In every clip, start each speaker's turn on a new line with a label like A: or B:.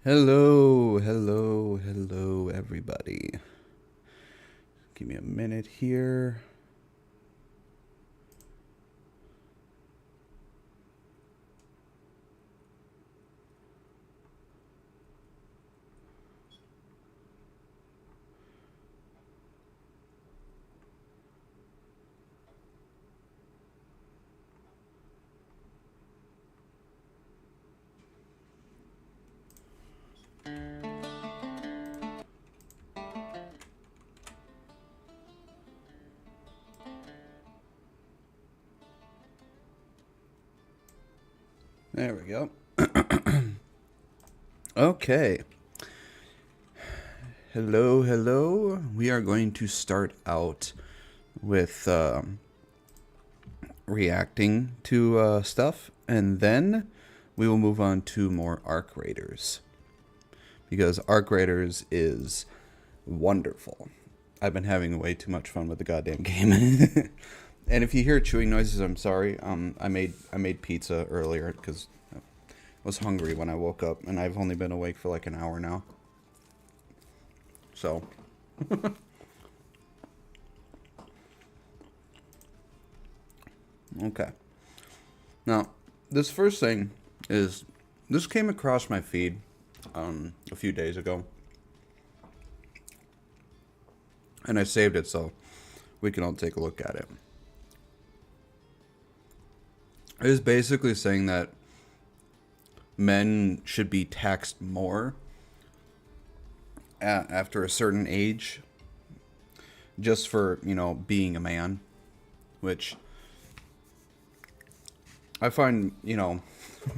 A: Hello, hello, hello, everybody. Give me a minute here. There we go. Okay. Hello, hello. We are going to start out with reacting to stuff, and then we will move on to more Arc Raiders. Because Arc Raiders is wonderful. I've been having way too much fun with the goddamn game. And if you hear chewing noises, I'm sorry. I made pizza earlier because I was hungry when I woke up, and I've only been awake for like an hour now. So, okay. Now, this first thing is this came across my feed a few days ago, and I saved it so we can all take a look at it. It is basically saying that men should be taxed more after a certain age just for, being a man, which I find,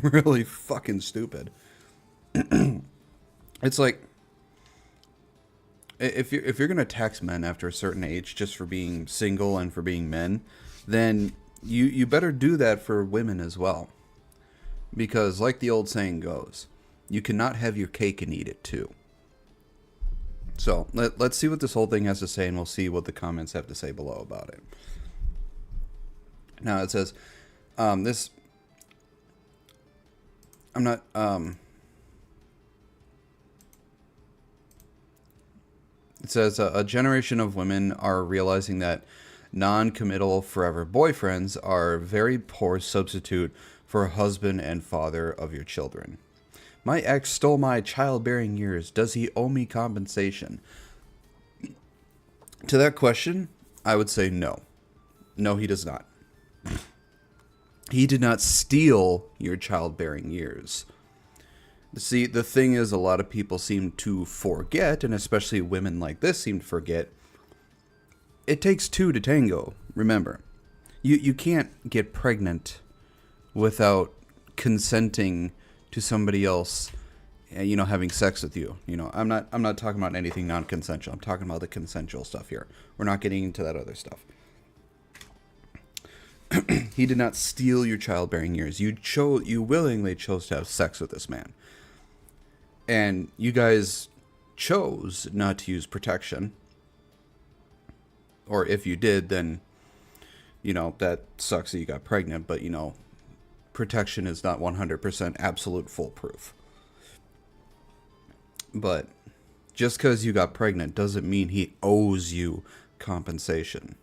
A: really fucking stupid. It's like if you're going to tax men after a certain age just for being single and for being men, then you better do that for women as well. Because like the old saying goes, you cannot have your cake and eat it too. So let's see what this whole thing has to say, and we'll see what the comments have to say below about it. Now it says, this, I'm not, it says a generation of women are realizing that non-committal forever boyfriends are a very poor substitute for a husband and father of your children. My ex stole my childbearing years. Does he owe me compensation? To that question, I would say no. No, he does not. He did not steal your childbearing years. See, the thing is, a lot of people seem to forget, and especially women like this seem to forget, it takes two to tango, remember. You can't get pregnant without consenting to somebody else, having sex with you. I'm not talking about anything non-consensual. I'm talking about the consensual stuff here. We're not getting into that other stuff. He did not steal your childbearing years. You willingly chose to have sex with this man. And you guys chose not to use protection. Or if you did, then, that sucks that you got pregnant. But, protection is not 100% absolute foolproof. But just because you got pregnant doesn't mean he owes you compensation.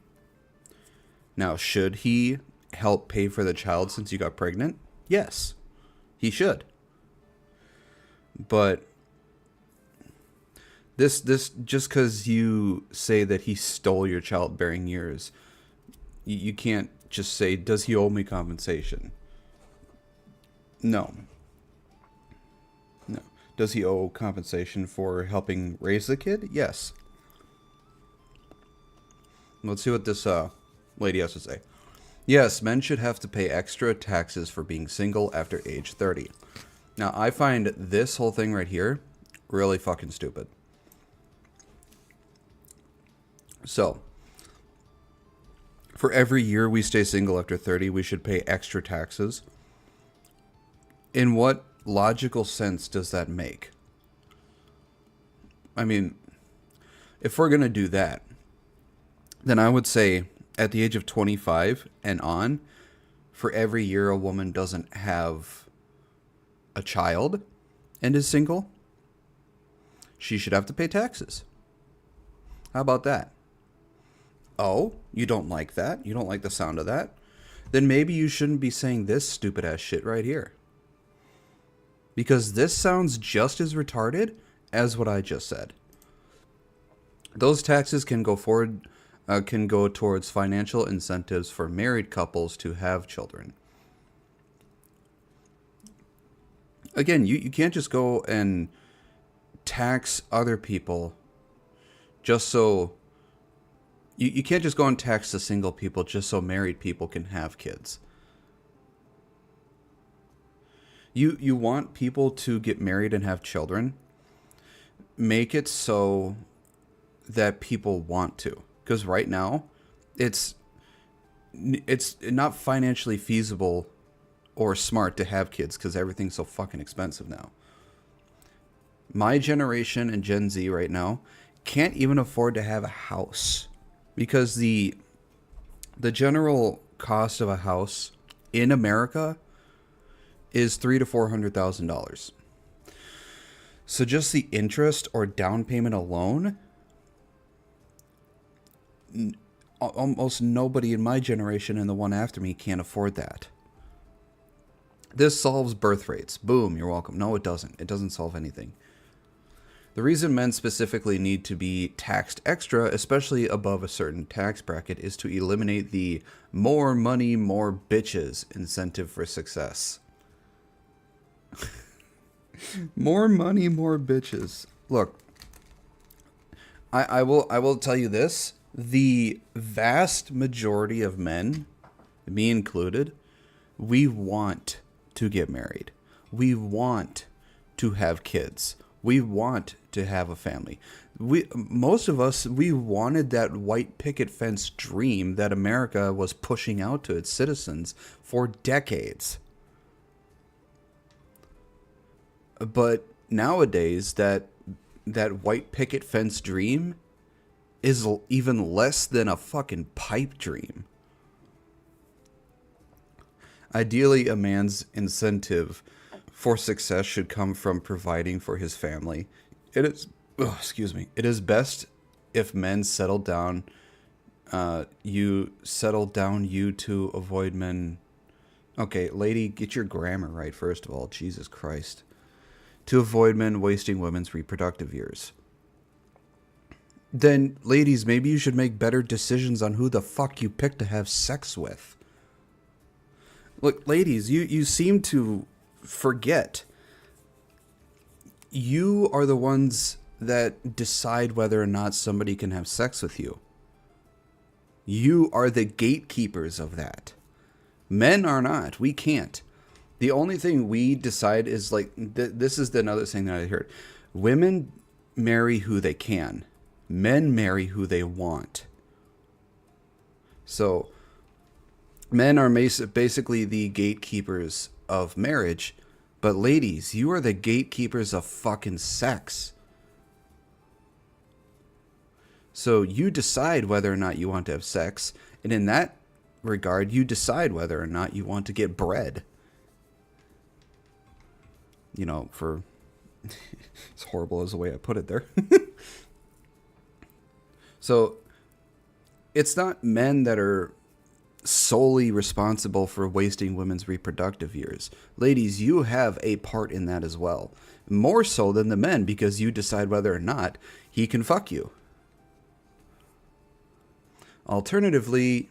A: Now, should he help pay for the child since you got pregnant? Yes, he should. But this just because you say that he stole your childbearing years, you can't just say, does he owe me compensation? No. Does he owe compensation for helping raise the kid? Yes. Let's see what this lady has to say. Yes, men should have to pay extra taxes for being single after age 30. Now, I find this whole thing right here really fucking stupid. So, for every year we stay single after 30, we should pay extra taxes. In what logical sense does that make? I mean, if we're going to do that, then I would say at the age of 25 and on, for every year a woman doesn't have a child and is single, she should have to pay taxes. How about that? Oh, you don't like that? You don't like the sound of that? Then maybe you shouldn't be saying this stupid ass shit right here. Because this sounds just as retarded as what I just said. Those taxes can go towards financial incentives for married couples to have children. Again, you can't just go and tax other people just so... You can't just go and tax the single people just so married people can have kids. You want people to get married and have children. Make it so that people want to. Because right now, it's not financially feasible or smart to have kids because everything's so fucking expensive now. My generation and Gen Z right now can't even afford to have a house. Because the general cost of a house in America is $300,000 to $400,000. So just the interest or down payment alone, almost nobody in my generation and the one after me can't afford that. This solves birth rates. Boom, you're welcome. No, it doesn't. It doesn't solve anything. The reason men specifically need to be taxed extra, especially above a certain tax bracket, is to eliminate the more money, more bitches incentive for success. More money, more bitches. Look, I will tell you this. The vast majority of men, me included, we want to get married. We want to have kids. We want to have a family. Most of us, we wanted that white picket fence dream that America was pushing out to its citizens for decades. But nowadays, that white picket fence dream is even less than a fucking pipe dream. Ideally, a man's incentive for success should come from providing for his family. It is best if men settle down. You to avoid men. Okay, lady, get your grammar right first of all. Jesus Christ. To avoid men wasting women's reproductive years. Then, ladies, maybe you should make better decisions on who the fuck you pick to have sex with. Look, ladies, you seem to forget. You are the ones that decide whether or not somebody can have sex with you. You are the gatekeepers of that. Men are not. We can't. The only thing we decide is like, this is another thing that I heard. Women marry who they can. Men marry who they want. So, men are basically the gatekeepers of marriage, but ladies, you are the gatekeepers of fucking sex. So you decide whether or not you want to have sex, and in that regard, you decide whether or not you want to get bread. You know, for as horrible as the way I put it there. So it's not men that are solely responsible for wasting women's reproductive years. Ladies, you have a part in that as well. More so than the men, because you decide whether or not he can fuck you. Alternatively,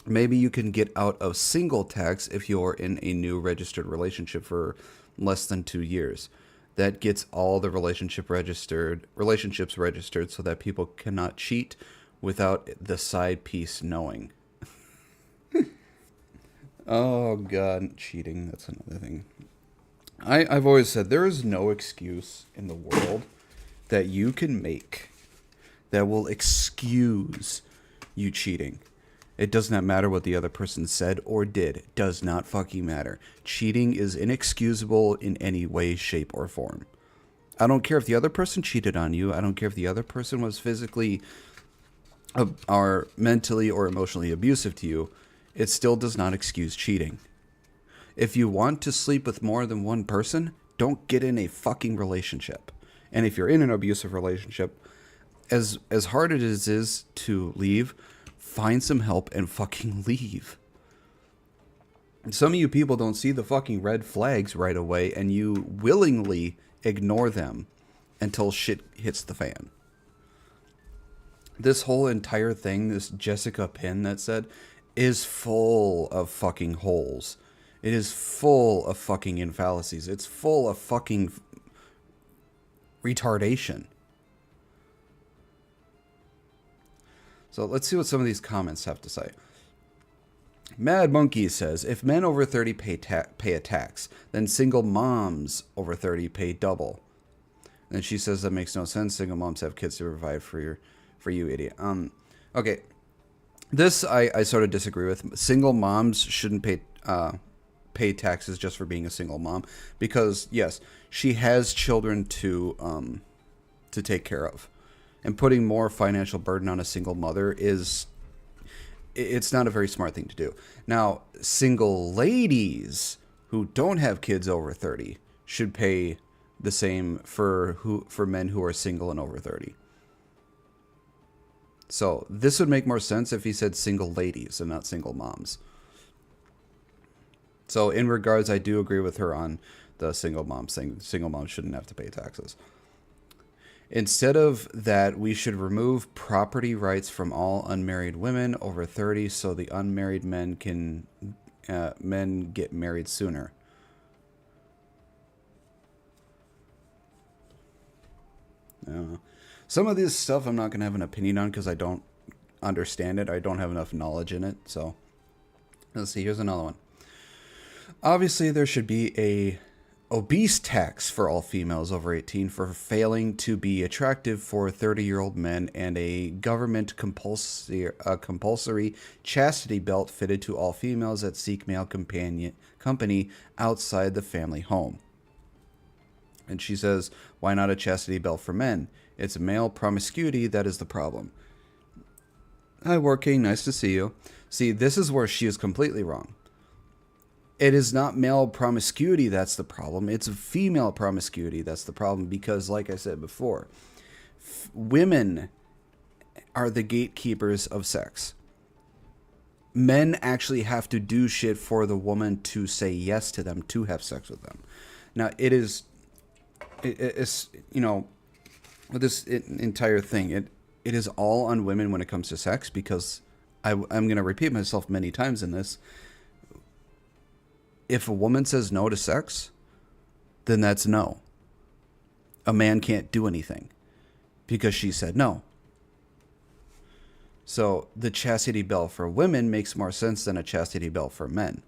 A: maybe you can get out of single tax if you're in a new registered relationship for less than 2 years. That gets all the relationships registered so that people cannot cheat without the side piece knowing. Oh God, cheating, that's another thing. I've always said there is no excuse in the world that you can make that will excuse you cheating. It does not matter what the other person said or did. It does not fucking matter. Cheating is inexcusable in any way, shape, or form. I don't care if the other person cheated on you. I don't care if the other person was physically or mentally or emotionally abusive to you. It still does not excuse cheating. If you want to sleep with more than one person, don't get in a fucking relationship. And if you're in an abusive relationship, as hard as it is to leave, find some help and fucking leave. Some of you people don't see the fucking red flags right away, and you willingly ignore them until shit hits the fan. This whole entire thing, this Jessica Pin that said, is full of fucking holes. It is full of fucking fallacies. It's full of fucking retardation. So let's see what some of these comments have to say. Mad Monkey says, if men over 30 pay a tax, then single moms over 30 pay double. And she says that makes no sense. Single moms have kids to provide for you, idiot. Okay. This I sort of disagree with. Single moms shouldn't pay taxes just for being a single mom, because yes, she has children to take care of. And putting more financial burden on a single mother it's not a very smart thing to do. Now, single ladies who don't have kids over 30 should pay the same for men who are single and over 30. So this would make more sense if he said single ladies and not single moms. So in regards, I do agree with her on the single mom thing. Single moms shouldn't have to pay taxes. Instead of that, we should remove property rights from all unmarried women over 30 so the unmarried men get married sooner. Some of this stuff I'm not going to have an opinion on because I don't understand it. I don't have enough knowledge in it. So let's see. Here's another one. Obviously, there should be a obese tax for all females over 18 for failing to be attractive for 30-year-old men, and a government compulsory chastity belt fitted to all females that seek male company outside the family home. And she says, why not a chastity belt for men? It's male promiscuity that is the problem. Hi, Working. Nice to see you. See, this is where she is completely wrong. It is not male promiscuity that's the problem. It's female promiscuity that's the problem, because, like I said before, women are the gatekeepers of sex. Men actually have to do shit for the woman to say yes to them, to have sex with them. Now, it's you know, with this entire thing, it is all on women when it comes to sex, because I'm going to repeat myself many times in this. If a woman says no to sex, then that's no. A man can't do anything because she said no. So the chastity belt for women makes more sense than a chastity belt for men.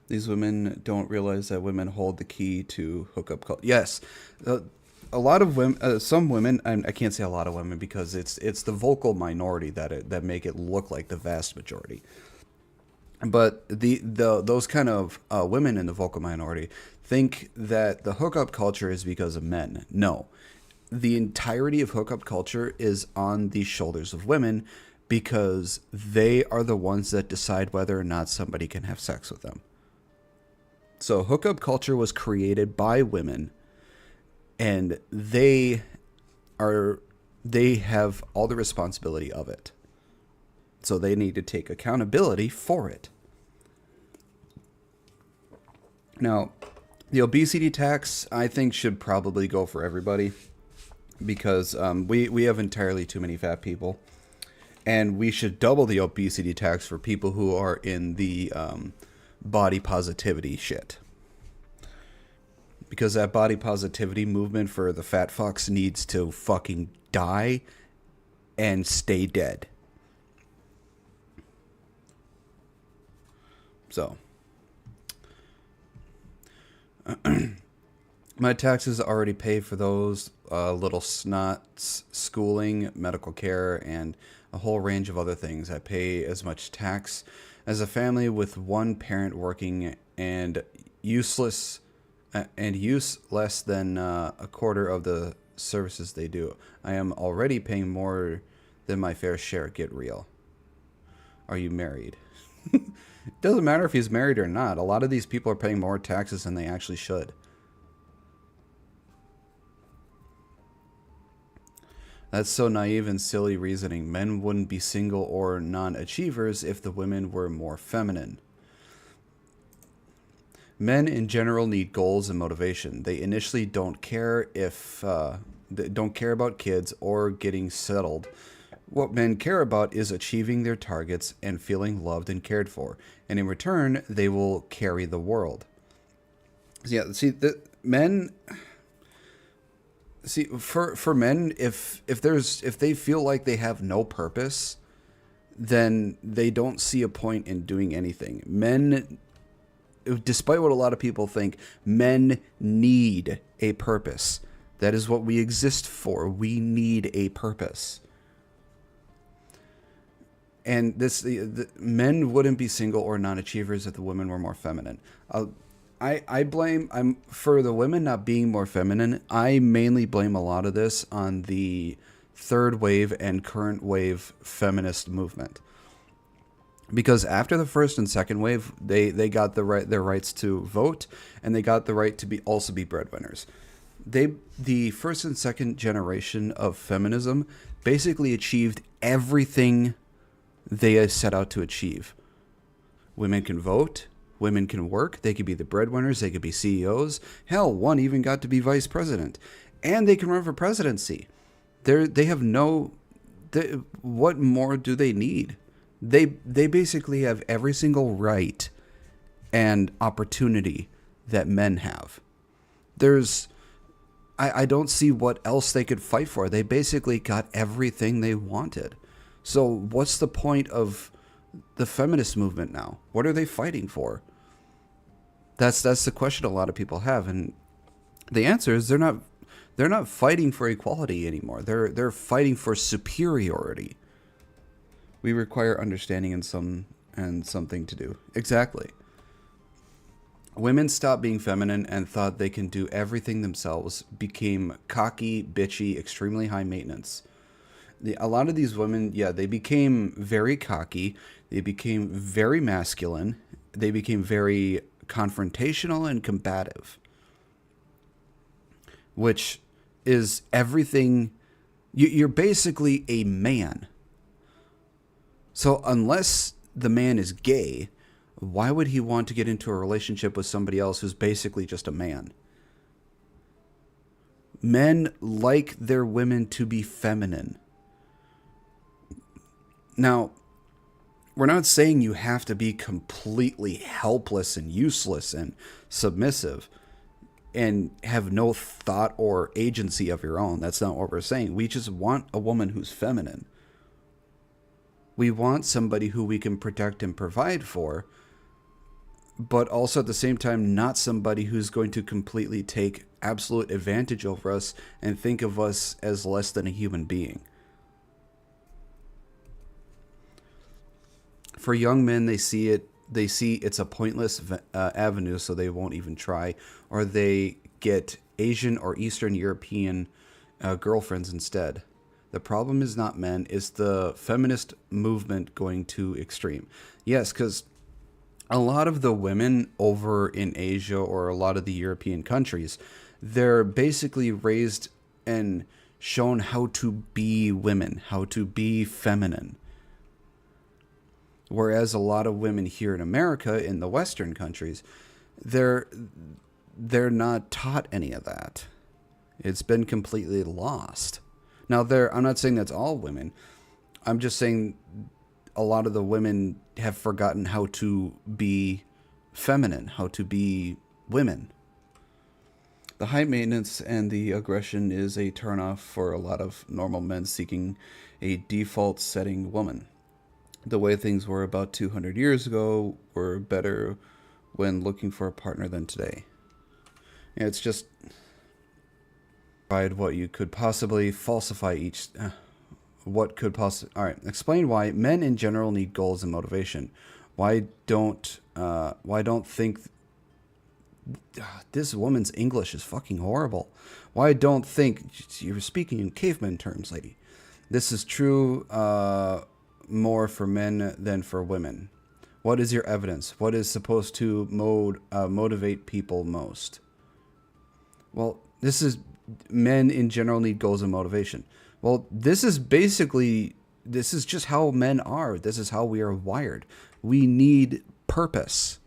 A: These women don't realize that women hold the key to hookup culture. Yes, a lot of women, some women, I can't say a lot of women because it's the vocal minority that make it look like the vast majority. But those kind of women in the vocal minority think that the hookup culture is because of men. No. The entirety of hookup culture is on the shoulders of women, because they are the ones that decide whether or not somebody can have sex with them. So hookup culture was created by women, and they have all the responsibility of it. So they need to take accountability for it. Now, the obesity tax, I think, should probably go for everybody, because we have entirely too many fat people. And we should double the obesity tax for people who are in the body positivity shit. Because that body positivity movement for the fat fucks needs to fucking die and stay dead. So, my taxes already pay for those little snots, schooling, medical care, and a whole range of other things. I pay as much tax as a family with one parent working, and use less than a quarter of the services they do. I am already paying more than my fair share. Get real. Are you married? It doesn't matter if he's married or not. A lot of these people are paying more taxes than they actually should. That's so naive and silly reasoning. Men wouldn't be single or non-achievers if the women were more feminine. Men in general need goals and motivation. They initially don't care if they don't care about kids or getting settled. What men care about is achieving their targets and feeling loved and cared for. And in return, they will carry the world. So yeah, see, the men. See, for men, if they feel like they have no purpose, then they don't see a point in doing anything. Men, despite what a lot of people think, men need a purpose. That is what we exist for. We need a purpose. And the men wouldn't be single or non-achievers if the women were more feminine. I blame, for the women not being more feminine, I mainly blame a lot of this on the third wave and current wave feminist movement. Because after the first and second wave, they got their rights to vote, and they got the right to also be breadwinners. The first and second generation of feminism basically achieved everything they set out to achieve. Women can vote. Women can work. They could be the breadwinners. They could be CEOs. Hell, one even got to be vice president. And they can run for presidency. They have no... what more do they need? They basically have every single right and opportunity that men have. I don't see what else they could fight for. They basically got everything they wanted. So what's the point of the feminist movement now? What are they fighting for? That's the question a lot of people have, and the answer is they're not fighting for equality anymore. They're fighting for superiority. We require understanding and something to do. Exactly. Women stopped being feminine and thought they can do everything themselves, became cocky, bitchy, extremely high maintenance. A lot of these women, yeah, they became very cocky, they became very masculine, they became very confrontational and combative, which is everything. You're basically a man. So unless the man is gay, why would he want to get into a relationship with somebody else who's basically just a man? Men like their women to be feminine. Now, we're not saying you have to be completely helpless and useless and submissive and have no thought or agency of your own. That's not what we're saying. We just want a woman who's feminine. We want somebody who we can protect and provide for, but also at the same time not somebody who's going to completely take absolute advantage over us and think of us as less than a human being. For young men, they see it's a pointless avenue, so they won't even try, or they get Asian or Eastern European girlfriends instead. The problem is not men, it's the feminist movement going too extreme. Yes, because a lot of the women over in Asia or a lot of the European countries, they're basically raised and shown how to be women, how to be feminine. Whereas a lot of women here in America, in the Western countries, they're not taught any of that. It's been completely lost. Now, I'm not saying that's all women. I'm just saying a lot of the women have forgotten how to be feminine, how to be women. The high maintenance and the aggression is a turnoff for a lot of normal men seeking a default setting woman. The way things were about 200 years ago were better when looking for a partner than today. Yeah, it's just what you could possibly falsify each. What could possibly. All right. Explain why men in general need goals and motivation. Why don't think. This woman's English is fucking horrible. Why don't think. You're speaking in caveman terms, lady. This is true more for men than for women. What is your evidence? What is supposed to motivate people most? Well, this is men in general need goals and motivation. Well, this is just how men are. This is how we are wired. We need purpose.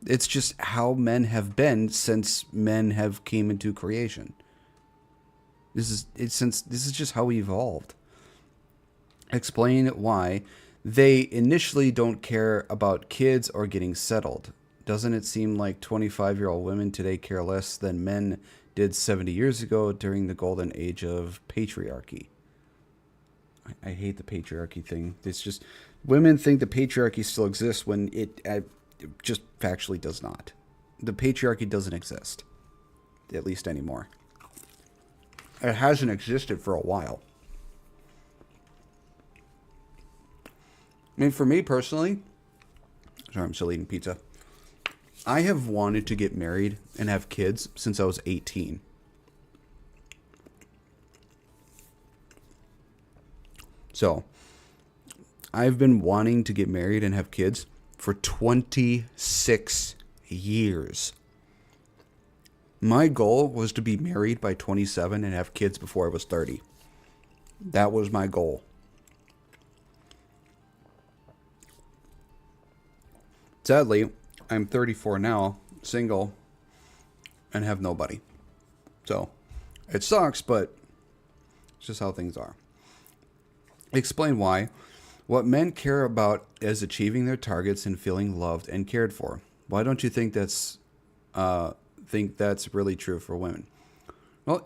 A: It's just how men have been since men have came into creation. This is just how we evolved. Explain why they initially don't care about kids or getting settled. Doesn't it seem like 25-year-old women today care less than men did 70 years ago during the golden age of patriarchy? I hate the patriarchy thing. It's just women think the patriarchy still exists when it just factually does not. The patriarchy doesn't exist, at least anymore. It hasn't existed for a while. I mean, for me personally, sorry, I'm still eating pizza. I have wanted to get married and have kids since I was 18. So, I've been wanting to get married and have kids for 26 years. My goal was to be married by 27 and have kids before I was 30. That was my goal. Sadly, I'm 34 now, single, and have nobody. So, it sucks, but it's just how things are. Explain why. What men care about is achieving their targets and feeling loved and cared for. Why don't you think that's really true for women? Well,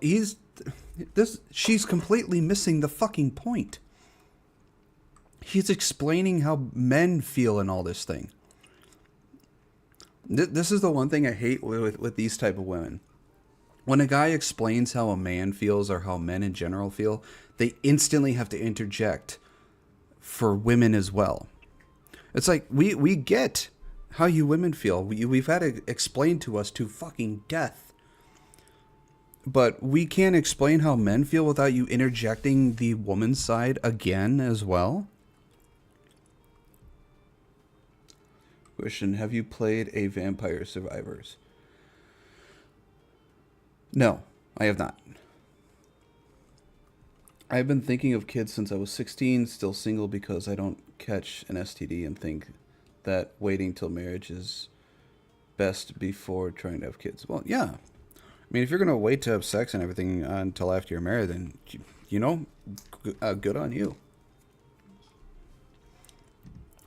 A: she's completely missing the fucking point. He's explaining how men feel in all this thing. This is the one thing I hate with these type of women. When a guy explains how a man feels or how men in general feel, they instantly have to interject for women as well. It's like, we get how you women feel. We've had it explained to us to fucking death. But we can't explain how men feel without you interjecting the woman's side again as well. Question, have you played a Vampire Survivors? No, I have not. I've been thinking of kids since I was 16, still single because I don't catch an STD and think that waiting till marriage is best before trying to have kids. Well, yeah. I mean, if you're going to wait to have sex and everything until after you're married, then, good on you.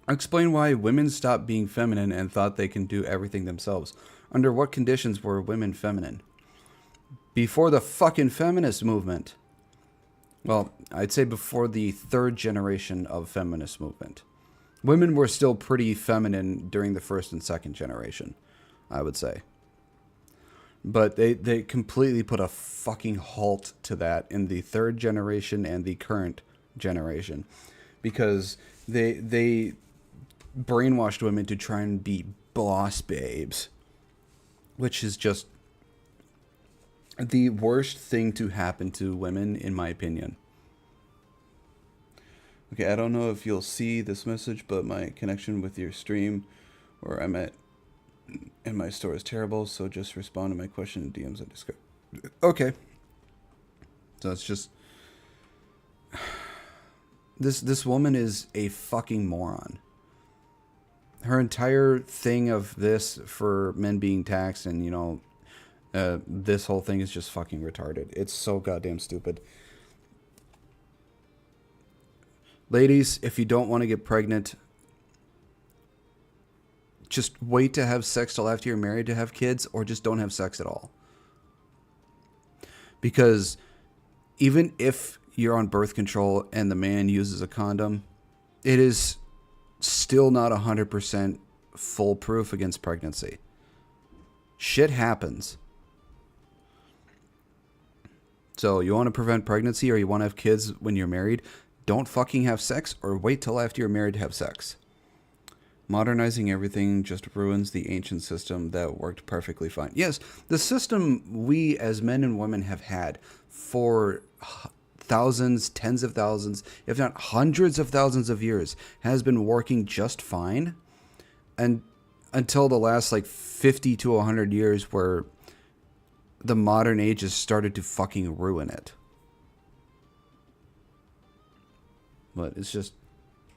A: Explain why women stopped being feminine and thought they can do everything themselves. Under what conditions were women feminine? Before the fucking feminist movement. Well, I'd say before the third generation of feminist movement. Women were still pretty feminine during the first and second generation, I would say. But they completely put a fucking halt to that in the third generation and the current generation. Because they brainwashed women to try and be boss babes. Which is just the worst thing to happen to women, in my opinion. Okay, I don't know if you'll see this message, but my connection with your stream where I'm at in my store is terrible, so just respond to my question in DMs and Discord. Okay. So it's just... This woman is a fucking moron. Her entire thing of this for men being taxed and, this whole thing is just fucking retarded. It's so goddamn stupid. Ladies, if you don't want to get pregnant, just wait to have sex till after you're married to have kids, or just don't have sex at all. Because even if you're on birth control and the man uses a condom, it is still not 100% foolproof against pregnancy. Shit happens. So you want to prevent pregnancy or you want to have kids when you're married, don't fucking have sex or wait till after you're married to have sex. Modernizing everything just ruins the ancient system that worked perfectly fine. Yes, the system we as men and women have had for thousands, tens of thousands, if not hundreds of thousands of years has been working just fine. And until the last 50 to 100 years where the modern age has started to fucking ruin it. But it's just,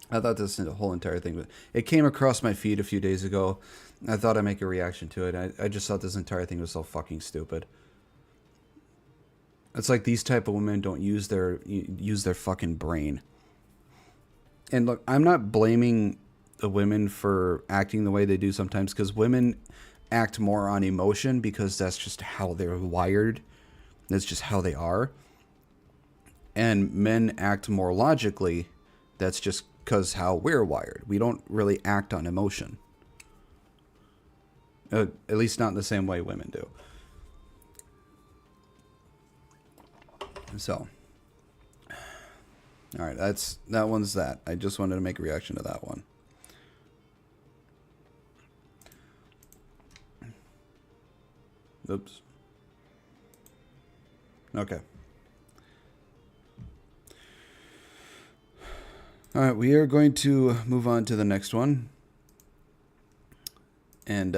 A: I thought this whole entire thing, but it came across my feed a few days ago. I thought I'd make a reaction to it. I just thought this entire thing was so fucking stupid. It's like these type of women don't use their fucking brain. And look, I'm not blaming the women for acting the way they do sometimes, because women act more on emotion because that's just how they're wired. That's just how they are. And men act more logically. That's just because how we're wired. We don't really act on emotion. At least not in the same way women do. So, all right, that one's that. I just wanted to make a reaction to that one. Oops. Okay. All right, we are going to move on to the next one. And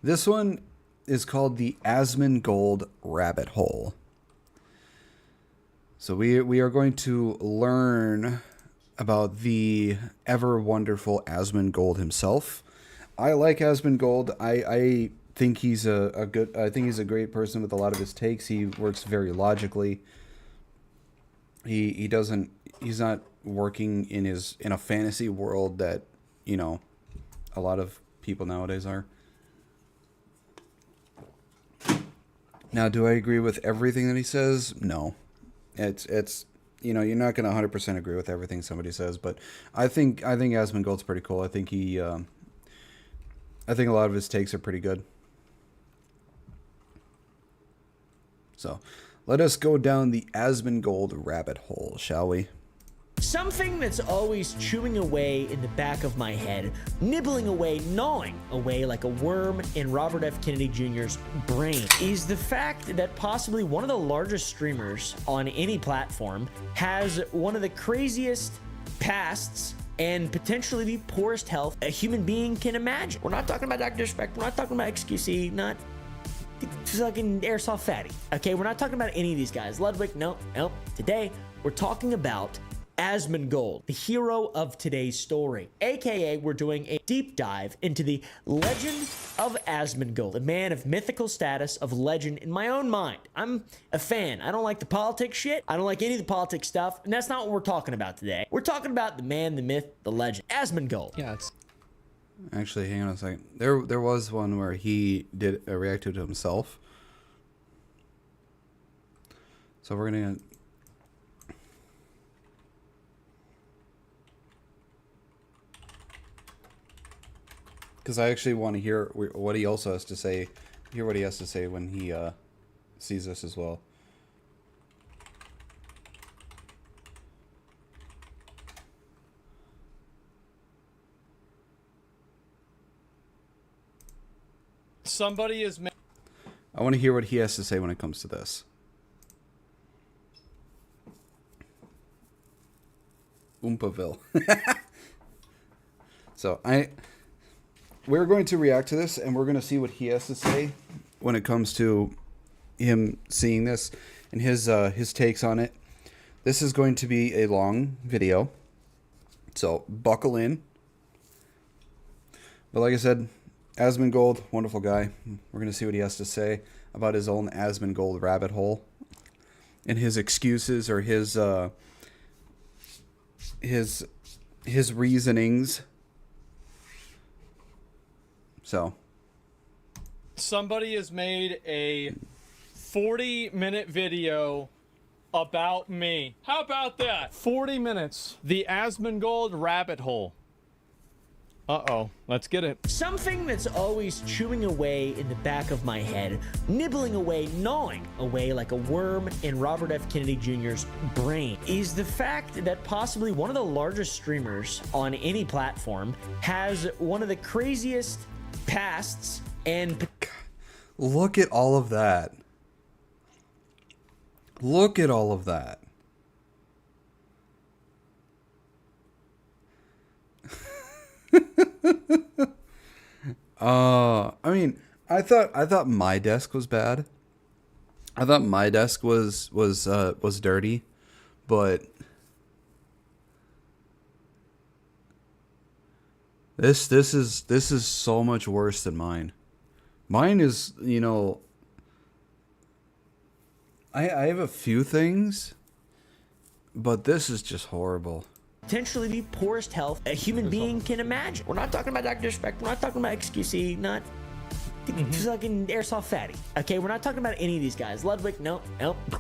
A: this one is called the Asmongold Rabbit Hole. So we are going to learn about the ever wonderful Asmongold himself. I like Asmongold. I think he's a great person with a lot of his takes. He works very logically. He's not working in a fantasy world that, you know, a lot of people nowadays are. Now, do I agree with everything that he says? No. It's you know, you're not going to 100% agree with everything somebody says, but I think Asmongold's pretty cool. I think a lot of his takes are pretty good. So, let us go down the Asmongold rabbit hole, shall we?
B: Something that's always chewing away in the back of my head, nibbling away, gnawing away like a worm in Robert F. Kennedy Jr.'s brain, is the fact that possibly one of the largest streamers on any platform has one of the craziest pasts and potentially the poorest health a human being can imagine. We're not talking about Dr. Disrespect, we're not talking about XQC, not fucking Airsoft Fatty, okay? We're not talking about any of these guys. Ludwig, nope. Today, we're talking about Asmongold, the hero of today's story, aka we're doing a deep dive into the legend of Asmongold, a man of mythical status, of legend in my own mind. I'm a fan. I don't like the politics shit. I don't like any of the politics stuff, and that's not what we're talking about today. We're talking about the man, the myth, the legend, Asmongold.
C: Yeah, it's
A: Actually, hang on a second. There was one where he did a reacted to himself. So we're gonna. Because I actually want to hear what he also has to say. Hear what he has to say when he sees this as well.
C: somebody is.
A: I want to hear what he has to say when it comes to this. Oompaville. So we're going to react to this, and we're going to see what he has to say when it comes to him seeing this and his takes on it. This is going to be a long video, so buckle in. But like I said, Asmongold, wonderful guy. We're going to see what he has to say about his own Asmongold rabbit hole and his excuses or his reasonings. So,
C: Somebody has made a 40-minute video about me. How about that? 40 minutes. The Asmongold rabbit hole. Uh-oh. Let's get it.
B: Something that's always chewing away in the back of my head, nibbling away, gnawing away like a worm in Robert F. Kennedy Jr.'s brain, is the fact that possibly one of the largest streamers on any platform has one of the craziest pasts and...
A: look at all of that. Look at all of that. I mean, I thought my desk was bad. I thought my desk was dirty, but This is so much worse than mine. Mine is, you know, I have a few things, but this is just horrible.
B: Potentially the poorest health a human being can imagine. We're not talking about Dr. Disrespect. We're not talking about XQC. Not fucking Airsoft Fatty. Okay, we're not talking about any of these guys. Ludwig, nope.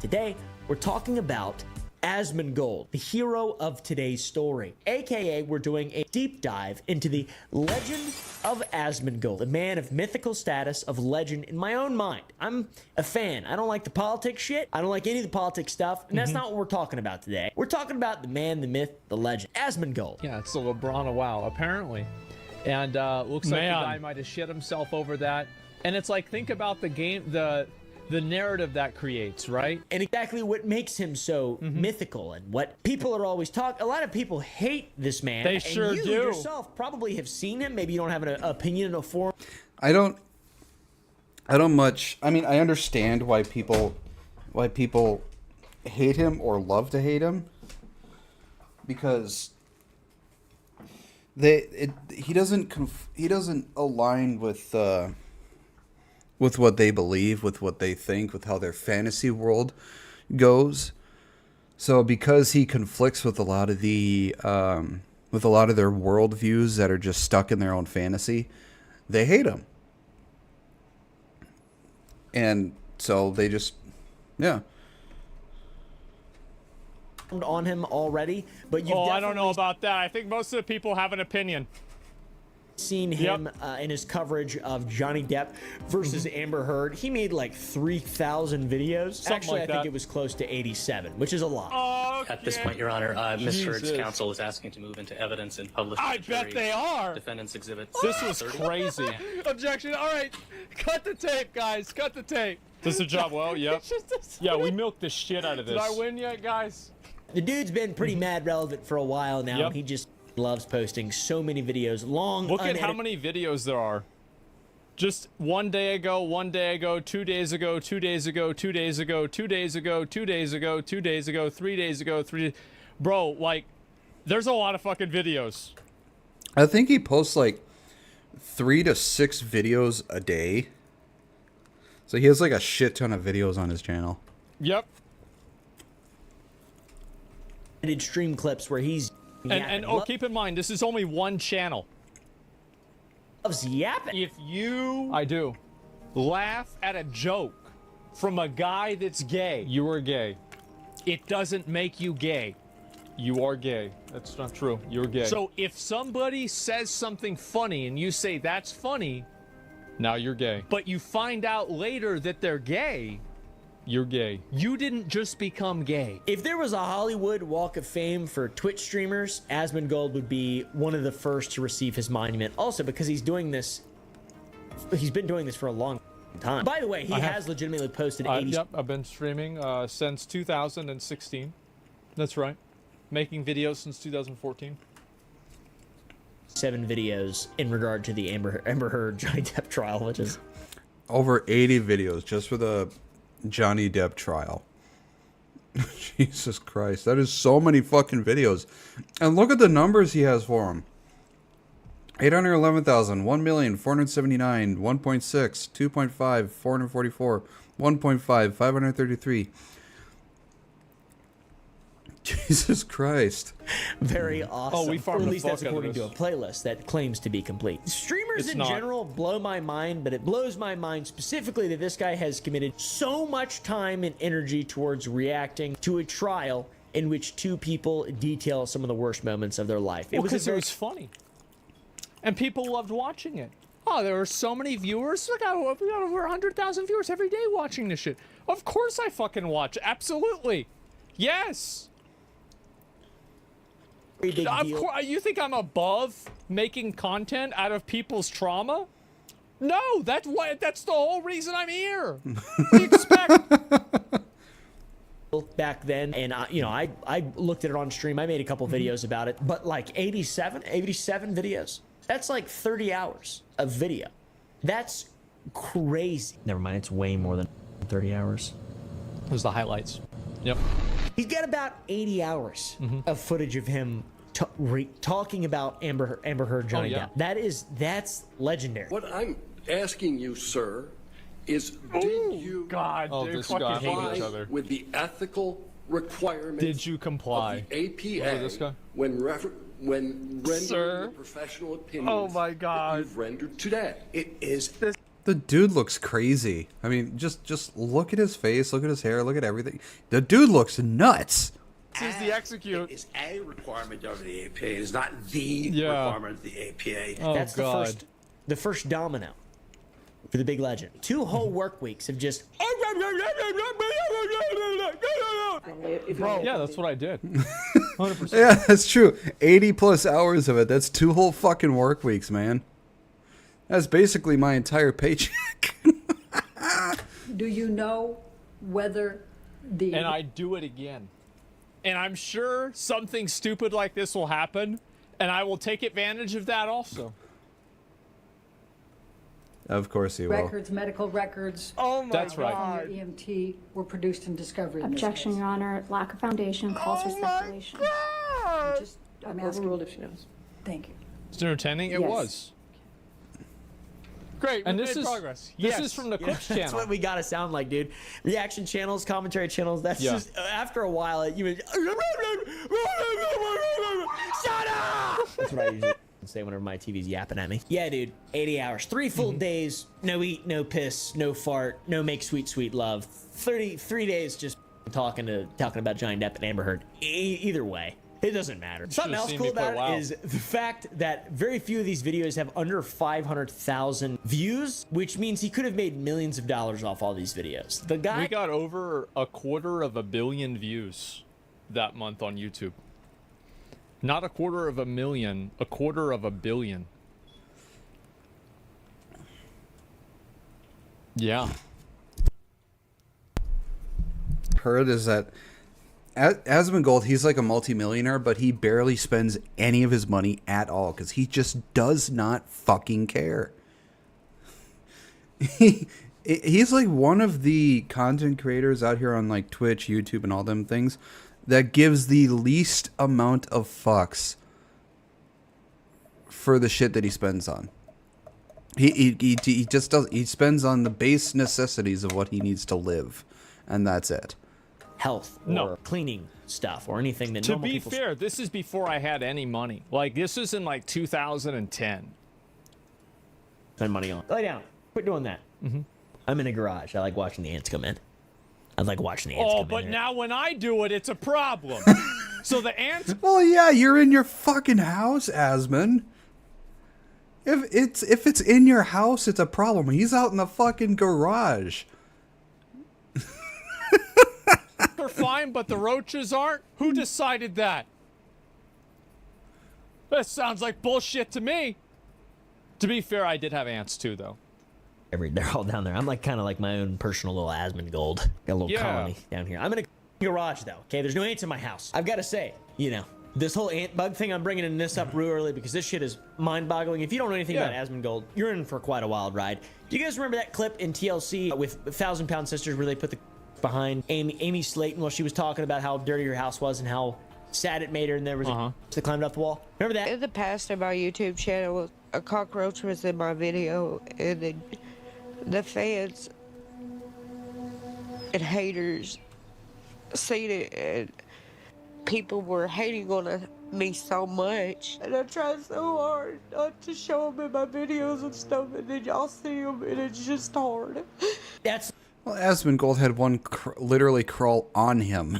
B: Today, we're talking about Asmongold, the hero of today's story. AKA, we're doing a deep dive into the legend of Asmongold, a man of mythical status, of legend in my own mind. I'm a fan. I don't like the politics shit. I don't like any of the politics stuff, and that's not what we're talking about today. We're talking about the man, the myth, the legend, Asmongold.
C: Yeah, it's the LeBron of WoW, apparently. And looks like the guy might have shit himself over that. And it's like, think about the game, the narrative that creates, right?
B: And exactly what makes him so mythical, and what people are always talking. A lot of people hate this man.
C: They sure
B: and you
C: do.
B: yourself probably have seen him. Maybe you don't have an opinion in a forum.
A: I don't much. I mean, I understand why people hate him or love to hate him, because he doesn't align with what they believe, with what they think, with how their fantasy world goes. So because he conflicts with a lot of their worldviews that are just stuck in their own fantasy, they hate him. And so they just, yeah.
B: On him already, but you've
C: I don't know about that. I think most of the people have an opinion.
B: Seen him in his coverage of Johnny Depp versus Amber Heard. He made like 3,000 videos. Actually,
C: like
B: I think it was close to 87, which is a lot.
D: At this point, Your Honor, Ms. Heard's counsel is asking to move into evidence and publish.
C: I bet they are.
D: Defendant's exhibit.
C: This was crazy. Objection. All right, cut the tape, guys. Cut the tape. Does the job well? Yep. Yeah, we milked the shit out of this. Did I win yet, guys?
B: The dude's been pretty mad relevant for a while now. He just loves posting so many videos, long.
C: Look at how many videos there are. Just 1 day ago, 1 day ago, 2 days ago, 2 days ago, 2 days ago, 2 days ago, 2 days ago, 2 days ago, 3 days ago, 3. Bro, like, there's a lot of fucking videos.
A: I think he posts like 3 to 6 videos a day. So he has like a shit ton of videos on his channel.
C: Yep.
B: I did stream clips where he's
C: and keep in mind, this is only one channel.
B: Loves yapping.
C: If you laugh at a joke from a guy that's gay, you are gay. It doesn't make you gay. You are gay. That's not true. You're gay. So if somebody says something funny and you say that's funny, now you're gay. But you find out later that they're gay, you're gay. You didn't just become gay.
B: If there was a Hollywood Walk of Fame for Twitch streamers, Asmongold would be one of the first to receive his monument. Also, because he's been doing this for a long time. By the way, he has legitimately posted 80.
C: Yep, I've been streaming since 2016. That's right. Making videos since 2014.
B: 7 videos in regard to the Amber Heard Johnny Depp trial, which is
A: over 80 videos just for the Johnny Depp trial. Jesus Christ, that is so many fucking videos. And look at the numbers he has for him. 811,000, 1,479, 1.6, 2.5, 444, 1.5, 533. Jesus Christ.
B: very awesome.
C: We farmed
B: or at
C: the
B: least
C: fuck
B: that's
C: out of
B: according to a
C: this.
B: playlist that claims to be complete. Streamers in general blow my mind, but it blows my mind specifically that this guy has committed so much time and energy towards reacting to a trial in which 2 people detail some of the worst moments of their life.
C: It was funny. And people loved watching it. Oh, there were so many viewers. Look, we got over 100,000 viewers every day watching this shit. Of course I fucking watch. Absolutely. Yes.
B: Big deal.
C: You think I'm above making content out of people's trauma? No, that's the whole reason I'm here. What do you expect?
B: Back then, and I looked at it on stream. I made a couple videos about it, but like 87 videos. That's like 30 hours of video. That's crazy. Never mind, it's way more than 30 hours.
C: Those are the highlights. Yep.
B: He's got about 80 hours of footage of him talking about Amber Heard, Johnny
C: yeah.
B: Depp. That's legendary.
E: What I'm asking you, sir, is did you
C: God,
E: comply
C: this guy hate each other.
E: with the ethical requirements
C: Did you comply?
E: of the APA
C: this guy?
E: when rendering
C: Sir?
E: the professional opinions
C: Oh my God.
E: that you've rendered today? It is
A: The dude looks crazy. I mean, just look at his face, look at his hair, look at everything. The dude looks nuts.
C: This is the execute.
F: It is a requirement of the APA. It is not the
C: Yeah.
F: requirement of the APA.
C: Oh,
B: That's
C: God.
B: the first domino for the big legend. 2 whole work weeks of just.
C: Bro, yeah, that's what I did. 100%.
A: Yeah, that's true. 80 plus hours of it. That's 2 whole fucking work weeks, man. That's basically my entire paycheck.
G: Do you know whether the
C: And I do it again. And I'm sure something stupid like this will happen, and I will take advantage of that also.
A: Of course he will.
G: records, medical records
C: Oh my That's right.
G: from your EMT were produced in discovery? in this
H: Objection,
G: case?
H: Your Honor. Lack of foundation calls for speculation.
G: I'm asking. Overruled if she knows. Thank you.
C: It's entertaining. It
G: Yes.
C: was. Great.
B: And
C: we
B: this
C: made
B: is
C: progress.
B: Yes.
C: This is from the
B: You know,
C: Clips
B: That's
C: channel.
B: what we gotta sound like, dude. Reaction channels, commentary channels. That's
C: Yeah.
B: just after a while. You would, shut up. That's what I usually say whenever my TV's yapping at me. Yeah, dude. 80 hours, 3 full days. No eat, no piss, no fart, no make sweet, sweet love. 33 days just talking about Johnny Depp and Amber Heard. Either way. It doesn't matter. Something else
C: seen
B: cool
C: me play
B: about
C: WoW.
B: it is the fact that very few of these videos have under 500,000 views, which means he could have made millions of dollars off all these videos. The guy
C: We got over 250 million views that month on YouTube. Not 250,000, 250 million. Yeah.
A: Heard is that Asmongold, he's like a multimillionaire, but he barely spends any of his money at all because he just does not fucking care. He's like one of the content creators out here on like Twitch, YouTube, and all them things that gives the least amount of fucks for the shit that he spends on. He just does. He spends on the base necessities of what he needs to live, and that's it.
B: health or
C: No.
B: cleaning stuff or anything that
C: To
B: normal
C: be
B: people
C: fair, this is before I had any money. Like, this was in like 2010.
B: spend money on. Lay down. Quit doing that. I'm in a garage. I like watching the ants come in. I like watching the ants
C: Oh,
B: come
C: but
B: in.
C: now when I do it, it's a problem. So the ants.
A: Well, yeah, you're in your fucking house, Asmon. If it's in your house, it's a problem. He's out in the fucking garage.
C: Are fine, but the roaches aren't? Who decided that? That sounds like bullshit to me. To be fair, I did have ants too, though.
B: They're all down there. I'm like kind of like my own personal little Asmongold. Got a little
C: Yeah.
B: colony down here. I'm in a garage though. Okay, there's no ants in my house. I've got to say, you know, this whole ant bug thing, I'm bringing this up real early because this shit is mind-boggling. If you don't know anything
C: Yeah.
B: about Asmongold, you're in for quite a wild ride. Do you guys remember that clip in TLC with 1,000-Pound Sisters where they put the behind Amy Slayton while she was talking about how dirty her house was and how sad it made her, and there was that climbed up the wall? Remember that?
I: In the past on my YouTube channel, a cockroach was in my video, and then the fans and haters seen it, and people were hating on me so much. And I tried so hard not to show them in my videos and stuff, and then y'all see them, and it's just hard.
B: That's
A: Well, Asmongold had one literally crawl on him.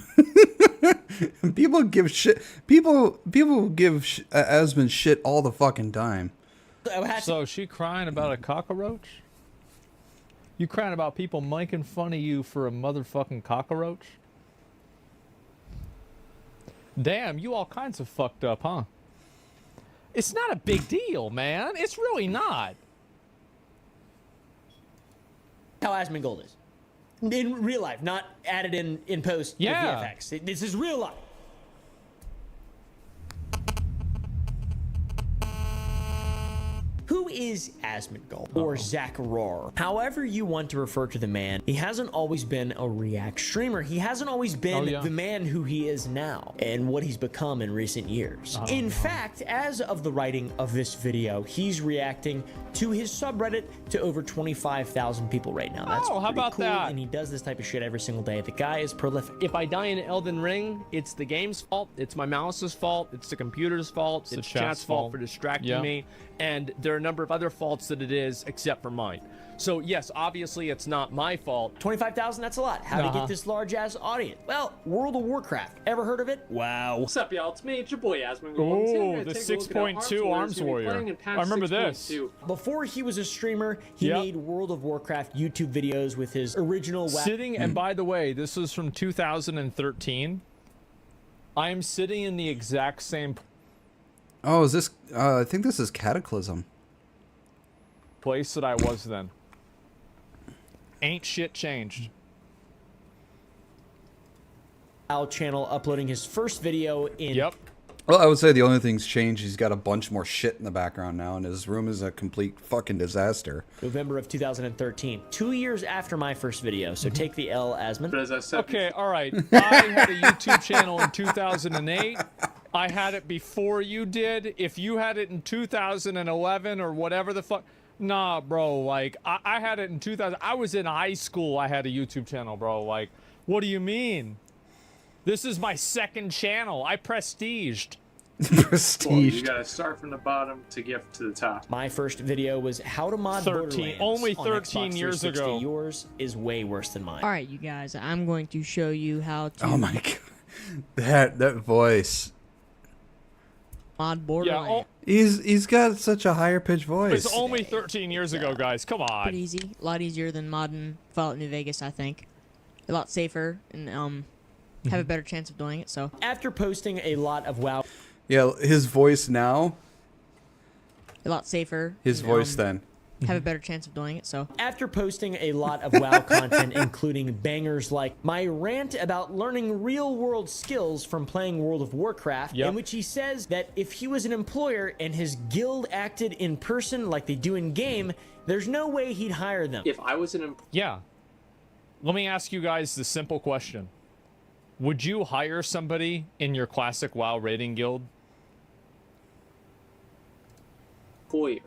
A: People give shit. People give Asmon shit all the fucking time.
C: So she crying about a cockroach? You crying about people making fun of you for a motherfucking cockroach? Damn, you all kinds of fucked up, huh? It's not a big deal, man. It's really not.
B: how Asmongold is. In real life, not added in post
C: Yeah.
B: with VFX. This is real life. Who is is Asmongold, or Zach Roar. However you want to refer to the man, he hasn't always been a React streamer. He hasn't always been the man who he is now and what he's become in recent years. In fact, as of the writing of this video, he's reacting to his subreddit to over 25,000 people right now. That's
C: how about
B: cool,
C: that?
B: and he does this type of shit every single day. The guy is prolific.
J: If I die in Elden Ring, it's the game's fault, it's my mouse's fault, it's the computer's fault, it's chat's fault for distracting me, and there are a number of other faults that it is, except for mine. So yes, obviously it's not my fault.
B: 25,000, that's a lot. How to get this large ass audience? Well, World of Warcraft. Ever heard of it? Wow.
D: What's up, y'all? It's me, it's your boy Asmongold.
C: Oh, the 6.2 Arms Warrior. I remember this.
B: Before he was a streamer, he made World of Warcraft YouTube videos with his original
C: sitting, and by the way, this was from 2013. I am sitting in the exact same
A: Oh, is this? I think this is Cataclysm.
C: place that I was then. Ain't shit changed.
B: channel, uploading his first video in
A: Well, I would say the only thing's changed, he's got a bunch more shit in the background now, and his room is a complete fucking disaster.
B: November of 2013, 2 years after my first video, so take the L, Asmon.
C: But as I said, okay, all right. I had a YouTube channel in 2008. I had it before you did. If you had it in 2011 or whatever the fuck, nah, bro. Like, I had it in 2000. I was in high school. I had a YouTube channel, bro. Like, what do you mean? This is my second channel. I prestiged.
A: Prestige.
K: Well, you gotta start from the bottom to get to the top.
B: My first video was how to mod
C: 13,
B: Borderlands
C: only
B: on
C: 13
B: Xbox
C: years
B: 360.
C: ago.
B: Yours is way worse than mine.
L: All right, you guys, I'm going to show you how to
A: Oh my god, that voice.
L: mod Borderlands.
A: He's got such a higher pitched voice.
C: It's only 13 years ago, guys. Come on.
L: Pretty easy, a lot easier than modding Fallout New Vegas, I think. A lot safer and have a better chance of doing it. So
B: after posting a lot of WoW,
A: Yeah, his voice now.
L: a lot safer.
A: His
L: and,
A: voice then.
L: have a better chance of doing it. So
B: after posting a lot of WoW content, including bangers like my rant about learning real-world skills from playing World of Warcraft, in which he says that if he was an employer and his guild acted in person like they do in game, there's no way he'd hire them.
D: If I was an
C: Let me ask you guys the simple question. Would you hire somebody in your classic WoW raiding guild?
D: employer,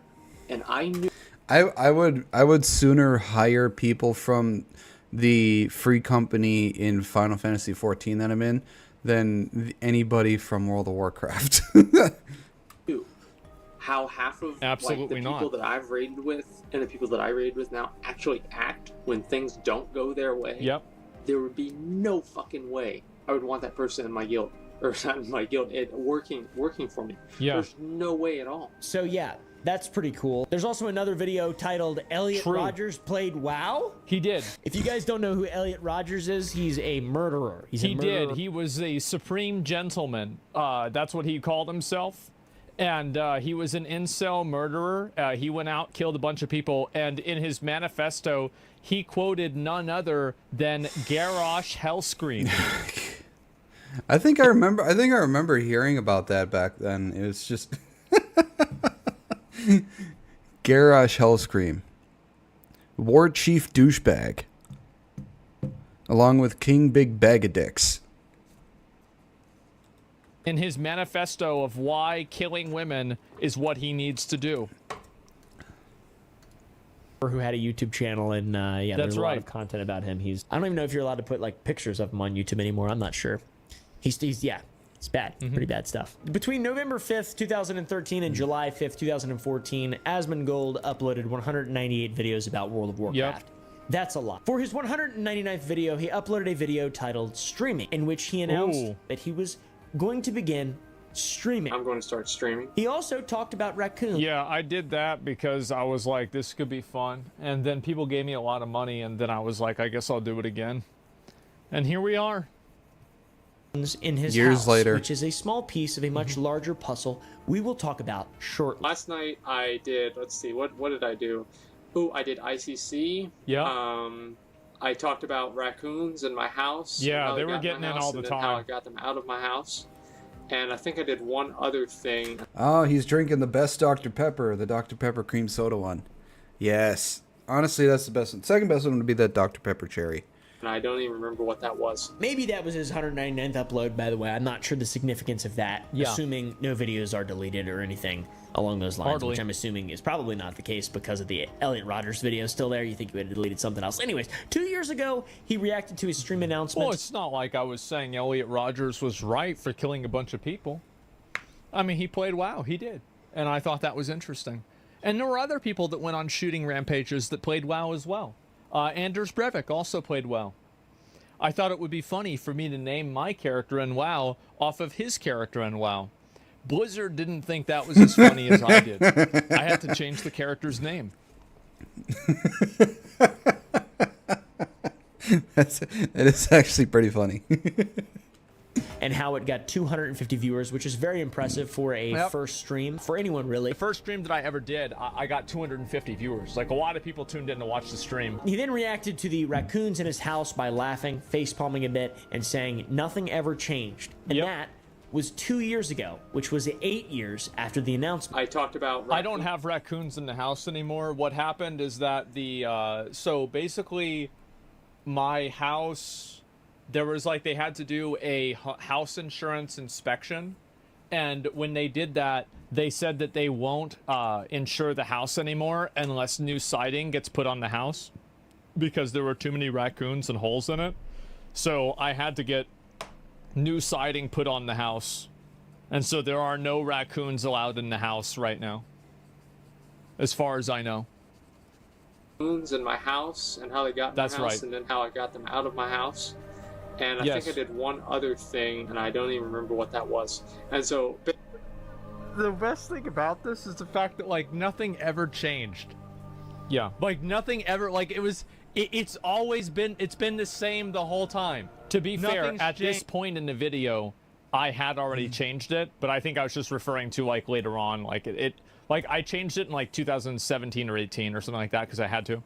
D: and I knew
A: I would sooner hire people from the free company in Final Fantasy XIV that I'm in than anybody from World of Warcraft.
D: how half of
C: Absolutely
D: like, the people that I've raided with and the people that I raided with now actually act when things don't go their way.
C: Yep.
D: There would be no fucking way I would want that person in my guild, or not in my guild, working for me.
C: Yeah.
D: There's no way at all.
B: So yeah, that's pretty cool. There's also another video titled Elliot Rogers Played WoW.
C: He did.
B: If you guys don't know who Elliot Rogers is, he's a murderer. He
C: did. He was a supreme gentleman. That's what he called himself. And he was an incel murderer. He went out, killed a bunch of people, and in his manifesto, he quoted none other than Garrosh Hellscream.
A: I think I remember hearing about that back then. It was just Garrosh Hellscream, War Chief Douchebag, along with King Big Bag of Dicks.
C: In his manifesto of why killing women is what he needs to do.
B: Who had a YouTube channel, and yeah,
C: That's
B: there's a lot
C: right.
B: of content about him. I don't even know if you're allowed to put like pictures of him on YouTube anymore. I'm not sure. He's yeah, it's bad, pretty bad stuff. Between November 5th, 2013 and July 5th, 2014, Asmongold uploaded 198 videos about World of Warcraft. That's a lot. For his 199th video, he uploaded a video titled Streaming, in which he announced that he was going to begin streaming.
D: I'm going to start streaming.
B: He also talked about raccoons.
C: Yeah, I did that because I was like, this could be fun. And then people gave me a lot of money, and then I was like, I guess I'll do it again. And here we are.
B: In his
A: Years
B: house,
A: later.
B: which is a small piece of a much larger puzzle we will talk about shortly.
D: Last night I did, let's see, what did I do? Oh, I did ICC.
C: Yeah.
D: I talked about raccoons in my house.
C: Yeah,
D: how
C: they
D: they
C: were
D: got in
C: getting
D: my
C: in
D: house,
C: all the
D: and then how I
C: time.
D: got them out of my house. And I think I did one other thing.
A: Oh, he's drinking the best Dr. Pepper, the Dr. Pepper cream soda one. Yes. Honestly, that's the best one. Second best one would be that Dr. Pepper cherry.
D: And I don't even remember what that was.
B: Maybe that was his 199th upload, by the way. I'm not sure the significance of that, assuming no videos are deleted or anything along those lines, which I'm assuming is probably not the case because of the Elliot Rodgers video still there. You think he would have deleted something else. Anyways, 2 years ago, he reacted to his stream announcement.
C: Well, it's not like I was saying Elliot Rodgers was right for killing a bunch of people. I mean, he played WoW. He did. And I thought that was interesting. And there were other people that went on shooting rampages that played WoW as well. Anders Breivik also played WoW. I thought it would be funny for me to name my character in WoW off of his character in WoW. Blizzard didn't think that was as funny as I did. I had to change the character's name.
A: It is actually pretty funny.
B: And how it got 250 viewers, which is very impressive for a first stream, for anyone really.
C: The first stream that I ever did, I got 250 viewers. Like, a lot of people tuned in to watch the stream.
B: He then reacted to the raccoons in his house by laughing, face-palming a bit, and saying nothing ever changed. And that was 2 years ago, which was 8 years after the announcement.
D: I talked about
C: I don't have raccoons in the house anymore. What happened is that so basically my house, there was like, they had to do a house insurance inspection, and when they did that, they said that they won't insure the house anymore unless new siding gets put on the house, because there were too many raccoons and holes in it. So I had to get new siding put on the house, and so there are no raccoons allowed in the house right now, as far as I know.
D: Raccoons in my house and how they got in my house, and then how I got them out of my house. And I think I did one other thing, and I don't even remember what that was. And so
C: the best thing about this is the fact that, like, nothing ever changed. Yeah. Like, nothing ever, like, it's always been, it's been the same the whole time. To be fair, at this point in the video, I had already changed it, but I think I was just referring to, like, later on, like, like, I changed it in, like, 2017 or 18 or something like that, because I had to.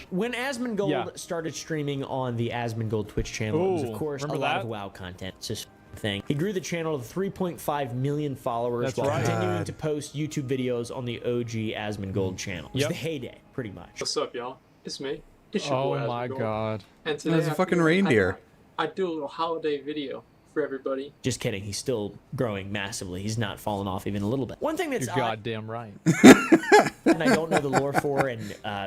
B: When Asmongold started streaming on the Asmongold Twitch channel, it was, of course, a lot of WoW content. It's just a thing. He grew the channel to 3.5 million followers while continuing to post YouTube videos on the OG Asmongold channel. It was the heyday, pretty much.
D: What's up, y'all? It's me. It's your boy,
C: Oh my god.
D: And today
A: There's a fucking reindeer.
D: I do a little holiday video for everybody.
B: Just kidding. He's still growing massively. He's not fallen off even a little bit. One thing that's
C: You're goddamn right.
B: and I don't know the lore for, and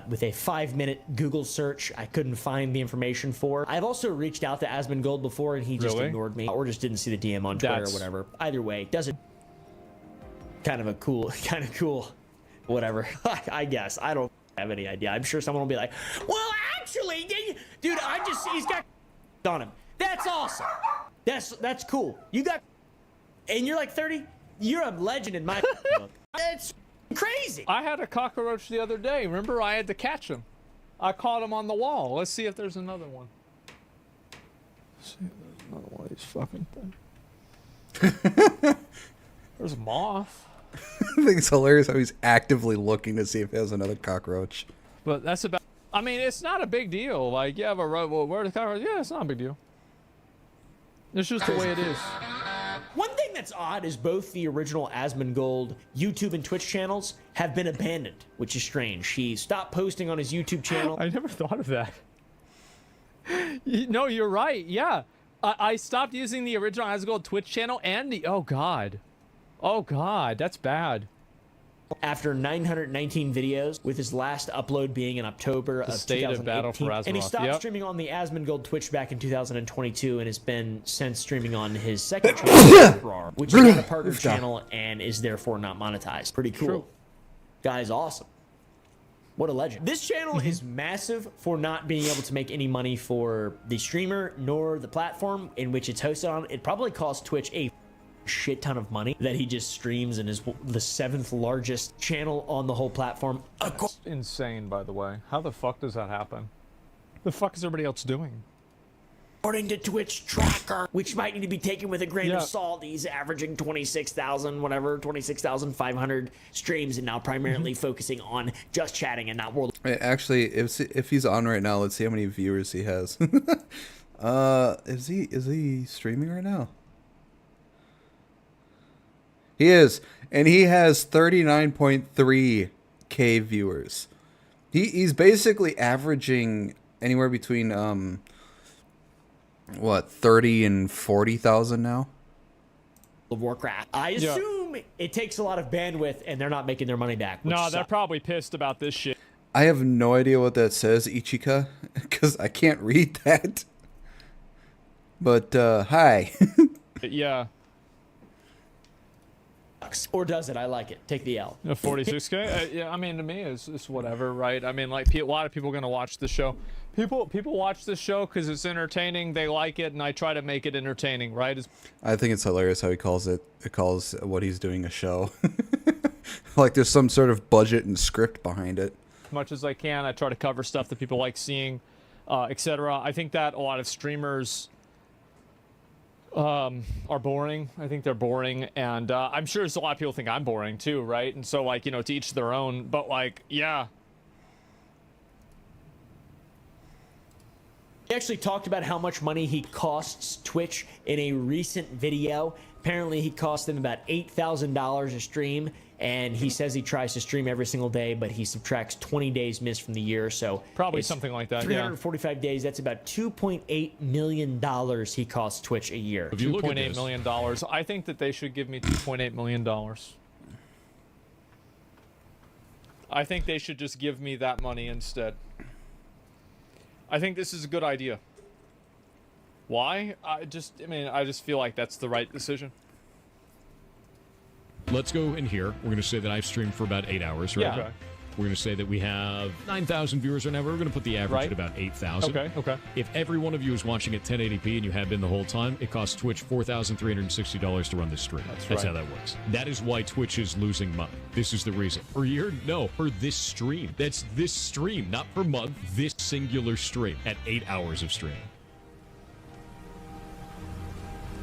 B: with a 5-minute Google search, I couldn't find the information for. I've also reached out to Asmongold before, and he just ignored me, or just didn't see the DM on Twitter or whatever. Either way, doesn't. Kind of cool, whatever. I guess I don't have any idea. I'm sure someone will be like, "Well, actually, dude, he's got on him. That's awesome. That's cool. You got, and you're like 30. You're a legend in my book. That's crazy."
C: I had a cockroach the other day. Remember, I had to catch him. I caught him on the wall. Let's see if there's another one. Let's see if there's another one of these fucking things. There's a moth.
A: I think it's hilarious how he's actively looking to see if he has another cockroach.
C: But that's about. I mean, it's not a big deal. Like, you have a well, where the cockroach? Yeah, it's not a big deal. It's just the way it is.
B: One thing that's odd is both the original Asmongold YouTube and Twitch channels have been abandoned, which is strange. He stopped posting on his YouTube channel.
C: I never thought of that. No, you're right. Yeah. I stopped using the original Asmongold Twitch channel and the... Oh, God. Oh, God. That's bad.
B: After 919 videos, with his last upload being in October of 2018. And he stopped streaming on the Asmongold Twitch back in 2022 and has been since streaming on his second channel, which is not a partner channel and is therefore not monetized. Pretty cool.
C: True.
B: Guy's awesome. What a legend. This channel is massive for not being able to make any money for the streamer nor the platform in which it's hosted on. It probably costs Twitch a shit ton of money that he just streams and is the 7th largest channel on the whole platform.
C: That's insane, by the way. How the fuck does that happen? The fuck is everybody else doing?
B: According to Twitch tracker, which might need to be taken with a grain of salt, he's averaging 26,500 streams and now primarily focusing on just chatting and not world.
A: Actually, if he's on right now, let's see how many viewers he has. Is he streaming right now? He is. And he has 39.3K viewers. He's basically averaging anywhere between, what, 30 and 40,000 now?
B: Of Warcraft. I assume it takes a lot of bandwidth and they're not making their money back.
C: No, they're probably pissed about this shit.
A: I have no idea what that says, Ichika, because I can't read that. But, hi.
C: Yeah.
B: Or does it? I like it. Take the L.
C: 46K? Yeah, I mean, to me, it's whatever, right? I mean, like, a lot of people are going to watch this show. People watch this show because it's entertaining. They like it, and I try to make it entertaining, right?
A: I think it's hilarious how he calls what he's doing a show. Like there's some sort of budget and script behind it.
C: As much as I can, I try to cover stuff that people like seeing, etc. I think that a lot of streamers are boring. I think they're boring, and I'm sure there's a lot of people think I'm boring too, right? And so, like, you know, to each their own. But like, yeah.
B: He actually talked about how much money he costs Twitch in a recent video. Apparently, he cost them about $8,000 a stream, and he says he tries to stream every single day, but he subtracts 20 days missed from the year, so
C: probably something like that.
B: 345 days. That's about $2.8 million he costs Twitch a year.
C: $2.8 million. I think that they should give me $2.8 million. I think they should just give me that money instead. I think this is a good idea. Why? I just feel like that's the right decision.
M: Let's go in here. We're going to say that I've streamed for about 8 hours, right?
C: Yeah. Okay.
M: We're going to say that we have 9,000 viewers right now. We're going to put the average at about 8,000.
C: Okay.
M: If every one of you is watching at 1080p and you have been the whole time, it costs Twitch $4,360 to run this stream. That's how that works. That is why Twitch is losing money. This is the reason. Per year? No, per this stream. That's this stream, not per month. This singular stream at 8 hours of stream.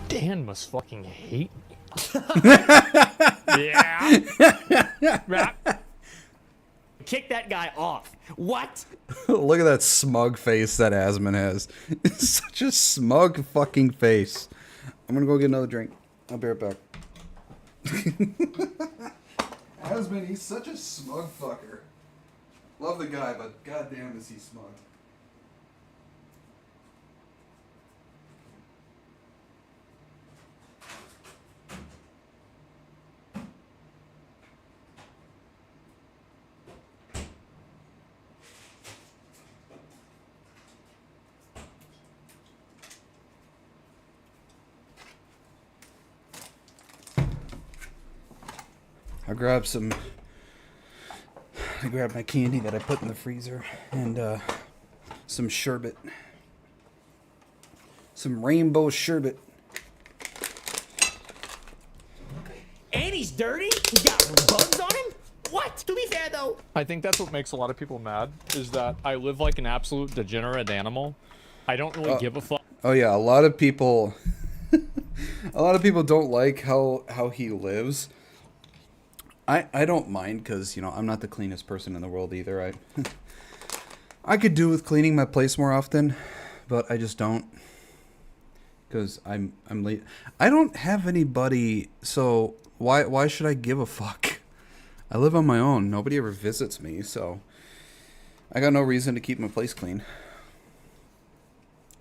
C: Dan must fucking hate me. Yeah.
B: Kick that guy off. What?
A: Look at that smug face that Asman has. It's such a smug fucking face. I'm gonna go get another drink. I'll be right back. Asman, he's such a smug fucker. Love the guy, but goddamn is he smug. I grabbed my candy that I put in the freezer and some sherbet. Some rainbow sherbet.
B: And he's dirty? He got bugs on him? What? To be fair though.
C: I think that's what makes a lot of people mad, is that I live like an absolute degenerate animal. I don't really give a fuck.
A: Oh yeah, a lot of people don't like how he lives. I don't mind because, you know, I'm not the cleanest person in the world either. I could do with cleaning my place more often, but I just don't, because I'm late. I don't have anybody, so why should I give a fuck? I live on my own. Nobody ever visits me, so I got no reason to keep my place clean.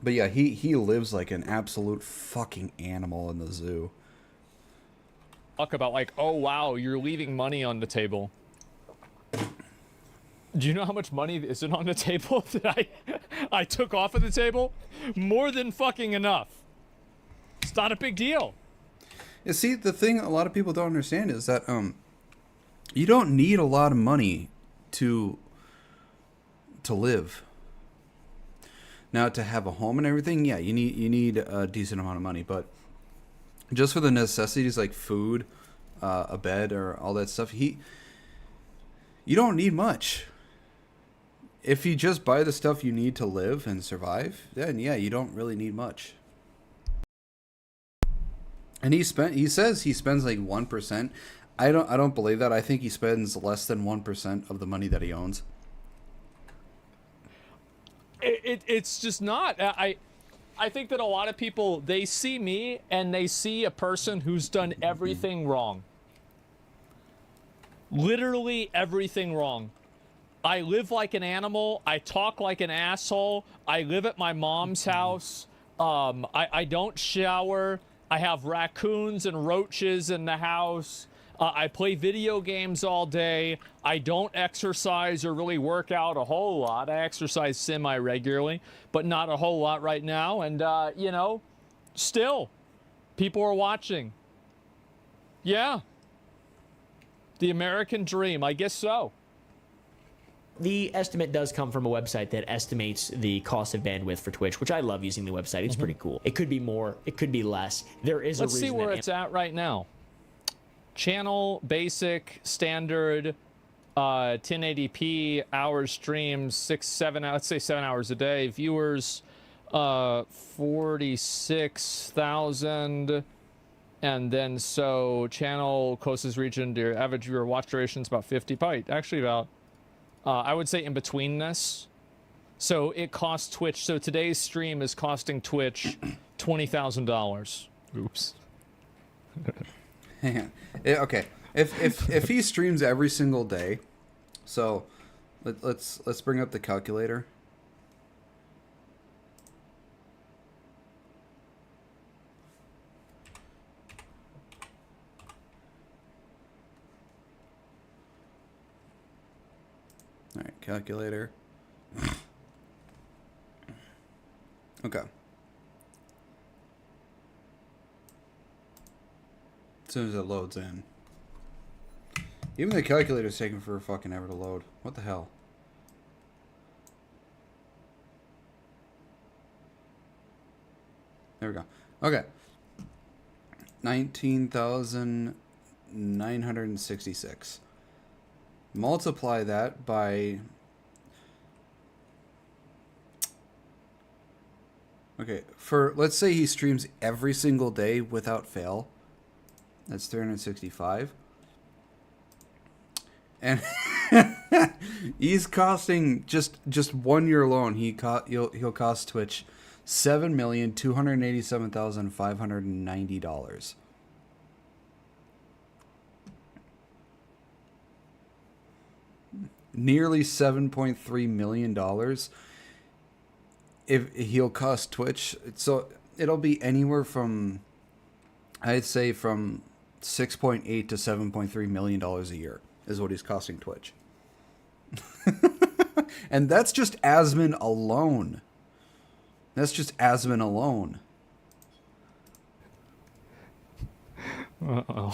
A: But yeah, he lives like an absolute fucking animal in the zoo.
C: About like, oh wow, you're leaving money on the table. Do you know how much money isn't on the table that I took off of the table? More than fucking enough. It's not a big deal.
A: You see, the thing a lot of people don't understand is that you don't need a lot of money to live. Now, to have a home and everything, yeah, you need a decent amount of money, but just for the necessities like food, a bed, or all that stuff, you don't need much. If you just buy the stuff you need to live and survive, then yeah, you don't really need much. And he says he spends like 1%. I don't believe that. I think he spends less than 1% of the money that he owns.
C: It's just not. I think that a lot of people, they see me and they see a person who's done everything wrong. Literally everything wrong. I live like an animal. I talk like an asshole. I live at my mom's house. I don't shower. I have raccoons and roaches in the house. I play video games all day. I don't exercise or really work out a whole lot. I exercise semi-regularly, but not a whole lot right now. And, you know, still, people are watching. Yeah. The American dream, I guess so.
B: The estimate does come from a website that estimates the cost of bandwidth for Twitch, which I love using the website. It's pretty cool. It could be more, it could be less. There is
C: Let's
B: a reason
C: see where it's at right now. Channel, basic, standard, 1080p, hours streamed, 6-7, let's say 7 hours a day. Viewers, 46,000. And then so channel closest region to your average viewer watch duration is about 50. Probably actually about, I would say in between this. So it costs Twitch. So today's stream is costing Twitch $20,000. Oops.
A: Okay. If he streams every single day, so let's bring up the calculator. All right, calculator. Okay. As soon as it loads in. Even the calculator's taking for fucking ever to load. What the hell? There we go. Okay. 19,966. Multiply that by... Okay, for, let's say he streams every single day without fail. That's 365. And he's costing, just 1 year alone, he'll cost Twitch $7,287,590. Nearly $7.3 million. If he'll cost Twitch, so it'll be anywhere from, I'd say from 6.8 to 7.3 million dollars a year is what he's costing Twitch. And that's just Asmon alone. That's just Asmon alone.
C: Uh-oh.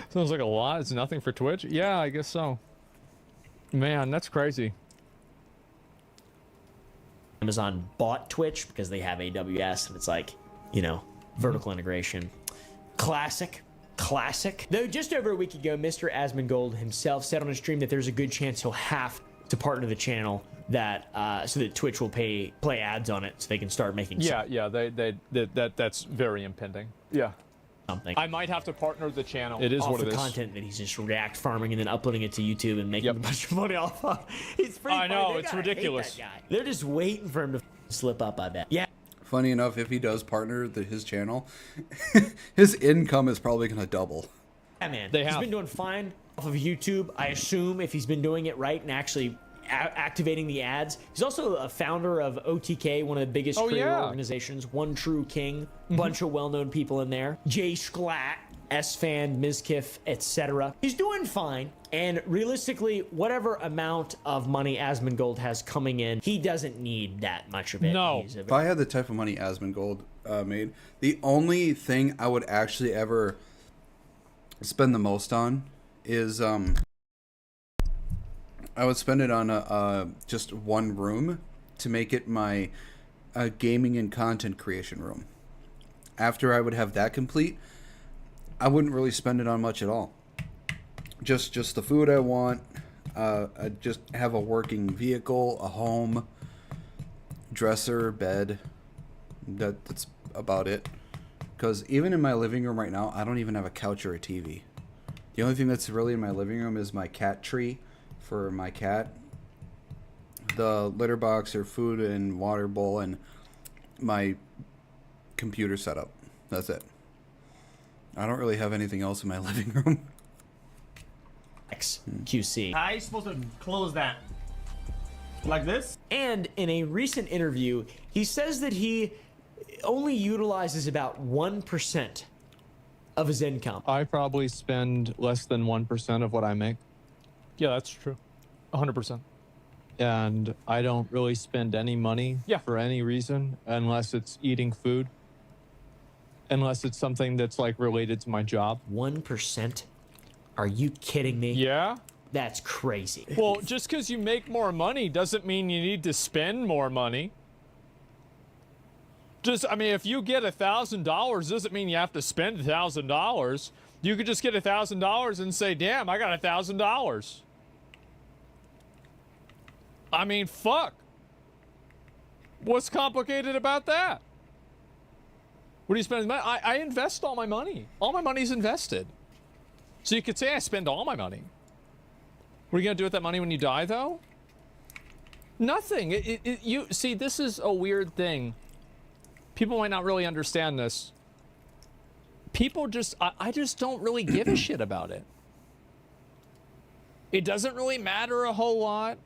C: Sounds like a lot. It's nothing for Twitch. Yeah, I guess so. Man, that's crazy.
B: Amazon bought Twitch because they have AWS, and it's like, you know, vertical integration. Classic. Though just over a week ago, Mr. Asmongold himself said on his stream that there's a good chance he'll have to partner the channel that so that Twitch will play ads on it so they can start making.
C: Yeah, that's very impending. Yeah.
B: Something.
C: I might have to partner the channel. It is
B: off
C: what it
B: the
C: is.
B: content that he's just react farming and then uploading it to YouTube and making a bunch of money off of. It's pretty
C: I know,
B: funny.
C: it's ridiculous.
B: They're just waiting for him to slip up, I bet. Yeah.
A: Funny enough, if he does partner his channel, his income is probably going to double.
B: Yeah, man. He's been doing fine off of YouTube, I assume, if he's been doing it right and actually activating the ads. He's also a founder of OTK, one of the biggest creator organizations, One True King, bunch of well-known people in there. Jay Schlatt, S-Fan, Mizkif, etc. He's doing fine, and realistically, whatever amount of money Asmongold has coming in, he doesn't need that much of it.
C: No.
A: If I had the type of money Asmongold made, the only thing I would actually ever spend the most on is I would spend it on just one room to make it my gaming and content creation room. After I would have that complete, I wouldn't really spend it on much at all. Just the food I want. I'd just have a working vehicle, a home, dresser, bed. That's about it. Because even in my living room right now, I don't even have a couch or a TV. The only thing that's really in my living room is my cat tree for my cat, the litter box or food and water bowl, and my computer setup. That's it. I don't really have anything else in my living room.
B: XQC.
J: How are you supposed to close that? Like this?
B: And in a recent interview, he says that he only utilizes about 1% of his income.
C: I probably spend less than 1% of what I make. Yeah, that's true. 100%. And I don't really spend any money for any reason unless it's eating food. Unless it's something that's like related to my job.
B: 1%? Are you kidding me?
C: Yeah.
B: That's crazy.
C: Well, just because you make more money doesn't mean you need to spend more money. I mean, if you get $1,000, doesn't mean you have to spend $1,000. You could just get $1,000 and say, damn, I got $1,000. I mean, fuck. What's complicated about that? What do you spend? I invest all my money. All my money's invested. So you could say I spend all my money. What are you gonna do with that money when you die, though? Nothing. You see, this is a weird thing. People might not really understand this. People I just don't really give a shit about it. It doesn't really matter a whole lot.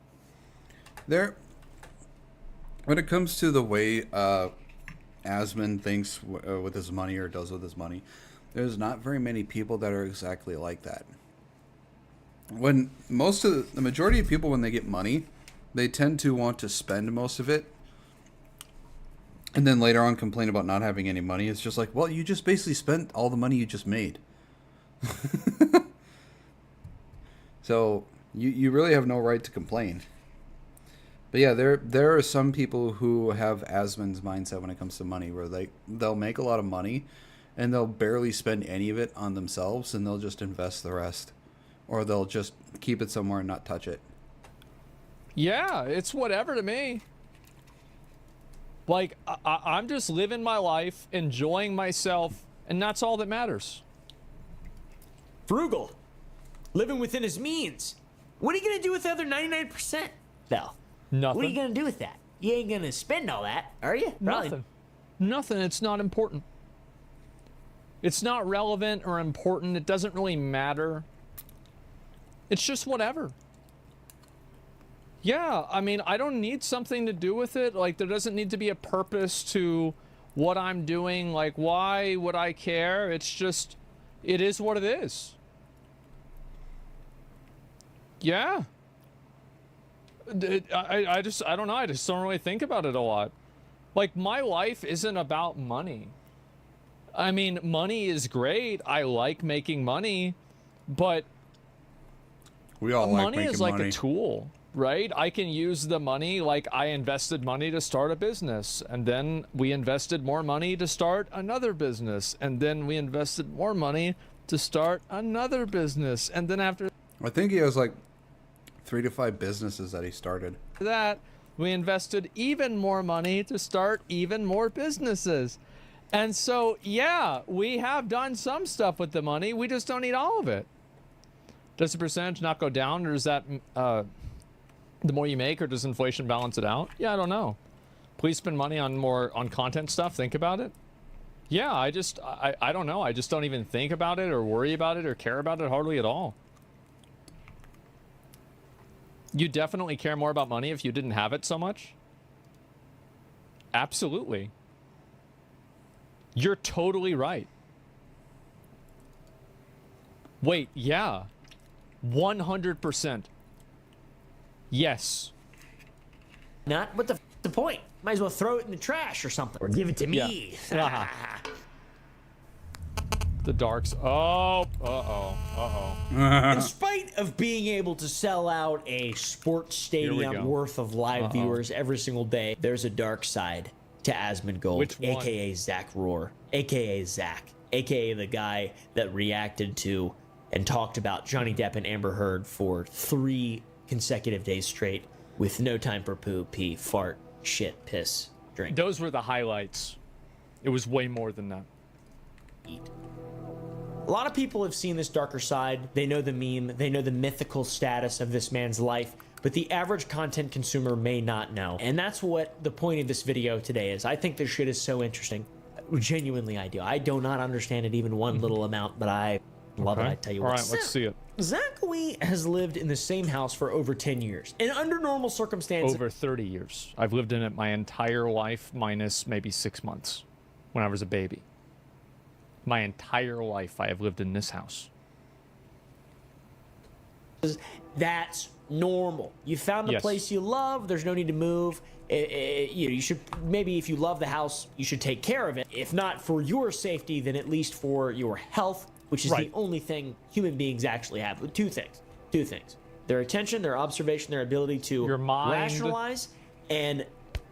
A: When it comes to the way Asmon thinks with his money or does with his money, there's not very many people that are exactly like that. When the majority of people, when they get money, they tend to want to spend most of it, and then later on complain about not having any money. It's just like, well, you just basically spent all the money you just made. So you really have no right to complain. But yeah, there are some people who have Asmon's mindset when it comes to money, where they'll make a lot of money and they'll barely spend any of it on themselves, and they'll just invest the rest, or they'll just keep it somewhere and not touch it.
C: Yeah, it's whatever to me. Like, I'm just living my life, enjoying myself, and that's all that matters.
B: Frugal. Living within his means. What are you going to do with the other 99%, though?
C: Nothing.
B: What are you going to do with that? You ain't going to spend all that, are you? Probably.
C: Nothing. Nothing. It's not important. It's not relevant or important. It doesn't really matter. It's just whatever. Yeah, I mean, I don't need something to do with it. Like, there doesn't need to be a purpose to what I'm doing. Like, why would I care? It's just, it is what it is. Yeah. I don't know. I just don't really think about it a lot. Like, my life isn't about money. I mean, money is great. I like making money, but
A: we all like
C: money
A: making
C: is like
A: money.
C: A tool, right? I can use the money, like I invested money to start a business, and then we invested more money to start another business, and then we invested more money to start another business, and then after
A: I think he has like 3 to 5 businesses that he started.
C: that, we invested even more money to start even more businesses. And so, yeah, we have done some stuff with the money. We just don't need all of it. Does the percentage not go down, or is that the more you make, or does inflation balance it out? Yeah, I don't know. Please spend money on content stuff. Think about it. Yeah, I don't know. I just don't even think about it or worry about it or care about it hardly at all. You definitely care more about money if you didn't have it so much? Absolutely. You're totally right. Wait, yeah. 100%. Yes.
B: Not? What the point? Might as well throw it in the trash or something. Or give it to me.
C: Yeah. The darks. Oh.
B: In spite of being able to sell out a sports stadium worth of live viewers every single day, there's a dark side to Asmongold, aka Zach Rohr, aka Zach, aka the guy that reacted to and talked about Johnny Depp and Amber Heard for 3 consecutive days straight with no time for poo, pee, fart, shit, piss, drink.
C: Those were the highlights. It was way more than that.
B: A lot of people have seen this darker side. They know the meme. They know the mythical status of this man's life. But the average content consumer may not know. And that's what the point of this video today is. I think this shit is so interesting. Genuinely, I do. I do not understand it even one little amount, but I love it. I tell you what.
C: All right, let's see it.
B: Zachary has lived in the same house for over 10 years. And under normal circumstances...
C: Over 30 years. I've lived in it my entire life, minus maybe 6 months when I was a baby. My entire life I have lived in this house.
B: That's normal. You found a place you love. There's no need to move. You should, maybe if you love the house, you should take care of it. If not for your safety, then at least for your health, which is the only thing human beings actually have. Two things. Their attention, their observation, their ability to rationalize, and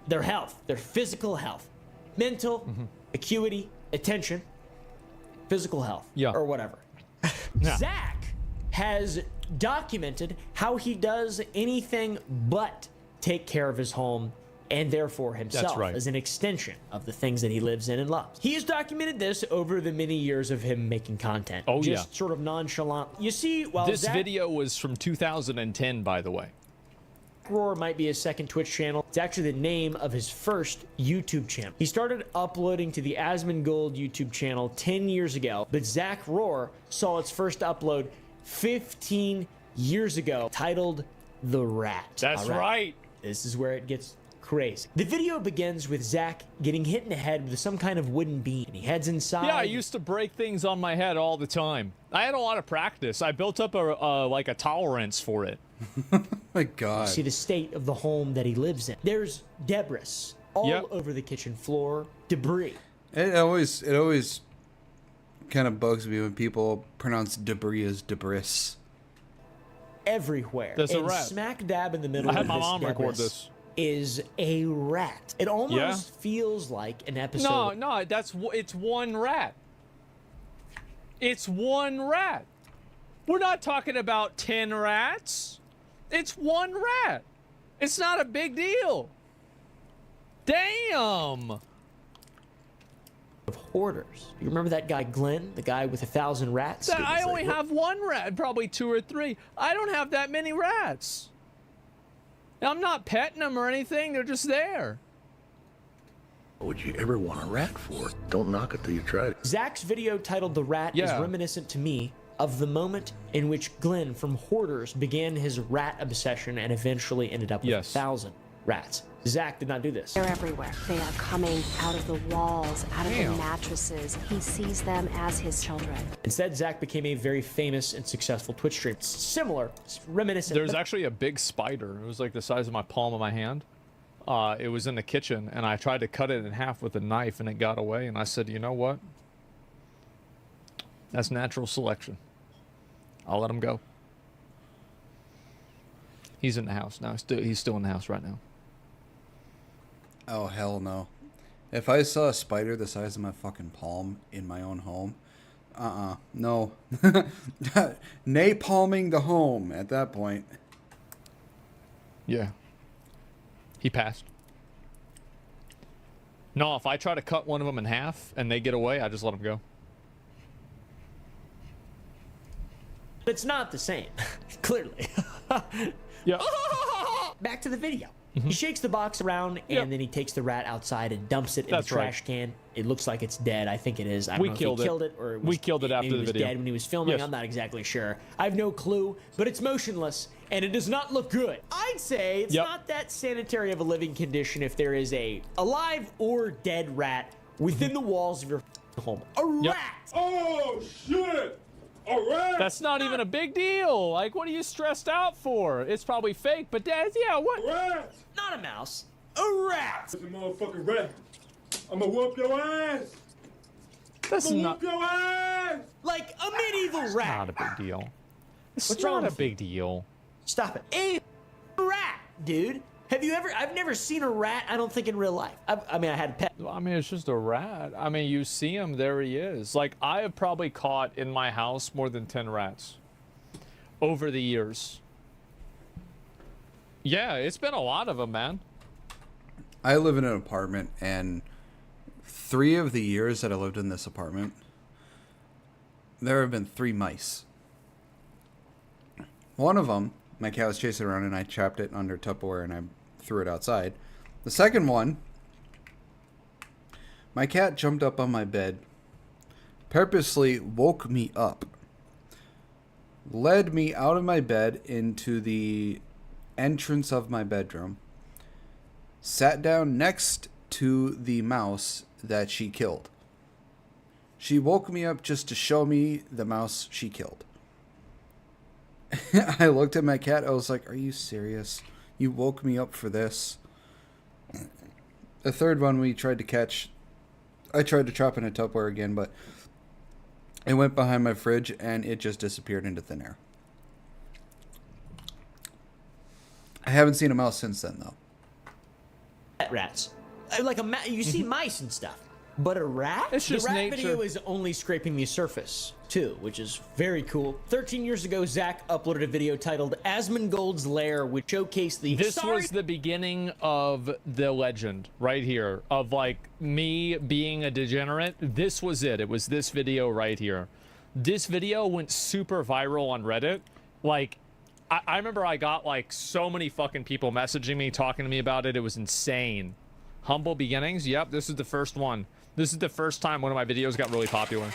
B: their health, their physical health. Mental, acuity, attention, physical health, or whatever. Zach has documented how he does anything but take care of his home and therefore himself as an extension of the things that he lives in and loves. He has documented this over the many years of him making content. Just sort of nonchalant. You see, while
C: this video was from 2010, by the way.
B: Roar might be his second Twitch channel. It's actually the name of his first YouTube channel. He started uploading to the Asmongold YouTube channel 10 years ago, but Zach Roar saw its first upload 15 years ago, titled The Rat.
C: That's right.
B: This is where it gets crazy. The video begins with Zach getting hit in the head with some kind of wooden beam. He heads inside.
C: Yeah, I used to break things on my head all the time. I had a lot of practice. I built up like a tolerance for it.
A: My God.
B: See the state of the home that he lives in. There's debris all over the kitchen floor, debris.
A: It always kind of bugs me when people pronounce debris as debris.
B: Everywhere.
C: There's a
B: and
C: rat.
B: Smack dab in the middle
C: I had
B: of
C: my
B: this
C: mom record
B: debris
C: this.
B: is a rat. It almost feels like an episode.
C: No, it's one rat. It's one rat. We're not talking about 10 rats. It's one rat. It's not a big deal. Damn.
B: Of hoarders. You remember that guy Glenn, the guy with 1,000 rats?
C: I only have one rat, probably 2 or 3. I don't have that many rats. I'm not petting them or anything. They're just there.
N: What would you ever want a rat for? Don't knock it till you try it.
B: Zach's video titled The Rat is reminiscent to me of the moment in which Glenn from Hoarders began his rat obsession and eventually ended up with 1,000 rats. Zach did not do this.
O: They're everywhere. They are coming out of the walls, out of the mattresses. He sees them as his children.
B: Instead, Zach became a very famous and successful Twitch streamer. It's similar, it's reminiscent.
C: There's actually a big spider. It was like the size of my palm of my hand. It was in the kitchen, and I tried to cut it in half with a knife, and it got away. And I said, you know what? That's natural selection. I'll let him go. He's in the house now. He's still in the house right now.
A: Oh, hell no. If I saw a spider the size of my fucking palm in my own home, no. Napalming the home at that point.
C: Yeah. He passed. No, if I try to cut one of them in half and they get away, I just let them go.
B: It's not the same, clearly.
C: Yeah.
B: Back to the video. He shakes the box around, and then he takes the rat outside and dumps it in the trash can. It looks like it's dead. I think it is. I don't know if he killed it or
C: we killed it after the video.
B: Maybe it was dead when he was filming. I'm not exactly sure. I have no clue, but it's motionless, and it does not look good. I'd say it's not that sanitary of a living condition if there is a alive or dead rat within the walls of your home. A rat!
P: Oh, shit! A rat!
C: That's not even a big deal. Like, what are you stressed out for? It's probably fake, but what?
P: A rat!
B: Not a mouse. A rat!
P: It's a motherfucking rat. I'm gonna whoop your ass!
C: That's not...
P: whoop your ass!
B: Like a medieval rat!
C: Not a big deal. It's
B: What's
C: not
B: wrong
C: a
B: with
C: big deal.
B: Stop it. A rat, dude. Have you ever... I've never seen a rat, I don't think, in real life. I mean, I had a pet.
C: I mean, it's just a rat. I mean, you see him, there he is. Like, I have probably caught in my house more than 10 rats over the years. Yeah, it's been a lot of them, man.
A: I live in an apartment, and 3 of the years that I lived in this apartment, there have been 3 mice. One of them, my cat was chasing around, and I trapped it under Tupperware, and I threw it outside. The second one My cat jumped up on my bed, purposely woke me up, led me out of my bed into the entrance of my bedroom, sat down next to the mouse that she killed. She woke me up just to show me the mouse she killed. I looked at my cat. I was like, are you serious? You woke me up for this? The third one we tried to catch, I tried to trap in a Tupperware again, but it went behind my fridge and it just disappeared into thin air. I haven't seen a mouse since then, though.
B: Rats. Like you see mice and stuff. But a rat?
C: It's just
B: the rat
C: nature.
B: video is only scraping the surface, too, which is very cool. 13 years ago, Zach uploaded a video titled Asmongold's Lair, which showcased the...
C: This was the beginning of the legend, right here, of, like, me being a degenerate. This was it. It was this video right here. This video went super viral on Reddit. Like, I remember I got, like, so many fucking people messaging me, talking to me about it. It was insane. Humble beginnings? Yep, this is the first one. This is the first time one of my videos got really popular.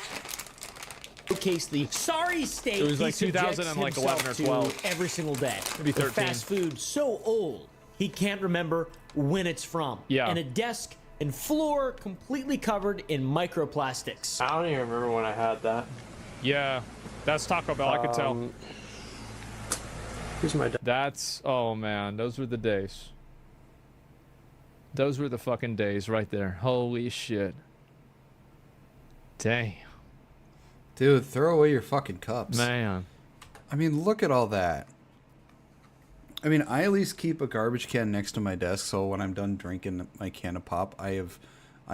B: Showcase the sorry state.
C: It was like
B: he
C: 2011 or 12.
B: Every single day.
C: Maybe 13.
B: With fast food so old, he can't remember when it's from.
C: Yeah.
B: And a desk and floor completely covered in microplastics.
D: I don't even remember when I had that.
C: Yeah, that's Taco Bell, I could tell.
D: Here's my...
C: That's... Oh, man, those were the days. Those were the fucking days right there. Holy shit. Damn.
A: Dude, throw away your fucking cups.
C: Man.
A: I mean, look at all that. I mean, I at least keep a garbage can next to my desk, so when I'm done drinking my can of pop, I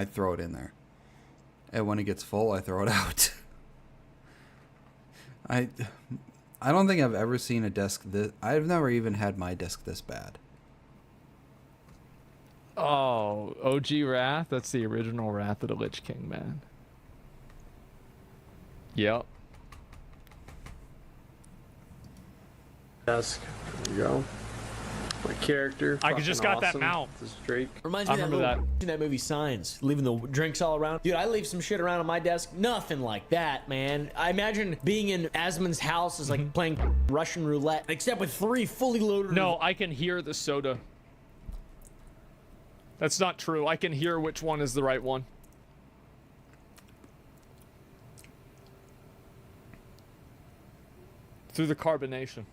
A: throw it in there. And when it gets full, I throw it out. I don't think I've ever seen a desk this... I've never even had my desk this bad.
C: Oh, OG Wrath? That's the original Wrath of the Lich King, man. Yep.
D: Desk. There you go. My character.
C: I just got that mount.
D: This is Drake.
B: Reminds me of that movie Signs, leaving the drinks all around. Dude, I leave some shit around on my desk. Nothing like that, man. I imagine being in Asmon's house is like playing Russian roulette, except with 3 fully loaded...
C: No, I can hear the soda. That's not true. I can hear which one is the right one. Through the carbonation.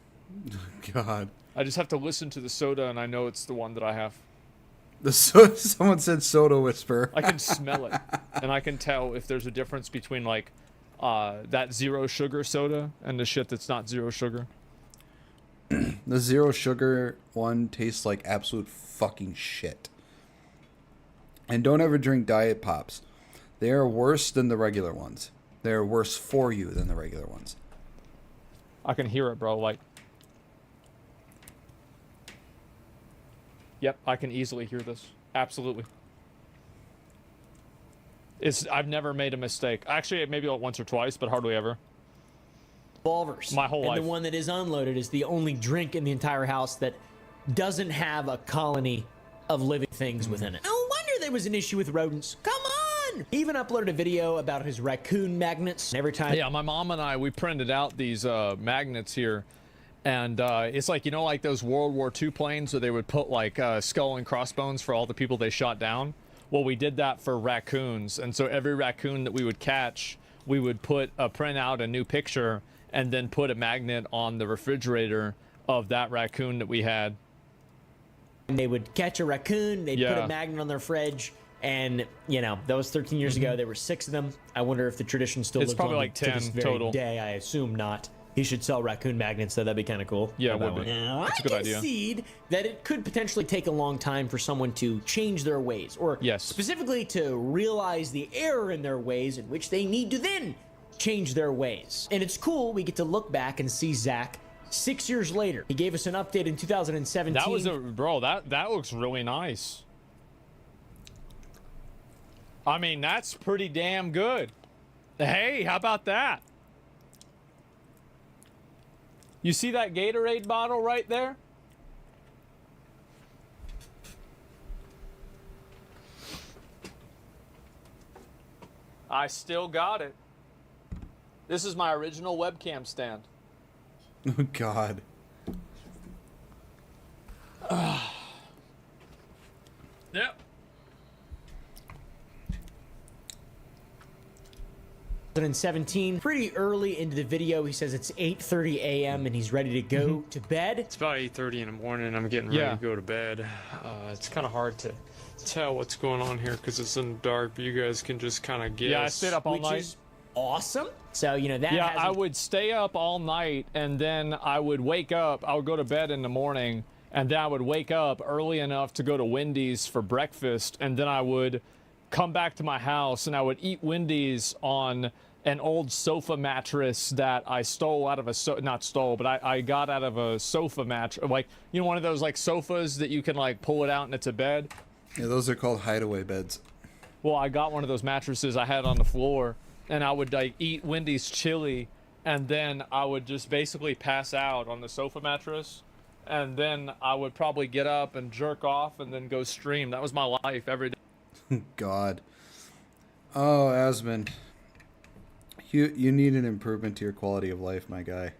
A: God.
C: I just have to listen to the soda and I know it's the one that I have.
A: Someone said soda whisper.
C: I can smell it. And I can tell if there's a difference between like that 0 sugar soda and the shit that's not 0 sugar.
A: The 0 sugar one tastes like absolute fucking shit. And don't ever drink diet pops. They are worse than the regular ones. They are worse for you than the regular ones.
C: I can hear it, bro. Like, yep, I can easily hear this. Absolutely. I've never made a mistake. Actually, maybe once or twice, but hardly ever.
B: Revolvers.
C: My whole life.
B: And the one that is unloaded is the only drink in the entire house that doesn't have a colony of living things within it. No wonder there was an issue with rodents. Come on! He even uploaded a video about his raccoon magnets. Every time...
C: Yeah, my mom and I, we printed out these magnets here. And it's like, you know, like those World War II planes where they would put like skull and crossbones for all the people they shot down? Well, we did that for raccoons. And so every raccoon that we would catch, we would print out a new picture and then put a magnet on the refrigerator of that raccoon that we had.
B: They would catch a raccoon, they'd put a magnet on their fridge, and, you know, that was 13 years ago. There were 6 of them. I wonder if the tradition still lives
C: probably
B: on
C: like
B: to
C: 10
B: this very
C: total.
B: day. I assume not. He should sell raccoon magnets, so that'd be kind of cool.
C: Yeah, it would be. That's a good idea.
B: I concede that it could potentially take a long time for someone to change their ways, or specifically to realize the error in their ways in which they need to then change their ways. And it's cool, we get to look back and see Zach 6 years later. He gave us an update in 2017.
C: That was bro, that looks really nice. I mean, that's pretty damn good. Hey, how about that? You see that Gatorade bottle right there? I still got it. This is my original webcam stand.
A: Oh, God.
C: Yep.
B: In 17, pretty early into the video, he says it's 8:30 a.m. and he's ready to go to bed.
K: It's about 8:30 in the morning. I'm getting ready to go to bed. It's kind of hard to tell what's going on here because it's in the dark, but you guys can just kind of guess.
C: Yeah, I stayed up all night.
B: Which is awesome. So, you know, that
C: yeah, I would stay up all night, and then I would wake up. I would go to bed in the morning, and then I would wake up early enough to go to Wendy's for breakfast, and then I would come back to my house, and I would eat Wendy's on an old sofa mattress that I stole out of a not stole, but I got out of a sofa mattress, like, you know, one of those like sofas that you can like pull it out and it's a bed.
A: Yeah, those are called hideaway beds.
C: Well, I got one of those mattresses I had on the floor, and I would like eat Wendy's chili, and then I would just basically pass out on the sofa mattress, and then I would probably get up and jerk off and then go stream. That was my life every day.
A: God. Oh, Asmund. You need an improvement to your quality of life, my guy.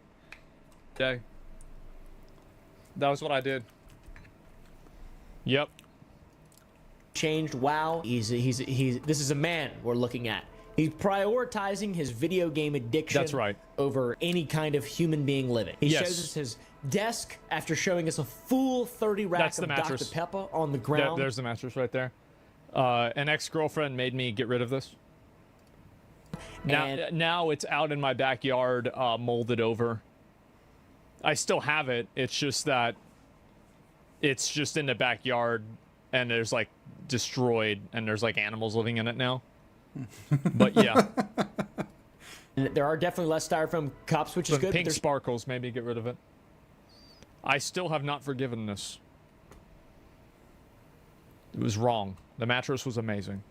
C: Day. That was what I did. Yep.
B: Changed. Wow. He's this is a man we're looking at. He's prioritizing his video game addiction.
C: That's right.
B: Over any kind of human being living. He shows us his desk after showing us a full 30 rack of Dr. Pepper on the ground.
C: There's the mattress right there. An ex-girlfriend made me get rid of this. Now it's out in my backyard, molded over. I still have it. It's just that it's just in the backyard, and there's like destroyed, and there's like animals living in it now. But yeah.
B: And there are definitely less styrofoam cups, which is good.
C: Pink sparkles, maybe get rid of it. I still have not forgiven this. It was wrong. The mattress was amazing.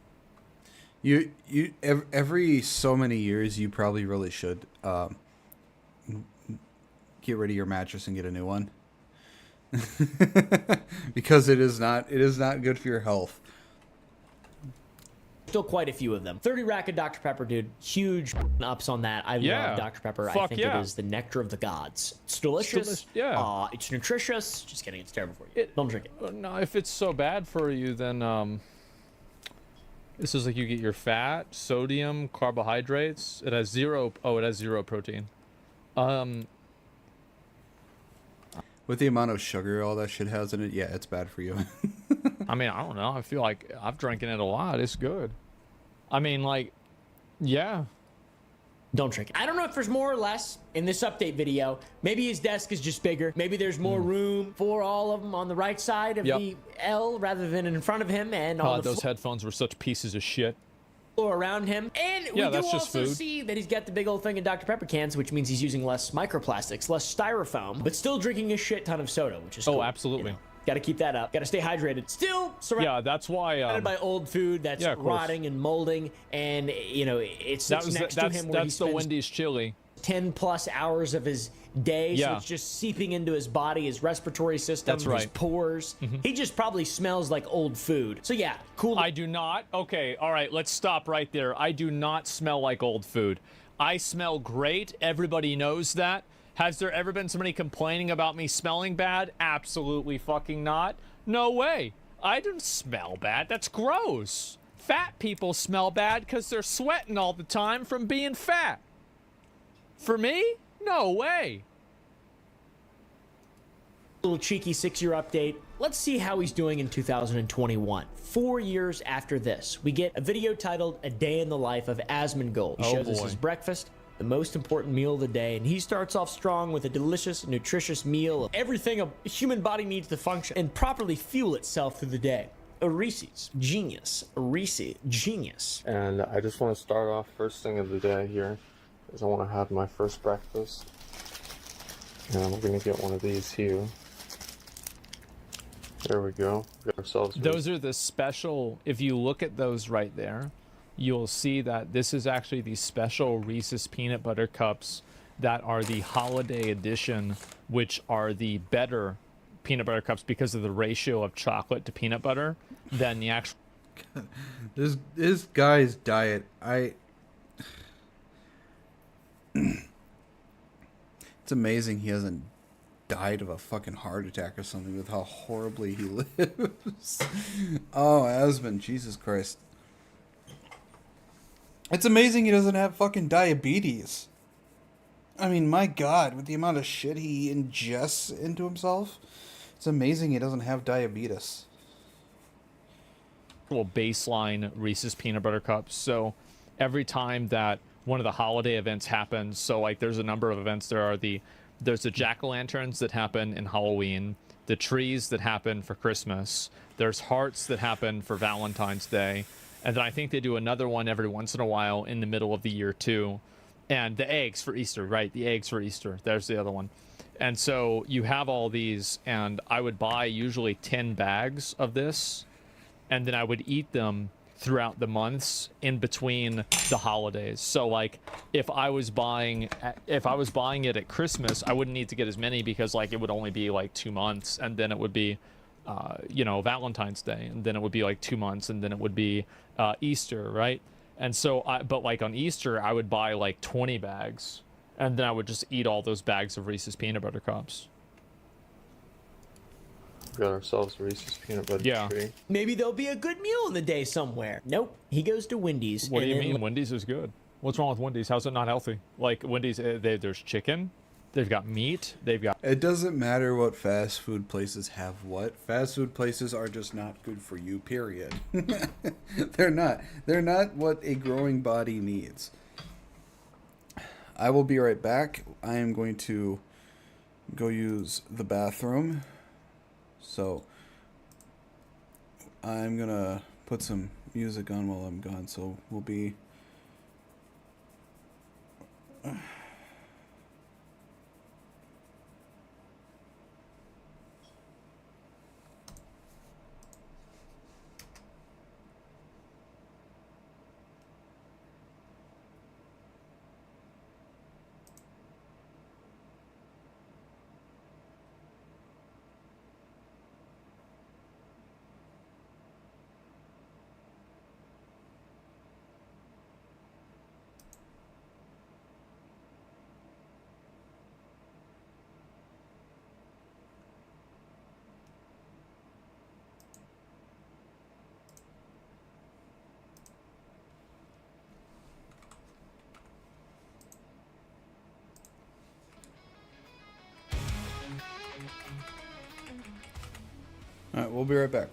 A: Every so many years, you probably really should get rid of your mattress and get a new one. Because it is not good for your health.
B: Still quite a few of them. 30 rack of Dr. Pepper, dude. Huge ups on that. I love Dr. Pepper. I think it is the nectar of the gods. It's delicious. It's nutritious. Just kidding. It's terrible for you. Don't drink it.
C: No, if it's so bad for you, then this is like you get your fat, sodium, carbohydrates. It has zero. Oh, it has zero protein.
A: With the amount of sugar all that shit has in it, yeah, it's bad for you.
C: I mean, I don't know. I feel like I've drinking it a lot. It's good. I mean, like, yeah.
B: Don't drink it. I don't know if there's more or less in this update video. Maybe his desk is just bigger. Maybe there's more room for all of them on the right side of the L rather than in front of him, and on
C: those headphones were such pieces of shit.
B: Floor around him. And we do also see that he's got the big old thing of Dr. Pepper cans, which means he's using less microplastics, less styrofoam, but still drinking a shit ton of soda, which is cool.
C: Oh, absolutely.
B: You know? Got to keep that up. Got to stay hydrated. Still surrounded.
C: That's why.
B: By old food that's rotting and molding, and you know it sits next to him where he spends
C: the Wendy's chili.
B: 10+ hours of his day, so it's just seeping into his body, his respiratory system, his pores. He just probably smells like old food. So yeah, cool.
C: I do not. Okay, all right, let's stop right there. I do not smell like old food. I smell great. Everybody knows that. Has there ever been somebody complaining about me smelling bad? Absolutely fucking not. No way. I don't smell bad. That's gross. Fat people smell bad because they're sweating all the time from being fat. For me? No way.
B: Little cheeky 6-year update. Let's see how he's doing in 2021. 4 years after this, we get a video titled "A Day in the Life of Asmongold." He shows us his breakfast, the most important meal of the day, and he starts off strong with a delicious, nutritious meal of everything a human body needs to function and properly fuel itself through the day. A Reese's genius. A Reese genius.
K: And I just want to start off first thing of the day here, is I want to have my first breakfast, and we're gonna get one of these here. There we go. Got ourselves.
C: Those are the special. If you look at those right there, you'll see that this is actually the special Reese's peanut butter cups that are the holiday edition, which are the better peanut butter cups because of the ratio of chocolate to peanut butter than the actual.
A: This guy's diet. It's amazing he hasn't died of a fucking heart attack or something with how horribly he lives. Oh, Asmund, Jesus Christ. It's amazing he doesn't have fucking diabetes. I mean, my God, with the amount of shit he ingests into himself, it's amazing he doesn't have diabetes.
J: Baseline Reese's peanut butter cups. So every time that one of the holiday events happens, so like there's a number of events. There's the jack-o'-lanterns that happen in Halloween, the trees that happen for Christmas, there's hearts that happen for Valentine's Day, and then I think they do another one every once in a while in the middle of the year too. And the eggs for Easter, right? The eggs for Easter. There's the other one. And so you have all these, and I would buy usually 10 bags of this, and then I would eat them throughout the months in between the holidays. So like if I was buying it at Christmas, I wouldn't need to get as many because like it would only be like 2 months, and then it would be Valentine's Day, and then it would be like 2 months, and then it would be Easter, right? And so but like on Easter I would buy like 20 bags, and then I would just eat all those bags of Reese's peanut butter cups.
K: Got ourselves a Reese's peanut butter tree.
B: Maybe there'll be a good meal in the day somewhere. Nope. He goes to Wendy's.
J: What do you mean? Wendy's is good. What's wrong with Wendy's? How's it not healthy? Like Wendy's, there's chicken, they've got meat, they've got...
A: It doesn't matter what fast food places have what. Fast food places are just not good for you, period. They're not. They're not what a growing body needs. I will be right back. I am going to go use the bathroom. So I'm gonna put some music on while I'm gone, so we'll be all right, we'll be right back.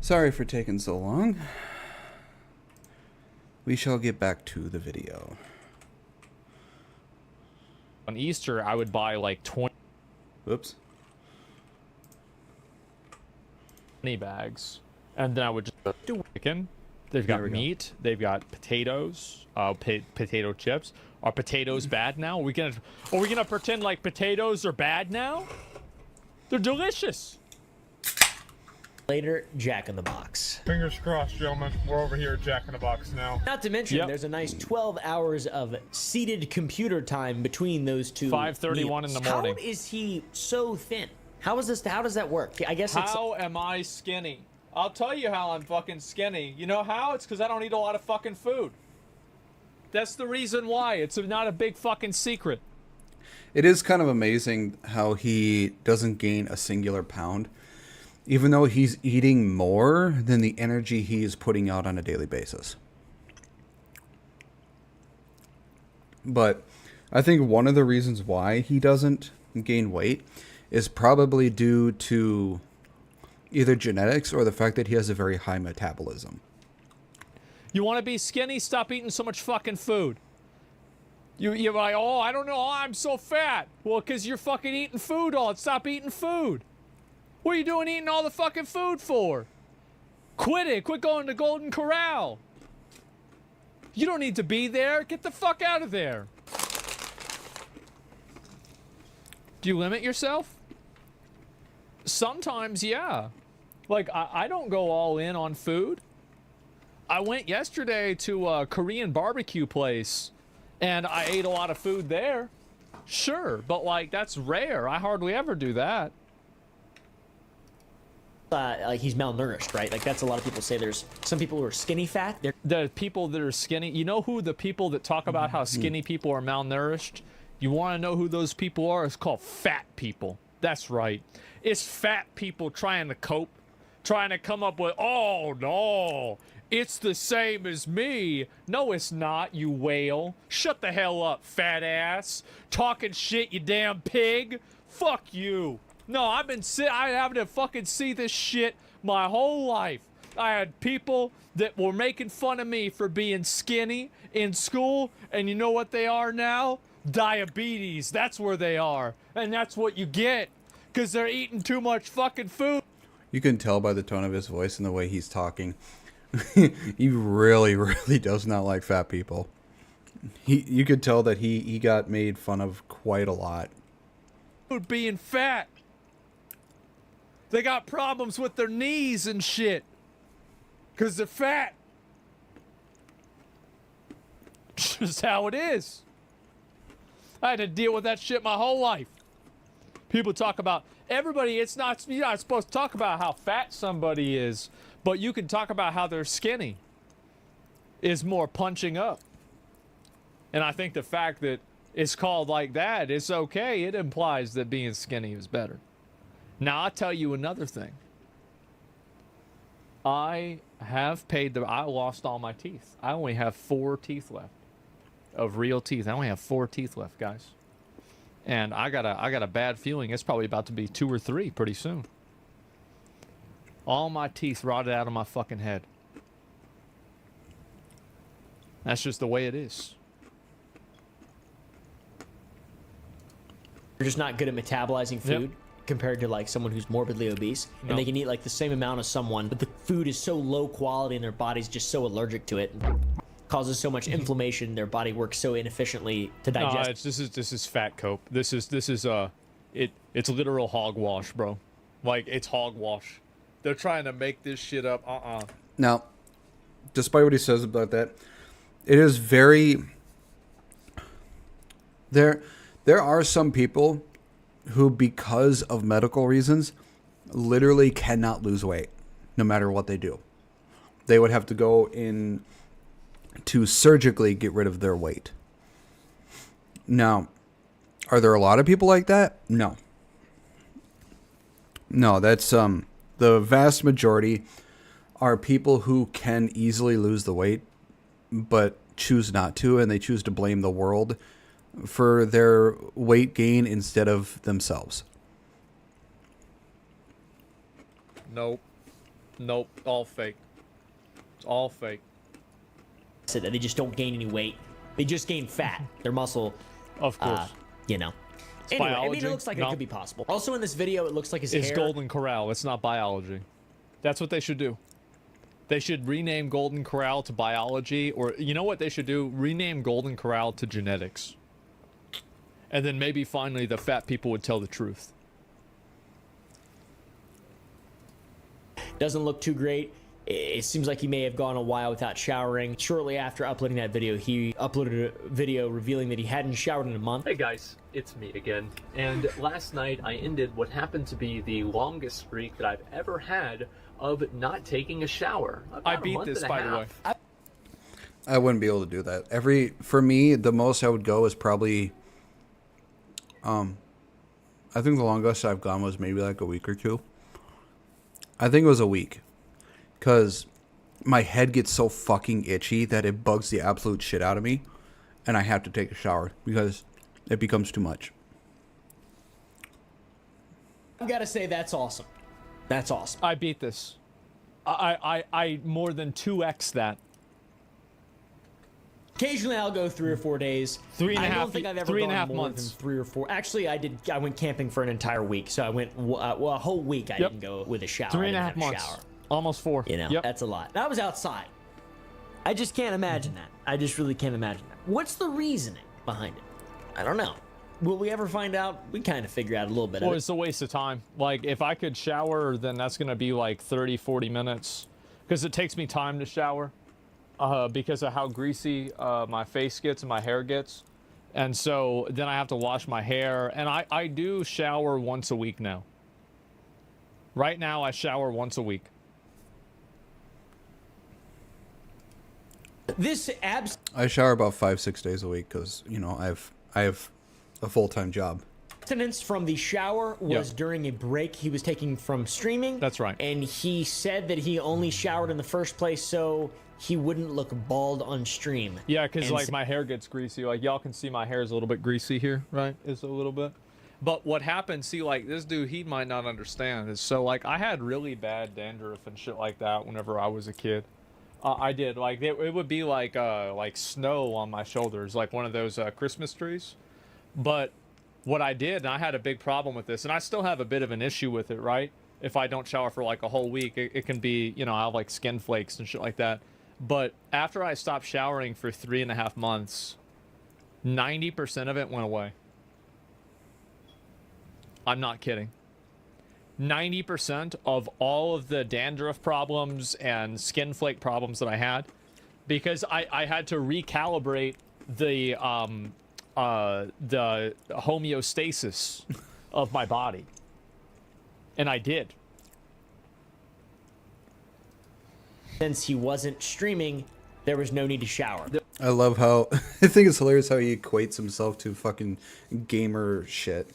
A: Sorry for taking so long. We shall get back to the video.
J: On Easter, I would buy like 20 bags, and then I would just do chicken. They've got meat. They've got potatoes. Potato chips. Are potatoes bad now? Are we gonna pretend like potatoes are bad now? They're delicious.
B: Later, Jack in the Box.
C: Fingers crossed, gentlemen. We're over here at Jack in the Box now.
B: Not to mention, there's a nice 12 hours of seated computer time between those two.
J: 5:31 in the morning.
B: How is he so thin? How is this? How does that work? I guess it's...
C: How am I skinny? I'll tell you how I'm fucking skinny. You know how? It's because I don't eat a lot of fucking food. That's the reason why. It's not a big fucking secret.
A: It is kind of amazing how he doesn't gain a singular pound, even though he's eating more than the energy he is putting out on a daily basis. But I think one of the reasons why he doesn't gain weight is probably due to either genetics or the fact that he has a very high metabolism.
J: You want to be skinny? Stop eating so much fucking food. You're like, oh, I don't know, oh, I'm so fat. Well, because you're fucking eating food all. Stop eating food. What are you doing eating all the fucking food for? Quit it. Quit going to Golden Corral. You don't need to be there. Get the fuck out of there. Do you limit yourself? Sometimes, yeah. Like, I don't go all in on food. I went yesterday to a Korean barbecue place, and I ate a lot of food there. Sure, but, like, that's rare. I hardly ever do that.
B: Like, he's malnourished, right? Like, that's a lot of people say there's some people who are skinny fat.
J: The people that are skinny, you know who the people that talk about how skinny people are malnourished? You want to know who those people are? It's called fat people. That's right. It's fat people trying to cope, trying to come up with, oh, no, it's the same as me. No, it's not, you whale. Shut the hell up, fat ass. Talking shit, you damn pig. Fuck you. No, I having to fucking see this shit my whole life. I had people that were making fun of me for being skinny in school, and you know what they are now? Diabetes. That's where they are. And that's what you get, because they're eating too much fucking food.
A: You can tell by the tone of his voice and the way he's talking. He really, really does not like fat people. You could tell that he got made fun of quite a lot.
J: Being fat. They got problems with their knees and shit, because they're fat. Just how it is. I had to deal with that shit my whole life. People talk about everybody. You're not supposed to talk about how fat somebody is, but you can talk about how they're skinny is more punching up. And I think the fact that it's called like that, it's okay. It implies that being skinny is better. Now, I'll tell you another thing. I lost all my teeth. I only have 4 teeth left of real teeth. I only have 4 teeth left, guys. And I got a bad feeling it's probably about to be 2 or 3 pretty soon. All my teeth rotted out of my fucking head. That's just the way it is.
B: You're just not good at metabolizing food. Yep. Compared to like someone who's morbidly obese, and they can eat like the same amount as someone, but the food is so low quality and their body's just so allergic to it, causes so much inflammation. Their body works so inefficiently to digest.
J: No, this is fat cope. This is it's literal hogwash, bro. Like, it's hogwash. They're trying to make this shit up.
A: Now, despite what he says about that, it is very. There are some people who, because of medical reasons, literally cannot lose weight, no matter what they do. They would have to go in to surgically get rid of their weight. Now, are there a lot of people like that? No. No, that's the vast majority are people who can easily lose the weight, but choose not to, and they choose to blame the world for their weight gain instead of themselves.
J: Nope.
C: Nope. All fake. It's all fake.
B: So that they just don't gain any weight. They just gain fat. Their muscle.
C: Of course.
B: You know.
C: It's
B: Anyway,
C: biology.
B: I mean, it looks like it could be possible. Also, in this video, it looks like his
C: It's
B: hair.
C: Golden Corral. It's not biology. That's what they should do. They should rename Golden Corral to biology, or you know what they should do? Rename Golden Corral to genetics. And then maybe finally the fat people would tell the truth.
B: Doesn't look too great. It seems like he may have gone a while without showering. Shortly after uploading that video, he uploaded a video revealing that he hadn't showered in a month.
Q: Hey guys, it's me again. And last night I ended what happened to be the longest streak that I've ever had of not taking a shower.
C: I beat this, by the way.
A: I wouldn't be able to do that. For me, the most I would go is probably, I think the longest I've gone was maybe like a week or two. I think it was a week. Because my head gets so fucking itchy that it bugs the absolute shit out of me. And I have to take a shower because it becomes too much.
B: I've got to say, that's awesome. That's awesome.
C: I beat this. I more than 2x that.
B: Occasionally, I'll go 3 or 4 days. I don't think I've ever gone more than 3 or 4. Actually, I went camping for an entire week, so I went a whole week. I didn't go with a shower.
C: 3.5 months. Shower. Almost 4.
B: You know, that's a lot. I was outside. I just can't imagine that. I just really can't imagine that. What's the reasoning behind it? I don't know. Will we ever find out? We kind of figure out a little bit of it.
C: Well, it's a waste of time. Like, if I could shower, then that's going to be like 30, 40 minutes. Because it takes me time to shower. Because of how greasy my face gets and my hair gets. And so then I have to wash my hair. And I do shower once a week now. Right now, I shower once a week.
A: I shower about 5-6 days a week because, you know, I have a full-time job.
B: Abstinence from the shower was during a break he was taking from streaming.
C: That's right.
B: And he said that he only showered in the first place so he wouldn't look bald on stream.
C: Yeah, because like my hair gets greasy. Like y'all can see my hair is a little bit greasy here, right? It's a little bit. But what happened, see, like this dude, he might not understand. Is so like I had really bad dandruff and shit like that whenever I was a kid. I did. Like it would be like snow on my shoulders, like one of those Christmas trees. But what I did, and I had a big problem with this, and I still have a bit of an issue with it, right? If I don't shower for like a whole week, it can be, you know, I have like skin flakes and shit like that. But after I stopped showering for 3.5 months, 90% of it went away. I'm not kidding. 90% of all of the dandruff problems and skin flake problems that I had, because I had to recalibrate the homeostasis of my body. And I did.
B: Since he wasn't streaming, there was no need to shower.
A: I love how I think it's hilarious how he equates himself to fucking gamer shit.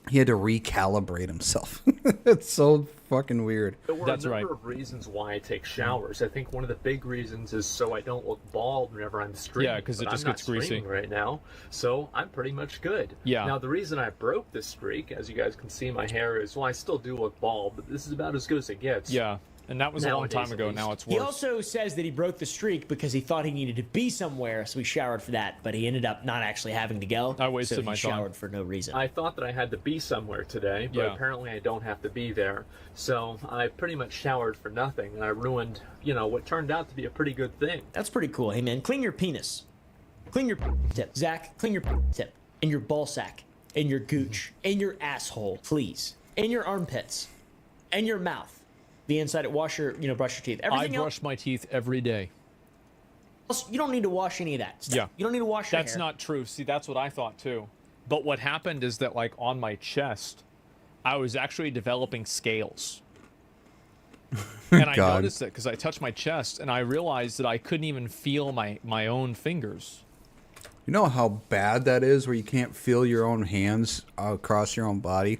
A: He had to recalibrate himself. It's so fucking weird.
Q: There were a number of reasons why I take showers. I think one of the big reasons is so I don't look bald whenever I'm streaming.
C: Yeah, because it just
Q: I'm
C: gets
Q: not
C: greasy
Q: streaming right now, so I'm pretty much good.
C: Yeah.
Q: Now the reason I broke this streak, as you guys can see, my hair is, well, I still do look bald, but this is about as good as it gets.
C: Yeah. And that was a long time ago. Now it's worse.
B: He also says that he broke the streak because he thought he needed to be somewhere, so he showered for that, but he ended up not actually having to go.
C: I wasted
B: so
C: my
B: he
C: time.
B: showered for no reason.
Q: I thought that I had to be somewhere today, but apparently I don't have to be there. So I pretty much showered for nothing, and I ruined, you know, what turned out to be a pretty good thing.
B: That's pretty cool. Hey, man, clean your penis. Clean your tip. Zach, clean your tip. And your ball sack. And your gooch. And your asshole, please. And your armpits. And your mouth. The inside, brush your teeth. Everything
C: I brush my teeth every day.
B: You don't need to wash any of that stuff.
C: Yeah.
B: You don't need to wash your hair.
C: That's not true. See, that's what I thought too. But what happened is that, like, on my chest, I was actually developing scales. And I noticed it because I touched my chest, and I realized that I couldn't even feel my own fingers.
A: You know how bad that is, where you can't feel your own hands across your own body?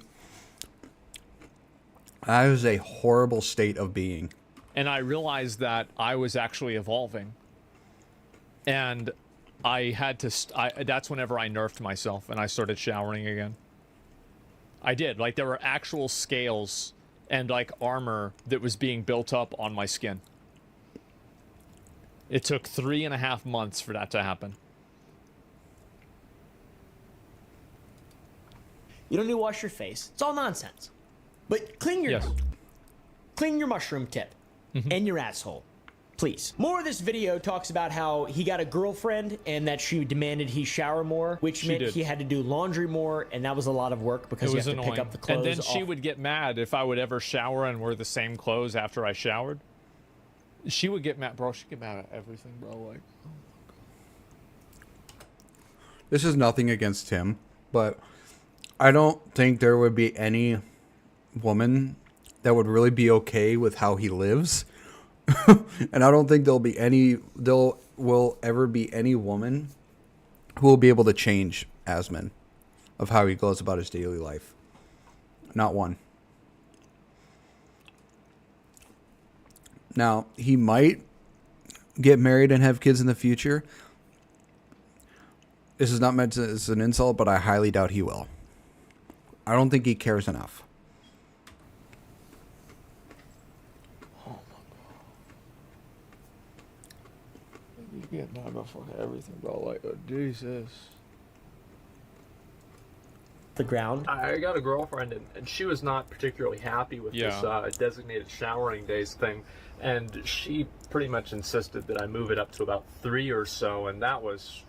A: That is a horrible state of being.
C: And I realized that I was actually evolving. And I had to... that's whenever I nerfed myself and I started showering again. I did. Like, there were actual scales and like armor that was being built up on my skin. It took 3.5 months for that to happen.
B: You don't need to wash your face. It's all nonsense. But clean your mushroom tip and your asshole, please. More of this video talks about how he got a girlfriend and that she demanded he shower more, which meant he had to do laundry more, and that was a lot of work because you have to pick up the clothes.
C: And then she would get mad if I would ever shower and wear the same clothes after I showered. She would get mad, bro. She'd get mad at everything, bro. Like, oh my God.
A: This is nothing against him, but I don't think there would be any woman that would really be okay with how he lives. And I don't think will ever be any woman who will be able to change Asmon of how he goes about his daily life. Not one. Now, he might get married and have kids in the future. This is not meant as an insult, but I highly doubt he will. I don't think he cares enough.
C: Oh my God. You get mad about fucking everything, bro. Like, oh, Jesus.
B: The ground.
Q: I got a girlfriend, and she was not particularly happy with this designated showering days thing, and she pretty much insisted that I move it up to about 3 or so, and that was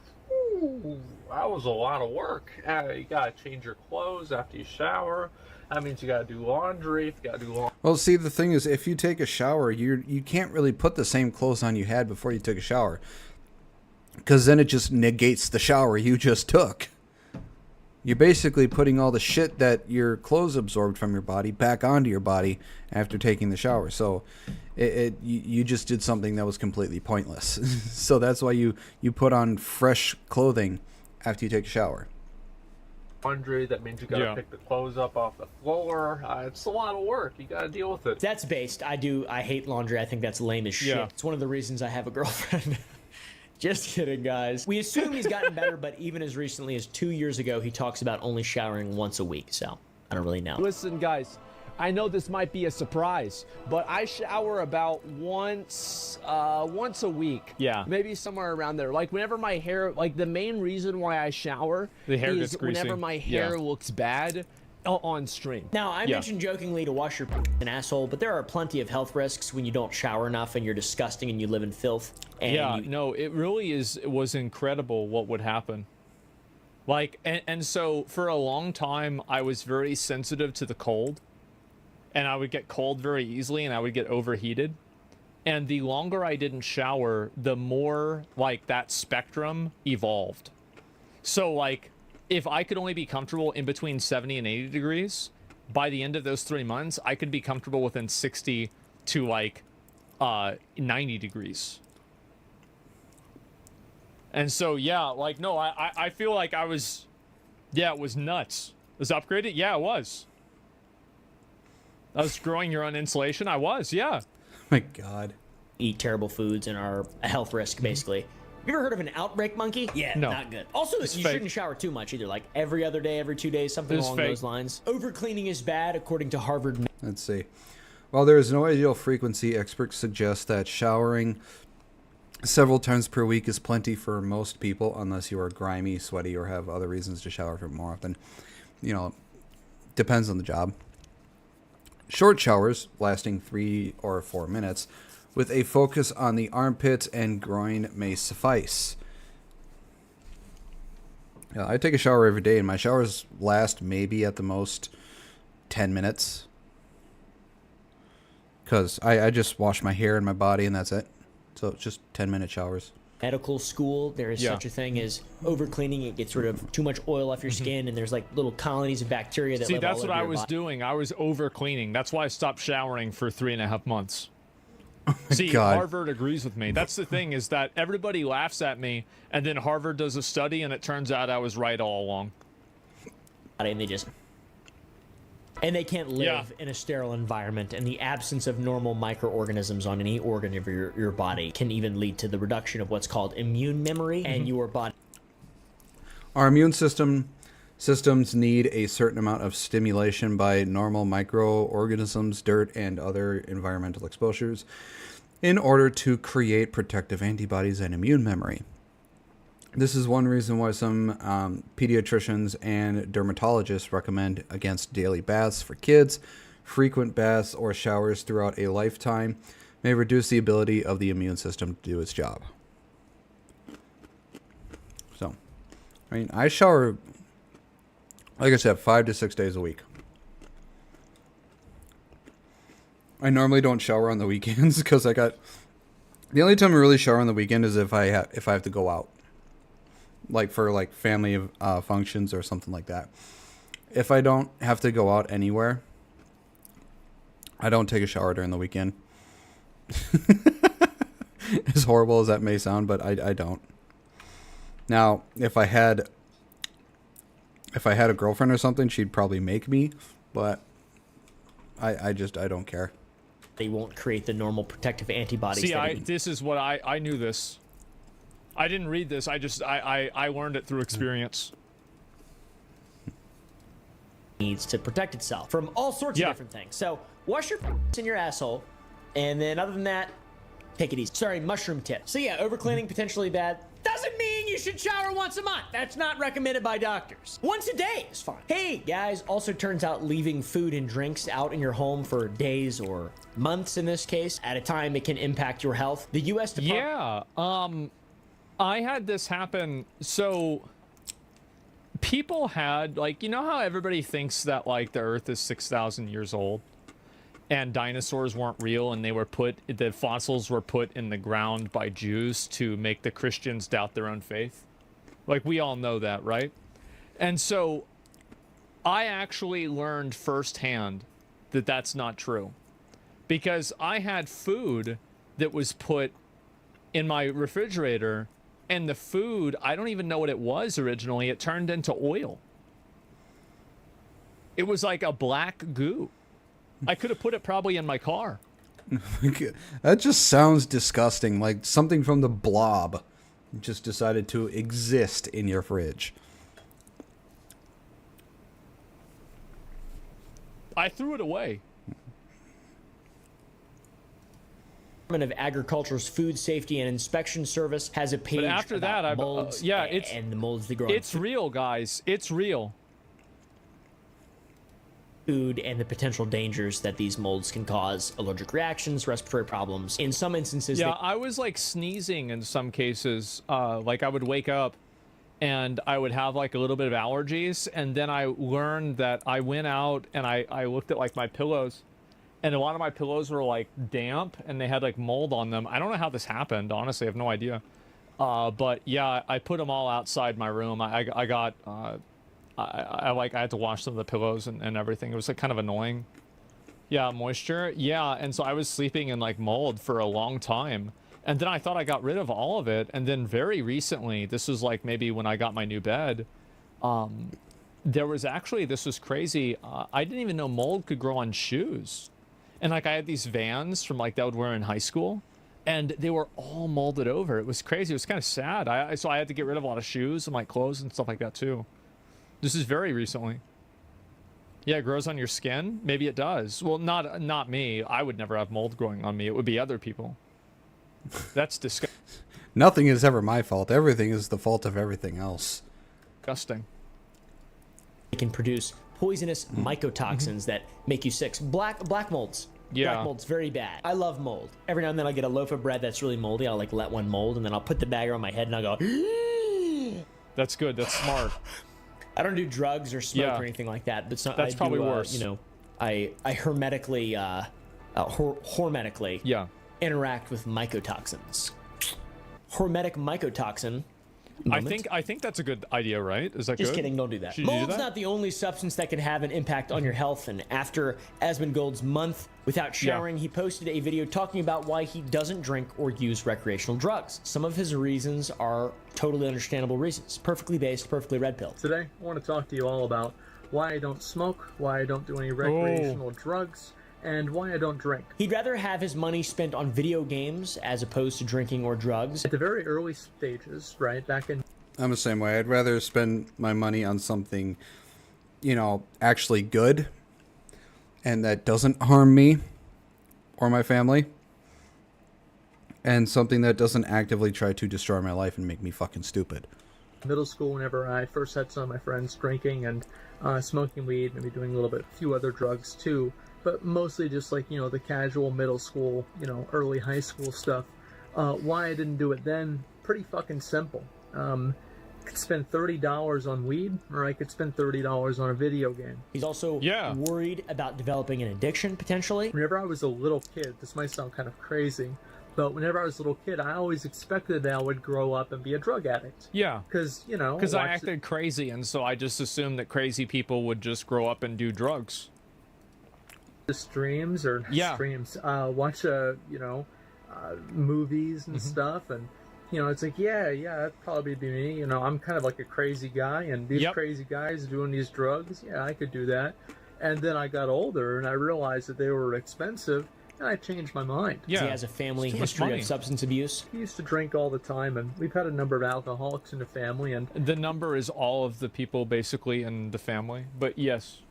Q: a lot of work. You gotta change your clothes after you shower. That means you gotta do laundry. If you gotta do laundry.
A: Well, see, the thing is, if you take a shower, you can't really put the same clothes on you had before you took a shower, because then it just negates the shower you just took. You're basically putting all the shit that your clothes absorbed from your body back onto your body after taking the shower. So you just did something that was completely pointless. So that's why you put on fresh clothing after you take a shower.
Q: Laundry, that means you gotta pick the clothes up off the floor. It's a lot of work. You gotta deal with it.
B: That's based. I hate laundry. I think that's lame as shit. It's one of the reasons I have a girlfriend. Just kidding, guys. We assume he's gotten better, but even as recently as 2 years ago, he talks about only showering once a week, so I don't really know.
J: Listen, guys, I know this might be a surprise, but I shower about once a week.
C: Yeah.
J: Maybe somewhere around there. Like, whenever my hair, like, the main reason why I shower is whenever my hair looks bad on stream.
B: Now, I mentioned jokingly to wash your an asshole, but there are plenty of health risks when you don't shower enough and you're disgusting and you live in filth. And
C: no, it really was incredible what would happen. Like, and so for a long time, I was very sensitive to the cold, and I would get cold very easily, and I would get overheated. And the longer I didn't shower, the more, like, that spectrum evolved. So, like, if I could only be comfortable in between 70 and 80 degrees, by the end of those 3 months, I could be comfortable within 60 to, like, 90 degrees. And so, yeah, like, no, I feel like I was, it was nuts. Was upgraded? Yeah, it was. I was growing your own insulation? I was, yeah.
A: My God.
B: Eat terrible foods and are a health risk, basically. You ever heard of an outbreak monkey? Yeah,
C: no.
B: Not good. Also, you shouldn't shower too much either, like every other day, every 2 days, something along those lines. Overcleaning is bad, according to Harvard.
A: Let's see. While there is no ideal frequency, experts suggest that showering several times per week is plenty for most people, unless you are grimy, sweaty, or have other reasons to shower for more often. You know, depends on the job. Short showers, lasting 3 or 4 minutes, with a focus on the armpits and groin may suffice. Yeah, I take a shower every day, and my showers last maybe at the most 10 minutes. Because I just wash my hair and my body, and that's it. So it's just 10-minute showers.
B: Medical school, there is such a thing as overcleaning. It gets rid of too much oil off your skin, and there's like little colonies of bacteria that live all over your body.
C: See, that's what I was doing. I was overcleaning. That's why I stopped showering for 3.5 months. See,
A: God.
C: Harvard agrees with me. That's the thing, is that everybody laughs at me, and then Harvard does a study, and it turns out I was right all along.
B: And they can't live in a sterile environment, and the absence of normal microorganisms on any organ of your body can even lead to the reduction of what's called immune memory and your body.
A: Our immune system Systems need a certain amount of stimulation by normal microorganisms, dirt, and other environmental exposures in order to create protective antibodies and immune memory. This is one reason why some pediatricians and dermatologists recommend against daily baths for kids. Frequent baths or showers throughout a lifetime may reduce the ability of the immune system to do its job. So, I mean, I shower, like I said, 5 to 6 days a week. I normally don't shower on the weekends because the only time I really shower on the weekend is if I have to go out, like for like family functions or something like that. If I don't have to go out anywhere, I don't take a shower during the weekend. As horrible as that may sound, but I don't. Now, if I had a girlfriend or something, she'd probably make me, but I don't care.
B: They won't create the normal protective antibodies.
C: See, this is what I knew this. I didn't read this. I learned it through experience.
B: Needs to protect itself from all sorts of different things. So wash your in your asshole, and then other than that, take it easy. Sorry, mushroom tip. So yeah, overcleaning potentially bad. Doesn't mean you should shower once a month. That's not recommended by doctors. Once a day is fine. Hey guys, also turns out leaving food and drinks out in your home for days or months in this case at a time, it can impact your health. The U.S. Department.
C: Yeah, I had this happen. So people had, like, you know how everybody thinks that like the Earth is 6,000 years old? And dinosaurs weren't real, and the fossils were put in the ground by Jews to make the Christians doubt their own faith. Like, we all know that, right? And so I actually learned firsthand that that's not true. Because I had food that was put in my refrigerator, and the food, I don't even know what it was originally. It turned into oil. It was like a black goo. I could have put it probably in my car.
A: That just sounds disgusting. Like something from the Blob just decided to exist in your fridge.
C: I threw it away.
B: Department of Agriculture's Food Safety and Inspection Service has a page
C: but after
B: about
C: that,
B: molds and the molds that grow.
C: It's real, guys. It's real.
B: Food and the potential dangers that these molds can cause, allergic reactions, respiratory problems. In some instances,
C: yeah, I was like sneezing in some cases. Like I would wake up and I would have like a little bit of allergies, and then I learned that I went out and I looked at like my pillows, and a lot of my pillows were like damp and they had like mold on them. I don't know how this happened, honestly. I have no idea. But yeah, I put them all outside my room. I got I had to wash some of the pillows and everything. It was like kind of annoying. Yeah, moisture. Yeah, and so I was sleeping in like mold for a long time. And then I thought I got rid of all of it. And then very recently, this was like maybe when I got my new bed, there was actually, this was crazy. I didn't even know mold could grow on shoes. And like I had these Vans from like that I would wear in high school, and they were all molded over. It was crazy. It was kind of sad. So I had to get rid of a lot of shoes and like clothes and stuff like that too. This is very recently. Yeah, it grows on your skin. Maybe it does. Well, not me. I would never have mold growing on me. It would be other people. That's disgusting.
A: Nothing is ever my fault. Everything is the fault of everything else.
C: Disgusting.
B: It can produce poisonous mycotoxins that make you sick. Black molds.
C: Yeah.
B: Black mold's very bad. I love mold. Every now and then I'll get a loaf of bread that's really moldy. I'll like let one mold, and then I'll put the bag on my head and I'll go.
C: That's good. That's smart.
B: I don't do drugs or smoke or anything like that, but
C: that's probably worse.
B: You know, I hermetically, hormetically interact with mycotoxins. Hormetic mycotoxin.
C: I think that's a good idea, right? Is that
B: Just
C: good?
B: kidding, don't do that.
C: Should
B: Mold's not the only substance that can have an impact on your health, and after Asmongold's month without showering, he posted a video talking about why he doesn't drink or use recreational drugs. Some of his reasons are totally understandable reasons. Perfectly based, perfectly red pill.
Q: Today, I want to talk to you all about why I don't smoke, why I don't do any recreational drugs, and why I don't drink.
B: He'd rather have his money spent on video games as opposed to drinking or drugs.
Q: At the very early stages, right, back in...
A: I'm the same way. I'd rather spend my money on something, you know, actually good and that doesn't harm me or my family, and something that doesn't actively try to destroy my life and make me fucking stupid.
Q: Middle school, whenever I first had some of my friends drinking and smoking weed, maybe doing a few other drugs too, but mostly just like, you know, the casual middle school, you know, early high school stuff. Why I didn't do it then, pretty fucking simple. I could spend $30 on weed, or I could spend $30 on a video game.
B: He's also worried about developing an addiction, potentially.
Q: Whenever I was a little kid, this might sound kind of crazy, but whenever I was a little kid, I always expected that I would grow up and be a drug addict.
C: Yeah.
Q: Because, you know...
C: Because I acted crazy, and so I just assumed that crazy people would just grow up and do drugs.
Q: The streams, or streams, watch, you know, movies and stuff, and... You know, it's like, yeah, that'd probably be me. You know, I'm kind of like a crazy guy, and these crazy guys doing these drugs, yeah, I could do that. And then I got older, and I realized that they were expensive, and I changed my mind.
B: Yeah. He has a family history of substance abuse.
Q: He used to drink all the time, and we've had a number of alcoholics in the family. And
C: the number is all of the people basically in the family, but yes.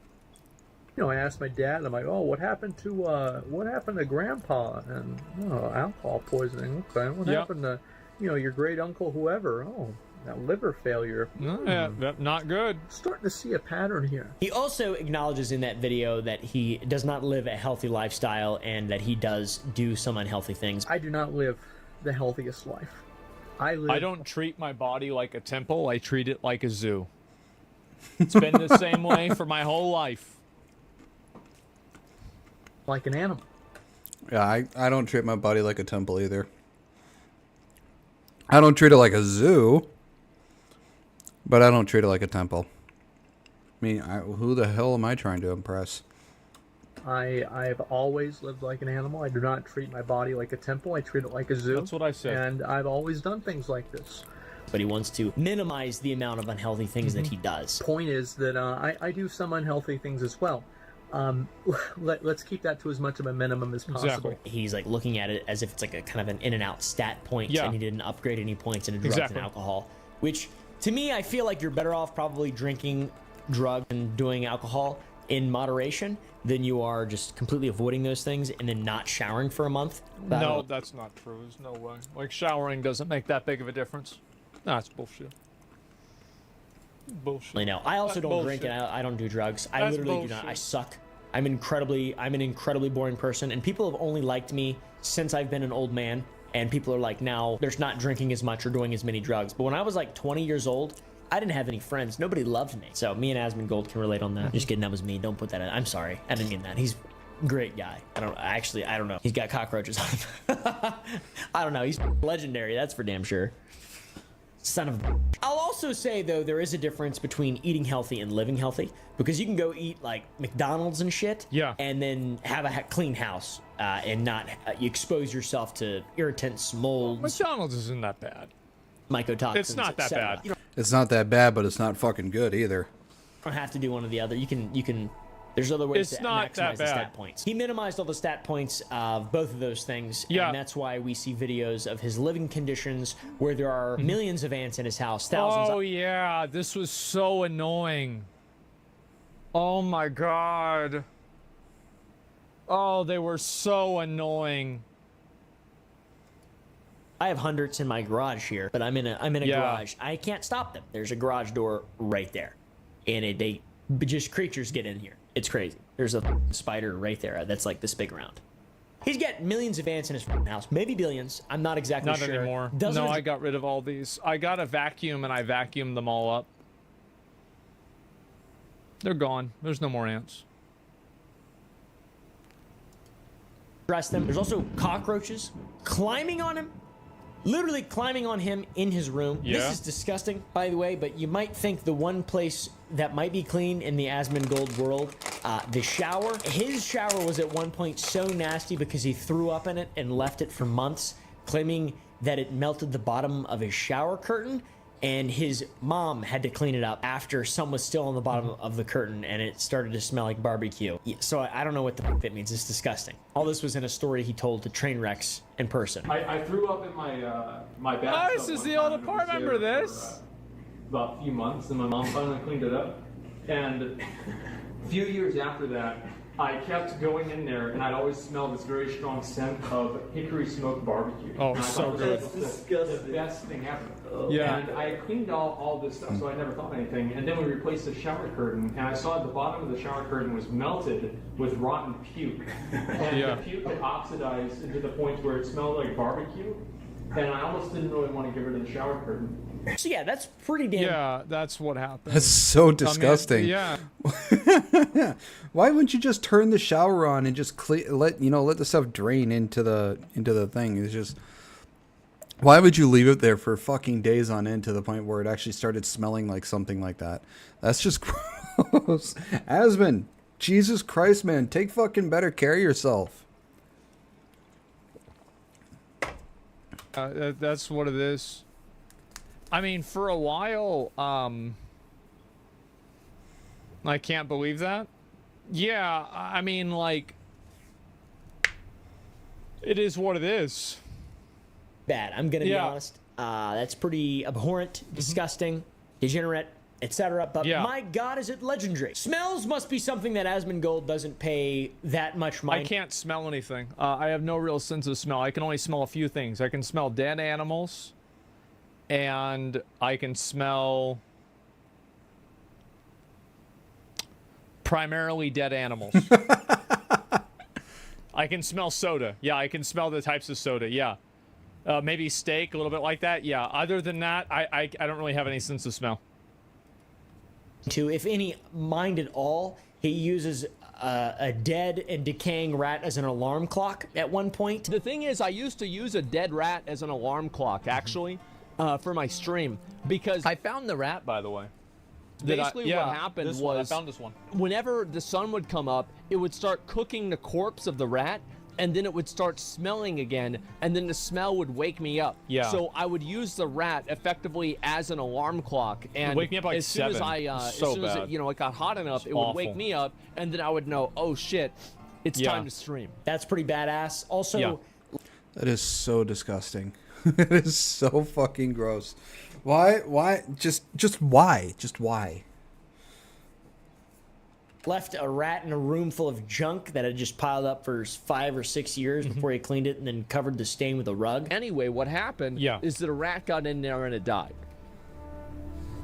Q: You know, I asked my dad, I'm like, oh, what happened to Grandpa? And, oh, alcohol poisoning. Okay, what happened to... You know, your great uncle, whoever. Oh, that liver failure.
C: Yeah, not good.
Q: Starting to see a pattern here.
B: He also acknowledges in that video that he does not live a healthy lifestyle and that he does do some unhealthy things.
Q: I do not live the healthiest life. I
C: don't treat my body like a temple. I treat it like a zoo. It's been the same way for my whole life.
Q: Like an animal.
A: Yeah, I don't treat my body like a temple either. I don't treat it like a zoo, but I don't treat it like a temple. I mean, who the hell am I trying to impress?
Q: I've always lived like an animal. I do not treat my body like a temple. I treat it like a zoo.
C: That's what I said.
Q: And I've always done things like this.
B: But he wants to minimize the amount of unhealthy things that he does.
Q: Point is that I do some unhealthy things as well. Let's keep that to as much of a minimum as possible.
B: Exactly. He's like looking at it as if it's like a kind of an in and out stat point, and he didn't upgrade any points into drugs and alcohol. Which, to me, I feel like you're better off probably drinking drugs and doing alcohol in moderation than you are just completely avoiding those things and then not showering for a month.
C: No, that's not true. There's no way. Like, showering doesn't make that big of a difference. No, it's bullshit. Bullshit.
B: I know. I also don't drink and I don't do drugs. I literally do not. I suck. I'm an incredibly boring person, and people have only liked me since I've been an old man, and people are like, now there's not drinking as much or doing as many drugs. But when I was like 20 years old, I didn't have any friends. Nobody loved me. So me and Asmongold can relate on that. Just kidding, that was me. Don't put that in. I'm sorry. I didn't mean that. He's a great guy. I don't know. He's got cockroaches on him. I don't know. He's legendary. That's for damn sure. Son of a... I'll also say, though, there is a difference between eating healthy and living healthy, because you can go eat like McDonald's and shit, and then have a clean house and not expose yourself to irritants, molds.
C: McDonald's isn't that bad.
B: Mycotoxins.
C: It's not that bad.
A: It's not that bad, but it's not fucking good either.
B: You don't have to do one or the other. You can. There's other ways to maximize the stat points. He minimized all the stat points of both of those things, and that's why we see videos of his living conditions where there are millions of ants in his house, thousands.
C: Oh yeah, this was so annoying. Oh my god. Oh, they were so annoying.
B: I have hundreds in my garage here, but I'm in a garage. I can't stop them. There's a garage door right there, and just creatures get in here. It's crazy. There's a spider right there that's like this big around. He's got millions of ants in his house, maybe billions. I'm not exactly sure.
C: Not anymore. No, I got rid of all these. I got a vacuum and I vacuumed them all up. They're gone. There's no more ants.
B: Dress them. There's also cockroaches climbing on him. Literally climbing on him in his room.
C: Yeah.
B: This is disgusting, by the way, but you might think the one place that might be clean in the Asmongold world, the shower. His shower was at one point so nasty because he threw up in it and left it for months, claiming that it melted the bottom of his shower curtain, and his mom had to clean it up after some was still on the bottom of the curtain and it started to smell like barbecue. So I don't know what the fuck that means. It's disgusting. All this was in a story he told to Trainwrecks in person.
Q: I threw up in my bathtub.
C: Oh, this is the old apartment. Remember this?
Q: about a few months, and my mom finally cleaned it up. And a few years after that, I kept going in there, and I'd always smell this very strong scent of hickory smoked barbecue.
C: Oh, so good.
Q: That's disgusting. The best thing ever.
C: Yeah.
Q: And I cleaned all this stuff, so I never thought anything. And then we replaced the shower curtain, and I saw at the bottom of the shower curtain was melted with rotten puke. And the puke had oxidized into the point where it smelled like barbecue. And I almost didn't really want to get rid of the shower curtain.
B: So yeah, that's pretty damn...
C: Yeah, that's what happened.
A: That's so disgusting.
C: I mean,
A: yeah. Why wouldn't you just turn the shower on and just let the stuff drain into the thing? It's just, why would you leave it there for fucking days on end to the point where it actually started smelling like something like that? That's just gross. Asmund, Jesus Christ, man, take fucking better care of yourself.
C: That's what it is. I mean, for a while, I can't believe that. Yeah, I mean, like, it is what it is.
B: Bad. I'm gonna be honest. That's pretty abhorrent, disgusting, degenerate, etc. But my God, is it legendary? Smells must be something that Asmongold doesn't pay that much mind.
C: I can't smell anything. I have no real sense of smell. I can only smell a few things. I can smell dead animals. And I can smell primarily dead animals. I can smell soda. Yeah, I can smell the types of soda. Yeah. Maybe steak, a little bit like that. Yeah. Other than that, I don't really have any sense of smell.
B: If any mind at all, he uses a dead and decaying rat as an alarm clock at one point.
J: The thing is, I used to use a dead rat as an alarm clock, actually. For my stream, because I found the rat, by the way. Basically, what happened was
C: I found this one.
J: Whenever the sun would come up, it would start cooking the corpse of the rat, and then it would start smelling again, and then the smell would wake me up.
C: Yeah.
J: So I would use the rat effectively as an alarm clock, and
C: wake me up like
J: as soon
C: 7.
J: As it, it got hot enough, it would wake me up, and then I would know, oh shit, it's time to stream.
B: That's pretty badass. Also,
A: that is so disgusting. It is so fucking gross. Why? Just why? Just why?
B: Left a rat in a room full of junk that had just piled up for 5 or 6 years before he cleaned it and then covered the stain with a rug.
J: Anyway, what happened is that a rat got in there and it died.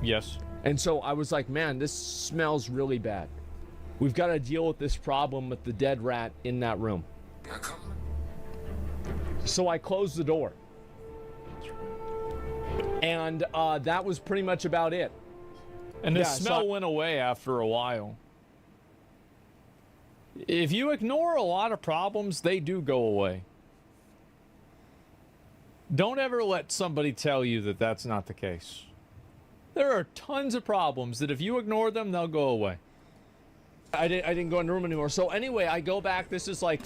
C: Yes.
J: And so I was like, man, this smells really bad. We've got to deal with this problem with the dead rat in that room. So I closed the door. And that was pretty much about it.
C: And the smell went away after a while. If you ignore a lot of problems, they do go away. Don't ever let somebody tell you that that's not the case. There are tons of problems that if you ignore them, they'll go away.
J: I didn't go in the room anymore. So anyway, I go back. This is like...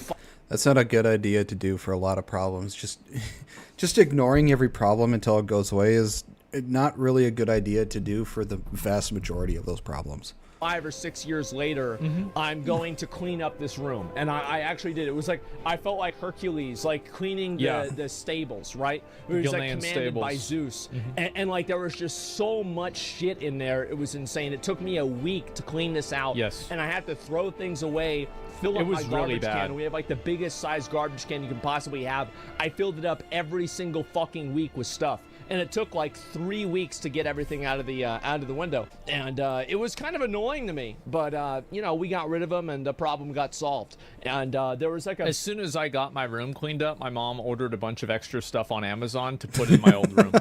A: That's not a good idea to do for a lot of problems. Just ignoring every problem until it goes away is not really a good idea to do for the vast majority of those problems.
J: 5 or 6 years later, I'm going to clean up this room. And I actually did. It was like, I felt like Hercules, like cleaning the stables, right? It was like commanded by Zeus. And like there was just so much shit in there. It was insane. It took me a week to clean this out.
C: Yes.
J: And I had to throw things away, fill up my garbage can. We have like the biggest size garbage can you can possibly have. I filled it up every single fucking week with stuff. And it took like 3 weeks to get everything out of the window, and it was kind of annoying to me. But we got rid of them, and the problem got solved. And there was like
C: as soon as I got my room cleaned up, my mom ordered a bunch of extra stuff on Amazon to put in my old room.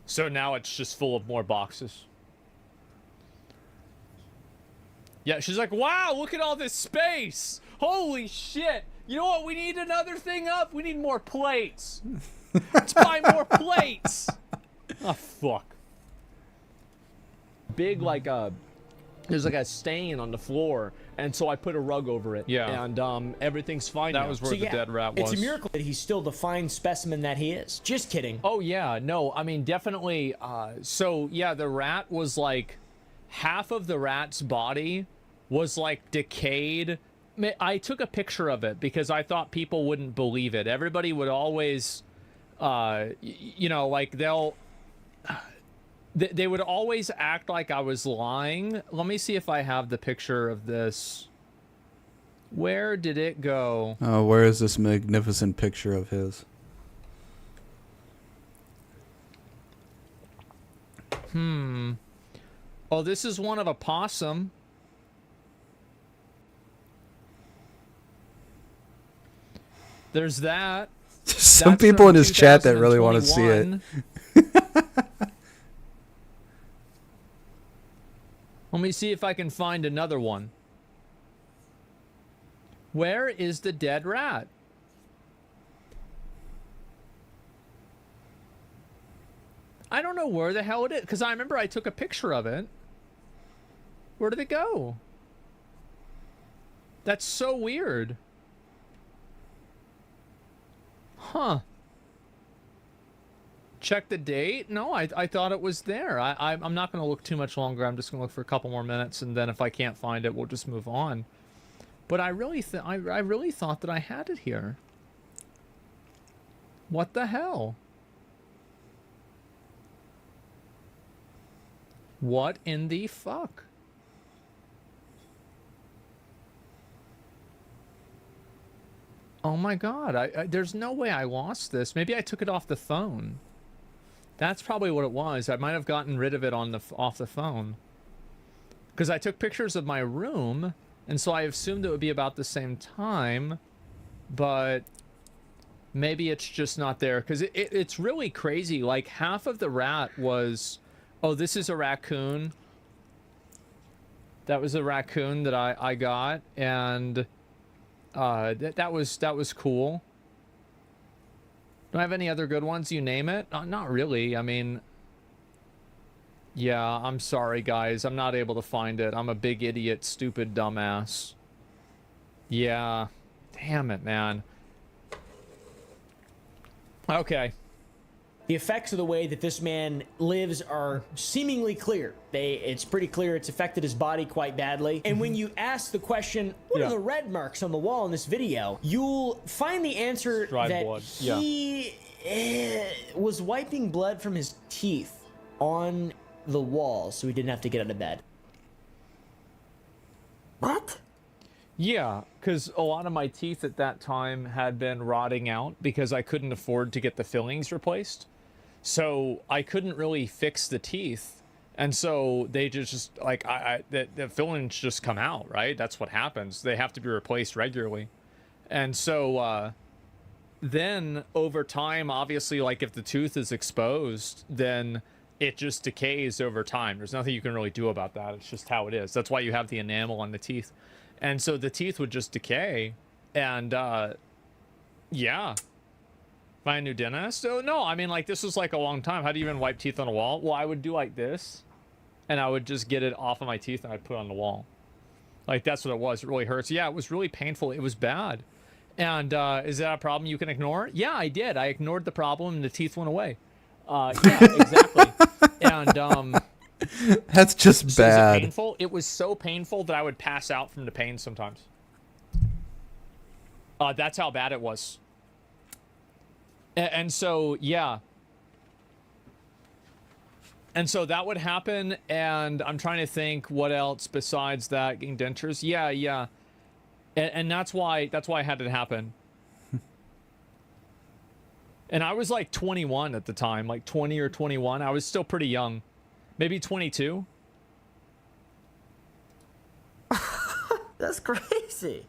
C: So now it's just full of more boxes. Yeah, she's like, "Wow, look at all this space! Holy shit! You know what? We need another thing up. We need more plates." Let's buy more plates. Oh, fuck.
J: Big, like, there's like a stain on the floor, and so I put a rug over it.
C: Yeah.
J: And everything fine
C: That
J: now.
C: was where the dead rat was.
B: It's a miracle that he's still the fine specimen that he is. Just kidding.
C: Oh, yeah. No, I mean, definitely. So, yeah, the rat was like, half of the rat's body was like decayed. I took a picture of it because I thought people wouldn't believe it. Everybody would always... like
J: They would always act like I was lying. Let me see if I have the picture of this. Where did it go?
A: Oh, where is this magnificent picture of his?
J: Oh, this is one of a possum. There's that.
A: Some people in his chat that really want to see it.
J: Let me see if I can find another one. Where is the dead rat? I don't know where the hell it is, because I remember I took a picture of it. Where did it go? That's so weird. Huh. Check the date? No, I thought it was there. I'm not going to look too much longer. I'm just going to look for a couple more minutes, and then if I can't find it, we'll just move on. But I really thought that I had it here. What the hell? What in the fuck? Oh my god, there's no way I lost this. Maybe I took it off the phone. That's probably what it was. I might have gotten rid of it off the phone. Because I took pictures of my room, and so I assumed it would be about the same time, but maybe it's just not there. Because it's really crazy. Like, half of the rat was... Oh, this is a raccoon. That was a raccoon that I got, and that was cool. Do I have any other good ones? You name it? Not really. I mean, yeah, I'm sorry, guys. I'm not able to find it. I'm a big idiot, stupid dumbass. Yeah. Damn it, man. Okay.
B: The effects of the way that this man lives are seemingly clear. It's pretty clear it's affected his body quite badly. And when you ask the question, what are the red marks on the wall in this video, you'll find the answer that
J: blood.
B: He was wiping blood from his teeth on the wall so he didn't have to get out of bed. What?
J: Yeah, because a lot of my teeth at that time had been rotting out because I couldn't afford to get the fillings replaced. So I couldn't really fix the teeth. And so they just like, the fillings just come out, right? That's what happens. They have to be replaced regularly. And so then over time, obviously, like if the tooth is exposed, then it just decays over time. There's nothing you can really do about that. It's just how it is. That's why you have the enamel on the teeth. And so the teeth would just decay. And yeah. Find a new dentist? So no, I mean, like, this was like a long time. How do you even wipe teeth on a wall? Well, I would do like this, and I would just get it off of my teeth and I'd put it on the wall. Like, that's what it was. It really hurts. Yeah, it was really painful. It was bad. And is that a problem you can ignore? Yeah, I did. I ignored the problem and the teeth went away. Yeah, exactly. And
A: that's just bad.
J: Is it painful? It was so painful that I would pass out from the pain sometimes. That's how bad it was. And so, yeah. And so that would happen, and I'm trying to think what else besides that, getting dentures. Yeah. And that's why I had it happen. And I was like 21 at the time, like 20 or 21. I was still pretty young. Maybe 22.
B: That's crazy.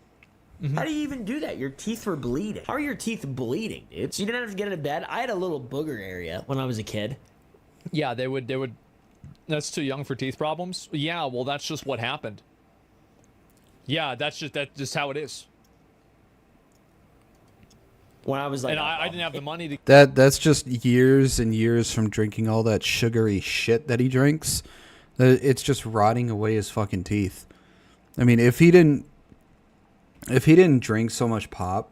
B: How do you even do that? Your teeth were bleeding. How are your teeth bleeding, dude? So you didn't have to get into bed? I had a little booger area when I was a kid.
J: Yeah, they would. That's too young for teeth problems? Yeah, well, that's just what happened. Yeah, that's just how it is.
B: When I was like,
J: and I didn't have the money to.
A: That's just years and years from drinking all that sugary shit that he drinks. It's just rotting away his fucking teeth. I mean, if he didn't drink so much pop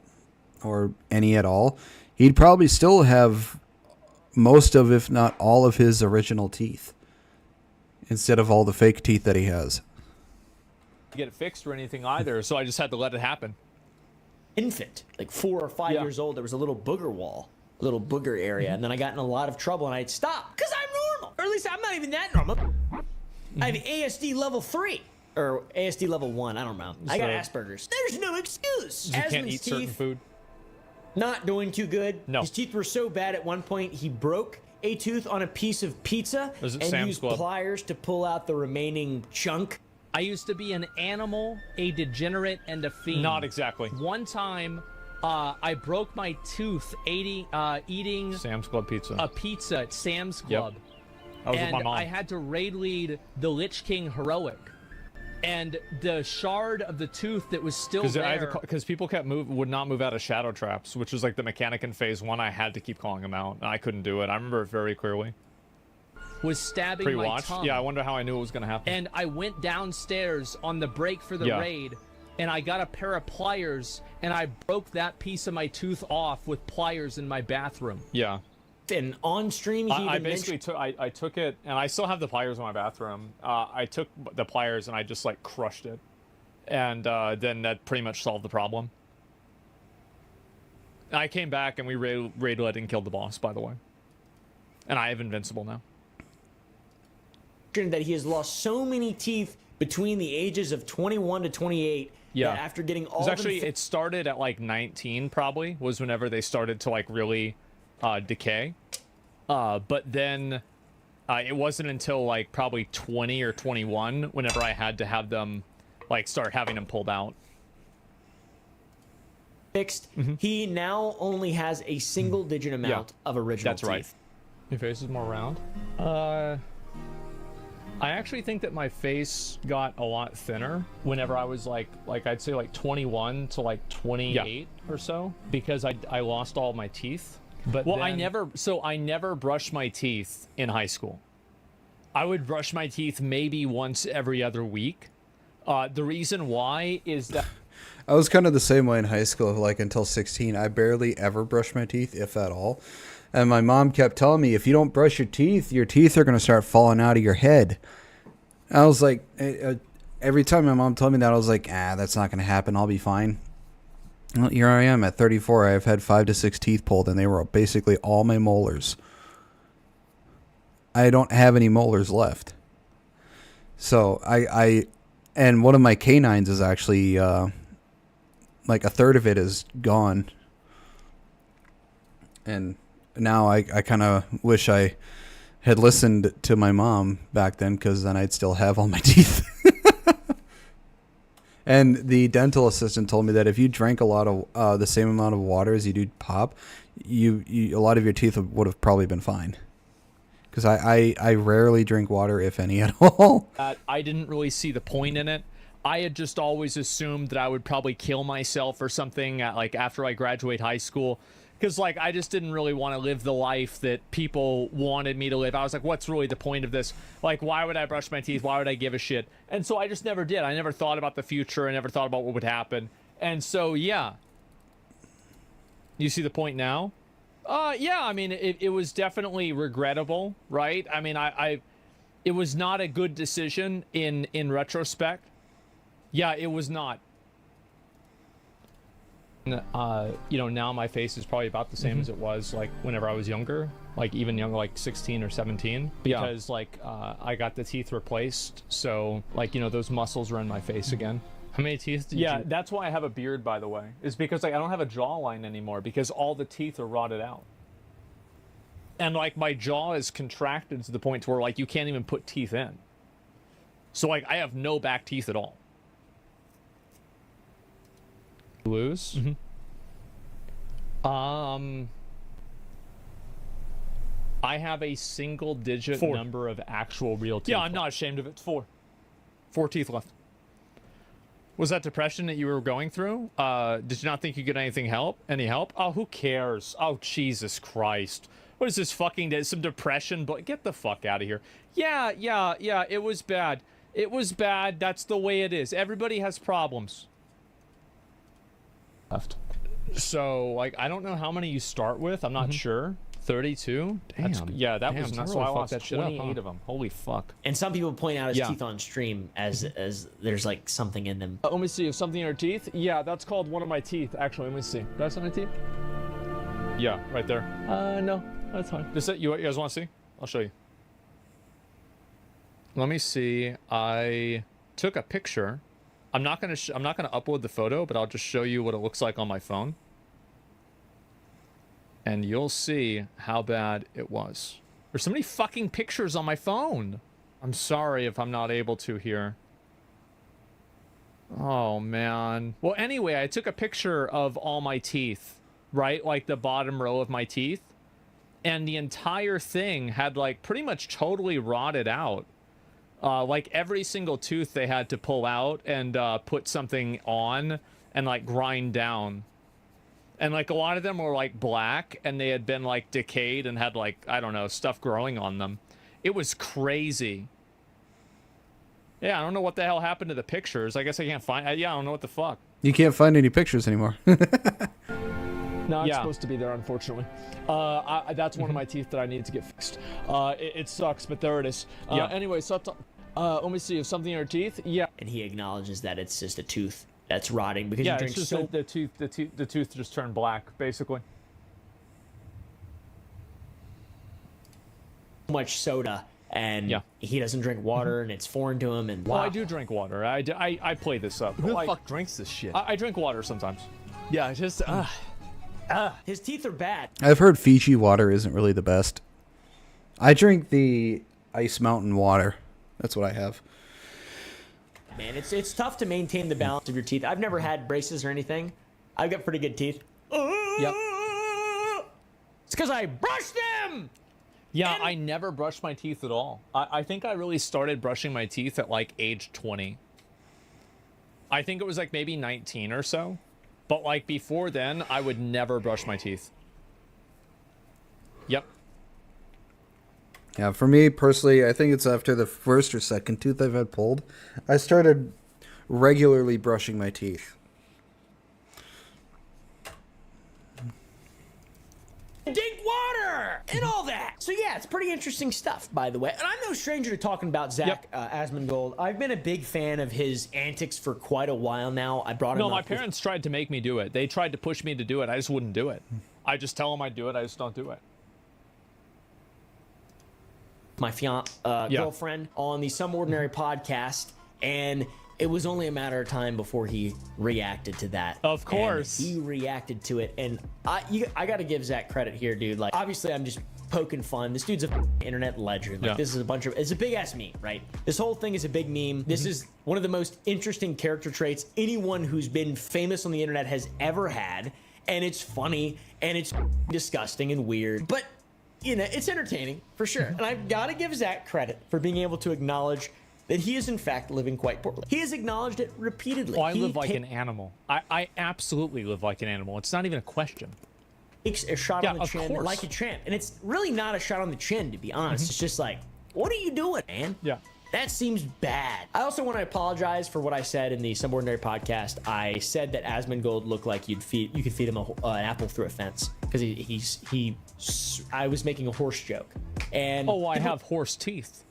A: or any at all, he'd probably still have most of, if not all of his original teeth instead of all the fake teeth that he has.
J: Get it fixed or anything either, so I just had to let it happen.
B: Infant, like 4 or 5 years old, there was a little booger wall, a little booger area, and then I got in a lot of trouble and I'd stop because I'm normal, or at least I'm not even that normal. I have ASD level 3. Or ASD level 1, I don't know. I got Asperger's. There's no excuse.
C: You can't eat certain food?
B: Not doing too good.
C: No.
B: His teeth were so bad at one point, he broke a tooth on a piece of pizza and used pliers to pull out the remaining chunk.
J: I used to be an animal, a degenerate, and a fiend.
C: Not exactly.
J: One time, I broke my tooth eating
C: Sam's Club pizza.
J: A pizza at Sam's Club.
C: Yep. I was with my mom.
J: I had to raid lead the Lich King Heroic. And the shard of the tooth that was still there...
C: Because people would not move out of shadow traps, which was like the mechanic in phase 1. I had to keep calling them out, and I couldn't do it. I remember it very clearly.
J: Was stabbing my tongue.
C: Yeah, I wonder how I knew it was going to happen.
J: And I went downstairs on the break for the raid, and I got a pair of pliers, and I broke that piece of my tooth off with pliers in my bathroom.
C: Yeah.
B: And on stream,
C: I basically took it, and I still have the pliers in my bathroom. I took the pliers and I just like crushed it, and then that pretty much solved the problem. I came back and we raid led and killed the boss, by the way, and I have Invincible now.
B: That he has lost so many teeth between the ages of 21 to 28.
C: Yeah.
B: That after getting all
C: it started at like 19 probably was whenever they started to like really decay. But then it wasn't until like probably 20 or 21 whenever I had to have them like start having them pulled out.
B: Fixed. He now only has a single digit amount of original teeth.
C: Right. Your face is more round? I actually think that my face got a lot thinner whenever I was like I'd say like 21 to like 28 or so, because I lost all my teeth. But I never brushed my teeth in high school. I would brush my teeth maybe once every other week. The reason why is that
A: I was kind of the same way in high school, like until 16. I barely ever brushed my teeth, if at all. And my mom kept telling me, if you don't brush your teeth are going to start falling out of your head. I was like, every time my mom told me that, I was like, that's not going to happen. I'll be fine. Well, here I am at 34. I've had 5 to 6 teeth pulled, and they were basically all my molars. I don't have any molars left. So and one of my canines is actually, like a third of it is gone. And now I kind of wish I had listened to my mom back then, because then I'd still have all my teeth. And the dental assistant told me that if you drank a lot of the same amount of water as you do pop, a lot of your teeth would have probably been fine. Because I rarely drink water, if any, at all.
J: I didn't really see the point in it. I had just always assumed that I would probably kill myself or something like after I graduate high school. Because, like, I just didn't really want to live the life that people wanted me to live. I was like, what's really the point of this? Like, why would I brush my teeth? Why would I give a shit? And so I just never did. I never thought about the future. I never thought about what would happen. And so, yeah. You see the point now? Yeah, I mean, it was definitely regrettable, right? I mean, it was not a good decision in retrospect. Yeah, it was not. You know, now my face is probably about the same as it was like whenever I was younger, like even younger, like 16 or 17, because like I got the teeth replaced, so like, you know, those muscles are in my face again. How many teeth did you... Yeah, that's why I have a beard, by the way, is because like I don't have a jawline anymore, because all the teeth are rotted out. And like my jaw is contracted to the point where like you can't even put teeth in. So like I have no back teeth at all. Lose? I have a single digit number of actual real teeth. Yeah, I'm not ashamed of it. 4 teeth left. Was that depression that you were going through? Did you not think you get any help? Oh, who cares? Oh, Jesus Christ. What is this fucking some depression? But get the fuck out of here. Yeah, it was bad. It was bad. That's the way it is. Everybody has problems. Left. So, like, I don't know how many you start with. I'm not sure. 32? Damn. That was nuts. So I lost 28 of them. Holy fuck.
B: And some people point out his teeth on stream as there's, like, something in them.
C: Let me see. If something in your teeth? Yeah, that's called one of my teeth. Actually, let me see. That's on my teeth? Yeah, right there. No. That's fine. You guys want to see? I'll show you.
J: Let me see. I took a picture. I'm not gonna upload the photo, but I'll just show you what it looks like on my phone, and you'll see how bad it was. There's so many fucking pictures on my phone. I'm sorry if I'm not able to here. Oh man. Well, anyway, I took a picture of all my teeth, right? Like the bottom row of my teeth, and the entire thing had like pretty much totally rotted out. Like every single tooth they had to pull out and put something on and like grind down. And like a lot of them were like black and they had been like decayed and had like, I don't know, stuff growing on them. It was crazy. Yeah, I don't know what the hell happened to the pictures. I guess I can't find, yeah, I don't know what the fuck.
A: You can't find any pictures anymore.
J: No, it's supposed to be there, unfortunately. That's one of my teeth that I need to get fixed. It sucks, but there it is. Anyway, so let me see if something in your teeth. Yeah.
B: And he acknowledges that it's just a tooth that's rotting because you drink
J: it's just
B: so
J: the tooth just turned black, basically.
B: much soda, and he doesn't drink water, and it's foreign to him. And
J: well, I do drink water. I play this up.
R: Who the fuck drinks this shit?
J: I drink water sometimes.
R: Yeah, just
B: his teeth are bad.
A: I've heard Fiji water isn't really the best. I drink the Ice Mountain water. That's what I have.
B: Man, it's tough to maintain the balance of your teeth. I've never had braces or anything. I've got pretty good teeth.
J: Yep.
B: It's because I brushed them!
J: Yeah, I never brushed my teeth at all. I think I really started brushing my teeth at like age 20. I think it was like maybe 19 or so. But like before then, I would never brush my teeth. Yep.
A: Yeah, for me personally, I think it's after the first or second tooth I've had pulled, I started regularly brushing my teeth.
B: Drink water and all that. So yeah, it's pretty interesting stuff, by the way. And I'm no stranger to talking about Zach Asmongold. I've been a big fan of his antics for quite a while now. I brought him up.
J: No, my parents tried to make me do it. They tried to push me to do it. I just wouldn't do it. I just tell them I'd do it. I just don't do it.
B: My girlfriend on the Some Ordinary podcast, and it was only a matter of time before he reacted to that.
J: Of course.
B: And he reacted to it, and I got to give Zach credit here, dude. Like, obviously, I'm just poking fun. This dude's a internet legend. Like, this is it's a big-ass meme, right? This whole thing is a big meme. This is one of the most interesting character traits anyone who's been famous on the internet has ever had, and it's funny, and it's disgusting and weird, but you know, it's entertaining for sure. And I've got to give Zach credit for being able to acknowledge that he is in fact living quite poorly. He has acknowledged it repeatedly.
J: Oh, I live like an animal. I absolutely live like an animal. It's not even a question.
B: Takes a shot on the chin like a champ. And it's really not a shot on the chin, to be honest. It's just like, what are you doing, man?
J: Yeah.
B: That seems bad. I also want to apologize for what I said in the Some Ordinary podcast. I said that Asmongold looked like you could feed him an apple through a fence because I was making a horse joke. And
J: I have horse teeth.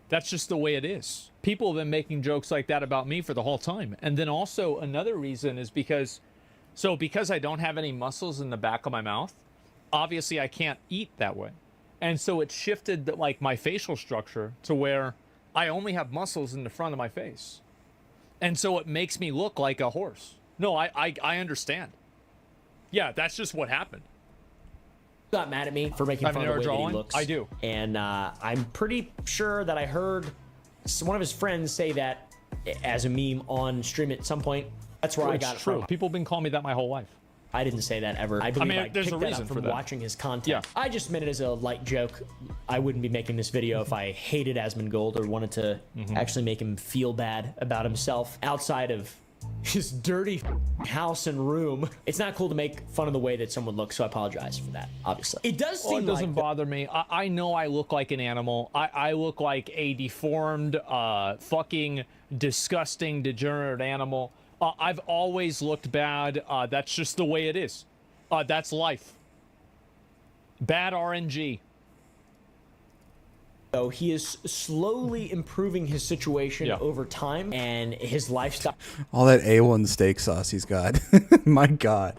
J: That's just the way it is. People have been making jokes like that about me for the whole time. And then also another reason is because I don't have any muscles in the back of my mouth, obviously I can't eat that way. And so it shifted like my facial structure to where I only have muscles in the front of my face. And so it makes me look like a horse. No, I understand. Yeah, that's just what happened.
B: Not mad at me for making fun of the way that he looks.
J: I do.
B: And I'm pretty sure that I heard one of his friends say that as a meme on stream at some point. That's where I got it from.
J: People have been calling me that my whole life.
B: I didn't say that ever. I believe I
J: there's
B: picked
J: a
B: that
J: reason
B: up from
J: for that.
B: watching his content.
J: Yeah.
B: I just meant it as a light joke. I wouldn't be making this video if I hated Asmongold or wanted to actually make him feel bad about himself outside of his dirty house and room. It's not cool to make fun of the way that someone looks, so I apologize for that, obviously. It does seem
J: it doesn't bother me. I know I look like an animal. I look like a deformed, fucking disgusting, degenerate animal. I've always looked bad. That's just the way it is. That's life. Bad RNG.
B: So he is slowly improving his situation over time and his lifestyle.
A: All that A1 steak sauce he's got. My God.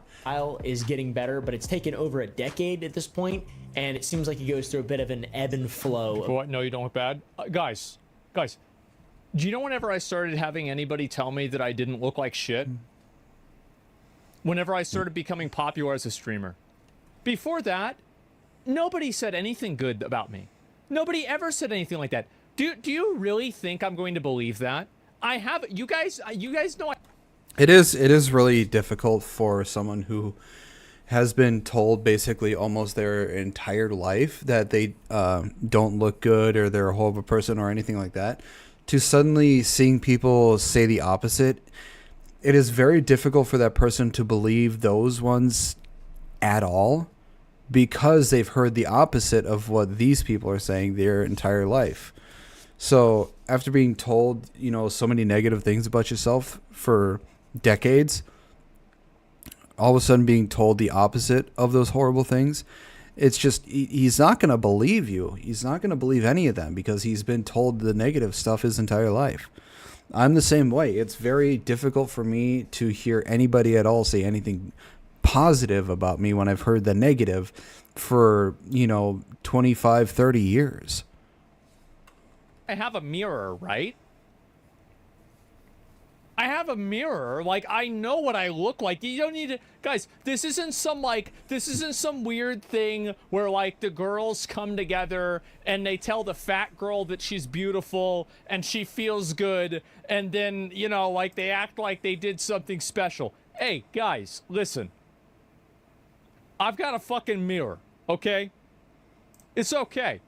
B: Is getting better, but it's taken over a decade at this point, and it seems like he goes through a bit of an ebb and flow.
J: What? No, you don't look bad? Guys,
C: Guys, do you know whenever I started having anybody tell me that I didn't look like shit? Whenever I started becoming popular as a streamer. Before that, nobody said anything good about me. Nobody ever said anything like that. Do you really think I'm going to believe that? I have, you guys know.
A: It is really difficult for someone who has been told basically almost their entire life that they don't look good or they're a horrible person or anything like that, to suddenly seeing people say the opposite. It is very difficult for that person to believe those ones at all, because they've heard the opposite of what these people are saying their entire life. So after being told, you know, so many negative things about yourself for decades, all of a sudden being told the opposite of those horrible things, it's just, he's not going to believe you. He's not going to believe any of them because he's been told the negative stuff his entire life. I'm the same way. It's very difficult for me to hear anybody at all say anything positive about me when I've heard the negative for, 25, 30 years.
C: I have a mirror, right? I have a mirror. Like, I know what I look like. You don't need to... Guys, this isn't some weird thing where, like, the girls come together and they tell the fat girl that she's beautiful and she feels good, and then, like, they act like they did something special. Hey, guys, listen. I've got a fucking mirror, okay? It's okay.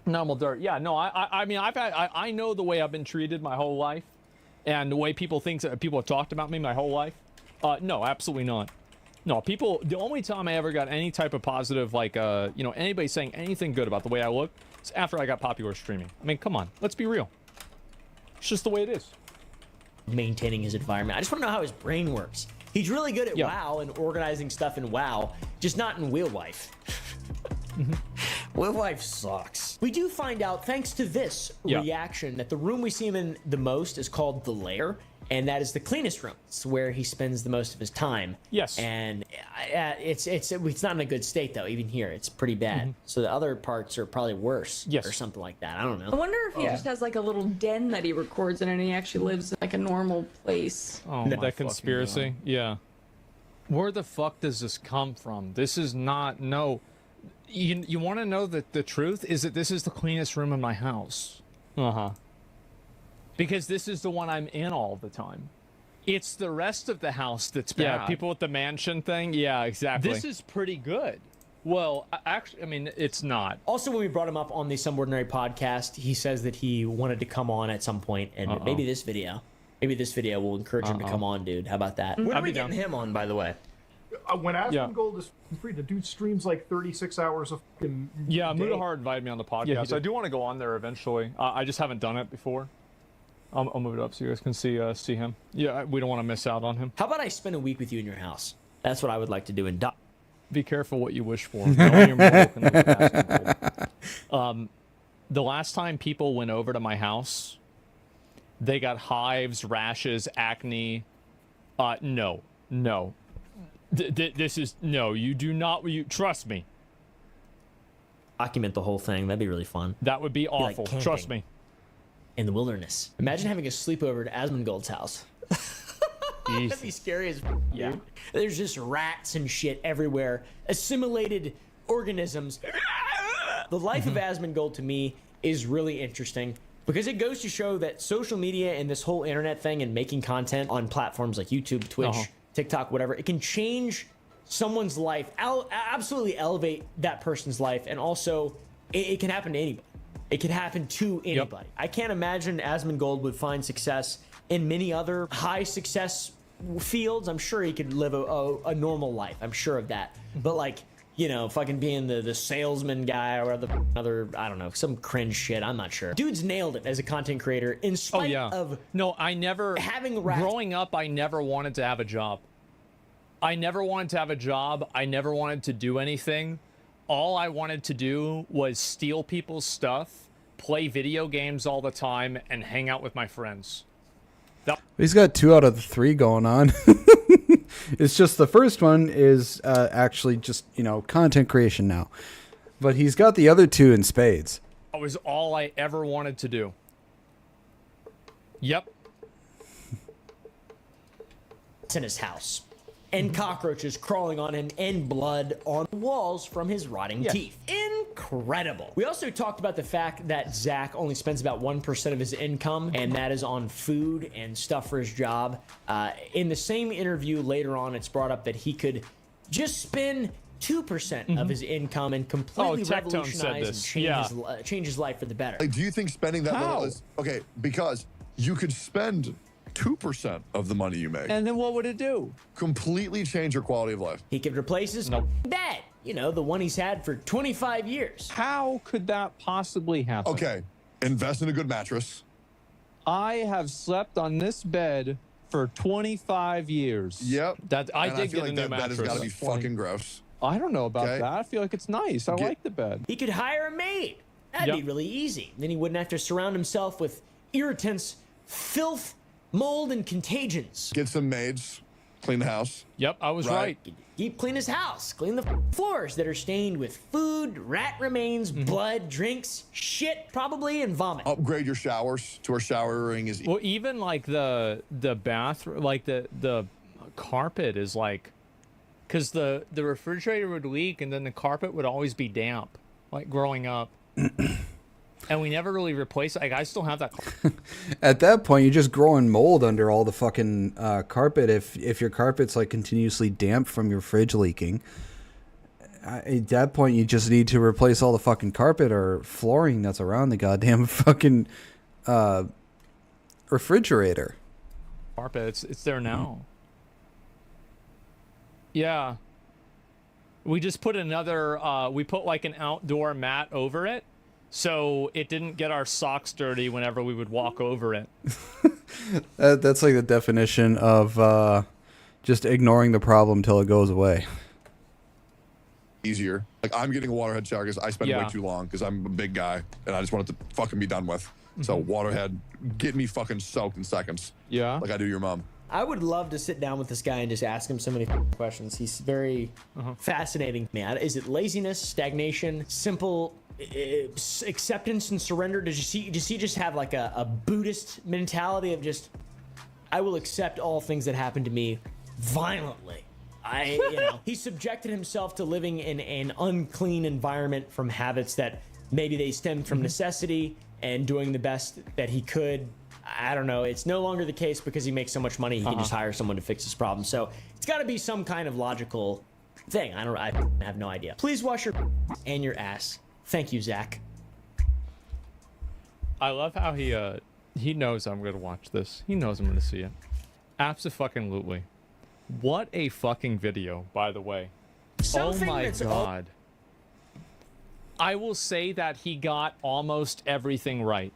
C: Normal dirt. Yeah, no, I mean, I know the way I've been treated my whole life, and the way people have talked about me my whole life. No, absolutely not. No, the only time I ever got any type of positive, like, anybody saying anything good about the way I look is after I got popular streaming. I mean, come on, let's be real. It's just the way it is.
B: Maintaining his environment. I just want to know how his brain works. He's really good at WoW and organizing stuff in WoW, just not in real life. Real life sucks. We do find out, thanks to this reaction, that the room we see him in the most is called the Lair, and that is the cleanest room. It's where he spends the most of his time.
C: Yes.
B: And it's not in a good state, though. Even here, it's pretty bad. So the other parts are probably worse.
C: Yes.
B: Or something like that. I don't know.
G: I wonder if he just has like a little den that he records in, and he actually lives in like a normal place.
C: Oh, that conspiracy? Yeah. Where the fuck does this come from? This is not... No... You want to know the truth is that this is the cleanest room in my house. Because this is the one I'm in all the time. It's the rest of the house that's bad. Yeah, people with the mansion thing. Yeah, exactly. This is pretty good. Well, actually, I mean, it's not.
B: Also, when we brought him up on the Some Ordinary podcast, he says that he wanted to come on at some point, and maybe this video will encourage him to come on, dude. How about that?
J: When are we getting him on, by the way?
S: When Asmongold is free, the dude streams like 36 hours of fucking
C: Yeah,
S: day.
C: Mudahar invited me on the podcast. I do want to go on there eventually. I just haven't done it before. I'll move it up so you guys can see him. Yeah, we don't want to miss out on him.
B: How about I spend a week with you in your house? That's what I would like to do. And
C: be careful what you wish for. Knowing your mortal can live past people. The last time people went over to my house, they got hives, rashes, acne. No. This is no. You do not. You trust me.
B: Document the whole thing. That'd be really fun.
C: That would be awful. Like trust me.
B: In the wilderness. Imagine having a sleepover at Asmongold's house. That'd be scary as fuck, dude. There's just rats and shit everywhere. Assimilated organisms. The life of Asmongold to me is really interesting because it goes to show that social media and this whole internet thing and making content on platforms like YouTube, Twitch, TikTok, whatever, it can change someone's life, absolutely elevate that person's life, and also it can happen to anybody. It can happen to anybody. I can't imagine Asmongold would find success in many other high success fields. I'm sure he could live a normal life. I'm sure of that. But like, fucking being the salesman guy or the other, I don't know, some cringe shit. I'm not sure. Dude's nailed it as a content creator in spite of
C: I never
B: having
C: growing up. I never wanted to have a job. I never wanted to do anything. All I wanted to do was steal people's stuff, play video games all the time, and hang out with my friends.
A: He's got 2 out of the 3 going on. It's just the first one is actually just, content creation now. But he's got the other 2 in spades.
C: That was all I ever wanted to do. Yep.
B: It's in his house. And cockroaches crawling on him and blood on the walls from his rotting teeth. Incredible. We also talked about the fact that Zach only spends about 1% of his income, and that is on food and stuff for his job. In the same interview later on, it's brought up that he could just spend 2% of his income and completely revolutionize and change his life for the better.
T: Like, do you think spending that little is okay? Because you could spend 2% of the money you make.
C: And then what would it do?
T: Completely change your quality of life.
B: He could replace his bed. You know, the one he's had for 25 years.
C: How could that possibly happen?
T: Okay, invest in a good mattress.
C: I have slept on this bed for 25 years.
T: Yep.
C: I did get a new mattress.
T: That has got to be fucking gross.
C: I don't know about that. I feel like it's nice. I like the bed.
B: He could hire a maid. That'd be really easy. Then he wouldn't have to surround himself with irritants, filth, mold, and contagions.
T: Get some maids, clean the house.
C: Yep, I was right.
B: Deep clean his house, clean the floors that are stained with food, rat remains, blood, drinks, shit, probably, and vomit.
T: Upgrade your showers to where showering is.
C: Well, even like the bathroom, like the carpet is like, because the refrigerator would leak and then the carpet would always be damp, like growing up. And we never really replaced it. Like, I still have that.
A: At that point, you're just growing mold under all the fucking carpet. If your carpet's like continuously damp from your fridge leaking, at that point, you just need to replace all the fucking carpet or flooring that's around the goddamn fucking refrigerator.
C: Carpet, it's there now. Yeah. We just put another, we put like an outdoor mat over it. So it didn't get our socks dirty whenever we would walk over it.
A: That's like the definition of just ignoring the problem till it goes away.
T: Easier. Like, I'm getting a waterhead shower because I spend way too long because I'm a big guy and I just want it to fucking be done with. So waterhead, get me fucking soaked in seconds.
C: Yeah.
T: Like I do your mom.
B: I would love to sit down with this guy and just ask him so many questions. He's very fascinating. Man, is it laziness, stagnation, simple acceptance and surrender? Does he just have like a Buddhist mentality of just, I will accept all things that happen to me violently? He subjected himself to living in an unclean environment from habits that maybe they stemmed from necessity and doing the best that he could. I don't know. It's no longer the case because he makes so much money he can just hire someone to fix his problem. So it's got to be some kind of logical thing. I have no idea. Please wash your and your ass. Thank you, Zach.
C: I love how he knows I'm gonna watch this. He knows I'm gonna see it. Abso-fucking-lutely. What a fucking video, by the way.
B: Something
C: oh my god. I will say that he got almost everything right.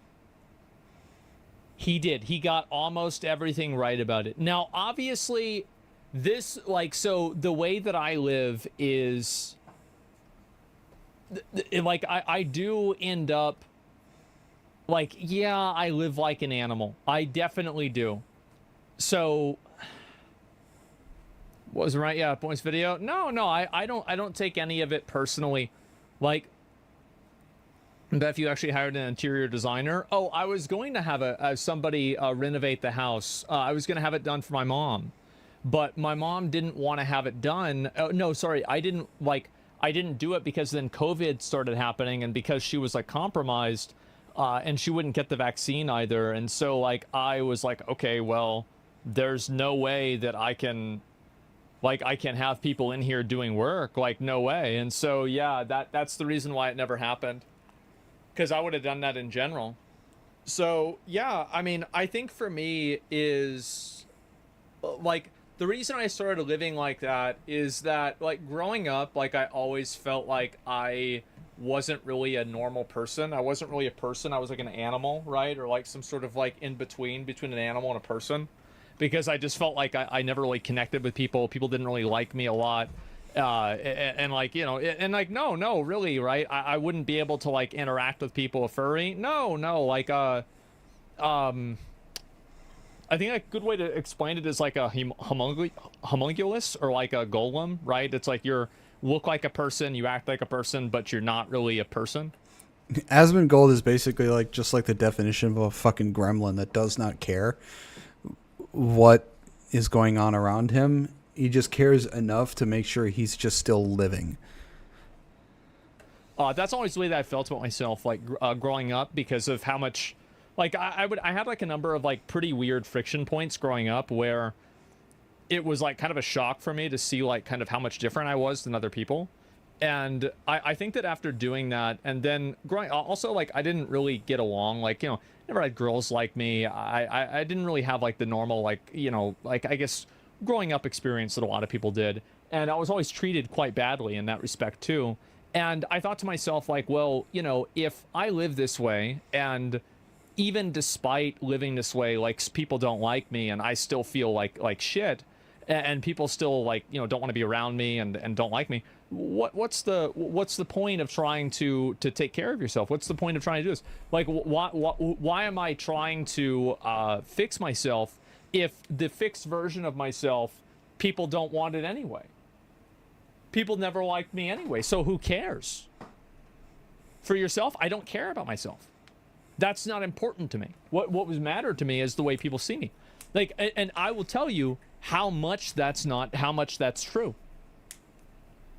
C: He did. He got almost everything right about it. Now, obviously, this, like, so the way that I live is, like, I do end up, like, yeah, I live like an animal. I definitely do. So, was it right? Yeah, points video. No, I don't take any of it personally. Like, but if you actually hired an interior designer, I was going to have somebody renovate the house. I was going to have it done for my mom, but my mom didn't want to have it done. No, sorry, I didn't do it because then COVID started happening, and because she was like compromised, and she wouldn't get the vaccine either, and so like I was like, okay, well, there's no way that I can have people in here doing work, like no way, and so yeah, that's the reason why it never happened. Because I would have done that in general. So, yeah, I mean, I think for me is, like, the reason I started living like that is that, like, growing up, like, I always felt like I wasn't really a normal person. I wasn't really a person. I was like an animal, right? Or, like, some sort of, like, between an animal and a person. Because I just felt like I never really connected with people. People didn't really like me a lot. And like, you know, and like, no, really, right? I wouldn't be able to like interact with people with furry. No, like, I think a good way to explain it is like a homunculus or like a golem, right? It's like look like a person, you act like a person, but you're not really a person.
A: Asmongold is basically like just like the definition of a fucking gremlin that does not care what is going on around him. He just cares enough to make sure he's just still living.
J: That's always the way that I felt about myself, like growing up, because of how much, like I had like a number of like pretty weird friction points growing up where it was like kind of a shock for me to see like kind of how much different I was than other people. And I think that after doing that, and then growing, also like I didn't really get along, like, you know, never had girls like me. I didn't really have like the normal, like, you know, like I guess growing up experience that a lot of people did. And I was always treated quite badly in that respect too. And I thought to myself, like, well, you know, if I live this way, and even despite living this way, like people don't like me and I still feel like shit, and people still, like, you know, don't want to be around me and don't like me, what's the point of trying to take care of yourself? What's the point of trying to do this? Like, why am I trying to fix myself if the fixed version of myself, people don't want it anyway? People never liked me anyway, so who cares? For yourself, I don't care about myself. That's not important to me. What was mattered to me is the way people see me. Like, and I will tell you how much that's true.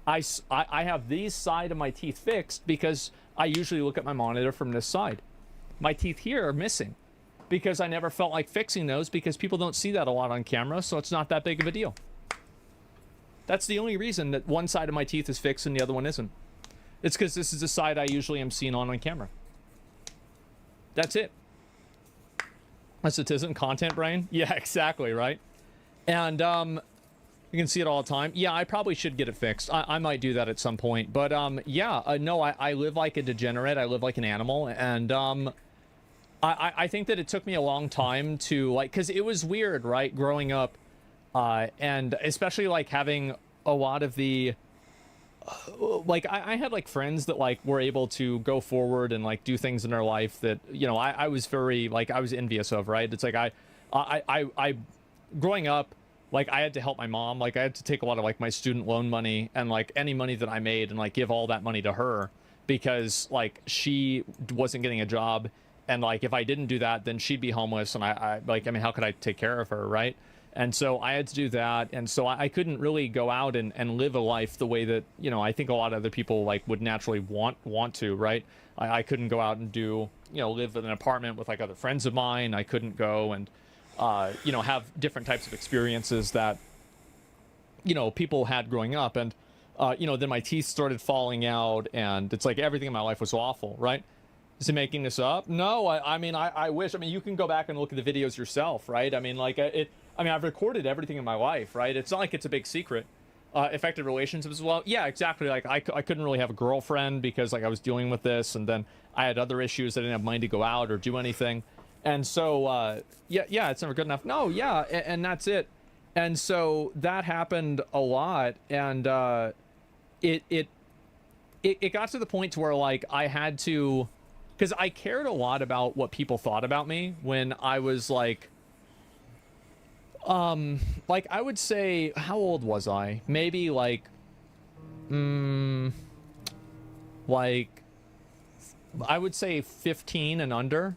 J: I have these side of my teeth fixed because I usually look at my monitor from this side. My teeth here are missing because I never felt like fixing those, because people don't see that a lot on camera, so it's not that big of a deal. That's the only reason that one side of my teeth is fixed and the other one isn't. It's because this is the side I usually am seen on camera. That's it. Unless it isn't content brain. Yeah, exactly, right? And you can see it all the time. Yeah, I probably should get it fixed. I might do that at some point. But yeah, no, I live like a degenerate. I live like an animal. And I think that it took me a long time to, like, because it was weird, right, growing up. And especially like having a lot of the like I had like friends that like were able to go forward and like do things in their life that, you know, I was very, like, I was envious of, right? It's like I growing up, like, I had to help my mom. Like, I had to take a lot of like my student loan money and like any money that I made and like give all that money to her, because like she wasn't getting a job, and like if I didn't do that, then she'd be homeless, and I like, I mean, how could I take care of her, right? And so I had to do that, and so I couldn't really go out and live a life the way that, you know, I think a lot of other people like would naturally want to, right? I couldn't go out and do, you know, live in an apartment with like other friends of mine. I couldn't go and you know, have different types of experiences that, you know, people had growing up. And you know, then my teeth started falling out, and it's like everything in my life was awful, right? Is it making this up? No, I mean, I wish. I mean, you can go back and look at the videos yourself, right? I mean, like, I mean, I've recorded everything in my life, right? It's not like it's a big secret. Affected relationships as well. Yeah, exactly. Like, I couldn't really have a girlfriend because, like, I was dealing with this, and then I had other issues. I didn't have money to go out or do anything. And so, yeah, it's never good enough. No, yeah, and that's it. And so that happened a lot, and it got to the point to where, like, I had to, because I cared a lot about what people thought about me when I was like I would say, how old was I? Maybe like like I would say 15 and under,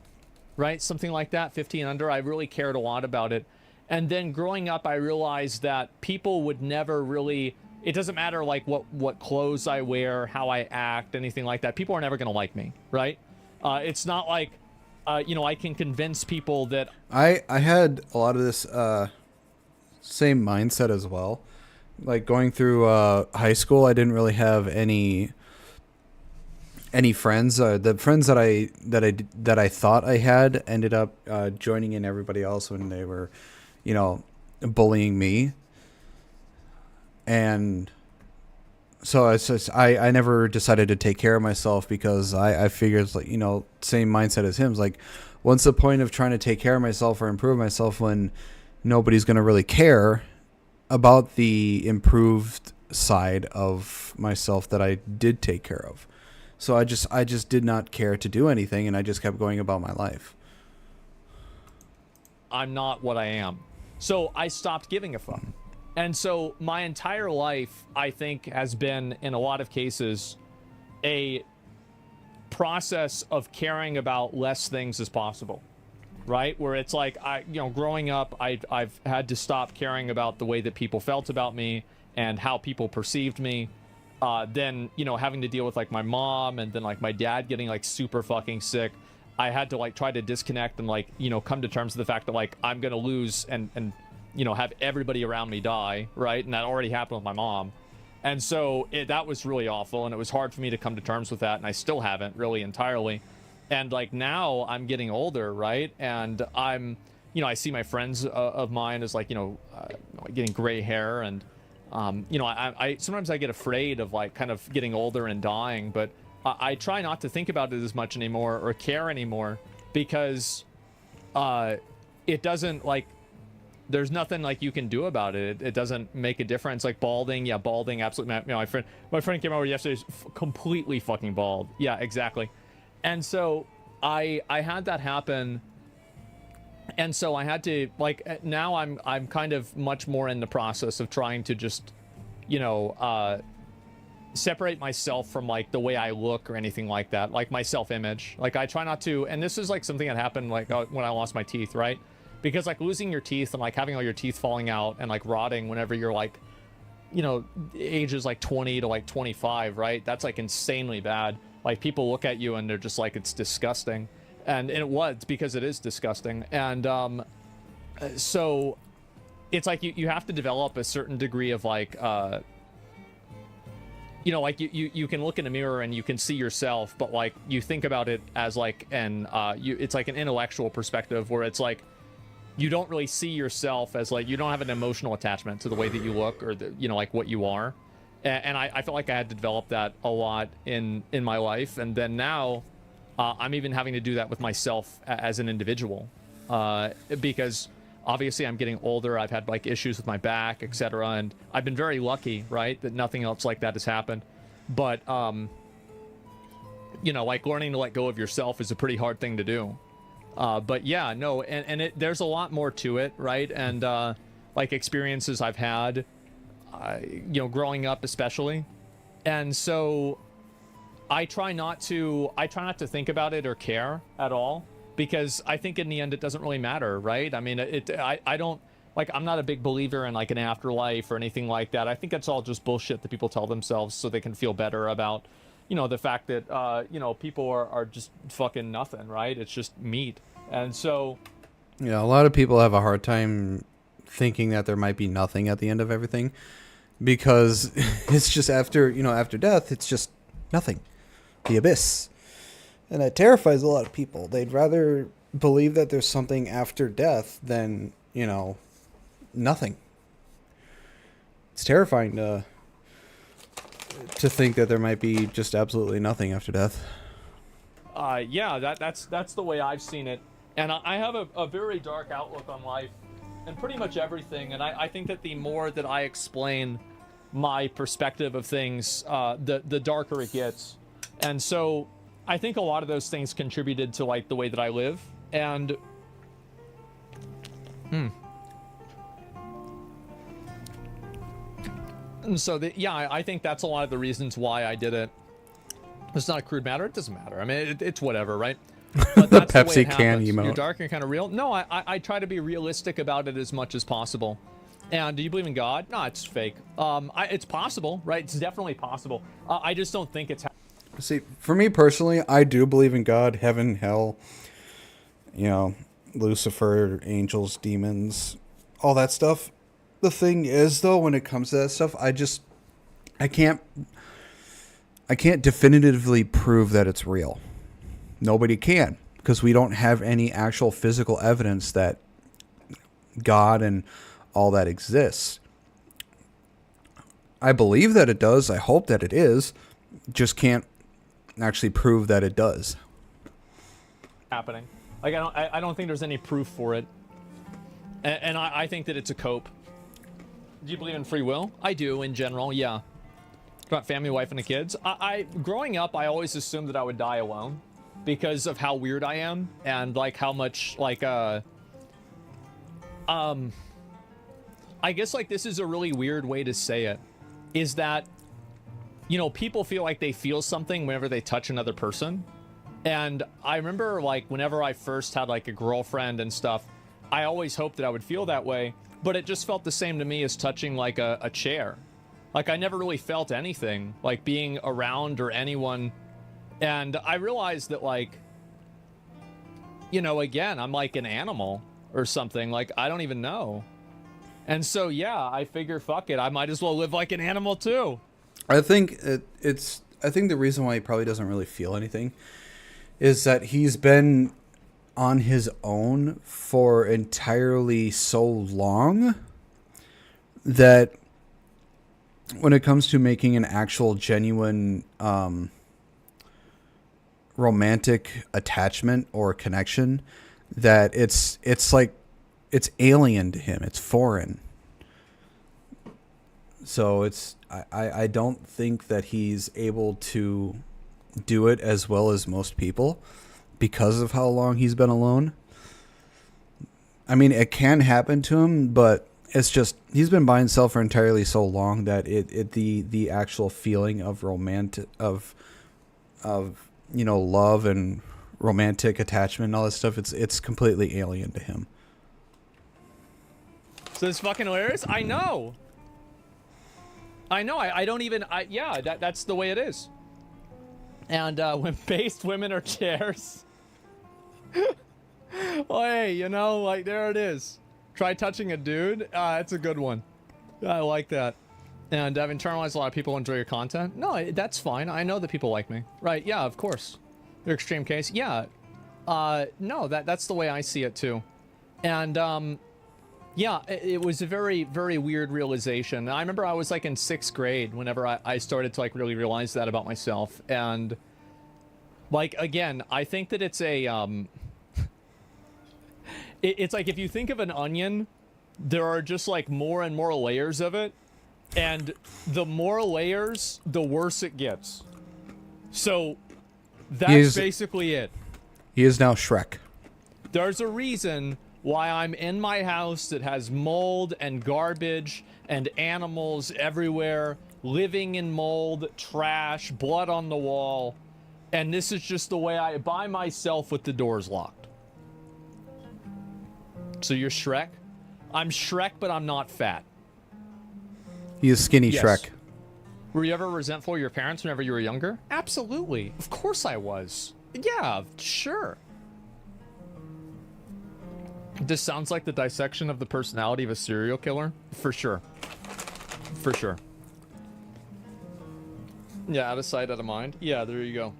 J: right? Something like that, 15 and under. I really cared a lot about it. And then growing up, I realized that people would never really, it doesn't matter like what clothes I wear, how I act, anything like that. People are never going to like me, right? It's not like, you know, I can convince people that...
A: I had a lot of this same mindset as well. Like going through high school, I didn't really have any friends. The friends that I thought I had ended up joining in everybody else when they were, you know, bullying me. And so it's just, I never decided to take care of myself because I figured, like, you know, same mindset as him. It's like, what's the point of trying to take care of myself or improve myself when nobody's going to really care about the improved side of myself that I did take care of? So I just did not care to do anything, and I just kept going about my life.
J: I'm not what I am. So I stopped giving a fuck. And so my entire life, I think, has been, in a lot of cases, a process of caring about less things as possible, right? Where it's like, growing up, I've had to stop caring about the way that people felt about me and how people perceived me. Then, having to deal with like my mom and then like my dad getting like super fucking sick. I had to like try to disconnect and like, come to terms with the fact that like I'm going to lose and have everybody around me die, right? And that already happened with my mom. And so that was really awful, and it was hard for me to come to terms with that, and I still haven't really entirely. And like now I'm getting older, right? And I'm, I see my friends of mine as like, getting gray hair, and I sometimes I get afraid of like kind of getting older and dying, but I try not to think about it as much anymore or care anymore, because it doesn't like, there's nothing like you can do about it. It doesn't make a difference. Like balding, yeah, balding, absolutely. My friend came over yesterday, completely fucking bald. Yeah, exactly. And so I had that happen, and so I had to like, now I'm kind of much more in the process of trying to just, separate myself from like the way I look or anything like that, like my self-image. Like I try not to, and this is like something that happened like when I lost my teeth, right? Because like losing your teeth and like having all your teeth falling out and like rotting whenever you're like, ages like 20 to like 25, right? That's like insanely bad. Like people look at you and they're just like, it's disgusting. And it was, because it is disgusting. And so it's like you have to develop a certain degree of like, like you can look in a mirror and you can see yourself, but like you think about it as like it's like an intellectual perspective, where it's like you don't really see yourself as like, you don't have an emotional attachment to the way that you look or like what you are. And I felt like I had to develop that a lot in my life. And then now I'm even having to do that with myself as an individual, because obviously I'm getting older. I've had like issues with my back, etc. And I've been very lucky, right, that nothing else like that has happened. But, like learning to let go of yourself is a pretty hard thing to do. But yeah, no, and there's a lot more to it, right? And like experiences I've had, growing up especially. And so I try not to think about it or care at all, because I think in the end it doesn't really matter, right? I mean, I don't, like, I'm not a big believer in like an afterlife or anything like that. I think that's all just bullshit that people tell themselves so they can feel better about, the fact that, people are just fucking nothing, right? It's just meat. And so,
A: yeah, a lot of people have a hard time thinking that there might be nothing at the end of everything, because it's just after death, it's just nothing, the abyss. And that terrifies a lot of people. They'd rather believe that there's something after death than, nothing. It's terrifying to think that there might be just absolutely nothing after death.
J: Yeah, that's the way I've seen it. And I have a very dark outlook on life and pretty much everything. And I think that the more that I explain my perspective of things, the darker it gets. And so I think a lot of those things contributed to like the way that I live. And so I think that's a lot of the reasons why I did it. It's not a crude matter. It doesn't matter. I mean, it's whatever, right? But
A: the Pepsi can emote.
J: You're dark and kind of real. No, I try to be realistic about it as much as possible. And do you believe in God? No, it's fake. It's possible, right? It's definitely possible. I just don't think it's.
A: See, for me personally, I do believe in God, heaven, hell, Lucifer, angels, demons, all that stuff. The thing is, though, when it comes to that stuff, I can't definitively prove that it's real. Nobody can, because we don't have any actual physical evidence that God and all that exists. I believe that it does. I hope that it is. Just can't actually prove that it does.
J: Happening. Like I don't think there's any proof for it. And I think that it's a cope. Do you believe in free will? I do, in general, yeah. About family, wife, and the kids. Growing up, I always assumed that I would die alone because of how weird I am and like how much like I guess like this is a really weird way to say it, is that people feel like they feel something whenever they touch another person, And I remember, like, whenever I first had, like, a girlfriend and stuff, I always hoped that I would feel that way, but it just felt the same to me as touching, like, a chair. Like, I never really felt anything, like, being around or anyone. And I realized that, like, you know, again, I'm like an animal or something. Like, I don't even know. And so, yeah, I figure, fuck it, I might as well live like an animal, too.
A: I think I think the reason why he probably doesn't really feel anything is that he's been on his own for entirely so long that when it comes to making an actual genuine romantic attachment or connection, that it's like it's alien to him, it's foreign. So I don't think that he's able to do it as well as most people because of how long he's been alone. I mean, it can happen to him, but it's just he's been by himself for entirely so long that the actual feeling of you know, love and romantic attachment and all this stuff, it's completely alien to him.
J: So it's fucking hilarious. I know. I don't even. Yeah, that's the way it is. And when based women are chairs. Well, hey, you know, like, there it is. Try touching a dude. It's a good one. I like that. And I've internalized a lot of people enjoy your content. No, that's fine. I know that people like me. Right, yeah, of course. Your extreme case. Yeah. No, that's the way I see it, too. And, yeah, it was a very, very weird realization. I remember I was, like, in 6th grade whenever I started to, like, really realize that about myself. And, like, again, I think that it's a, it's like if you think of an onion, there are just, like, more and more layers of it. And the more layers, the worse it gets. So, that's basically it.
A: He is now Shrek.
J: There's a reason why I'm in my house that has mold and garbage and animals everywhere, living in mold, trash, blood on the wall, and this is just the way by myself with the doors locked. So you're Shrek? I'm Shrek, but I'm not fat.
A: He is skinny Shrek.
J: Were you ever resentful of your parents whenever you were younger? Absolutely. Of course I was. Yeah, sure. This sounds like the dissection of the personality of a serial killer. For sure. For sure. Yeah, out of sight, out of mind. Yeah, there you go.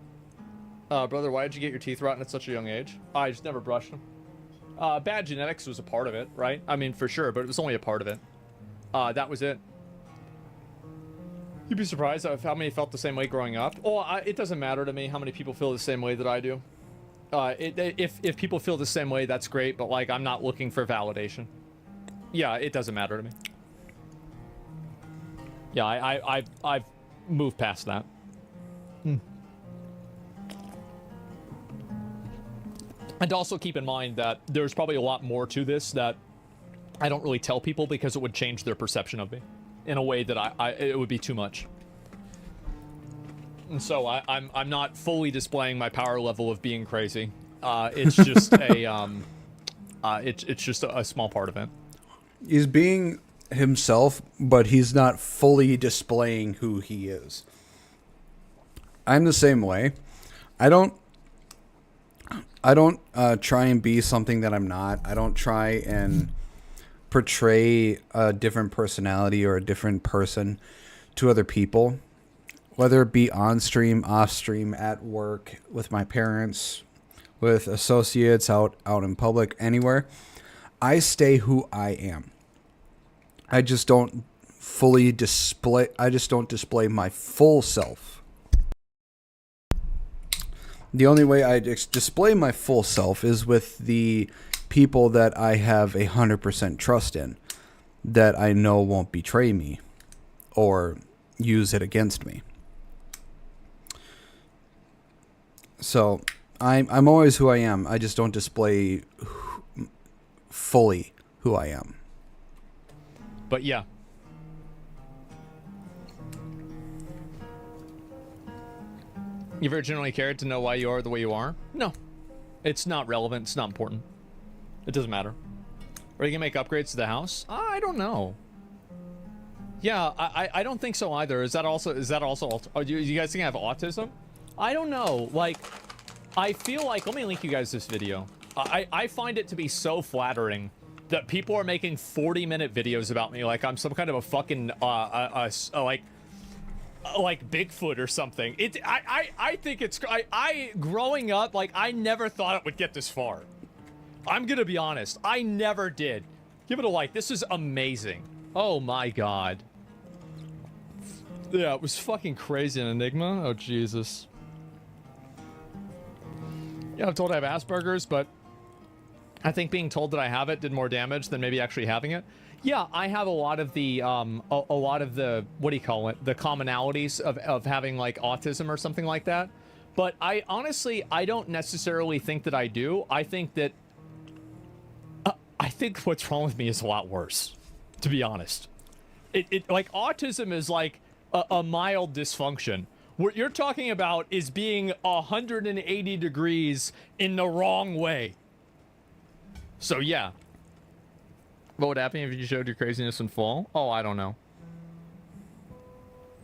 J: Brother, why did you get your teeth rotten at such a young age? I just never brushed them. Bad genetics was a part of it, right? I mean, for sure, but it was only a part of it. That was it. You'd be surprised at how many felt the same way growing up. Oh, it doesn't matter to me how many people feel the same way that I do. If people feel the same way, that's great, but, like, I'm not looking for validation. Yeah, it doesn't matter to me. Yeah, I've moved past that. And also keep in mind that there's probably a lot more to this that I don't really tell people because it would change their perception of me in a way that it would be too much. And so I'm not fully displaying my power level of being crazy. It's just it's just a small part of it.
A: He's being himself, but he's not fully displaying who he is. I'm the same way. I don't try and be something that I'm not. I don't try and portray a different personality or a different person to other people, whether it be on stream, off stream, at work, with my parents, with associates, out in public, anywhere. I stay who I am. I just don't display my full self. The only way I display my full self is with the people that I have 100% trust in, that I know won't betray me or use it against me. So I'm always who I am. I just don't display fully who I am.
J: But yeah. You ever generally cared to know why you are the way you are? No. It's not relevant. It's not important. It doesn't matter. Are you gonna make upgrades to the house? I don't know. Yeah, I don't think so either. Is that also oh, you guys think I have autism? I don't know. Like, I feel like, let me link you guys this video. I find it to be so flattering that people are making 40-minute videos about me like I'm some kind of a fucking like Bigfoot or something. I think it's I growing up, like, I never thought it would get this far. I'm gonna be honest, I never did. Give it a like. This is amazing. Oh my god. Yeah, it was fucking crazy. An Enigma. Oh Jesus. Yeah, I'm told I have Asperger's, but I think being told that I have it did more damage than maybe actually having it. Yeah, I have a lot of the what do you call it? The commonalities of having like autism or something like that. But I honestly, I don't necessarily think that I do. I think that I think what's wrong with me is a lot worse, to be honest. It like autism is like a mild dysfunction. What you're talking about is being 180 degrees in the wrong way. So yeah. What would happen if you showed your craziness in full? Oh, I don't know.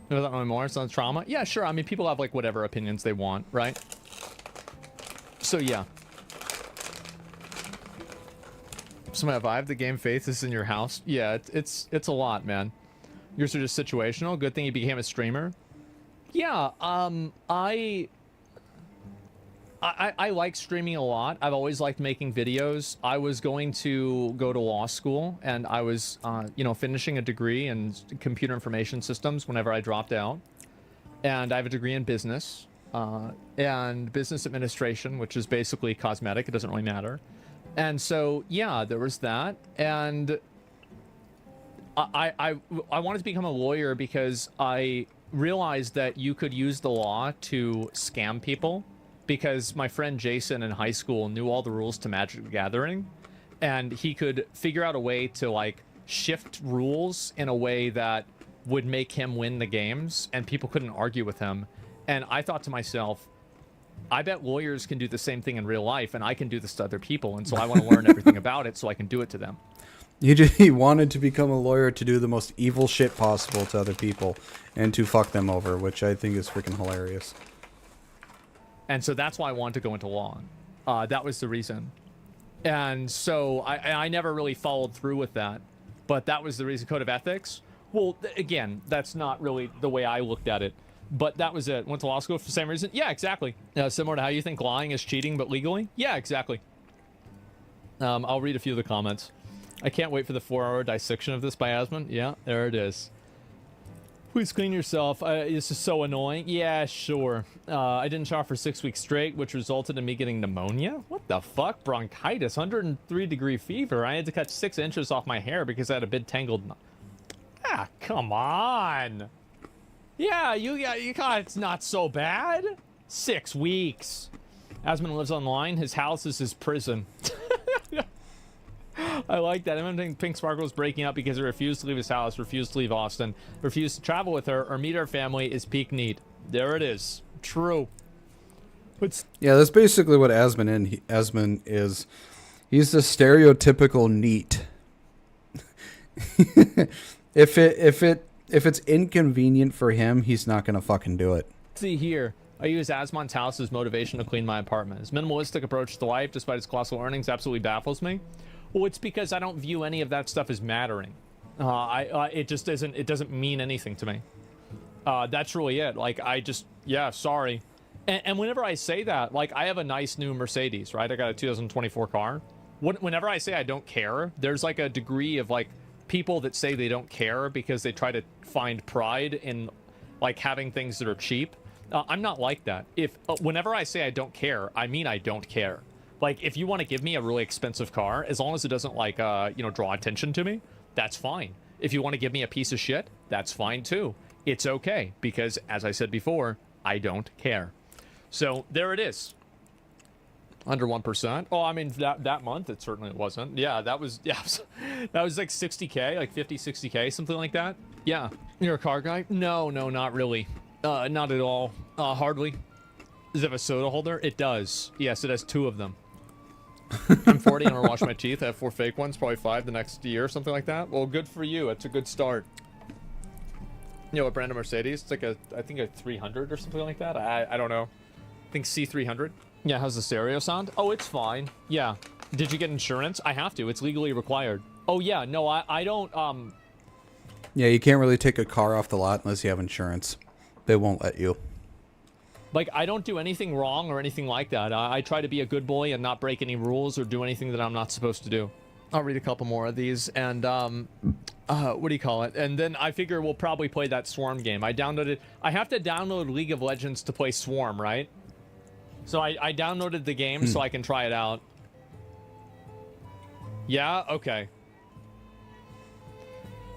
J: No, that really more. It's not trauma. Yeah, sure. I mean, people have like whatever opinions they want, right? So yeah. Somehow vibe the game Faith is in your house. Yeah, it's a lot, man. Yours are just situational. Good thing you became a streamer. Yeah, I like streaming a lot. I've always liked making videos. I was going to go to law school, and I was, you know, finishing a degree in computer information systems whenever I dropped out. And I have a degree in business, and business administration, which is basically cosmetic. It doesn't really matter. And so, yeah, there was that. And I wanted to become a lawyer because I realized that you could use the law to scam people, because my friend Jason in high school knew all the rules to Magic the Gathering, and he could figure out a way to like shift rules in a way that would make him win the games, and people couldn't argue with him. And I thought to myself, I bet lawyers can do the same thing in real life, and I can do this to other people, and so I want to learn everything about it so I can do it to them.
A: He wanted to become a lawyer to do the most evil shit possible to other people and to fuck them over, which I think is freaking hilarious.
J: And so that's why I wanted to go into law. That was the reason. And so I never really followed through with that. But that was the reason. Code of ethics? Well, again, that's not really the way I looked at it. But that was it. Went to law school for the same reason? Yeah, exactly. Similar to how you think lying is cheating, but legally? Yeah, exactly. I'll read a few of the comments. I can't wait for the 4-hour dissection of this by Asmund. Yeah, there it is. Please clean yourself. This is so annoying. Yeah, sure. I didn't shower for 6 weeks straight, which resulted in me getting pneumonia. What the fuck? Bronchitis, 103-degree fever. I had to cut 6 inches off my hair because I had a bit tangled. Ah, come on. Yeah, you got it's not so bad. 6 weeks. Asmund lives online. His house is his prison. I like that. I think Pink Sparkle is breaking up because he refused to leave his house, refused to leave Austin, refused to travel with her or meet her family is peak need. There it is. True.
A: Yeah, that's basically what Asmund is. He's the stereotypical NEET. If it's inconvenient for him, he's not gonna fucking do it.
J: Let's see here. I use Asmund's house as motivation to clean my apartment. His minimalistic approach to life, despite his colossal earnings, absolutely baffles me. Well, it's because I don't view any of that stuff as mattering. It just isn't. It doesn't mean anything to me. That's really it. Like, yeah, sorry. And whenever I say that, like, I have a nice new Mercedes, right? I got a 2024 car. Whenever I say I don't care, there's like a degree of like people that say they don't care because they try to find pride in like having things that are cheap. I'm not like that. Whenever I say I don't care, I mean I don't care. Like, if you want to give me a really expensive car, as long as it doesn't, like, draw attention to me, that's fine. If you want to give me a piece of shit, that's fine, too. It's okay, because, as I said before, I don't care. So, there it is. Under 1%. Oh, I mean, that month, it certainly wasn't. Yeah, that was like 60K, like 50, 60K, something like that. Yeah. You're a car guy? No, not really. Not at all. Hardly. Does it have a soda holder? It does. Yes, it has 2 of them. I'm 40 and I wash my teeth. I have 4 fake ones, probably 5 the next year or something like that. Well, good for you. It's a good start. You know, a brand of Mercedes? It's like I think a 300 or something like that. I don't know. I think C300. Yeah, how's the stereo sound? Oh, it's fine. Yeah. Did you get insurance? I have to. It's legally required. Oh, yeah. No, I don't,
A: Yeah, you can't really take a car off the lot unless you have insurance. They won't let you.
J: Like, I don't do anything wrong or anything like that. I try to be a good boy and not break any rules or do anything that I'm not supposed to do. I'll read a couple more of these, and, what do you call it? And then I figure we'll probably play that Swarm game. I have to download League of Legends to play Swarm, right? So I downloaded the game so I can try it out. Yeah? Okay.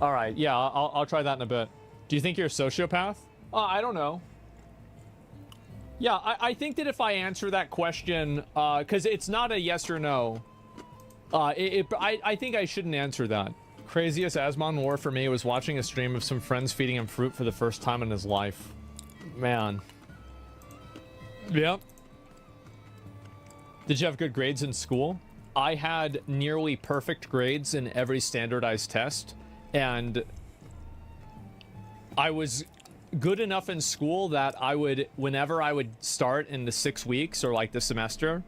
J: Alright, yeah, I'll try that in a bit. Do you think you're a sociopath? I don't know. Yeah, I think that if I answer that question, because it's not a yes or no, I think I shouldn't answer that. Craziest Asmon war for me was watching a stream of some friends feeding him fruit for the first time in his life. Man. Yep. Did you have good grades in school? I had nearly perfect grades in every standardized test, and I was good enough in school that I would, whenever I would start in the 6 weeks or like the semester,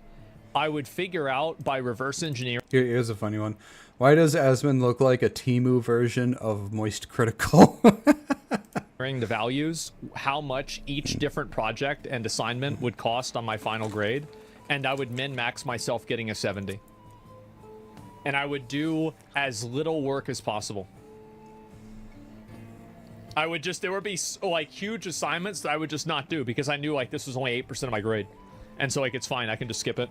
J: I would figure out by reverse engineering.
A: Here's a funny one. Why does Asmon look like a Temu version of Moist Critical?
J: The values, how much each different project and assignment would cost on my final grade, and I would min-max myself getting a 70. And I would do as little work as possible. There would be like huge assignments that I would just not do because I knew like this was only 8% of my grade. And so like it's fine, I can just skip it.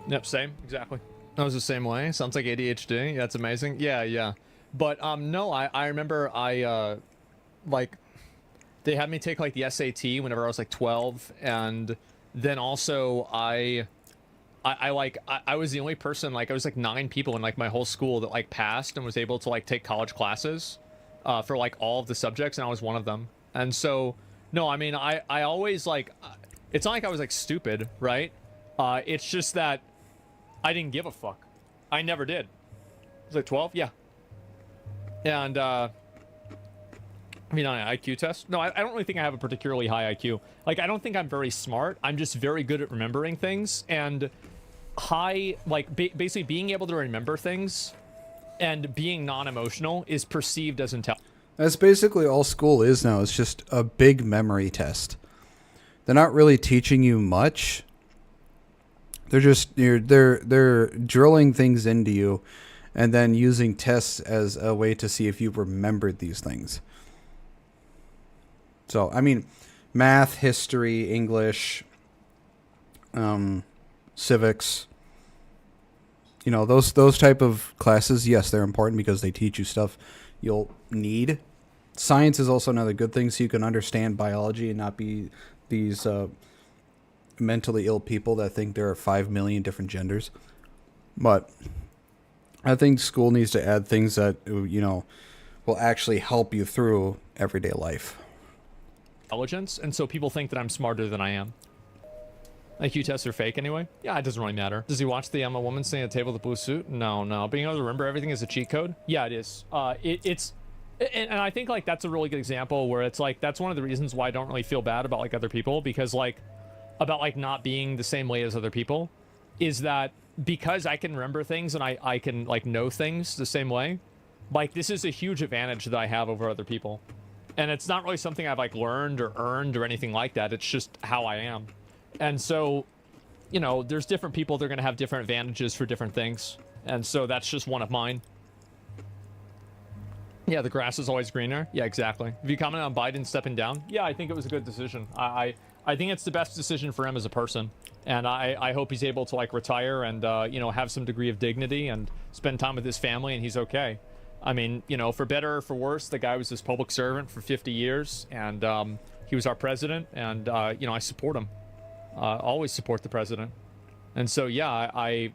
J: Yep, same, exactly. I was the same way. Sounds like ADHD. Yeah, that's amazing. Yeah. But no, I remember like they had me take like the SAT whenever I was like 12, and then also I was the only person, like I was like 9 people in like my whole school that like passed and was able to like take college classes for like all of the subjects, and I was one of them. And so no, I mean I always like, it's not like I was like stupid, right? It's just that I didn't give a fuck. I never did. Was I 12? Yeah. And I mean, on an IQ test? No, I don't really think I have a particularly high IQ. Like, I don't think I'm very smart. I'm just very good at remembering things. And basically being able to remember things and being non-emotional is perceived as intelligent.
A: That's basically all school is now. It's just a big memory test. They're not really teaching you much. They're just they're drilling things into you, and then using tests as a way to see if you remembered these things. So, I mean, math, history, English, civics, you know, those type of classes, yes, they're important because they teach you stuff you'll need. Science is also another good thing, so you can understand biology and not be these mentally ill people that think there are 5 million different genders. But I think school needs to add things that, you know, will actually help you through everyday life.
J: Intelligence, and so people think that I'm smarter than I am. IQ tests are fake anyway. Yeah, it doesn't really matter. Does he watch the I'm a woman sitting at the table with a blue suit? No. Being able to remember everything is a cheat code? Yeah, it is. And I think like that's a really good example where it's like that's one of the reasons why I don't really feel bad about like other people, because like about like not being the same way as other people is that because I can remember things and I can like know things the same way, like this is a huge advantage that I have over other people. And it's not really something I've like learned or earned or anything like that. It's just how I am. And so, you know, there's different people that are going to have different advantages for different things. And so that's just one of mine. Yeah, the grass is always greener. Yeah, exactly. Have you commented on Biden stepping down? Yeah, I think it was a good decision. I think it's the best decision for him as a person. And I hope he's able to like retire and, you know, have some degree of dignity and spend time with his family, and he's okay. I mean, you know, for better or for worse, the guy was this public servant for 50 years, and he was our president, and, you know, I support him. Always support the president. And so, yeah, I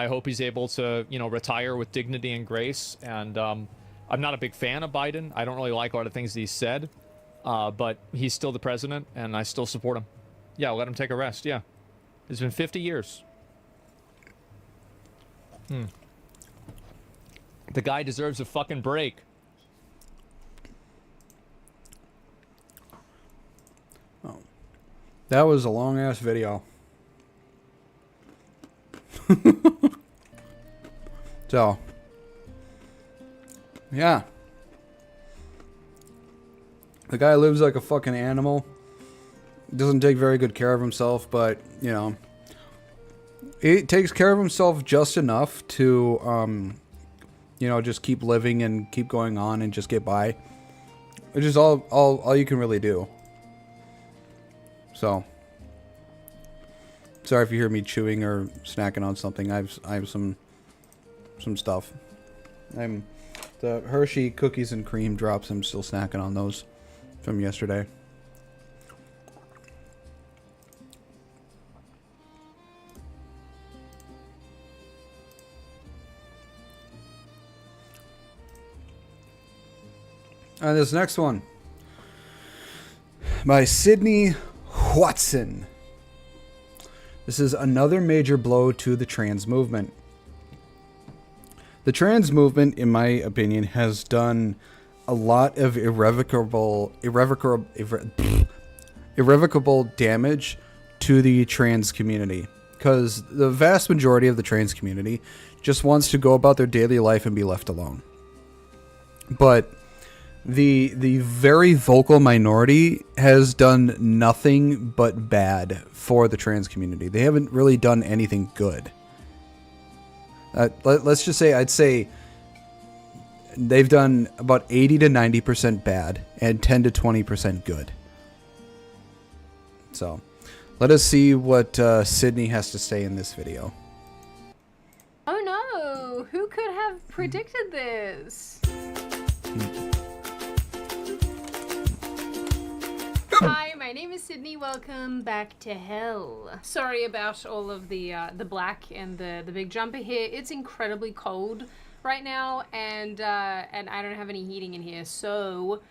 J: hope he's able to, you know, retire with dignity and grace. And I'm not a big fan of Biden. I don't really like a lot of things that he said. But he's still the president, and I still support him. Yeah, let him take a rest. Yeah. It's been 50 years. The guy deserves a fucking break.
A: Oh. That was a long-ass video. So. Yeah. The guy lives like a fucking animal. Doesn't take very good care of himself, but, you know, he takes care of himself just enough to, you know, just keep living and keep going on and just get by. Which is all you can really do. So, sorry if you hear me chewing or snacking on something. I have some stuff. The Hershey cookies and cream drops. I'm still snacking on those from yesterday. And this next one by Sydney Watson. This is another major blow to the trans movement. The trans movement, in my opinion, has done a lot of irrevocable damage to the trans community. Because the vast majority of the trans community just wants to go about their daily life and be left alone. But the very vocal minority has done nothing but bad for the trans community. They haven't really done anything good. Let's just say, I'd say they've done about 80 to 90% bad and 10 to 20% good. So, let us see what Sydney has to say in this video.
U: Oh no! Who could have predicted this? Hi, my name is Sydney. Welcome back to hell. Sorry about all of the black and the big jumper here. It's incredibly cold right now, and I don't have any heating in here, so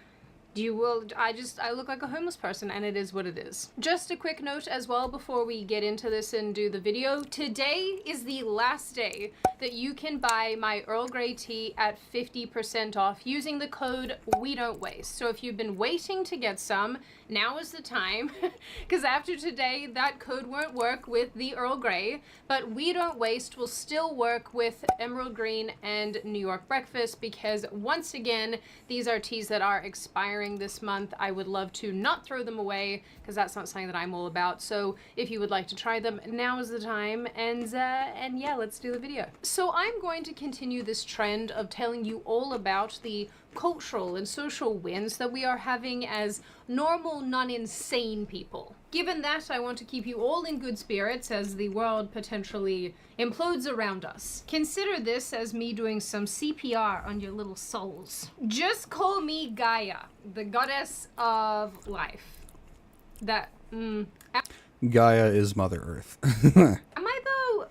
U: I look like a homeless person, and it is what it is. Just a quick note as well before we get into this and do the video. Today is the last day that you can buy my Earl Grey tea at 50% off using the code WeDon'tWaste. So if you've been waiting to get some, now is the time, because after today, that code won't work with the Earl Grey, but We Don't Waste will still work with Emerald Green and New York Breakfast, because once again, these are teas that are expiring this month. I would love to not throw them away, because that's not something that I'm all about. So if you would like to try them, now is the time, and yeah, let's do the video. So I'm going to continue this trend of telling you all about the cultural and social wins that we are having as normal, non-insane people. Given that, I want to keep you all in good spirits as the world potentially implodes around us. Consider this as me doing some CPR on your little souls. Just call me Gaia, the goddess of life. That,
A: Gaia is Mother Earth.
U: Am I though?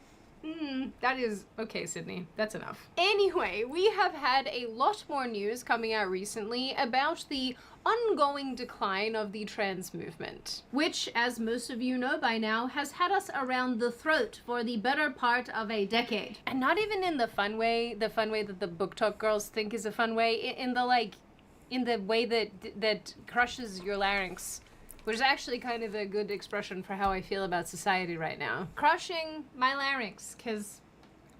U: That is okay, Sydney. That's enough. Anyway, we have had a lot more news coming out recently about the ongoing decline of the trans movement, which, as most of you know by now, has had us around the throat for the better part of a decade. And not even in the fun way that the book talk girls think is a fun way, in the way that crushes your larynx. Which is actually kind of a good expression for how I feel about society right now. Crushing my larynx, because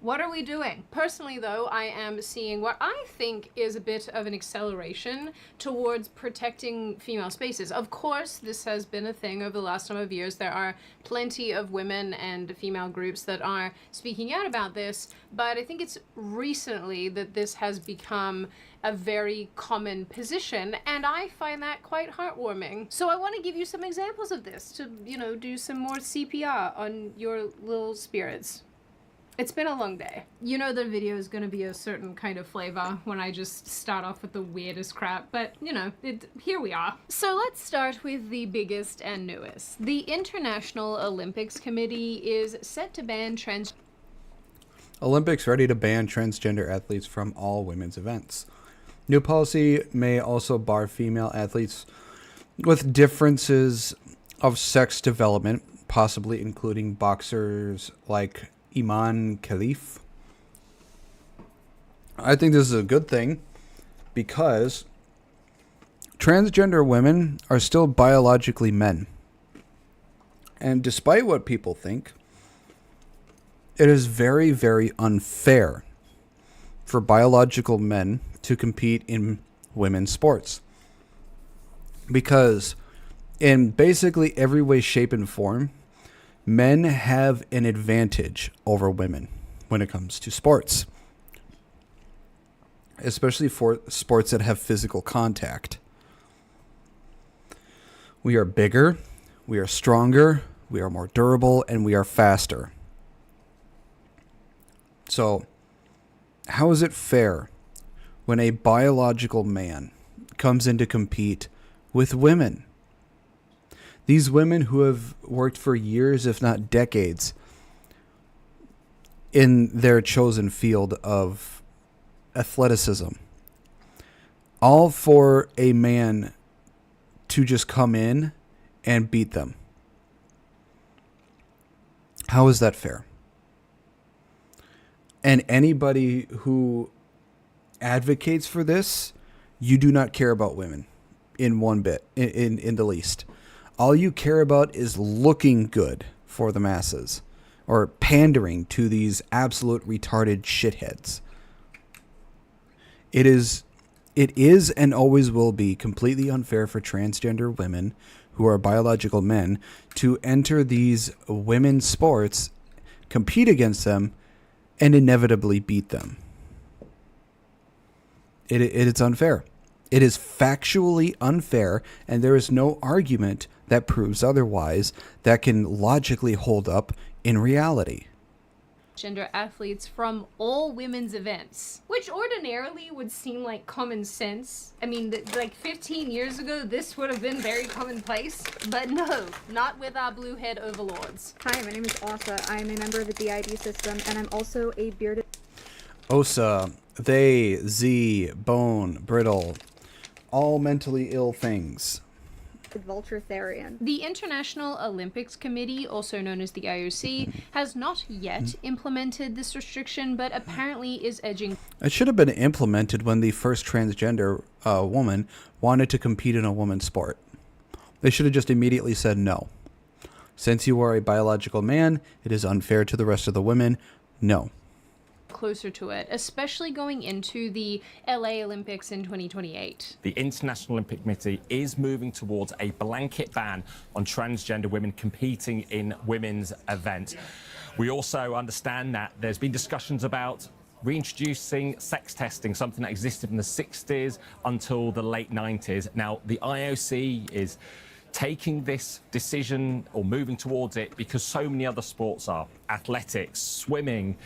U: what are we doing? Personally though, I am seeing what I think is a bit of an acceleration towards protecting female spaces. Of course, this has been a thing over the last number of years. There are plenty of women and female groups that are speaking out about this, but I think it's recently that this has become a very common position, and I find that quite heartwarming. So I want to give you some examples of this to, you know, do some more CPR on your little spirits. It's been a long day. You know the video is going to be a certain kind of flavor when I just start off with the weirdest crap, but you know, here we are. So let's start with the biggest and newest. The International Olympics Committee is set to ban
A: Olympics ready to ban transgender athletes from all women's events. New policy may also bar female athletes with differences of sex development, possibly including boxers like Iman Khalif. I think this is a good thing because transgender women are still biologically men. And despite what people think, it is very, very unfair for biological men to compete in women's sports. Because in basically every way, shape, and form, men have an advantage over women when it comes to sports. Especially for sports that have physical contact. We are bigger, we are stronger, we are more durable, and we are faster. So, how is it fair when a biological man comes in to compete with women? These women who have worked for years, if not decades, in their chosen field of athleticism, all for a man to just come in and beat them. How is that fair? And anybody who advocates for this, you do not care about women in one bit, in the least. All you care about is looking good for the masses or pandering to these absolute retarded shitheads. It is and always will be completely unfair for transgender women who are biological men to enter these women's sports, compete against them, and inevitably beat them. It is unfair. It is factually unfair, and there is no argument that proves otherwise that can logically hold up in reality.
U: Gender athletes from all women's events, which ordinarily would seem like common sense. I mean, like 15 years ago, this would have been very commonplace, but no, not with our blue head overlords.
H: Hi, my name is Asa. I am a member of the BID system, and I'm also a bearded...
A: Osa, they, Z, bone, brittle, all mentally ill things.
H: Vulturetherian.
U: The International Olympics Committee, also known as the IOC, has not yet implemented this restriction, but apparently is edging.
A: It should have been implemented when the first transgender woman wanted to compete in a women's sport. They should have just immediately said no. Since you are a biological man, it is unfair to the rest of the women. No.
U: Closer to it, especially going into the LA Olympics in 2028.
E: The International Olympic Committee is moving towards a blanket ban on transgender women competing in women's events. We also understand that there's been discussions about reintroducing sex testing, something that existed in the 60s until the late 90s. Now, the IOC is taking this decision or moving towards it because so many other sports are athletics, swimming,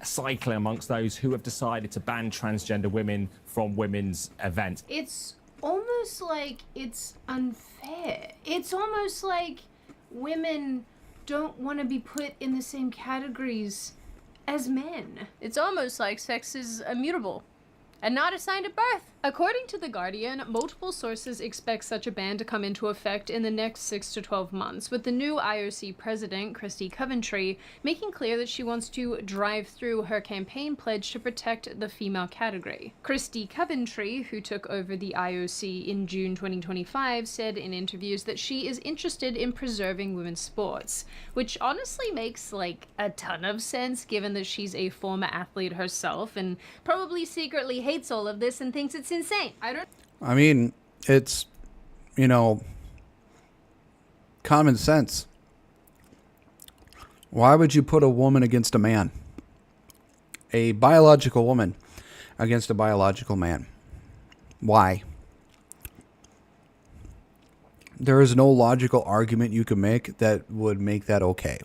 E: cycling amongst those who have decided to ban transgender women from women's events.
U: It's almost like it's unfair. It's almost like women don't want to be put in the same categories as men. It's almost like sex is immutable and not assigned at birth. According to The Guardian, multiple sources expect such a ban to come into effect in the next 6 to 12 months, with the new IOC president, Christy Coventry, making clear that she wants to drive through her campaign pledge to protect the female category. Christy Coventry, who took over the IOC in June 2025, said in interviews that she is interested in preserving women's sports, which honestly makes like a ton of sense given that she's a former athlete herself and probably secretly hates all of this and thinks it's insane.
A: I mean, it's, you know, common sense. Why would you put a woman against a man? A biological woman against a biological man? Why? There is no logical argument you can make that would make that okay.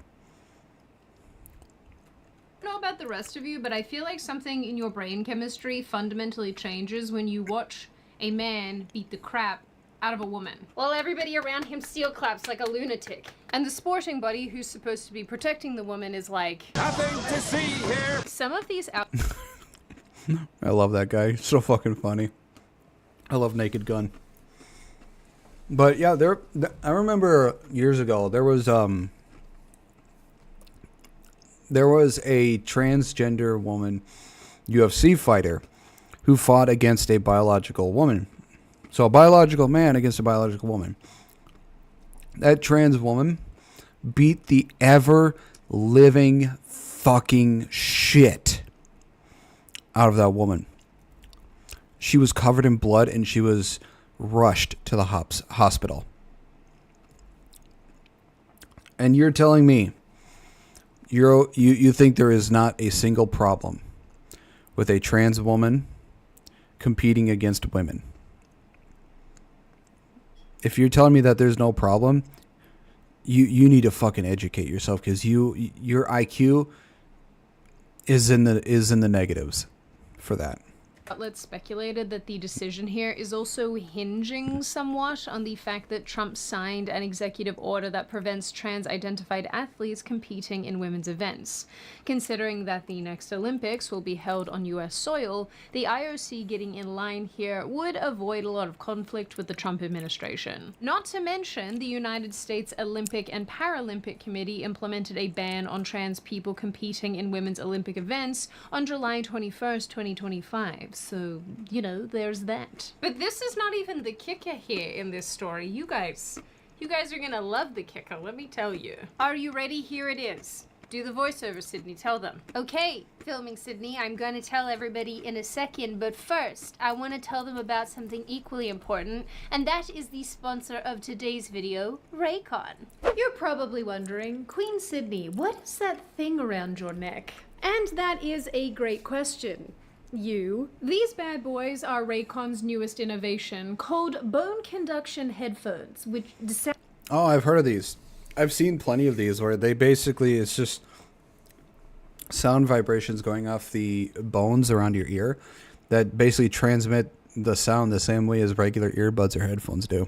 U: About the rest of you, but I feel like something in your brain chemistry fundamentally changes when you watch a man beat the crap out of a woman, while everybody around him steel claps like a lunatic. And the sporting buddy who's supposed to be protecting the woman is like, nothing to see here. Some of these out.
A: I love that guy. So fucking funny. I love Naked Gun. But yeah, I remember years ago there was a transgender woman UFC fighter who fought against a biological woman. So a biological man against a biological woman. That trans woman beat the ever living fucking shit out of that woman. She was covered in blood and she was rushed to the hospital. And you're telling me you think there is not a single problem with a trans woman competing against women? If you're telling me that there's no problem, you need to fucking educate yourself, because your IQ is in the negatives for that.
U: Outlets speculated that the decision here is also hinging somewhat on the fact that Trump signed an executive order that prevents trans-identified athletes competing in women's events. Considering that the next Olympics will be held on US soil, the IOC getting in line here would avoid a lot of conflict with the Trump administration. Not to mention, the United States Olympic and Paralympic Committee implemented a ban on trans people competing in women's Olympic events on July 21st, 2025. So, you know, there's that. But this is not even the kicker here in this story. You guys are gonna love the kicker, let me tell you. Are you ready? Here it is. Do the voiceover, Sydney. Tell them. Okay, filming Sydney, I'm gonna tell everybody in a second, but first, I want to tell them about something equally important, and that is the sponsor of today's video, Raycon. You're probably wondering, Queen Sydney, what is that thing around your neck? And that is a great question. These bad boys are Raycon's newest innovation, called bone conduction headphones, which...
A: Oh, I've heard of these. I've seen plenty of these where they basically, it's just sound vibrations going off the bones around your ear that basically transmit the sound the same way as regular earbuds or headphones do.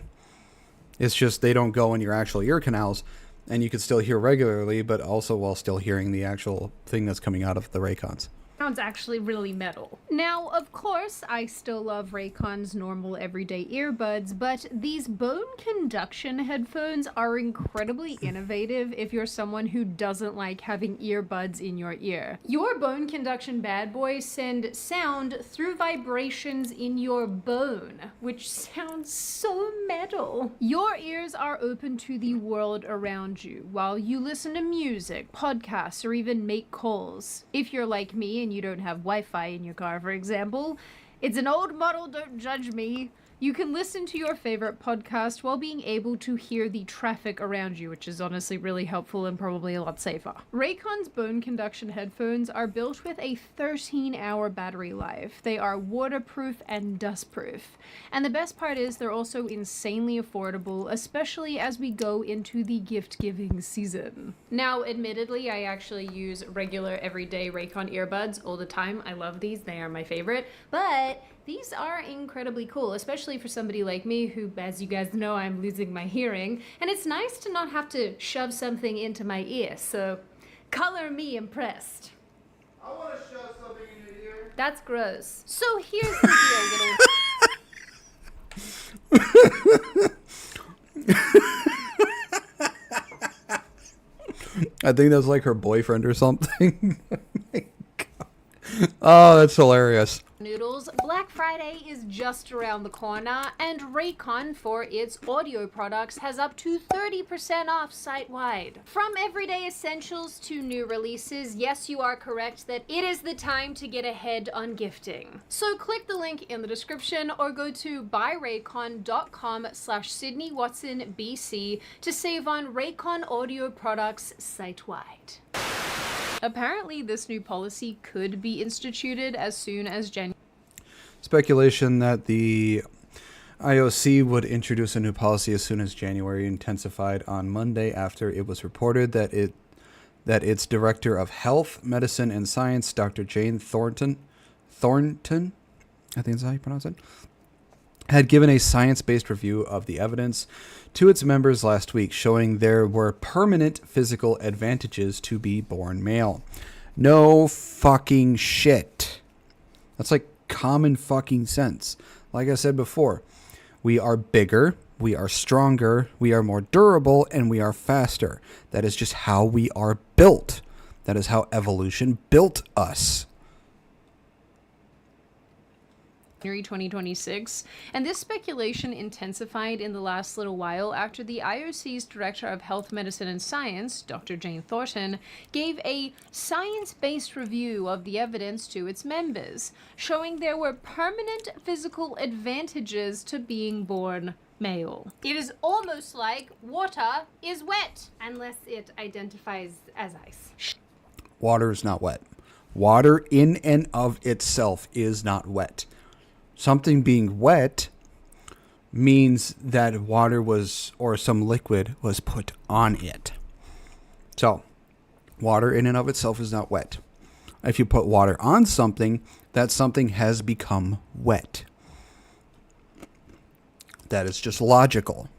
A: It's just they don't go in your actual ear canals, and you can still hear regularly, but also while still hearing the actual thing that's coming out of the Raycons.
U: Sounds actually really metal. Now, of course, I still love Raycon's normal everyday earbuds, but these bone conduction headphones are incredibly innovative if you're someone who doesn't like having earbuds in your ear. Your bone conduction bad boys send sound through vibrations in your bone, which sounds so metal. Your ears are open to the world around you while you listen to music, podcasts, or even make calls. If you're like me and you don't have Wi-Fi in your car, for example, it's an old model, don't judge me. You can listen to your favorite podcast while being able to hear the traffic around you, which is honestly really helpful and probably a lot safer. Raycon's bone conduction headphones are built with a 13-hour battery life. They are waterproof and dustproof. And the best part is they're also insanely affordable, especially as we go into the gift-giving season. Now, admittedly, I actually use regular everyday Raycon earbuds all the time. I love these, they are my favorite, but these are incredibly cool, especially for somebody like me who, as you guys know, I'm losing my hearing, and it's nice to not have to shove something into my ear, so color me impressed.
P: I want to shove something in your ear.
U: That's gross. So here's the deal,
A: I think that's like her boyfriend or something. Oh, that's hilarious.
U: Noodles, Black Friday is just around the corner, and Raycon, for its audio products, has up to 30% off site-wide. From everyday essentials to new releases, yes, you are correct that it is the time to get ahead on gifting. So click the link in the description or go to buyraycon.com/SydneyWatsonBC to save on Raycon audio products site-wide. Apparently, this new policy could be instituted as soon as January.
A: Speculation that the IOC would introduce a new policy as soon as January intensified on Monday after it was reported that its Director of Health, Medicine, and Science, Dr. Jane Thornton, I think that's how you pronounce it, had given a science-based review of the evidence to its members last week, showing there were permanent physical advantages to be born male. No fucking shit. That's like common fucking sense. Like I said before, we are bigger, we are stronger, we are more durable, and we are faster. That is just how we are built. That is how evolution built us.
U: January 2026, and this speculation intensified in the last little while after the IOC's Director of Health, Medicine and Science, Dr. Jane Thornton, gave a science-based review of the evidence to its members, showing there were permanent physical advantages to being born male. It is almost like water is wet, unless it identifies as ice.
A: Water is not wet. Water in and of itself is not wet. Something being wet means that water was, or some liquid was put on it. So, water in and of itself is not wet. If you put water on something, that something has become wet. That is just logical.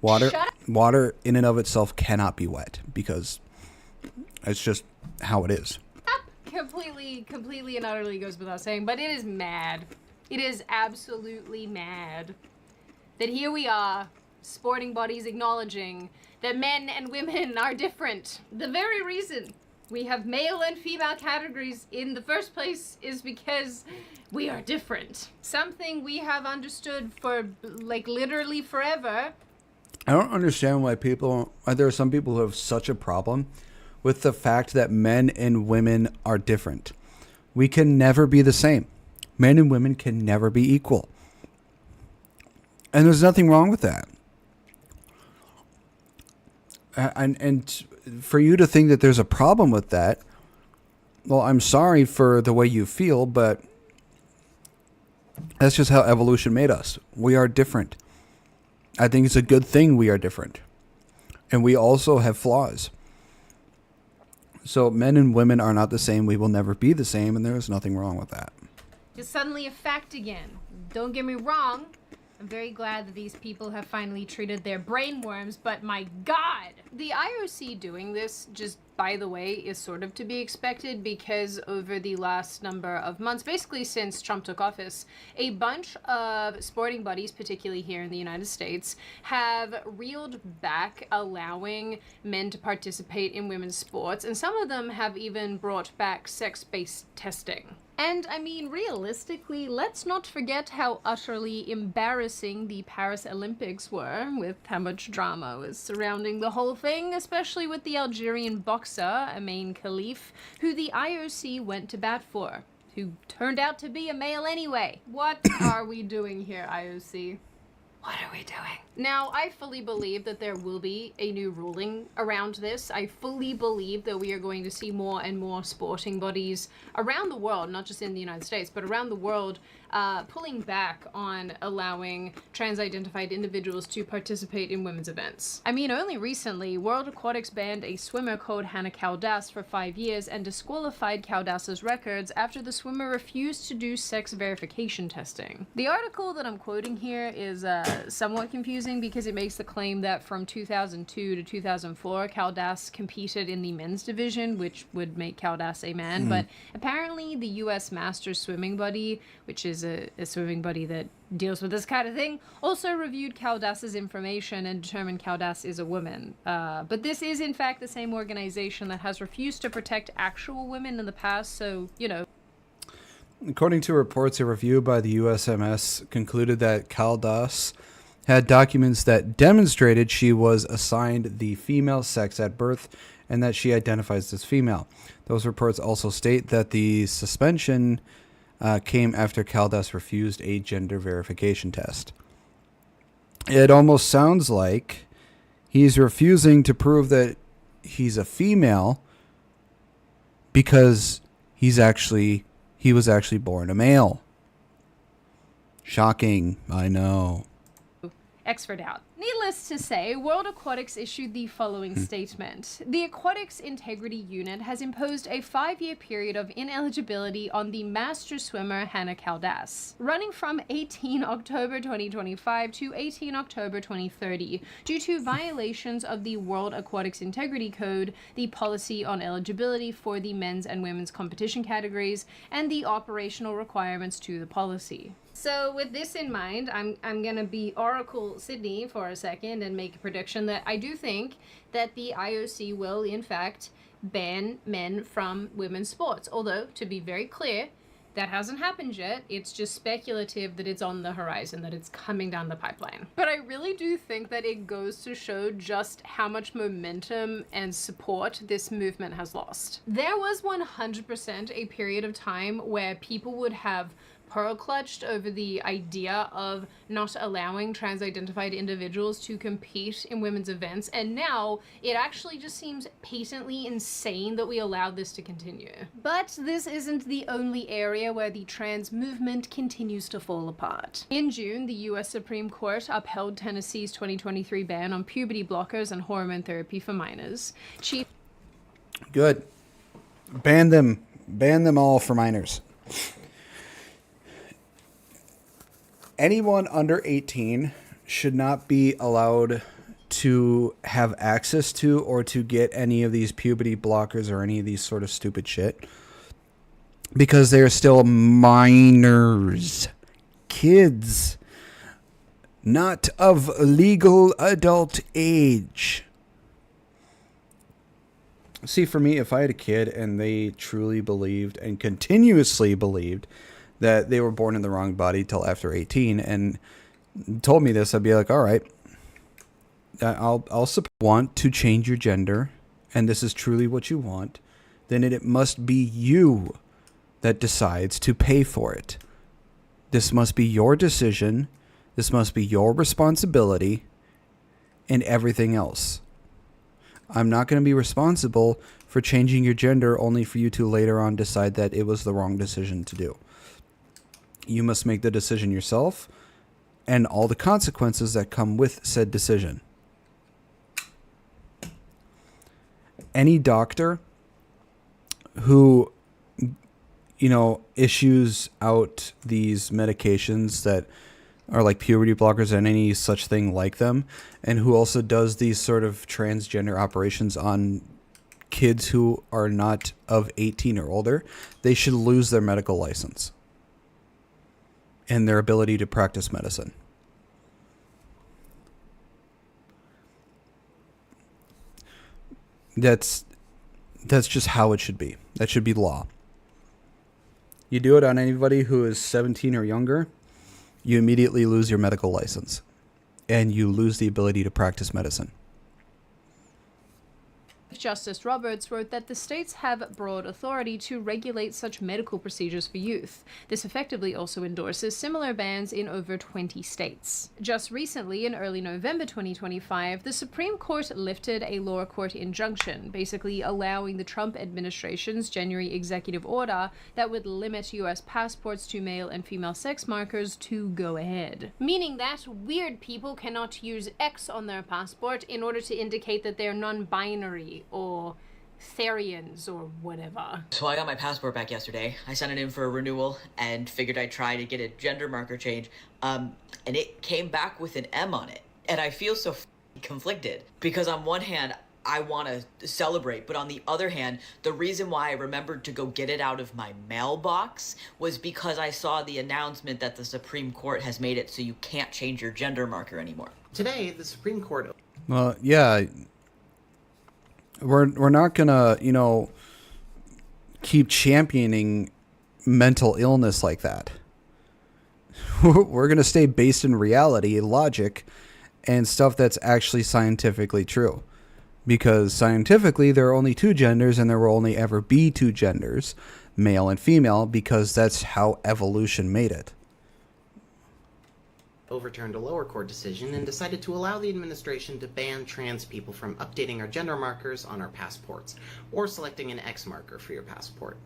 A: Water in and of itself cannot be wet because it's just how it is.
U: Completely and utterly goes without saying, but it is mad. It is absolutely mad that here we are, sporting bodies acknowledging that men and women are different. The very reason we have male and female categories in the first place is because we are different. Something we have understood for, like, literally forever.
A: I don't understand why there are some people who have such a problem with the fact that men and women are different. We can never be the same. Men and women can never be equal. And there's nothing wrong with that. And for you to think that there's a problem with that, well, I'm sorry for the way you feel, but that's just how evolution made us. We are different. I think it's a good thing we are different. And we also have flaws. So men and women are not the same. We will never be the same, and there is nothing wrong with that.
U: It's suddenly a fact again. Don't get me wrong. I'm very glad that these people have finally treated their brainworms, but my God! The IOC doing this, just by the way, is sort of to be expected because over the last number of months, basically since Trump took office, a bunch of sporting bodies, particularly here in the United States, have reeled back allowing men to participate in women's sports, and some of them have even brought back sex-based testing. And, I mean, realistically, let's not forget how utterly embarrassing the Paris Olympics were, with how much drama was surrounding the whole thing, especially with the Algerian boxer, Amain Khalif, who the IOC went to bat for, who turned out to be a male anyway. What are we doing here, IOC? What are we doing? Now, I fully believe that there will be a new ruling around this. I fully believe that we are going to see more and more sporting bodies around the world, not just in the United States, but around the world, pulling back on allowing trans-identified individuals to participate in women's events. I mean, only recently, World Aquatics banned a swimmer called Hannah Caldas for 5 years and disqualified Caldas's records after the swimmer refused to do sex verification testing. The article that I'm quoting here is somewhat confusing because it makes the claim that from 2002 to 2004, Caldas competed in the men's division, which would make Caldas a man, but apparently the U.S. Masters Swimming Buddy, which is a swimming buddy that deals with this kind of thing, also reviewed Caldas's information and determined Caldas is a woman. But this is in fact the same organization that has refused to protect actual women in the past, so, you know.
A: According to reports, a review by the USMS concluded that Caldas had documents that demonstrated she was assigned the female sex at birth and that she identifies as female. Those reports also state that the suspension came after Caldas refused a gender verification test. It almost sounds like he's refusing to prove that he's a female because he was actually born a male. Shocking, I know.
U: X for doubt. Needless to say, World Aquatics issued the following statement. The Aquatics Integrity Unit has imposed a 5-year period of ineligibility on the master swimmer Hannah Caldas, running from 18 October 2025 to 18 October 2030, due to violations of the World Aquatics Integrity Code, the policy on eligibility for the men's and women's competition categories, and the operational requirements to the policy. So with this in mind, I'm gonna be Oracle Sydney for a second and make a prediction that I do think that the IOC will in fact ban men from women's sports. Although, to be very clear, that hasn't happened yet. It's just speculative that it's on the horizon, that it's coming down the pipeline. But I really do think that it goes to show just how much momentum and support this movement has lost. There was 100% a period of time where people would have pearl clutched over the idea of not allowing trans-identified individuals to compete in women's events, and now it actually just seems patently insane that we allow this to continue. But this isn't the only area where the trans movement continues to fall apart. In June, the US Supreme Court upheld Tennessee's 2023 ban on puberty blockers and hormone therapy for minors.
A: Good. Ban them all for minors. Anyone under 18 should not be allowed to have access to or to get any of these puberty blockers or any of these sort of stupid shit, because they're still minors, kids, not of legal adult age. See, for me, if I had a kid and they truly believed and continuously believed that they were born in the wrong body till after 18 and told me this, I'd be like, all right, I'll want to change your gender, and this is truly what you want, then it must be you that decides to pay for it. This must be your decision. This must be your responsibility and everything else. I'm not going to be responsible for changing your gender only for you to later on decide that it was the wrong decision to do. You must make the decision yourself and all the consequences that come with said decision. Any doctor who, issues out these medications that are like puberty blockers and any such thing like them, and who also does these sort of transgender operations on kids who are not of 18 or older, they should lose their medical license and their ability to practice medicine. That's just how it should be. That should be law. You do it on anybody who is 17 or younger, you immediately lose your medical license and you lose the ability to practice medicine.
U: Justice Roberts wrote that the states have broad authority to regulate such medical procedures for youth. This effectively also endorses similar bans in over 20 states. Just recently, in early November 2025, the Supreme Court lifted a lower court injunction, basically allowing the Trump administration's January executive order that would limit U.S. passports to male and female sex markers to go ahead. Meaning that weird people cannot use X on their passport in order to indicate that they're non-binary or Therians or whatever.
F: So I got my passport back yesterday. I sent it in for a renewal and figured I'd try to get a gender marker change. And it came back with an M on it. And I feel so conflicted because on one hand, I want to celebrate, but on the other hand, the reason why I remembered to go get it out of my mailbox was because I saw the announcement that the Supreme Court has made it so you can't change your gender marker anymore.
V: Today, the Supreme Court...
A: Well, yeah... We're not gonna, keep championing mental illness like that. We're gonna stay based in reality, logic, and stuff that's actually scientifically true. Because scientifically, there are only two genders, and there will only ever be two genders, male and female, because that's how evolution made it.
V: Overturned a lower court decision and decided to allow the administration to ban trans people from updating our gender markers on our passports or selecting an X marker for your passport.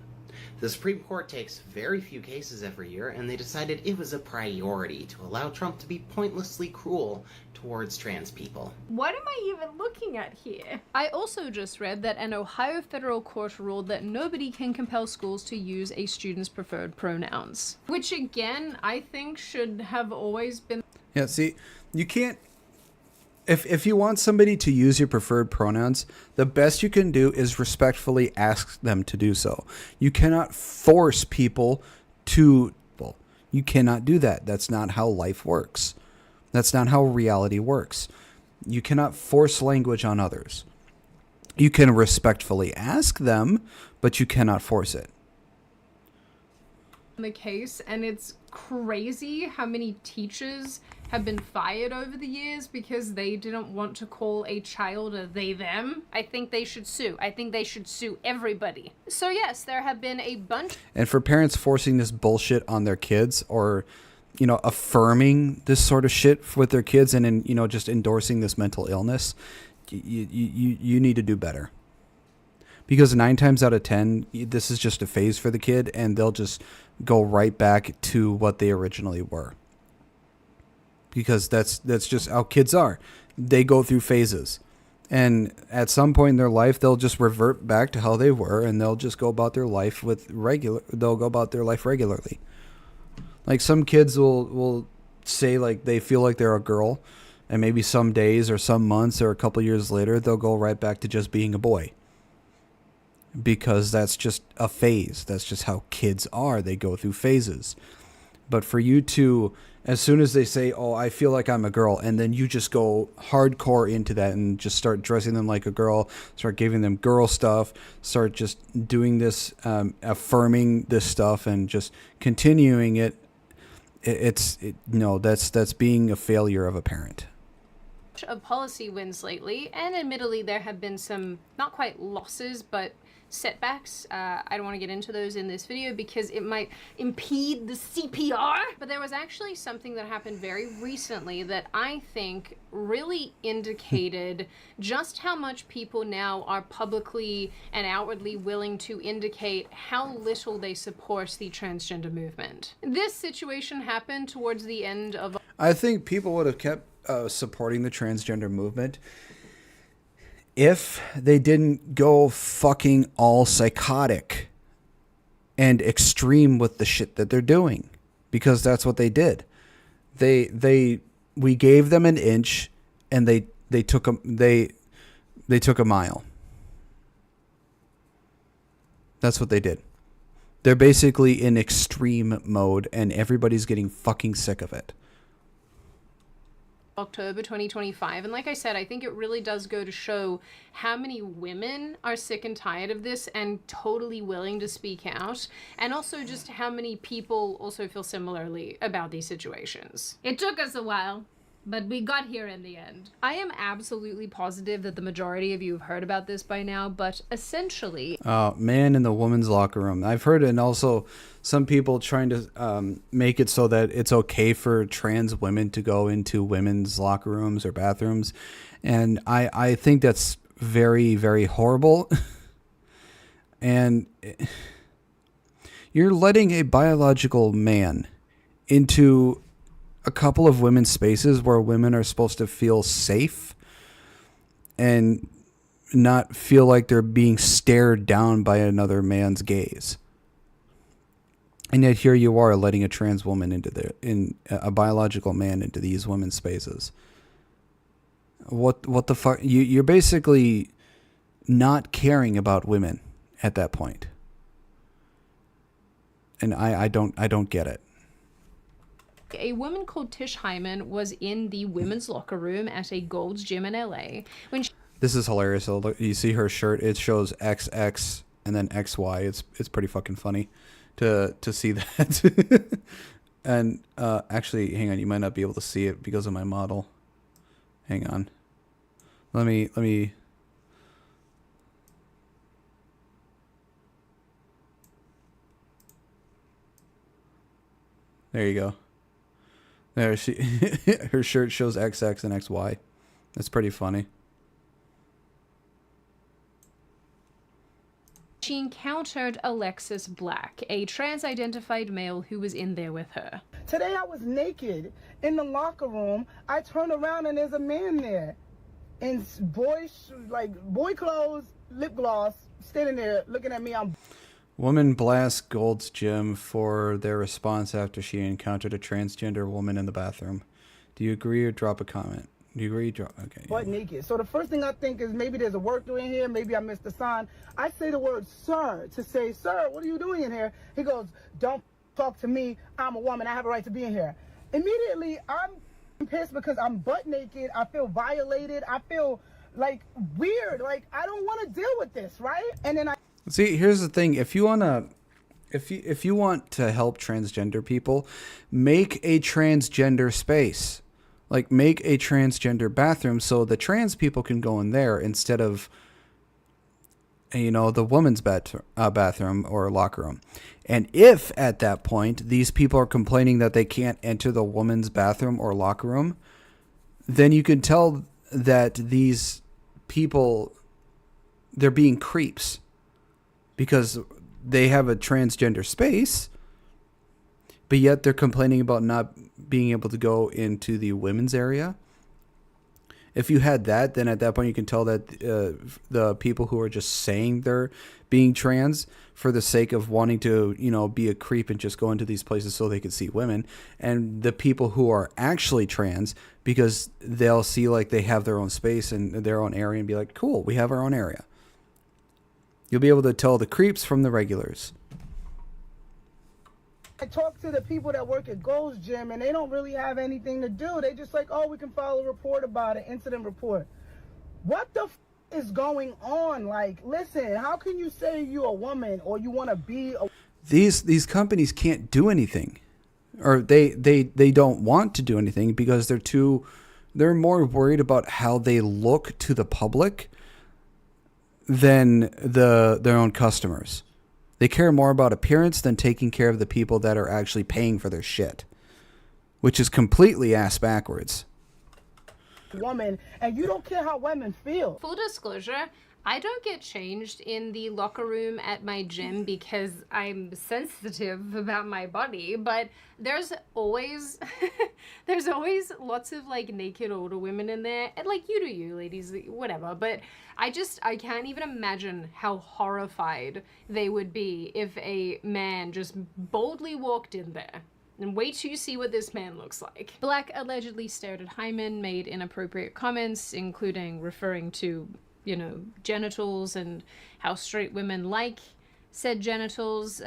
V: The Supreme Court takes very few cases every year, and they decided it was a priority to allow Trump to be pointlessly cruel towards trans people.
U: What am I even looking at here? I also just read that an Ohio federal court ruled that nobody can compel schools to use a student's preferred pronouns. Which again, I think should have always been...
A: Yeah, see, you can't... If you want somebody to use your preferred pronouns, the best you can do is respectfully ask them to do so. You cannot force people to... You cannot do that. That's not how life works. That's not how reality works. You cannot force language on others. You can respectfully ask them, but you cannot force it.
U: The case, and it's crazy how many teachers have been fired over the years because they didn't want to call a child a they them. I think they should sue. I think they should sue everybody. So yes, there have been a bunch.
A: And for parents forcing this bullshit on their kids, or affirming this sort of shit with their kids, and just endorsing this mental illness, you need to do better. Because 9 times out of 10, this is just a phase for the kid, and they'll just go right back to what they originally were. Because that's just how kids are. They go through phases. And at some point in their life, they'll just revert back to how they were, and they'll just go about their life regularly. Like, some kids will say, like, they feel like they're a girl, and maybe some days or some months or a couple years later, they'll go right back to just being a boy. Because that's just a phase. That's just how kids are. They go through phases. But for you to, as soon as they say, oh, I feel like I'm a girl, and then you just go hardcore into that and just start dressing them like a girl, start giving them girl stuff, start just doing this, affirming this stuff, and just continuing it, that's being a failure of a parent.
U: Of policy wins lately, and admittedly there have been some not quite losses but setbacks. I don't want to get into those in this video because it might impede the CPR, but there was actually something that happened very recently that I think really indicated just how much people now are publicly and outwardly willing to indicate how little they support the transgender movement. This situation happened towards the end of...
A: I think people would have kept supporting the transgender movement if they didn't go fucking all psychotic and extreme with the shit that they're doing, because that's what they did. We gave them an inch, and they took a mile. That's what they did. They're basically in extreme mode, and everybody's getting fucking sick of it.
U: October 2025, and like I said, I think it really does go to show how many women are sick and tired of this and totally willing to speak out, and also just how many people also feel similarly about these situations. It took us a while, but we got here in the end. I am absolutely positive that the majority of you have heard about this by now, but essentially... man in the woman's locker room. I've heard it, and also some people trying to make it so that it's okay for trans women to go into women's locker rooms or bathrooms. And I think that's very, very horrible. And you're letting a biological man into a couple of women's spaces where women are supposed to feel safe and not feel like they're being stared down by another man's gaze. And yet here you are letting a trans woman a biological man into these women's spaces. What the fuck? You're basically not caring about women at that point. And I don't get it. A woman called Tish Hyman was in the women's locker room at a Gold's Gym in LA when she...
A: This is hilarious. So look, you see her shirt, it shows XX and then XY. It's pretty fucking funny to see that. And actually, hang on, you might not be able to see it because of my model. Hang on. Let me There you go. There her shirt shows XX and XY. That's pretty funny.
U: She encountered Alexis Black, a trans-identified male who was in there with her.
I: Today I was naked in the locker room. I turned around and there's a man there in boy clothes, lip gloss, standing there looking at me.
A: Woman blasts Gold's Gym for their response after she encountered a transgender woman in the bathroom. Do you agree or drop a comment? Do you agree? Okay.
I: Butt naked. So the first thing I think is maybe there's a worker in here. Maybe I missed a sign. I say the word sir to say, sir, what are you doing in here? He goes, don't talk to me. I'm a woman. I have a right to be in here. Immediately, I'm pissed because I'm butt naked. I feel violated. I feel like weird. Like I don't want to deal with this, right? And then
A: see. Here's the thing: if you want to help transgender people, make a transgender space. Like make a transgender bathroom so the trans people can go in there instead of, you know, the woman's bathroom or locker room. And if at that point these people are complaining that they can't enter the woman's bathroom or locker room, then you can tell that these people, they're being creeps because they have a transgender space, but yet they're complaining about not being able to go into the women's area. If you had that, then at that point you can tell that the people who are just saying they're being trans for the sake of wanting to, you know, be a creep and just go into these places so they can see women, and the people who are actually trans because they'll see like they have their own space and their own area and be like, cool, we have our own area. You'll be able to tell the creeps from the regulars.
I: I talk to the people that work at Gold's Gym, and they don't really have anything to do. They just like, oh, we can file a report about it, incident report. What the is going on? Like, listen, how can you say you're a woman or you want to be a...
A: These companies can't do anything, or they don't want to do anything because they're more worried about how they look to the public than their own customers. They care more about appearance than taking care of the people that are actually paying for their shit, which is completely ass backwards.
I: Woman, and you don't care how women feel.
U: Full disclosure, I don't get changed in the locker room at my gym because I'm sensitive about my body, but there's always lots of like naked older women in there, and like you do you ladies, whatever, but I can't even imagine how horrified they would be if a man just boldly walked in there. And wait till you see what this man looks like. Black allegedly stared at Hyman, made inappropriate comments, including referring to, you know, genitals and how straight women like said genitals,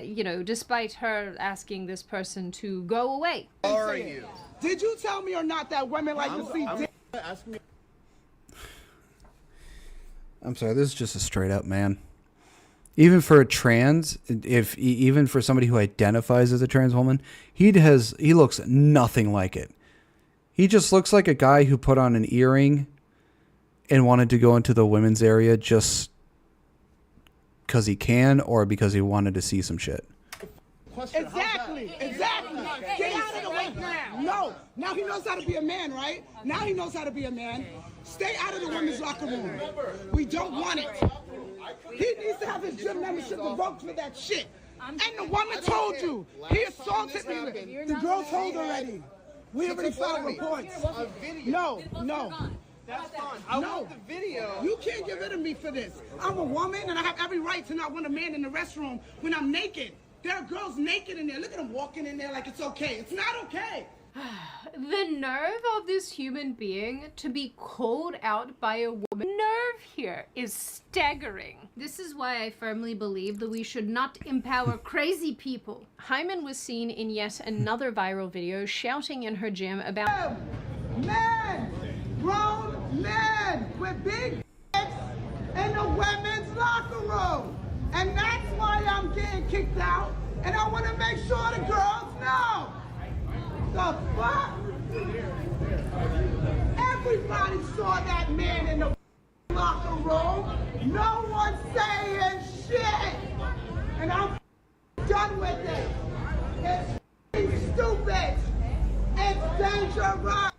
U: you know, despite her asking this person to go away.
I: How are you? Did you tell me or not that women like to see dick?
A: I'm sorry, this is just a straight up man. Even for a trans, even for somebody who identifies as a trans woman, he looks nothing like it. He just looks like a guy who put on an earring and wanted to go into the women's area just because he can or because he wanted to see some shit.
I: Exactly. Get out of the way now. Now he knows how to be a man, right? Now he knows how to be a man. Stay out of the women's locker room. We don't want it. He needs to have his gym membership revoked for that shit. And the woman told you. He assaulted me. The girl told already. We already filed reports. No.
P: That's fine. I want the video.
I: You can't get rid of me for this. I'm a woman and I have every right to not want a man in the restroom when I'm naked. There are girls naked in there. Look at them walking in there like it's okay. It's not okay.
U: The nerve of this human being to be called out by a woman. Nerve here is staggering. This is why I firmly believe that we should not empower crazy people. Hyman was seen in yet another viral video shouting in her gym about
I: men, grown men with big dicks in the women's locker room. And that's why I'm getting kicked out. And I want to make sure the girls know. The fuck? Everybody saw that man in the locker room. No one saying shit. And I'm done with it. It's stupid. It's dangerous.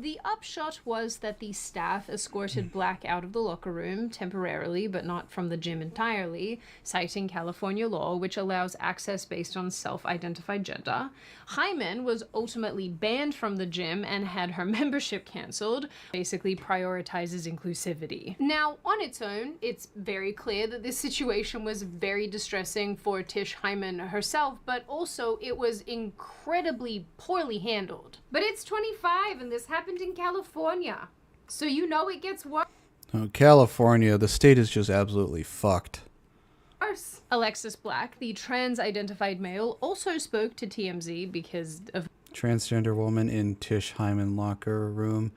U: The upshot was that the staff escorted Black out of the locker room temporarily, but not from the gym entirely, citing California law, which allows access based on self-identified gender. Hyman was ultimately banned from the gym and had her membership cancelled, basically prioritizes inclusivity. Now, on its own, it's very clear that this situation was very distressing for Tish Hyman herself, but also it was incredibly poorly handled. But it's 25 and this happened in California, so you know it gets worse.
A: California, the state is just absolutely fucked.
U: course. Alexis Black, the trans-identified male, also spoke to TMZ because of
A: Transgender woman in Tish Hyman locker room.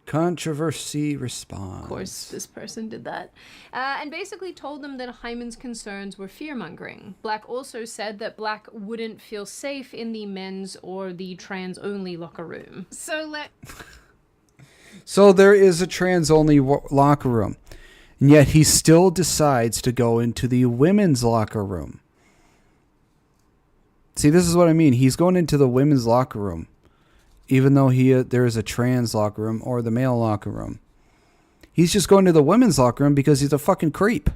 A: Controversy response.
U: Of course, this person did that. And basically told them that Hyman's concerns were fear-mongering. Black also said that Black wouldn't feel safe in the men's or the trans-only locker room.
A: So there is a trans-only locker room, and yet he still decides to go into the women's locker room. See, this is what I mean. He's going into the women's locker room, even though there is a trans locker room or the male locker room. He's just going to the women's locker room because he's a fucking creep.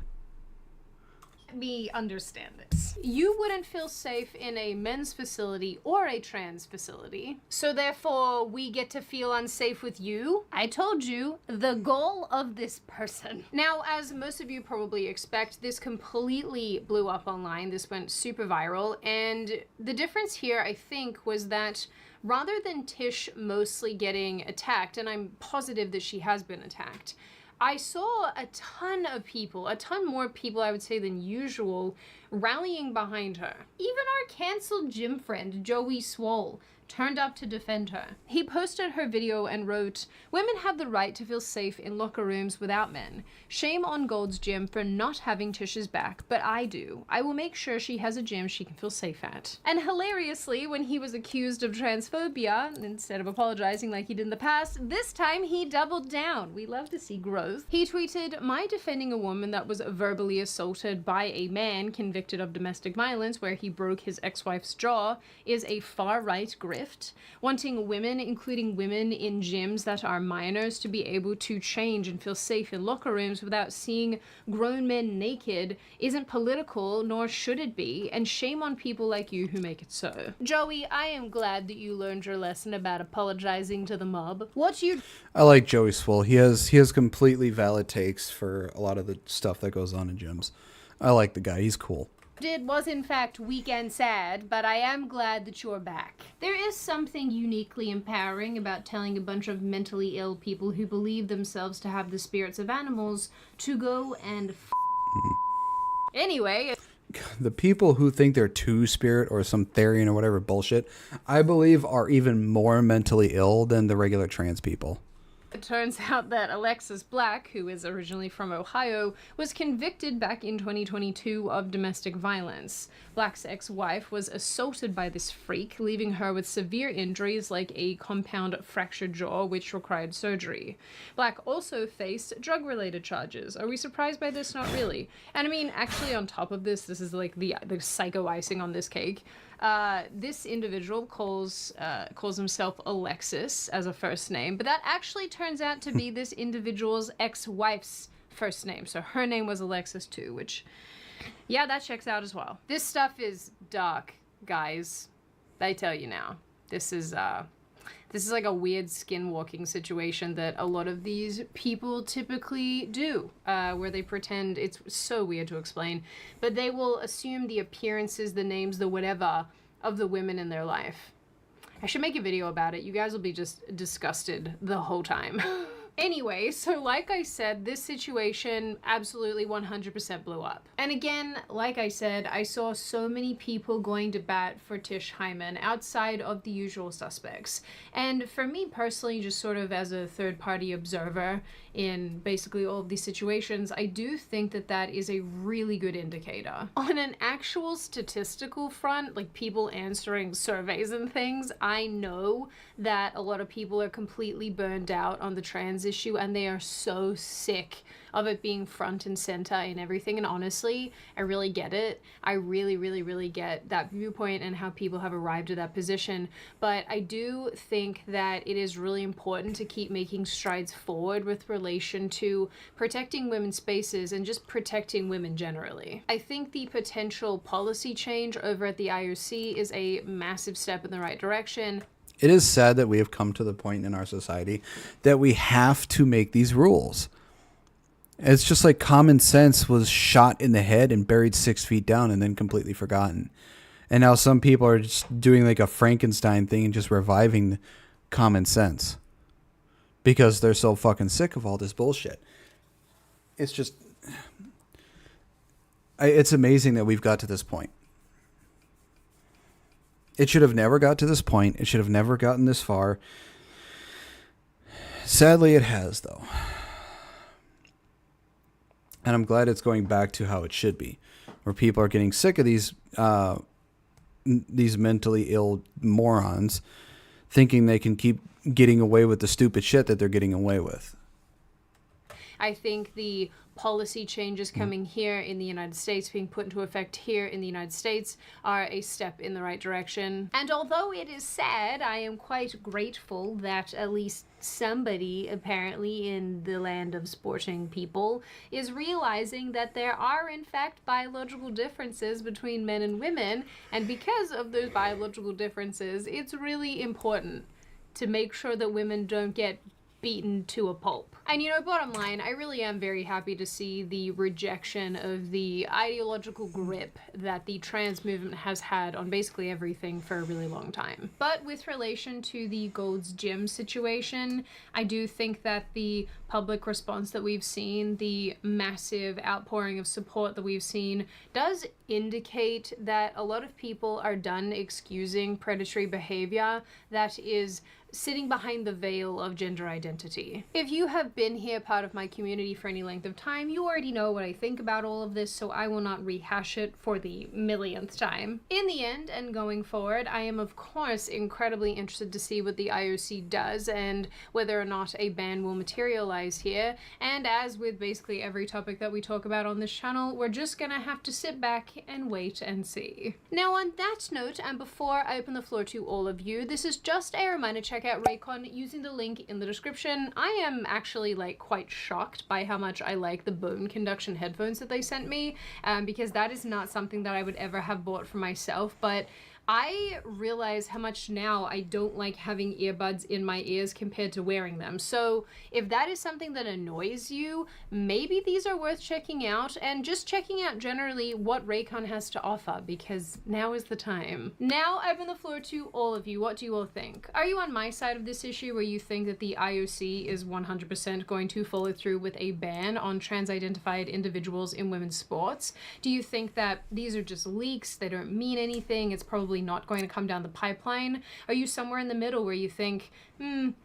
U: Let me understand this. You wouldn't feel safe in a men's facility or a trans facility, so therefore we get to feel unsafe with you? I told you, the goal of this person. Now, as most of you probably expect, this completely blew up online. This went super viral, and the difference here, I think, was that rather than Tish mostly getting attacked, and I'm positive that she has been attacked, I saw a ton of people, a ton more people I would say than usual, rallying behind her. Even our canceled gym friend, Joey Swole, turned up to defend her. He posted her video and wrote, "Women have the right to feel safe in locker rooms without men. Shame on Gold's Gym for not having Tish's back, but I do. I will make sure she has a gym she can feel safe at." And hilariously, when he was accused of transphobia, instead of apologizing like he did in the past, this time he doubled down. We love to see growth. He tweeted, "My defending a woman that was verbally assaulted by a man convicted of domestic violence where he broke his ex-wife's jaw is a far-right grift. Wanting women, including women in gyms that are minors, to be able to change and feel safe in locker rooms without seeing grown men naked isn't political, nor should it be, and shame on people like you who make it so." Joey, I am glad that you learned your lesson about apologizing to the mob.
A: I like Joey Swole. He has completely valid takes for a lot of the stuff that goes on in gyms. I like the guy. He's cool.
U: Did was in fact weak and sad, but I am glad that you're back. There is something uniquely empowering about telling a bunch of mentally ill people who believe themselves to have the spirits of animals to go and Anyway.
A: The people who think they're two-spirit or some Therian or whatever bullshit, I believe are even more mentally ill than the regular trans people.
U: It turns out that Alexis Black, who is originally from Ohio, was convicted back in 2022 of domestic violence. Black's ex-wife was assaulted by this freak, leaving her with severe injuries like a compound fractured jaw, which required surgery. Black also faced drug-related charges. Are we surprised by this? Not really. And I mean, actually, on top of this, this is like the psycho icing on this cake. This individual calls himself Alexis as a first name, but that actually turns out to be this individual's ex-wife's first name. So her name was Alexis too, which, yeah, that checks out as well. This stuff is dark, guys. I tell you now. This is like a weird skinwalking situation that a lot of these people typically do, where they pretend, it's so weird to explain, but they will assume the appearances, the names, the whatever of the women in their life. I should make a video about it. You guys will be just disgusted the whole time. Anyway, so like I said, this situation absolutely 100% blew up. And again, like I said, I saw so many people going to bat for Tish Hyman outside of the usual suspects. And for me personally, just sort of as a third-party observer in basically all of these situations, I do think that that is a really good indicator. On an actual statistical front, like people answering surveys and things, I know that a lot of people are completely burned out on the trans issue and they are so sick of it being front and center and everything. And honestly, I really get it. I really get that viewpoint and how people have arrived at that position. But I do think that it is really important to keep making strides forward with relation to protecting women's spaces and just protecting women generally. I think the potential policy change over at the IOC is a massive step in the right direction.
A: It is sad that we have come to the point in our society that we have to make these rules. It's just like common sense was shot in the head and buried 6 feet down and then completely forgotten. And now some people are just doing like a Frankenstein thing and just reviving common sense because they're so fucking sick of all this bullshit. It's just, It's amazing that we've got to this point. It should have never got to this point. It should have never gotten this far. Sadly, it has, though. And I'm glad it's going back to how it should be, where people are getting sick of these mentally ill morons thinking they can keep getting away with the stupid shit that they're getting away with.
U: I think the policy changes coming here in the United States, being put into effect here in the United States, are a step in the right direction. And although it is sad, I am quite grateful that at least somebody, apparently in the land of sporting people, is realizing that there are in fact biological differences between men and women, and because of those biological differences, it's really important to make sure that women don't get beaten to a pulp. And you know, bottom line, I really am very happy to see the rejection of the ideological grip that the trans movement has had on basically everything for a really long time. But with relation to the Gold's Gym situation, I do think that the public response that we've seen, the massive outpouring of support that we've seen, does indicate that a lot of people are done excusing predatory behavior that is sitting behind the veil of gender identity. If you have been here part of my community for any length of time, you already know what I think about all of this, so I will not rehash it for the millionth time. In the end, and going forward, I am of course incredibly interested to see what the IOC does and whether or not a ban will materialize here. And as with basically every topic that we talk about on this channel, we're just gonna have to sit back and wait and see. Now on that note, and before I open the floor to all of you, this is just a reminder, check out Raycon using the link in the description. I am actually like quite shocked by how much I like the bone conduction headphones that they sent me, because that is not something that I would ever have bought for myself, but I realize how much now I don't like having earbuds in my ears compared to wearing them. So if that is something that annoys you, maybe these are worth checking out, and just checking out generally what Raycon has to offer, because now is the time. Now I open the floor to all of you. What do you all think? Are you on my side of this issue where you think that the IOC is 100% going to follow through with a ban on trans-identified individuals in women's sports? Do you think that these are just leaks, they don't mean anything, it's probably not going to come down the pipeline? Are you somewhere in the middle where you think,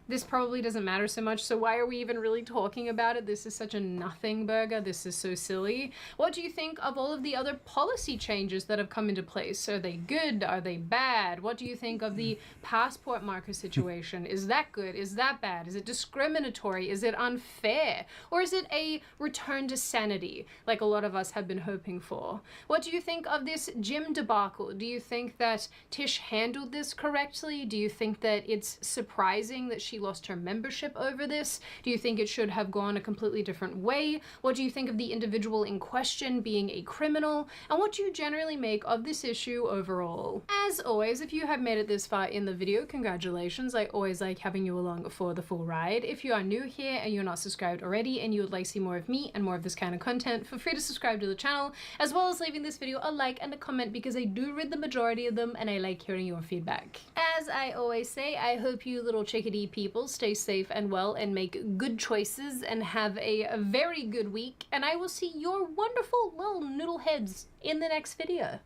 U: this probably doesn't matter so much, so why are we even really talking about it? This is such a nothing burger, this is so silly. What do you think of all of the other policy changes that have come into place? Are they good? Are they bad? What do you think of the passport marker situation? Is that good? Is that bad? Is it discriminatory? Is it unfair? Or is it a return to sanity, like a lot of us have been hoping for? What do you think of this gym debacle? Do you think that Tish handled this correctly? Do you think that it's surprising that she lost her membership over this? Do you think it should have gone a completely different way? What do you think of the individual in question being a criminal? And what do you generally make of this issue overall? As always, if you have made it this far in the video, congratulations. I always like having you along for the full ride. If you are new here and you're not subscribed already and you would like to see more of me and more of this kind of content, feel free to subscribe to the channel, as well as leaving this video a like and a comment, because I do read the majority of them and I like hearing your feedback. As I always say, I hope you little chickadee people stay safe and well and make good choices and have a very good week, and I will see your wonderful little noodle heads in the next video.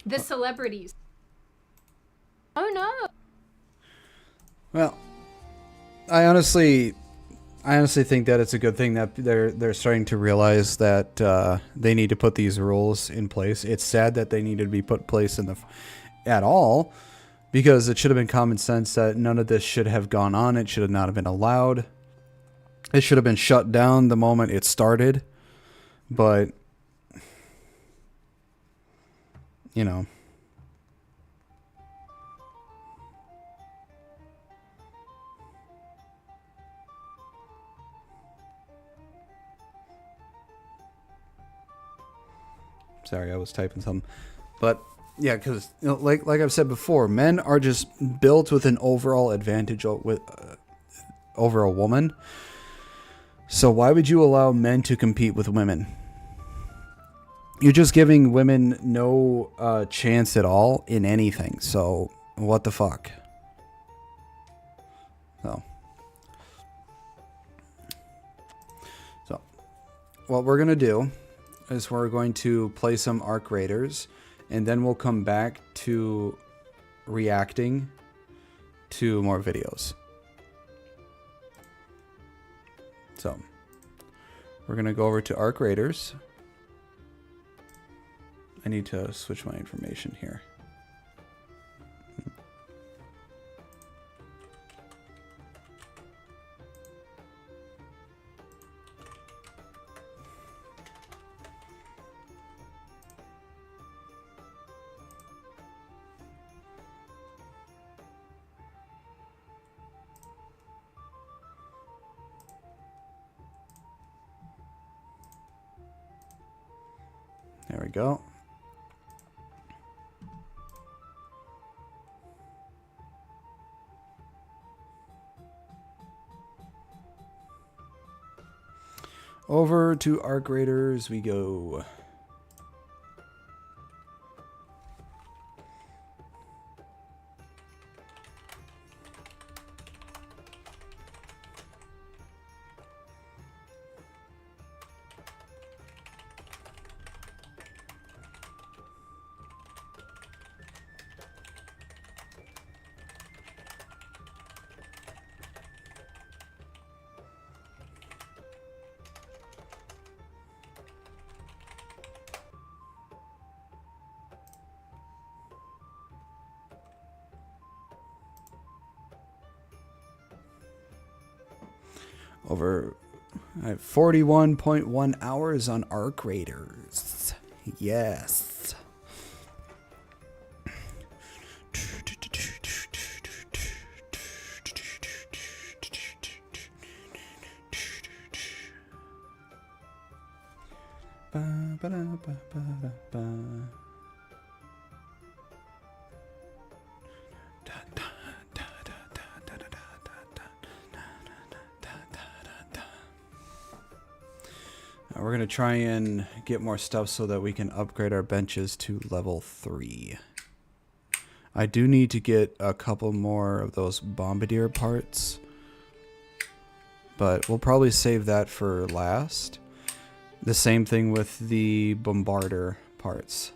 U: The celebrities. Oh no!
A: Well, I honestly think that it's a good thing that they're starting to realize that they need to put these rules in place. It's sad that they needed to be put in place at all, because it should have been common sense that none of this should have gone on. It should have not have been allowed. It should have been shut down the moment it started. But, you know. Sorry, I was typing something. But yeah, because like I've said before, men are just built with an overall advantage over a woman. So why would you allow men to compete with women? You're just giving women no chance at all in anything. So what the fuck? So what we're going to do is we're going to play some Arc Raiders, and then we'll come back to reacting to more videos. So, we're going to go over to Arc Raiders. I need to switch my information here. There we go. Over to Arc Raiders we go. Over 41.1 hours on Arc Raiders. Yes. We're going to try and get more stuff so that we can upgrade our benches to level 3. I do need to get a couple more of those bombardier parts, but we'll probably save that for last. The same thing with the bombarder parts.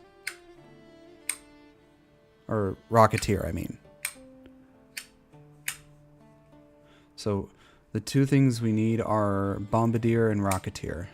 A: Or rocketeer, I mean. So the two things we need are bombardier and rocketeer.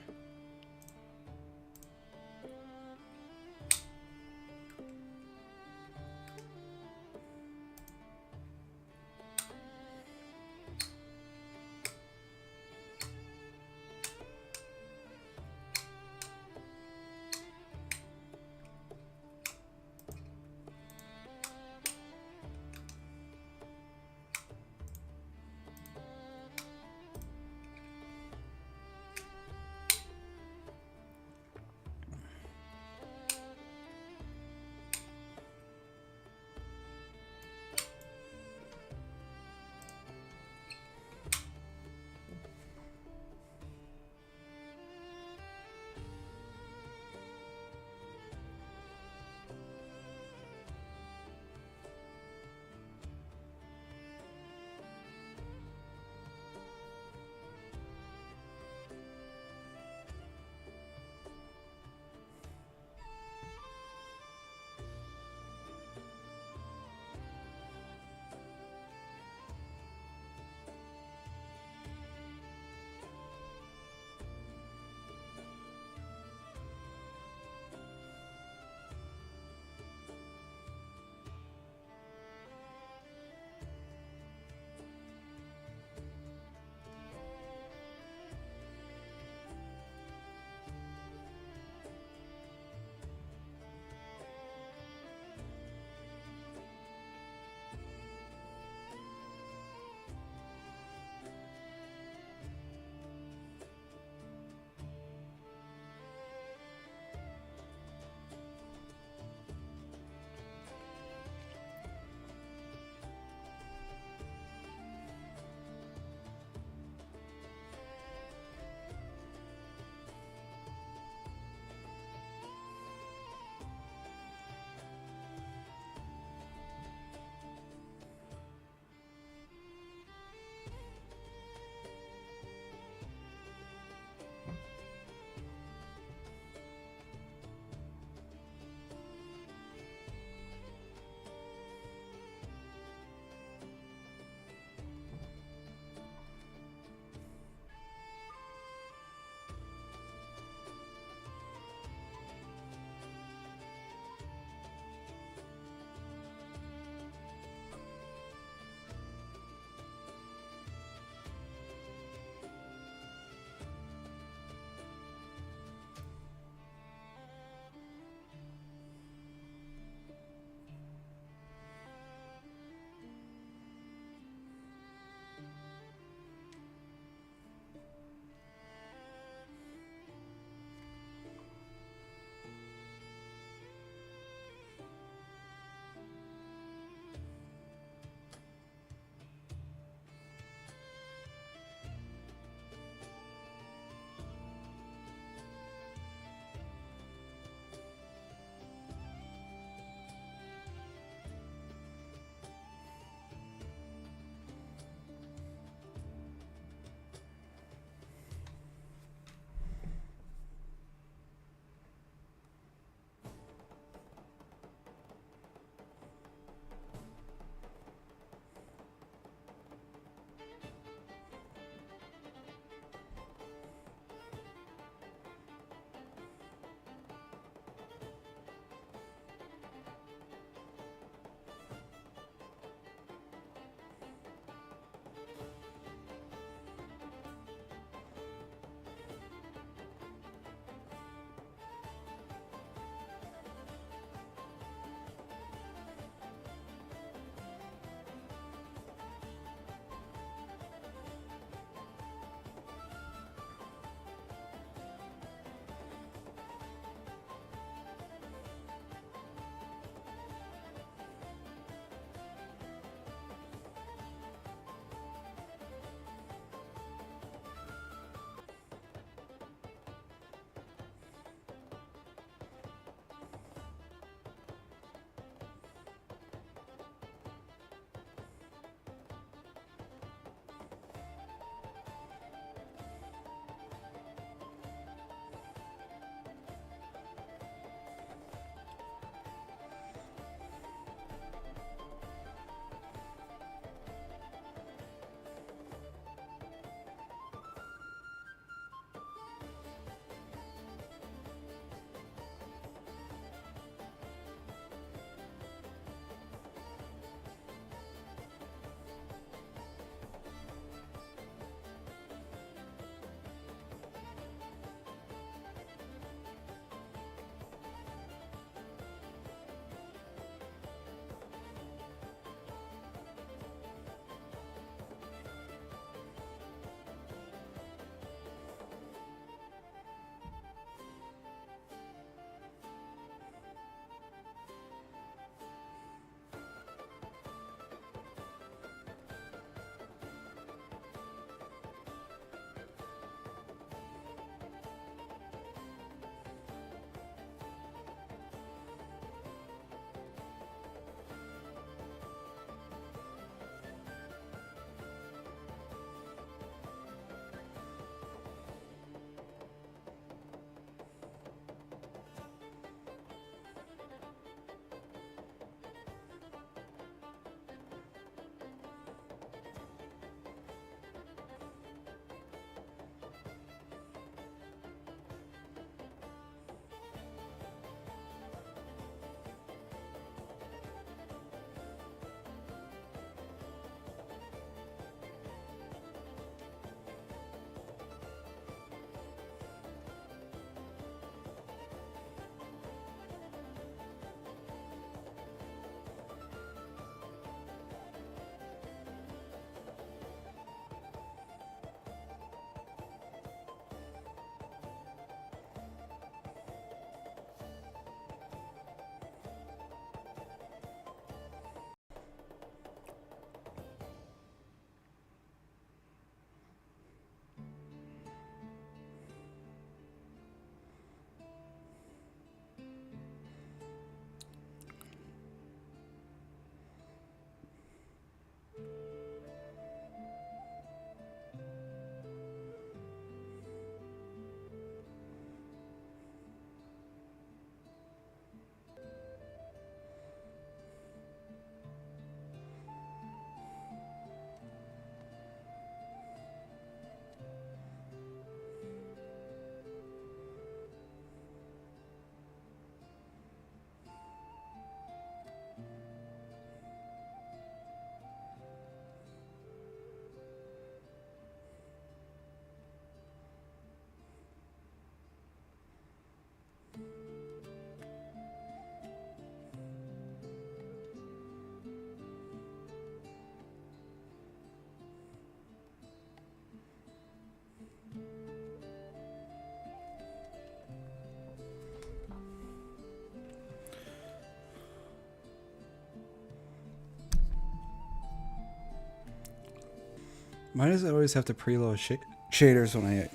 A: Why does it always have to preload shaders when I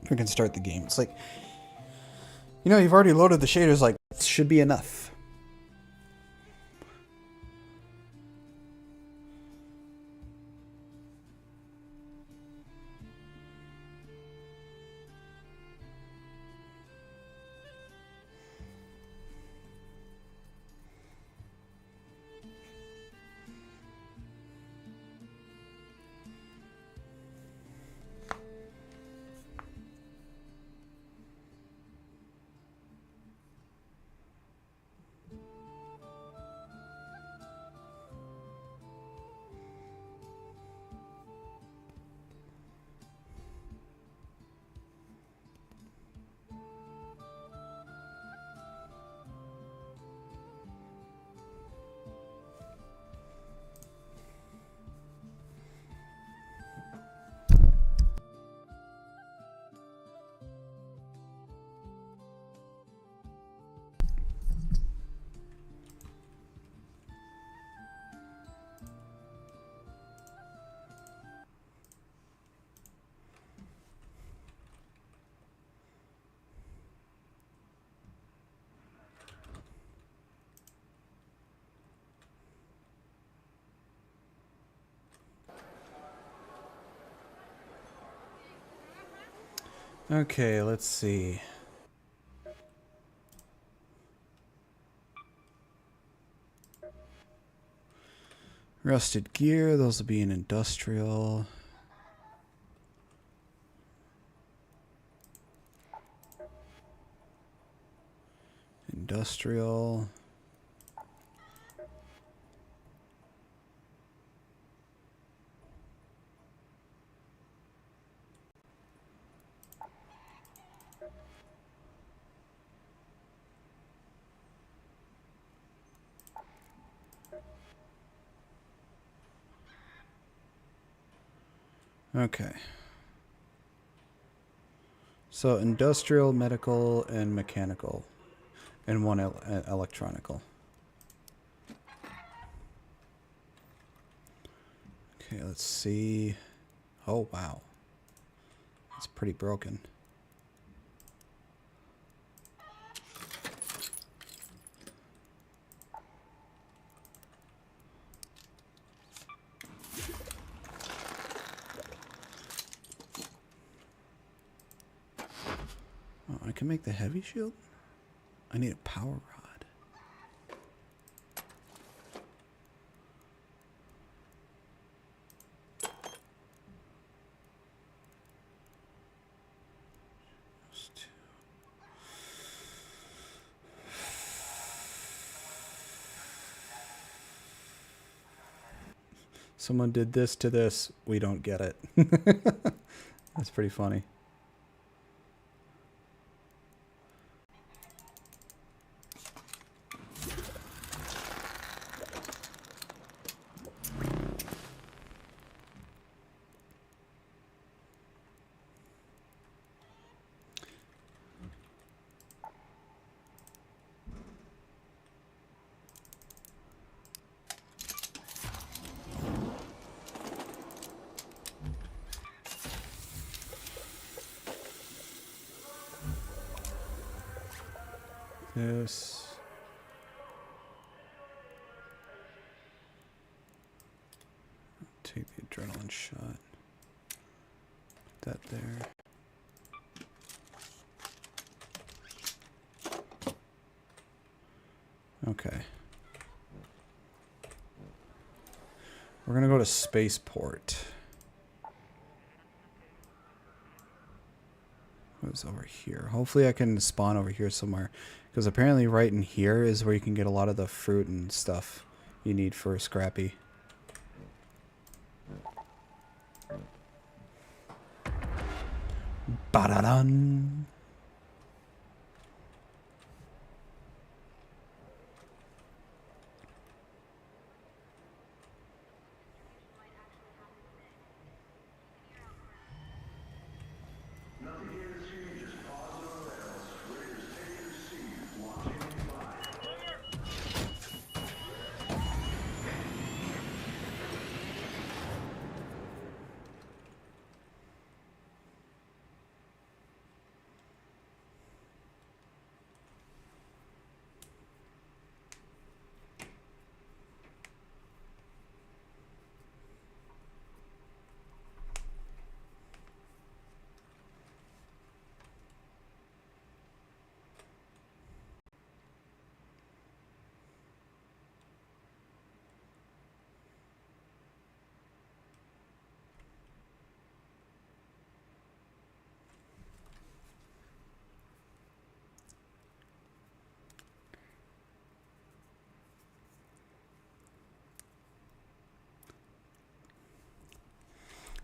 A: freaking start the game? It's like, you know, you've already loaded the shaders, like, it should be enough. Okay, let's see. Rusted gear, those will be in industrial. Industrial. Okay. So industrial, medical, and mechanical, and one electronical. Okay, let's see. Oh, wow. It's pretty broken. Oh, I can make the heavy shield? I need a power rod. Someone did this to this. We don't get it. That's pretty funny. This. Take the adrenaline shot. Put that there. Okay. We're gonna go to spaceport. What's over here? Hopefully I can spawn over here somewhere. Because apparently right in here is where you can get a lot of the fruit and stuff you need for Scrappy. Ba-da-dun!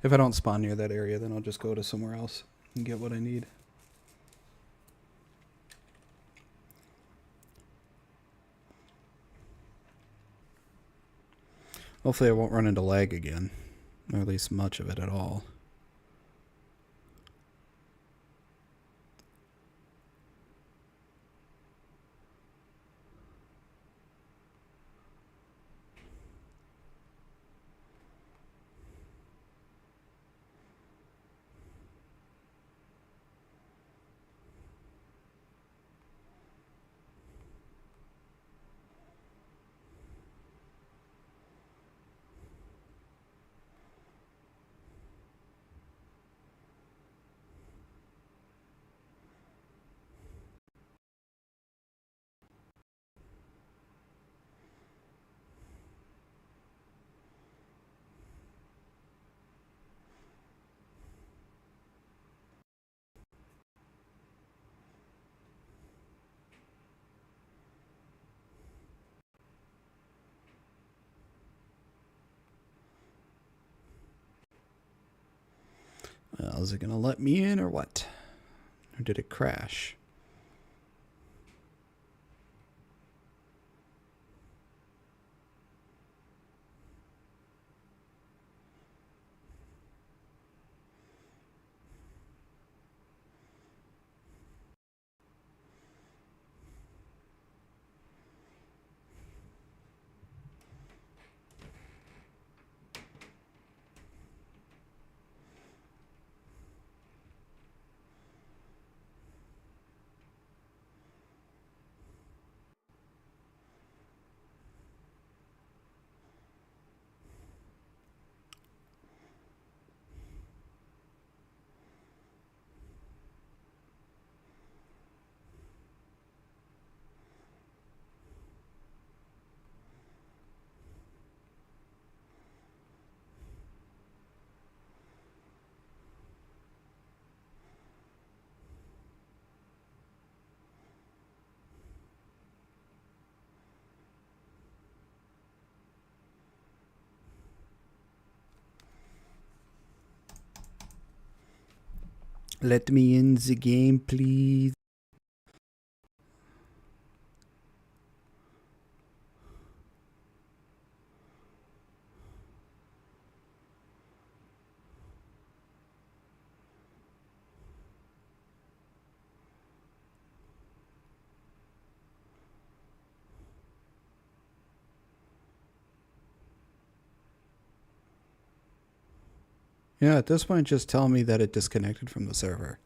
A: If I don't spawn near that area, then I'll just go to somewhere else and get what I need. Hopefully I won't run into lag again, or at least much of it at all. Well, is it going to let me in or what? Or did it crash? Let me in the game, please. Yeah, at this point, just tell me that it disconnected from the server.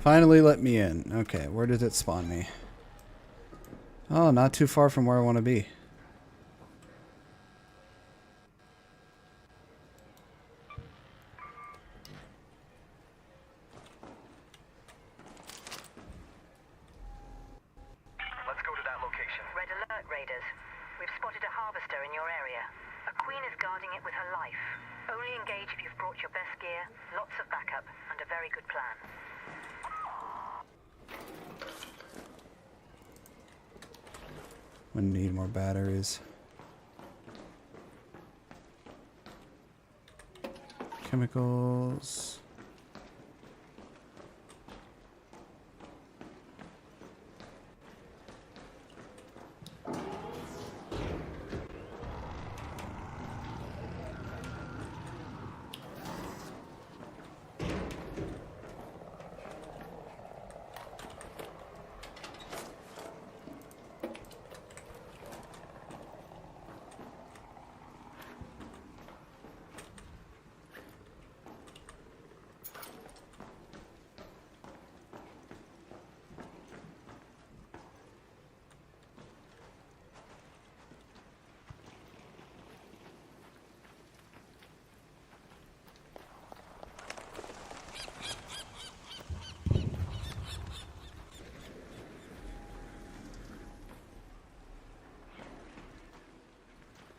A: Finally let me in. Okay, where did it spawn me? Oh, not too far from where I want to be.
L: Let's go to that location. Red alert, Raiders. We've spotted a harvester in your area. A queen is guarding it with her life. Only engage if you've brought your best gear, lots of backup, and a very good plan.
A: We need more batteries. Chemicals.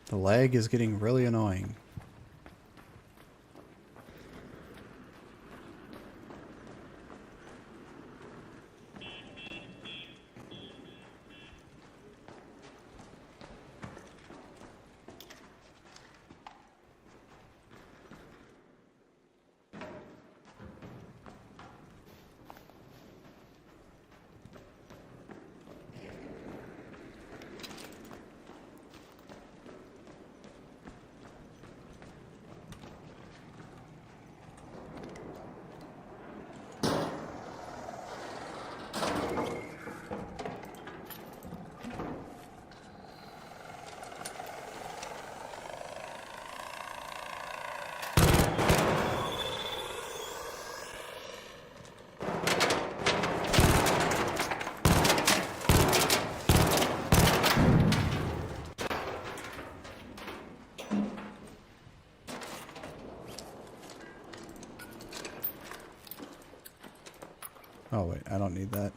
A: The lag is getting really annoying. Oh wait, I don't need that.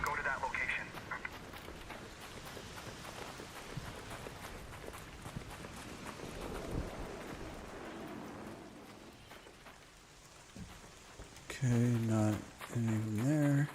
L: Go to that location.
A: Okay, not anything there.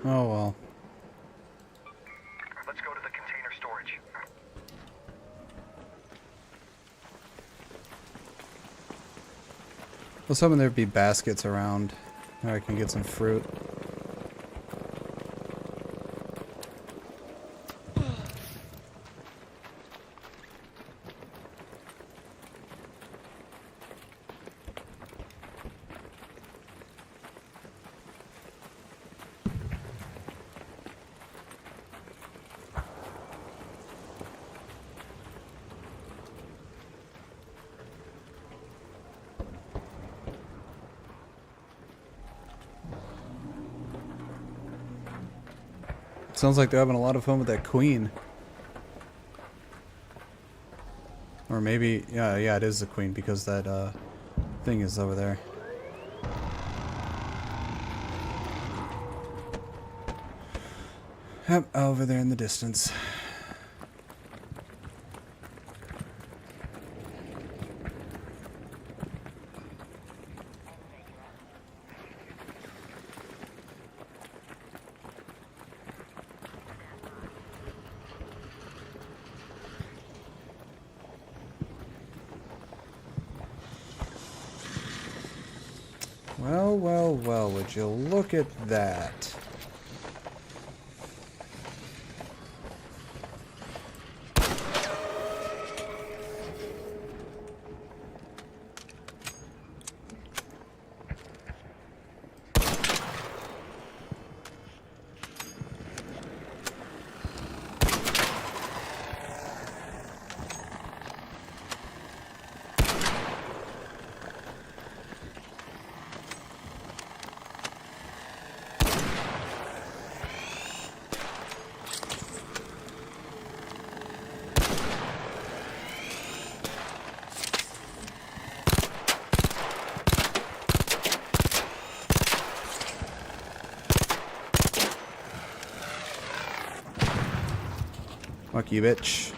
A: Oh well.
L: Let's go to the container storage.
A: I was hoping there'd be baskets around where I can get some fruit. Sounds like they're having a lot of fun with that queen. Or maybe, yeah, it is the queen because that thing is over there. Yep, over there in the distance. Well, well, well, would you look at that? Fuck you, bitch.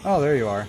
A: Oh, there you are.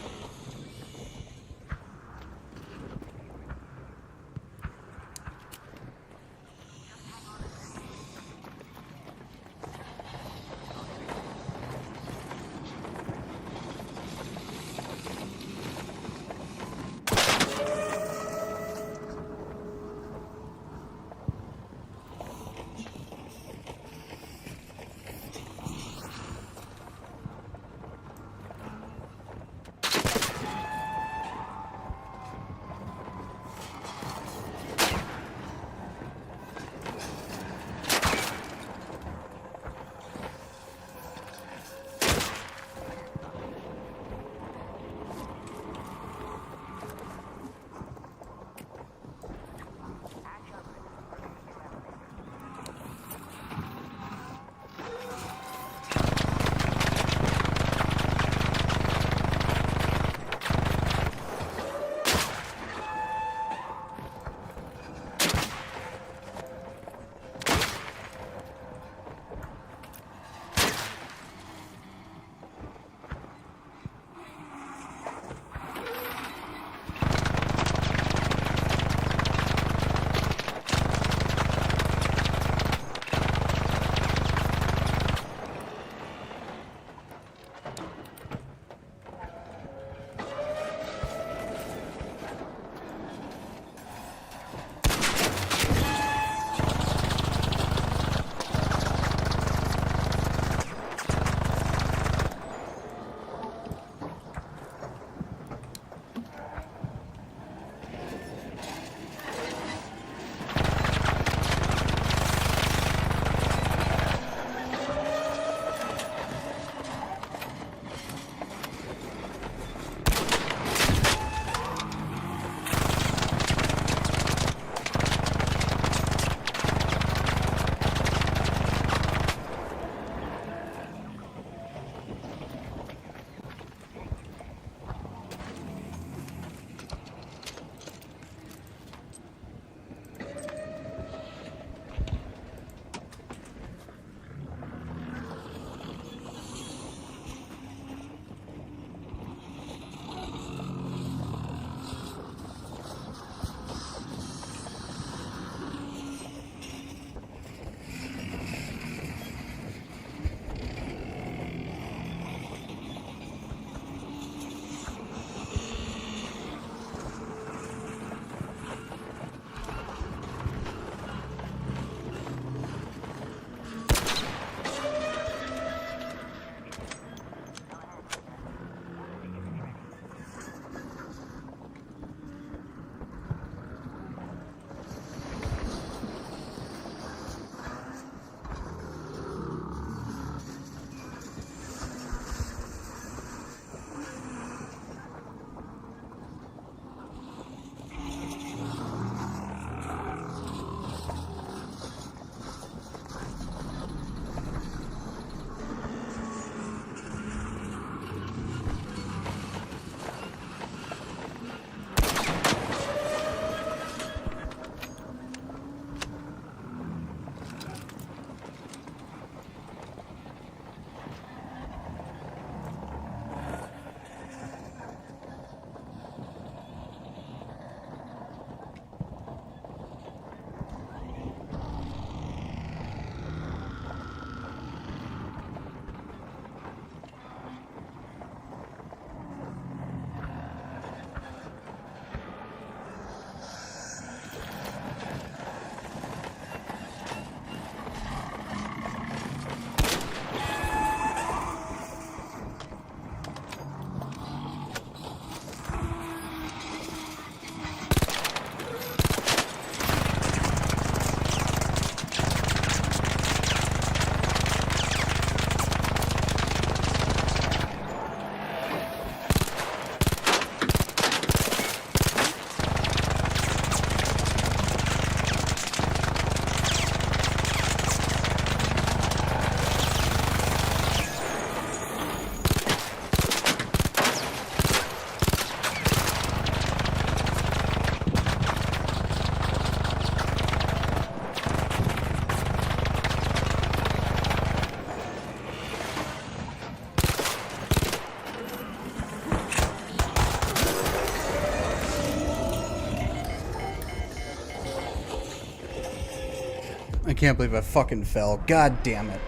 A: I can't believe I fucking fell. God damn it.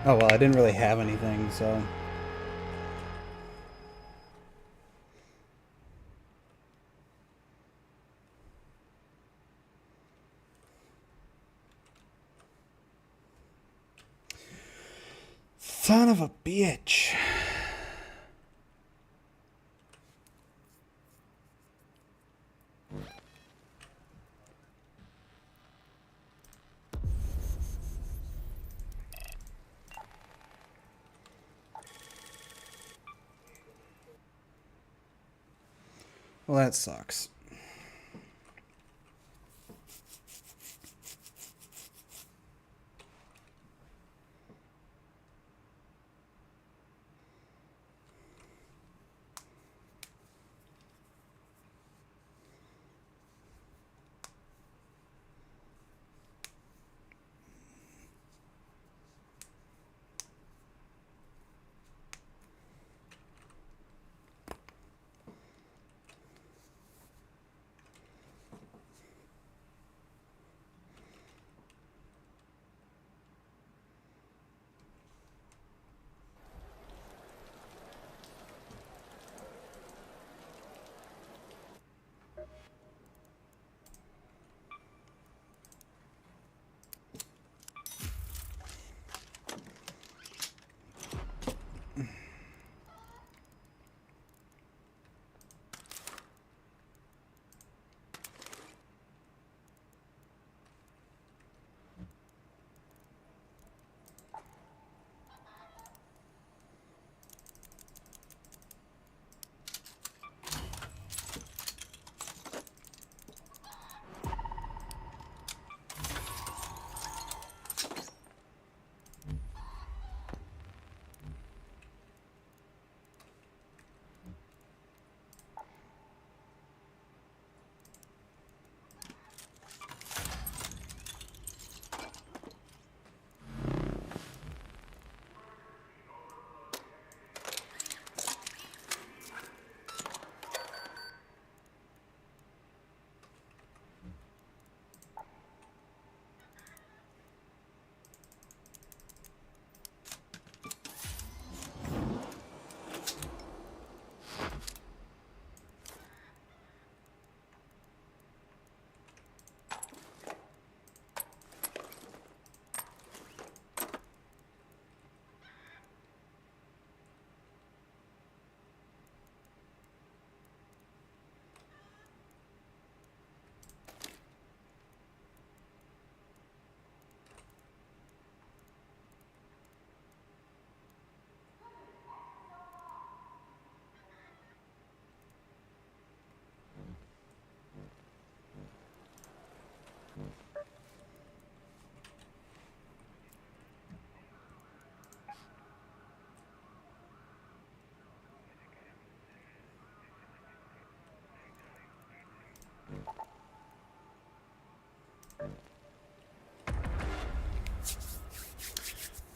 A: Oh well, I didn't really have anything, so... Son of a bitch. Well, that sucks.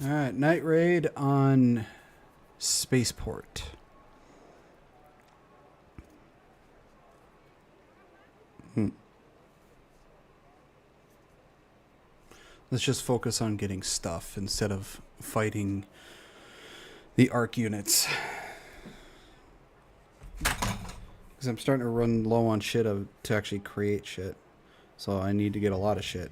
A: Alright, night raid on Spaceport. Let's just focus on getting stuff instead of fighting the ARC units. Because I'm starting to run low on shit to actually create shit. So I need to get a lot of shit.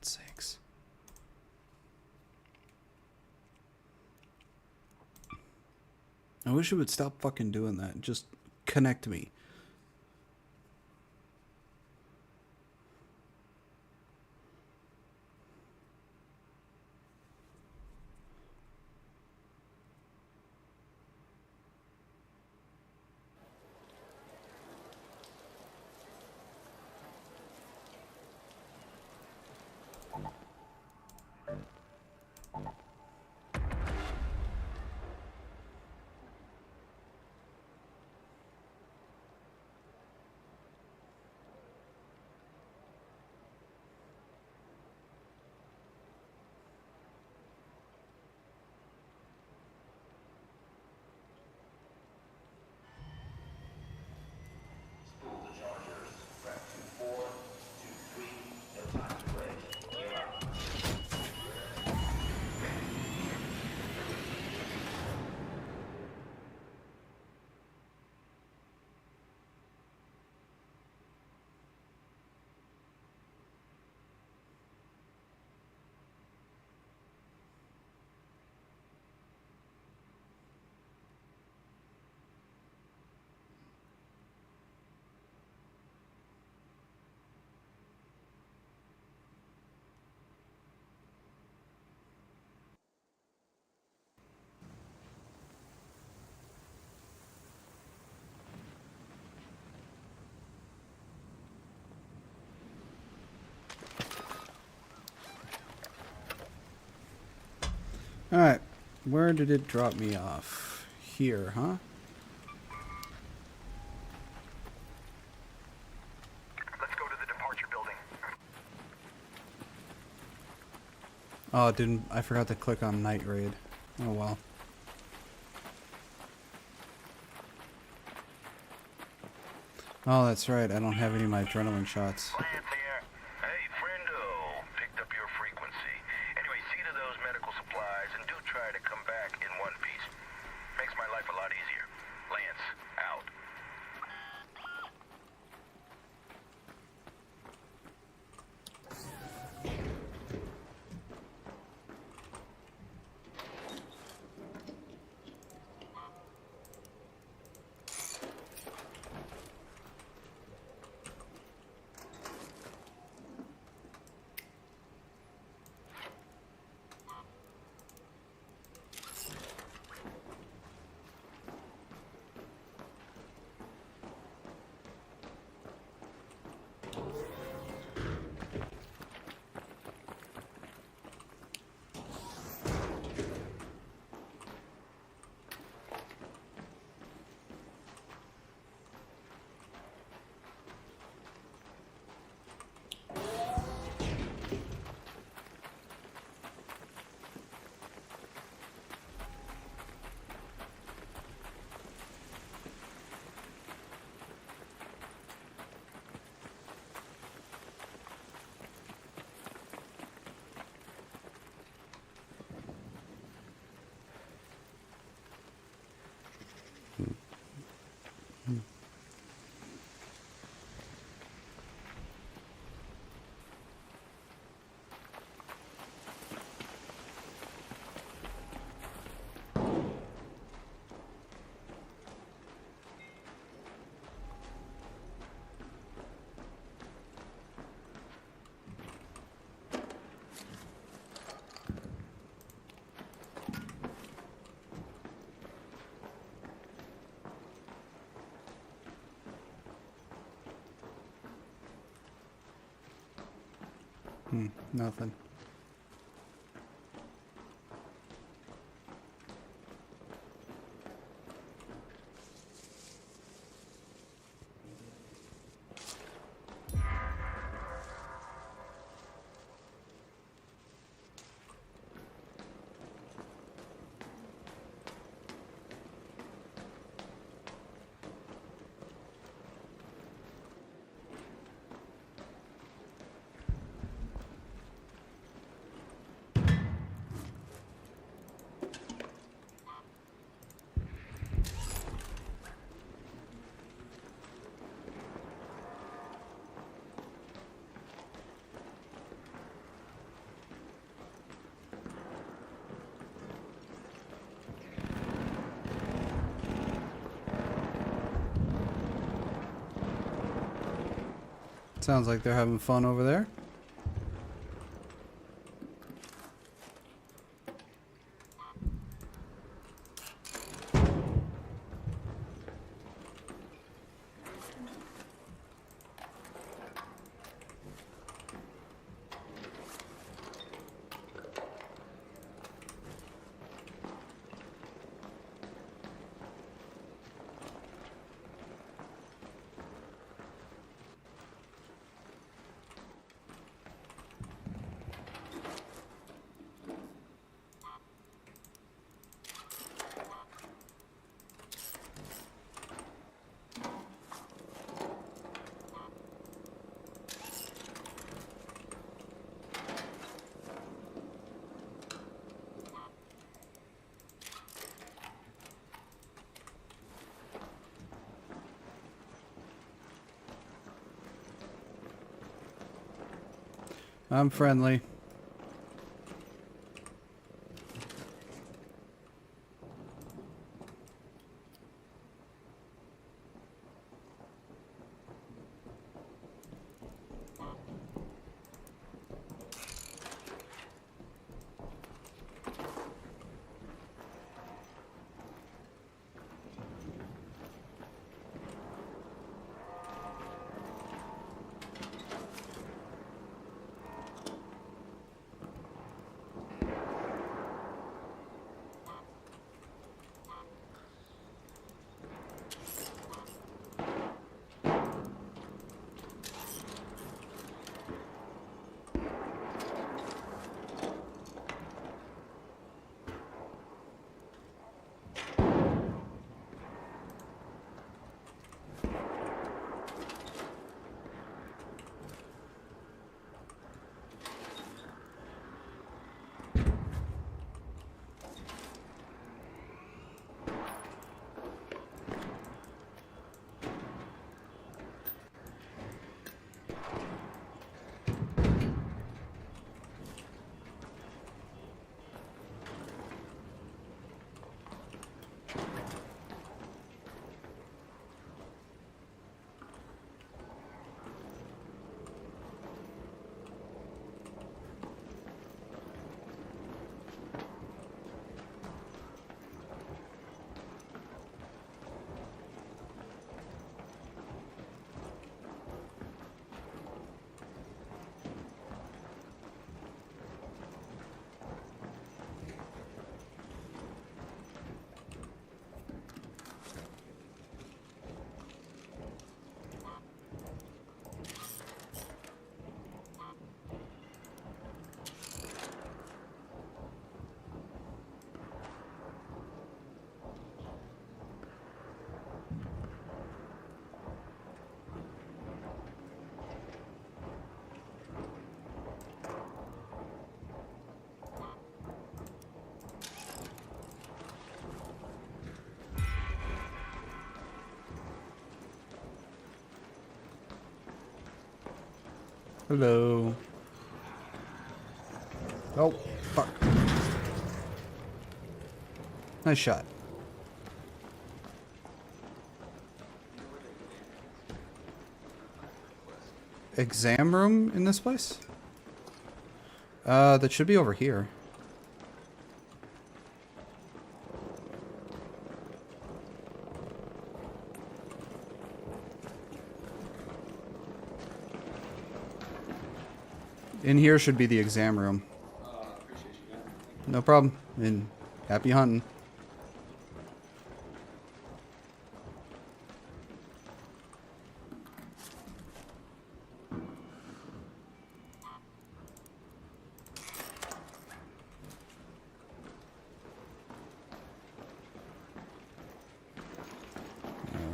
A: God's sakes. I wish it would stop fucking doing that. Just connect me. Alright, where did it drop me off? Here, huh?
M: Let's go to the departure building.
A: Oh, I forgot to click on Night Raid. Oh well. Oh, that's right, I don't have any of my adrenaline shots. Nothing. Sounds like they're having fun over there. I'm friendly. Hello. Oh, fuck. Nice shot. Exam room in this place? That should be over here. In here should be the exam room. No problem. And happy hunting.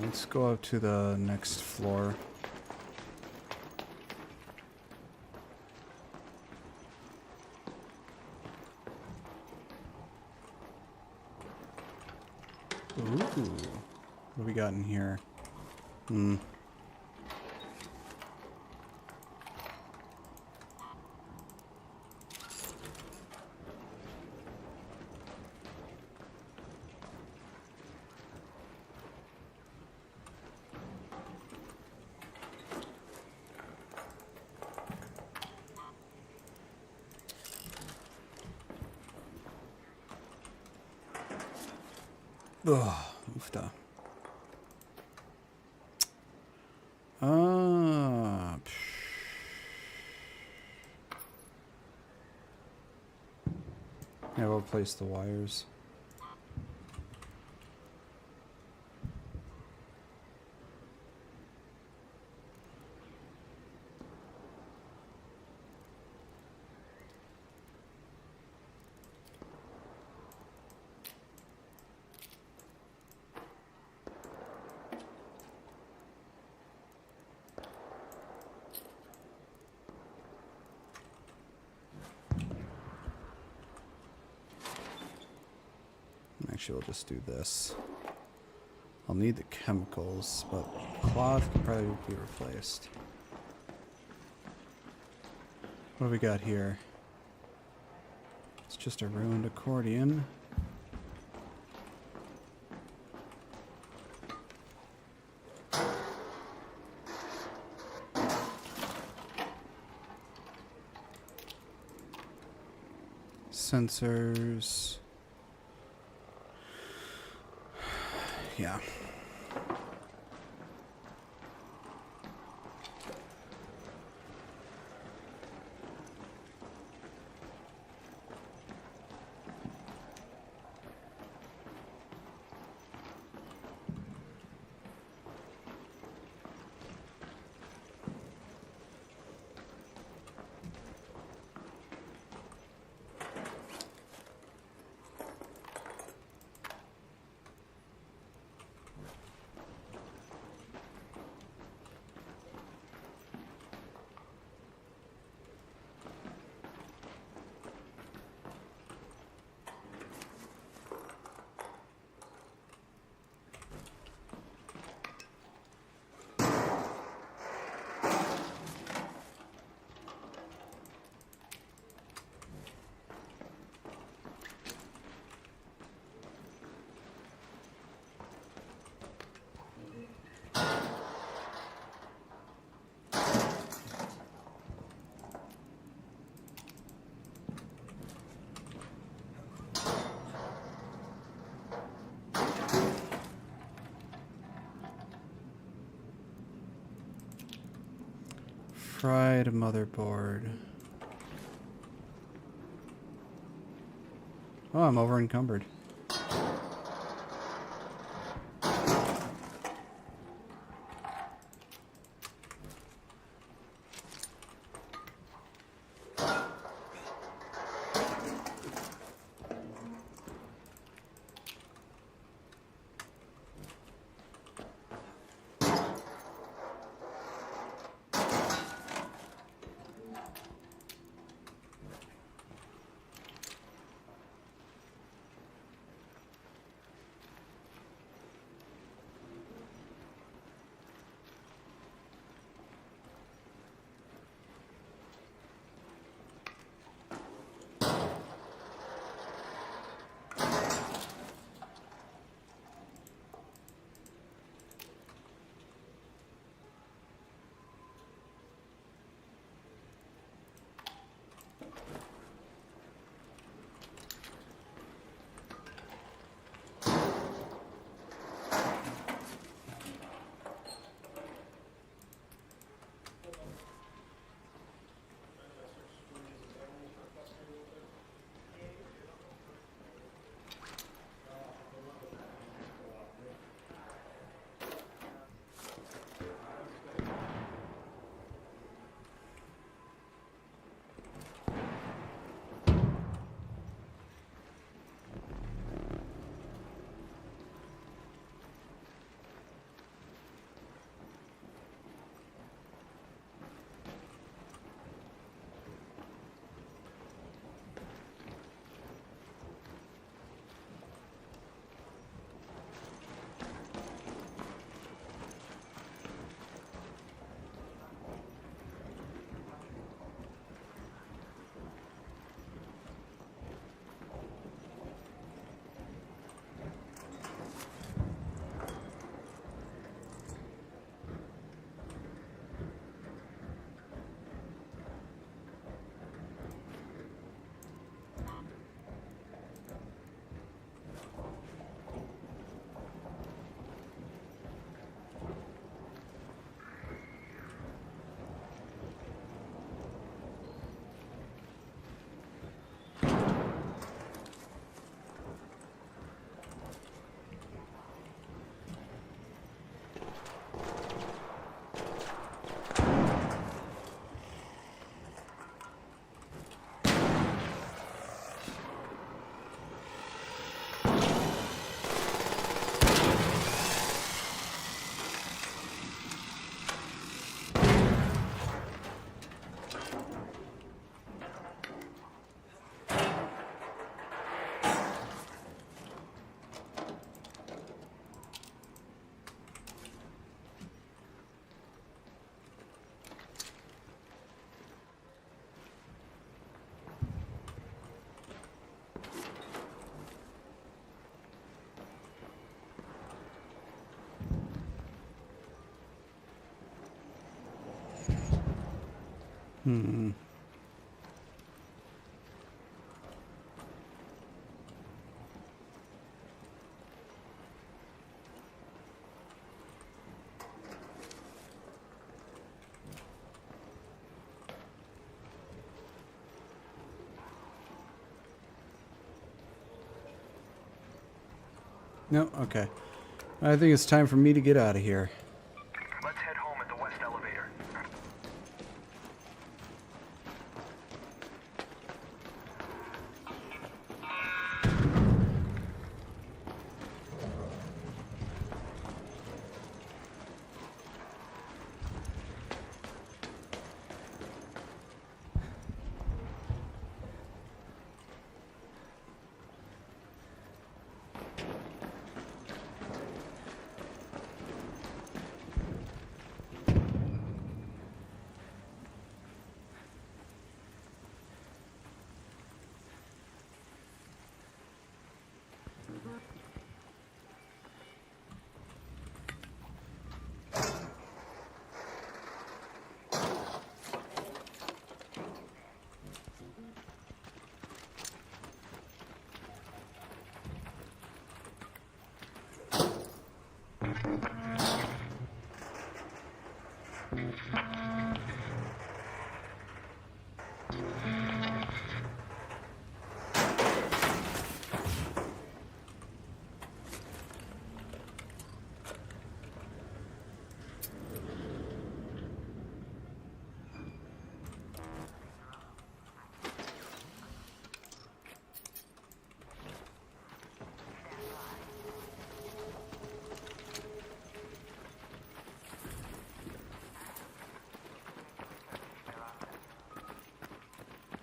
A: Let's go up to the next floor. Ooh, what do we got in here? Ugh, oofda. Yeah, we'll place the wires. Actually, we'll just do this. I'll need the chemicals, but cloth can probably be replaced. What do we got here? It's just a ruined accordion. Sensors. Yeah. Fried motherboard. Oh, I'm over encumbered. Hmm. No, okay. I think it's time for me to get out of here.
M: Let's head home at the west elevator.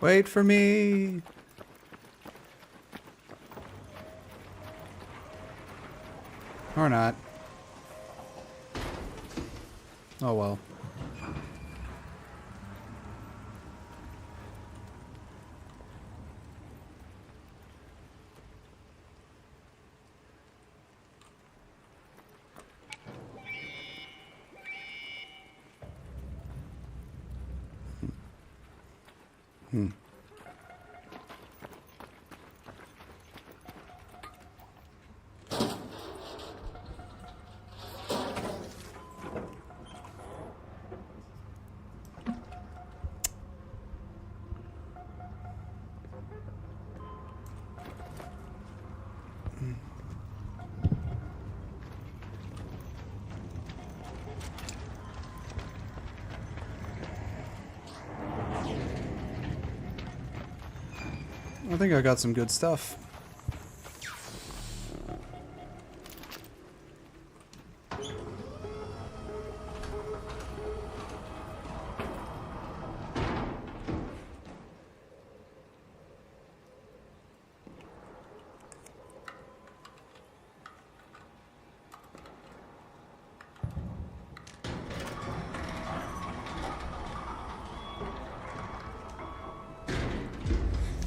A: Wait for me. Or not. Oh well. Hmm. I think I got some good stuff.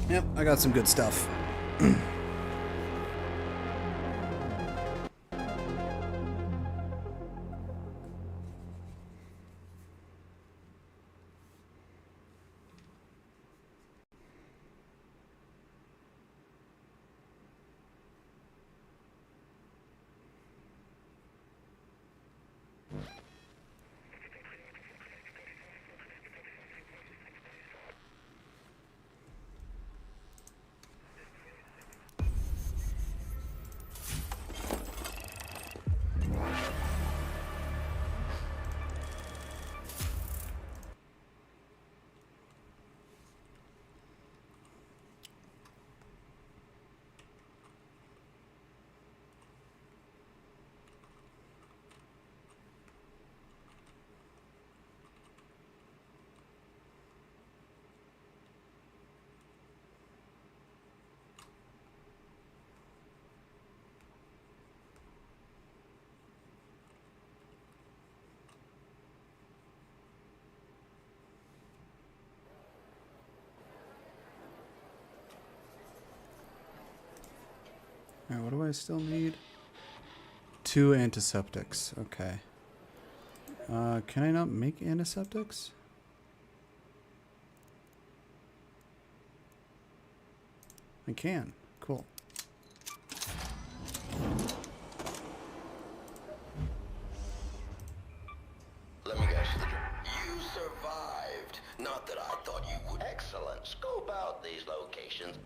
A: Yep, I got some good stuff. Alright, what do I still need? 2 antiseptics. Okay. Can I not make antiseptics? I can. Cool.
N: Let me guess. You survived. Not that I thought you would. Excellent. Scope out these locations.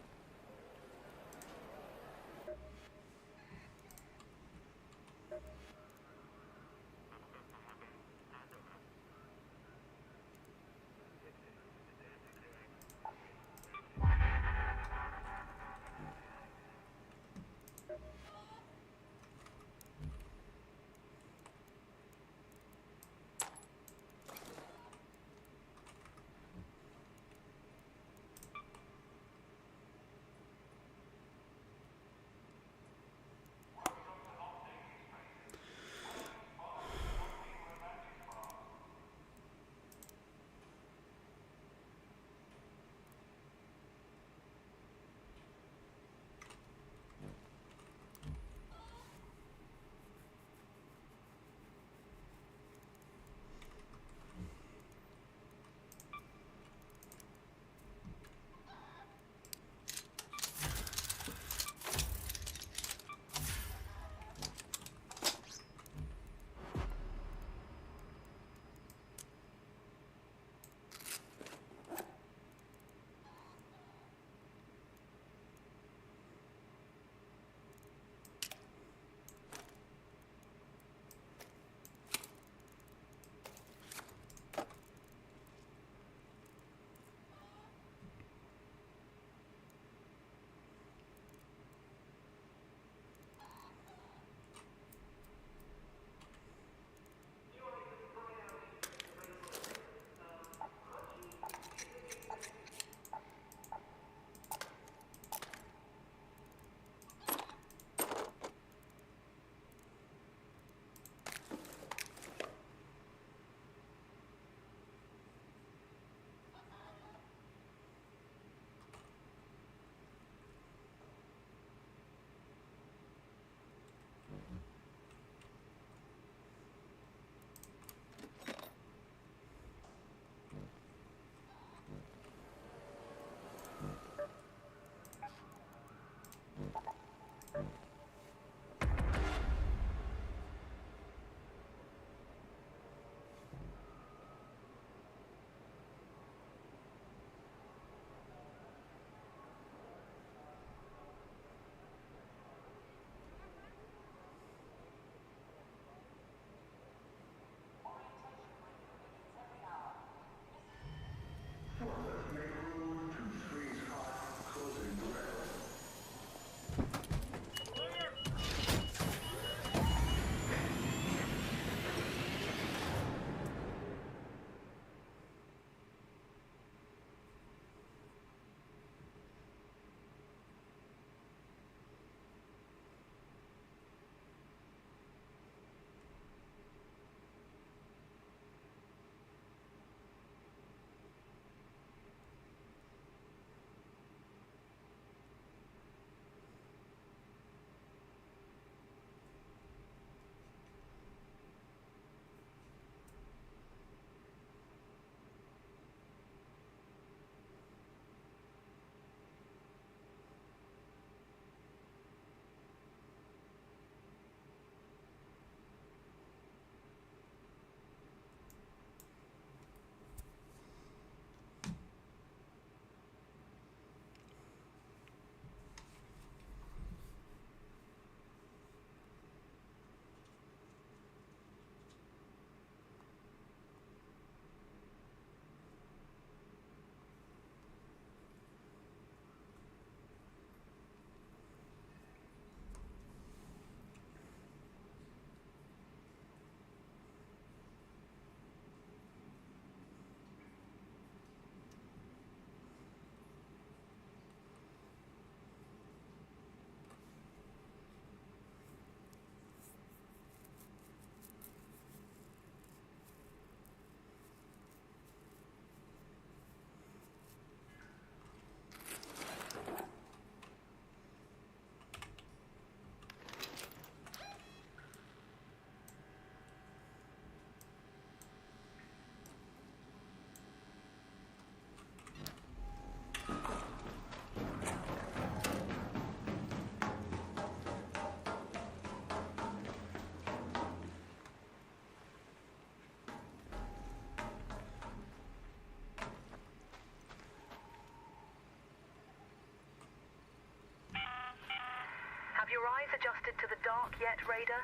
L: headed to the dark yet, Raider?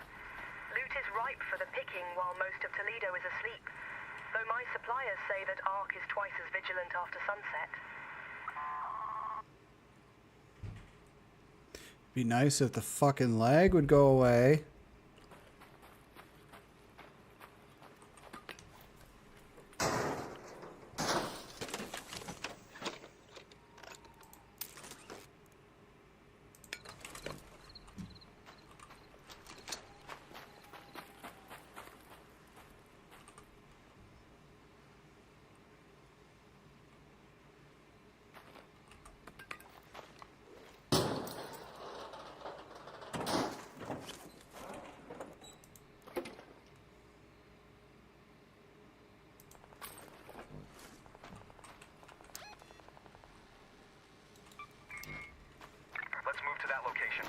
L: Loot is ripe for the picking while most of Toledo is asleep. Though my suppliers say that Ark is twice as vigilant after sunset.
A: Be nice if the fucking lag would go away.
M: Let's move to that location.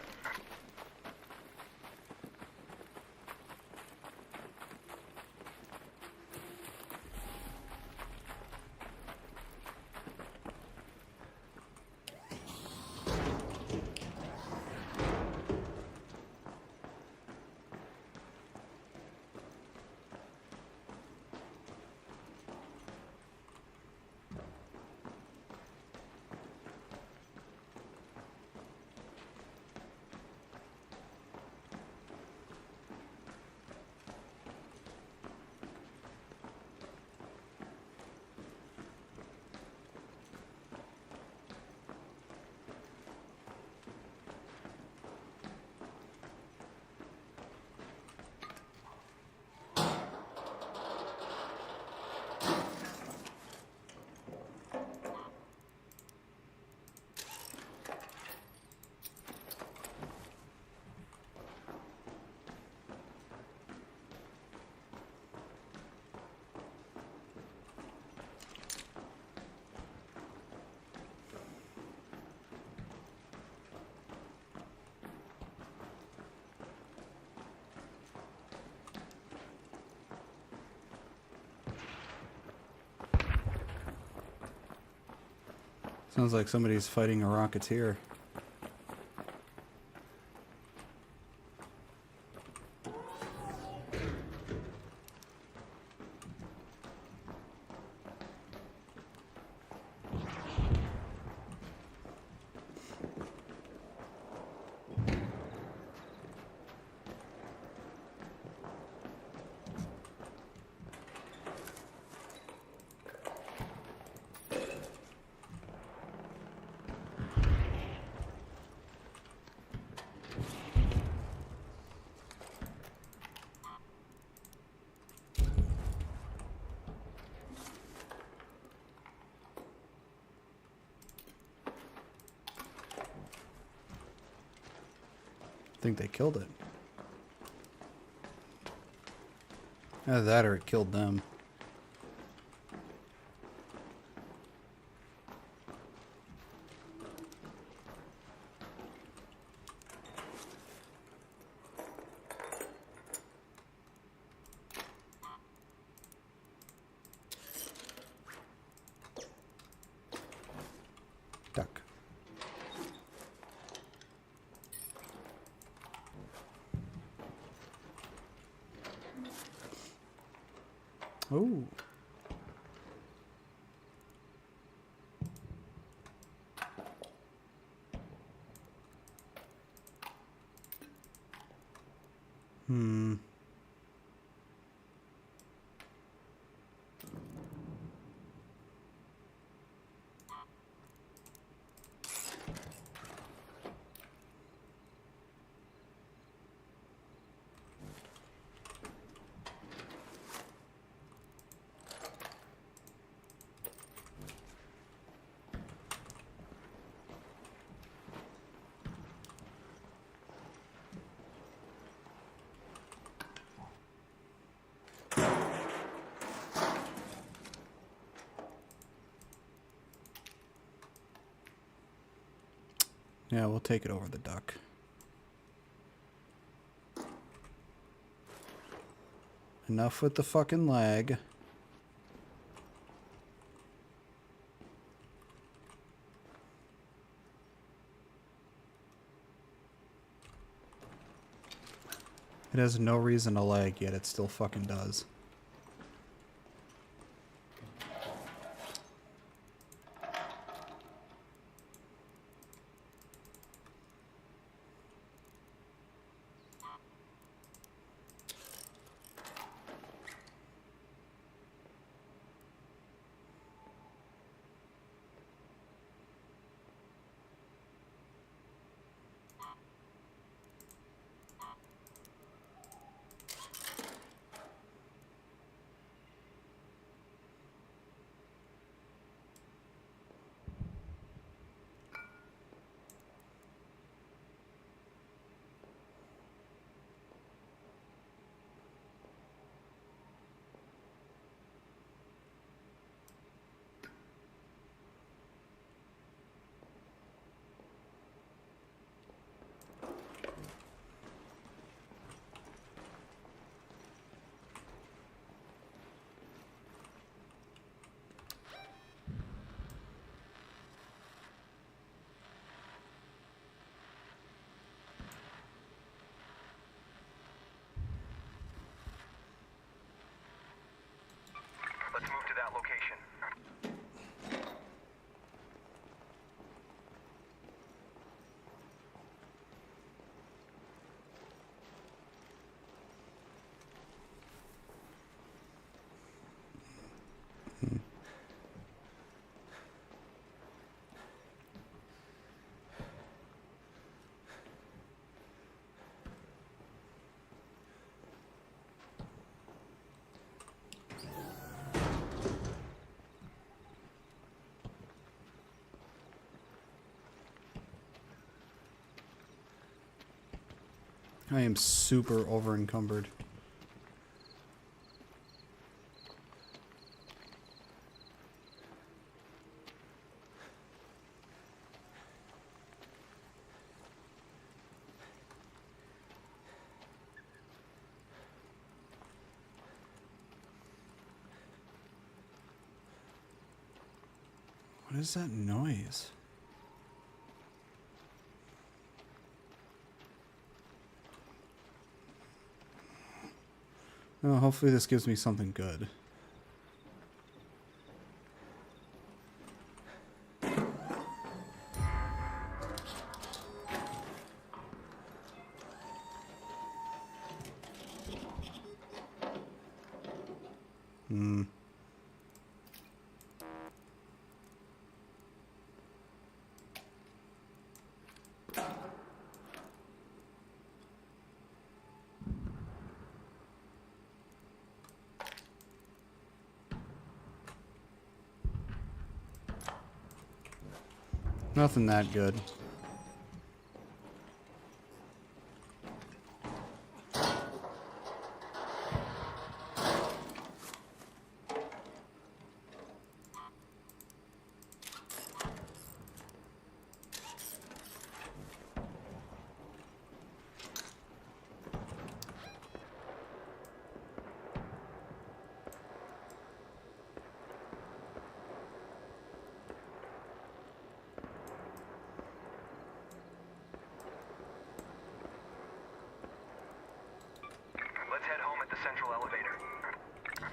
A: Sounds like somebody's fighting a Rocketeer. I think they killed it. Either that or it killed them. Duck. Oh. Hmm. Yeah, we'll take it over the duck. Enough with the fucking lag. It has no reason to lag, yet it still fucking does.
M: Let's move to that location.
A: I am super over encumbered. What is that noise? Oh, hopefully this gives me something good. Hmm. Nothing that good.
M: Let's head home at the central elevator.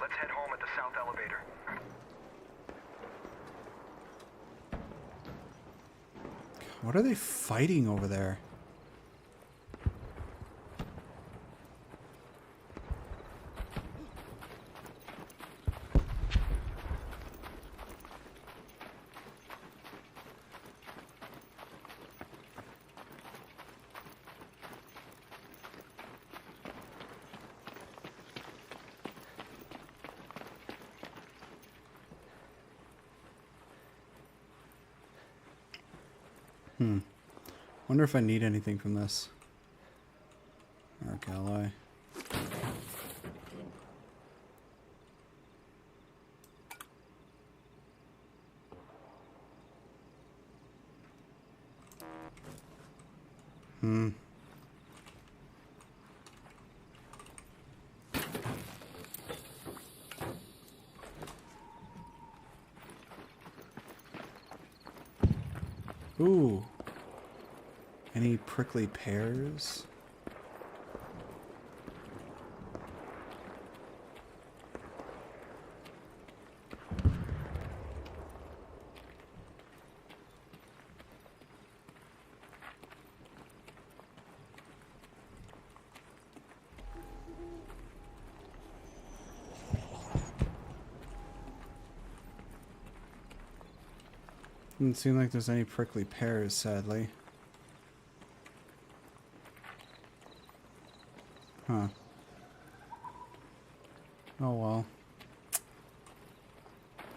M: Let's head home at the south elevator.
A: What are they fighting over there? Wonder if I need anything from this. Arc ally. Ooh. Any prickly pears? Doesn't seem like there's any prickly pears, sadly. Huh. Oh well.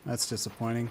A: That's disappointing.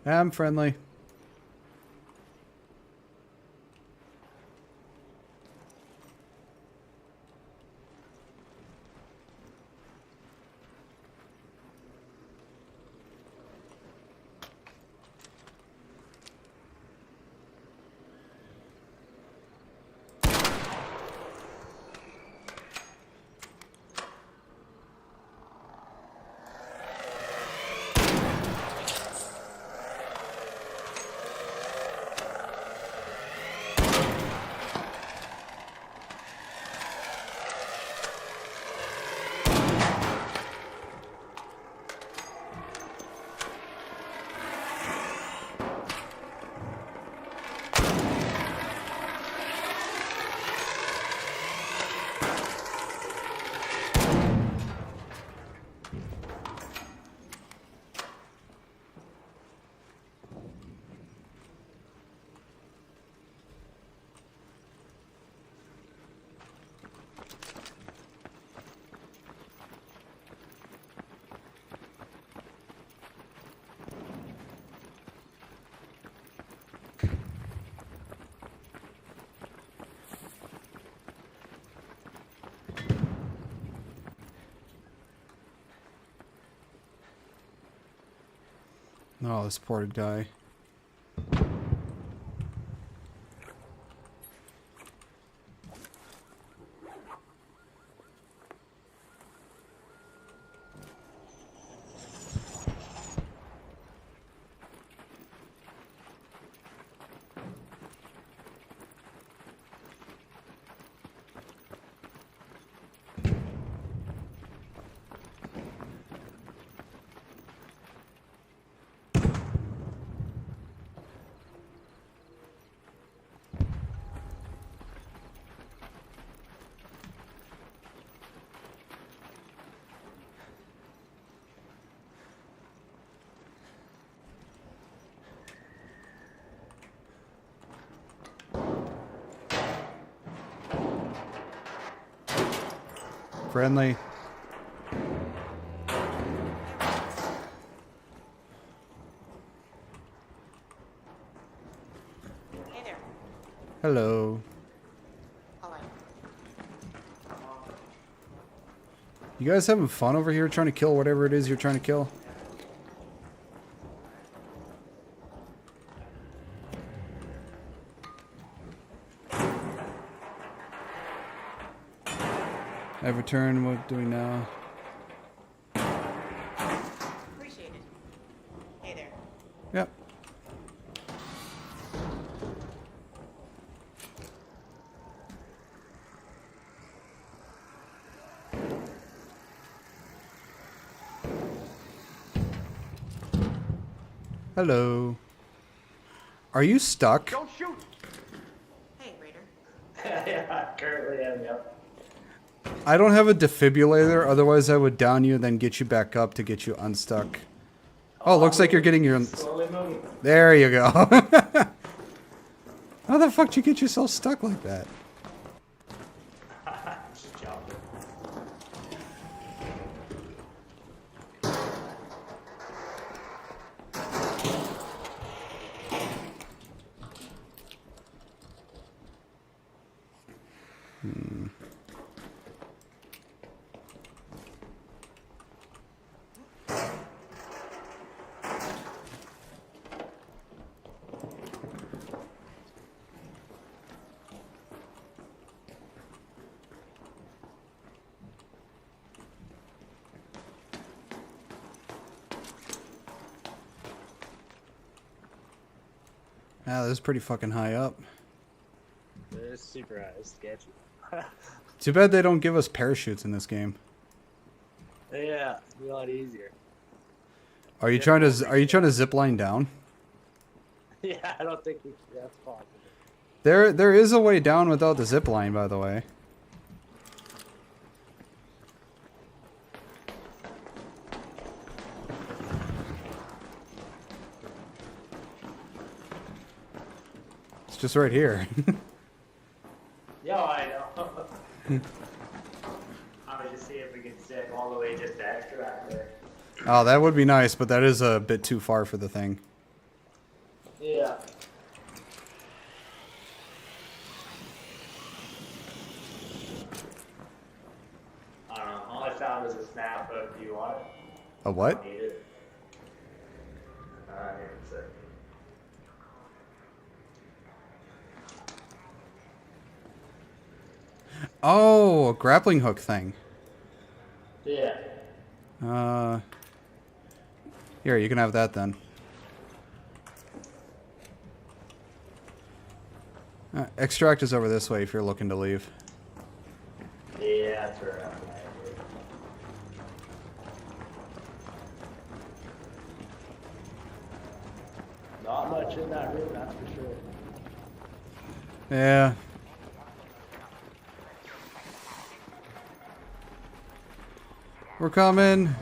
A: I'm friendly. Oh, this poor guy. Friendly.
D: Hey there.
A: Hello.
D: All right.
A: You guys having fun over here trying to kill whatever it is you're trying to kill? I've returned. What do we now?
D: Appreciate it. Hey there.
A: Yep. Hello. Are you stuck?
D: Don't shoot. Hey, Raider.
O: Yeah, currently am, yep.
A: I don't have a defibrillator, otherwise I would down you and then get you back up to get you unstuck. Oh, looks like you're getting your...
O: Slowly moving.
A: There you go. How the fuck did you get yourself stuck like that?
O: Just jumping.
A: Yeah, this is pretty fucking high up.
O: It's super high. It's sketchy.
A: Too bad they don't give us parachutes in this game.
O: Yeah, it'd be a lot easier.
A: Are you trying to zip line down?
O: Yeah, I don't think that's possible.
A: There is a way down without the zip line, by the way. It's just right here.
O: Yeah, I know. I was just seeing if we could zip all the way just to extract there.
A: Oh, that would be nice, but that is a bit too far for the thing.
O: Yeah. I don't know. All I found was a snap of do you want it?
A: A what?
O: Need it. Here, it's a-
A: Oh, a grappling hook thing.
O: Yeah.
A: Here, you can have that then. Extract is over this way if you're looking to leave.
O: Yeah, that's where I'm at. Not much in that room, that's for sure.
A: Yeah. We're coming.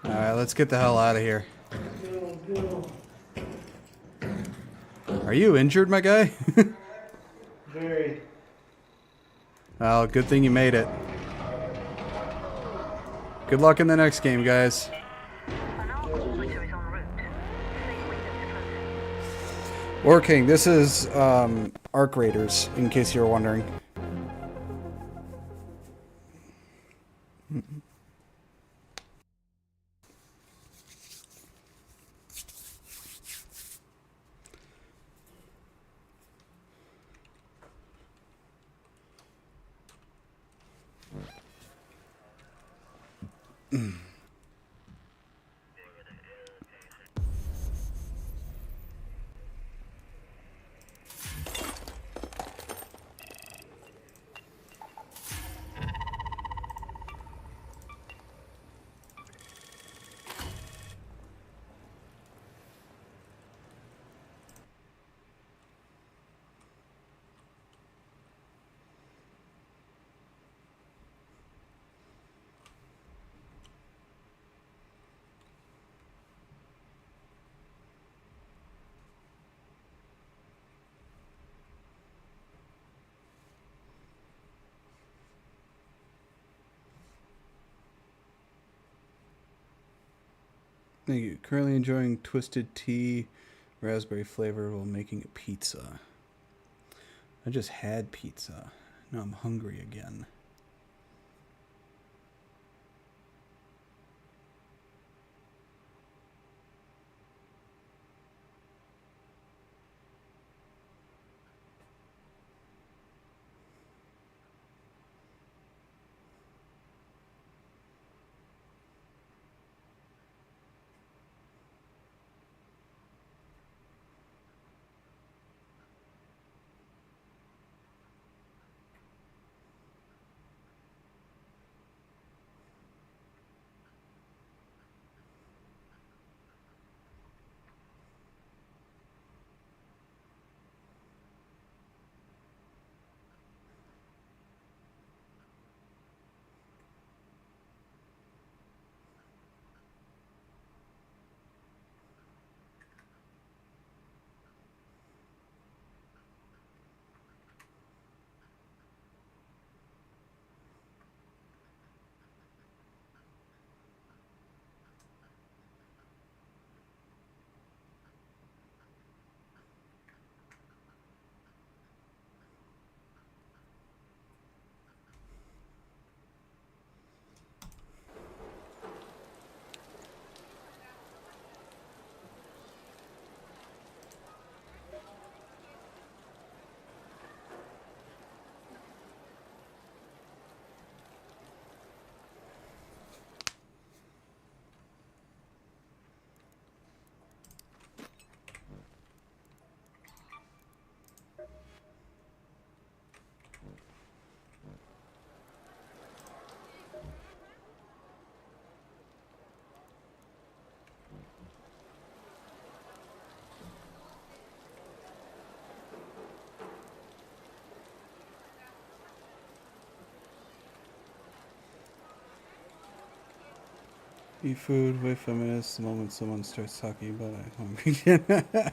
A: Alright, let's get the hell out of here. Are you injured, my guy?
O: Very.
A: Well, good thing you made it. Good luck in the next game, guys. War King, this is Arc Raiders, in case you were wondering. Thank you. Currently enjoying twisted tea, raspberry flavor while making a pizza. I just had pizza. Now I'm hungry again. Eat food, wait 5 minutes the moment someone starts talking about it. I'm hungry.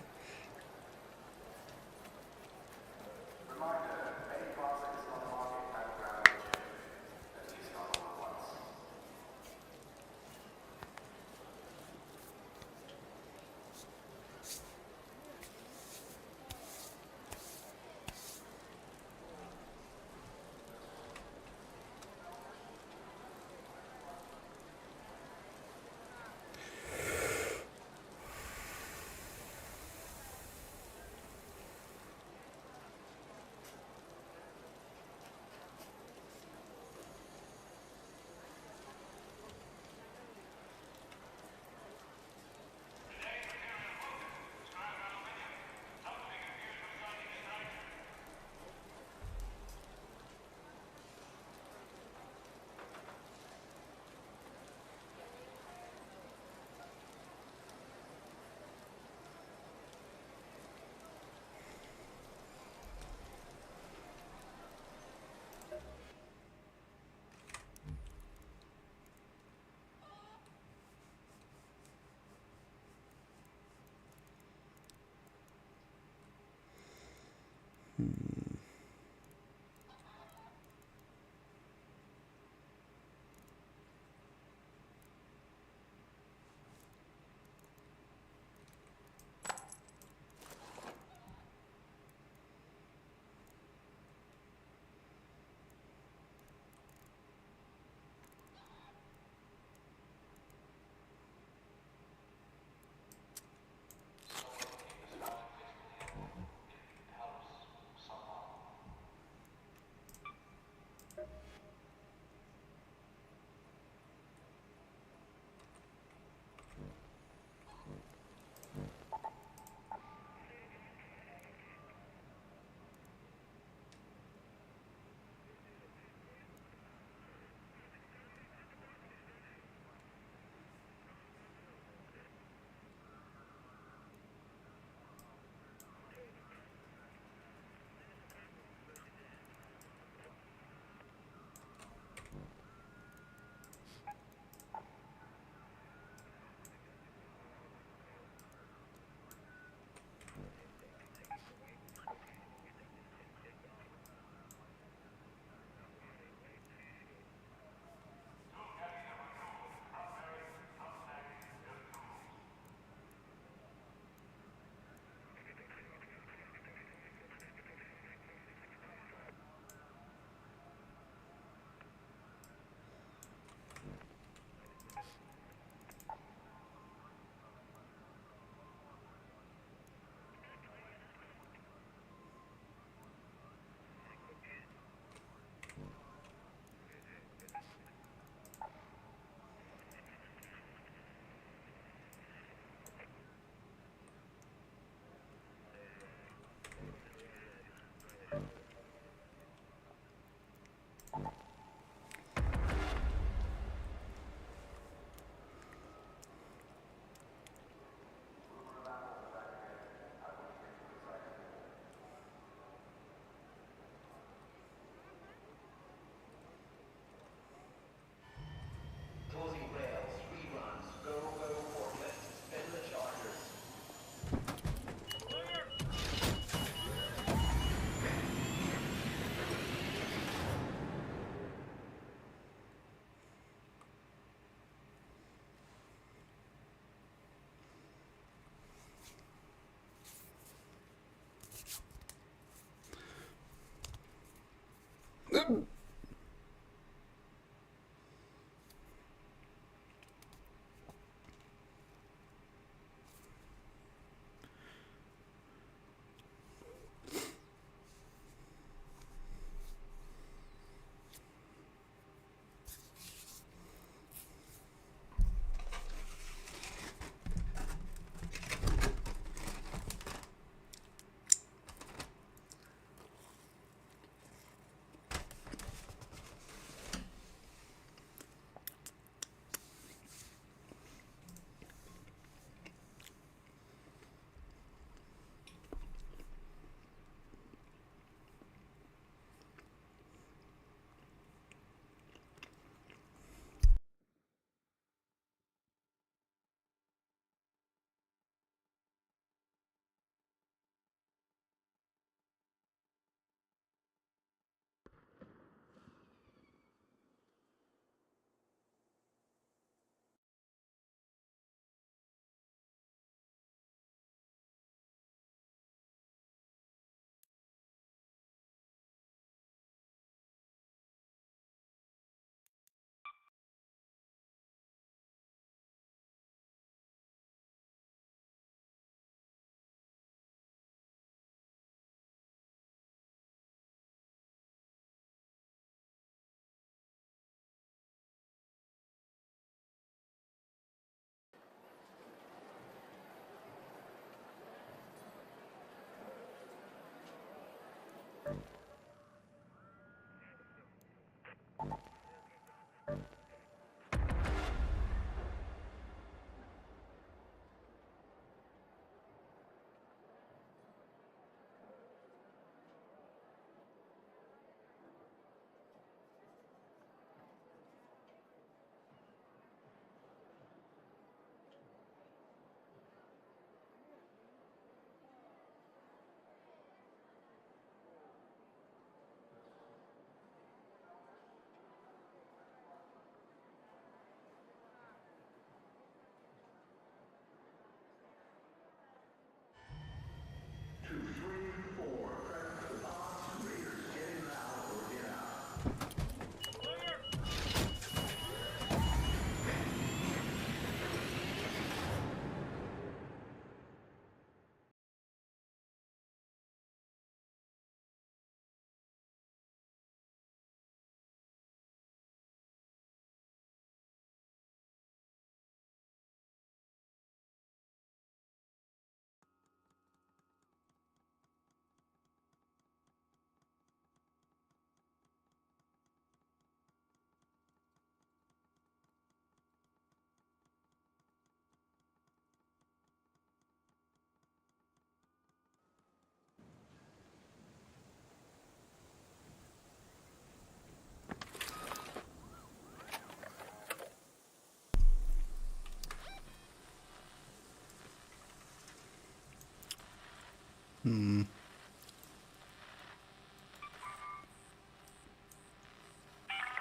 A: Hmm.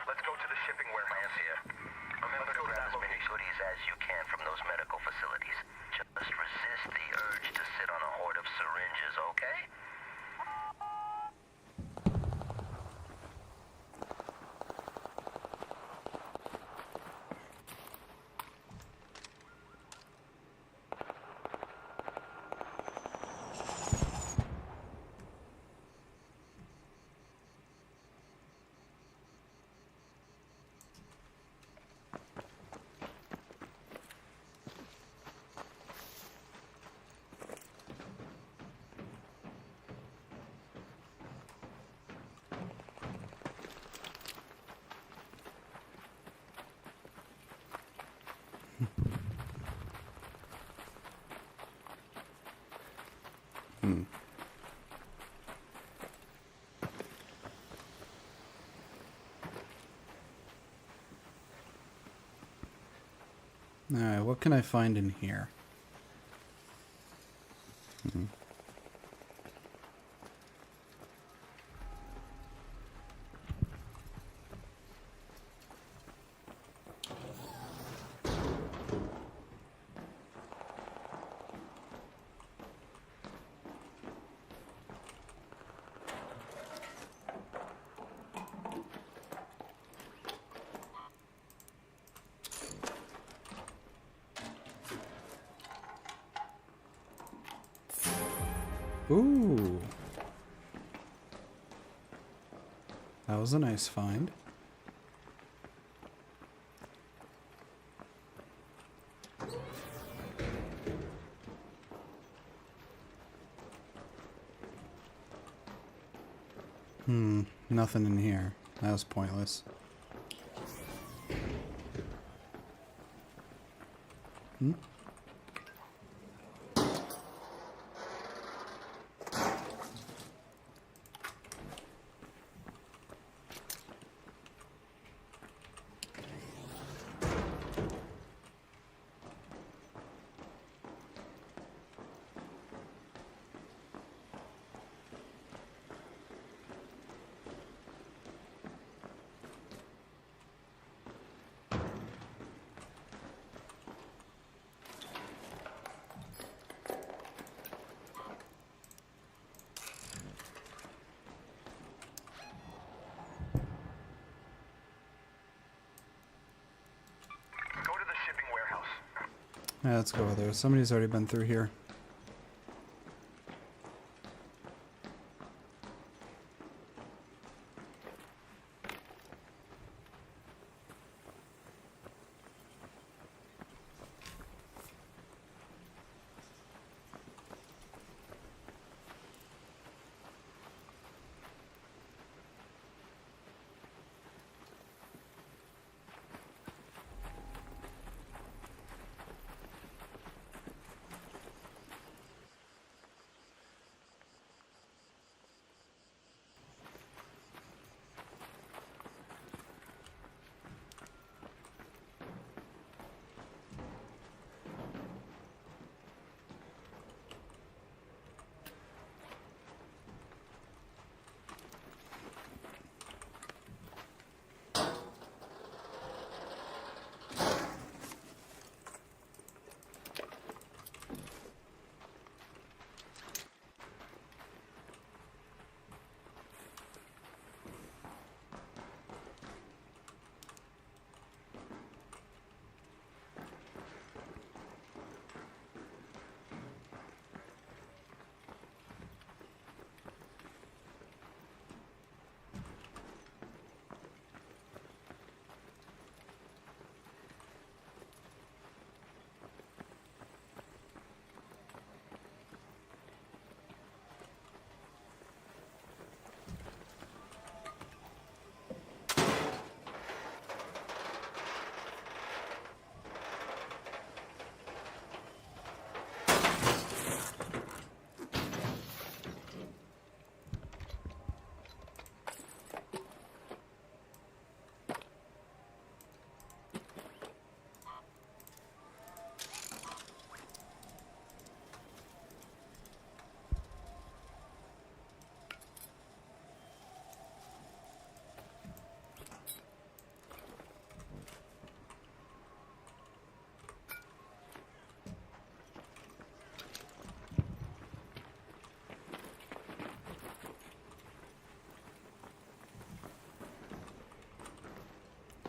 M: Let's go to the shipping warehouse here. Remember to grab as many goodies as you can from those medical facilities. Just resist the urge to sit on a horde of syringes, okay?
A: Hmm. Alright, what can I find in here? Hmm. Ooh. That was a nice find. Nothing in here. That was pointless. Hmm? Yeah, let's go with there. Somebody's already been through here.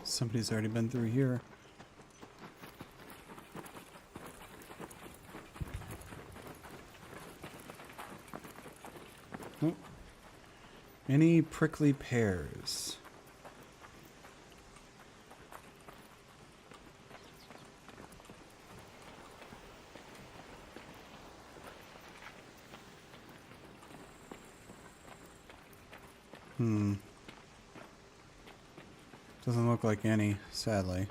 A: Somebody's already been through here. Oh. Any prickly pears? Doesn't look like any, sadly.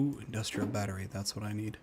A: Ooh, industrial battery. That's what I need.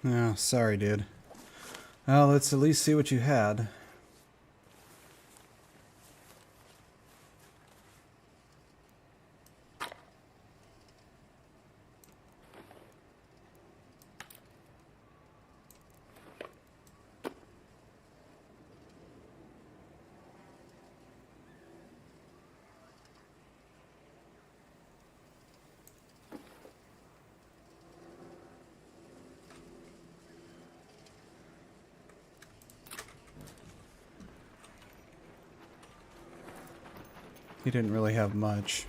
A: Oh, sorry, dude. Well, let's at least see what you had. He didn't really have much.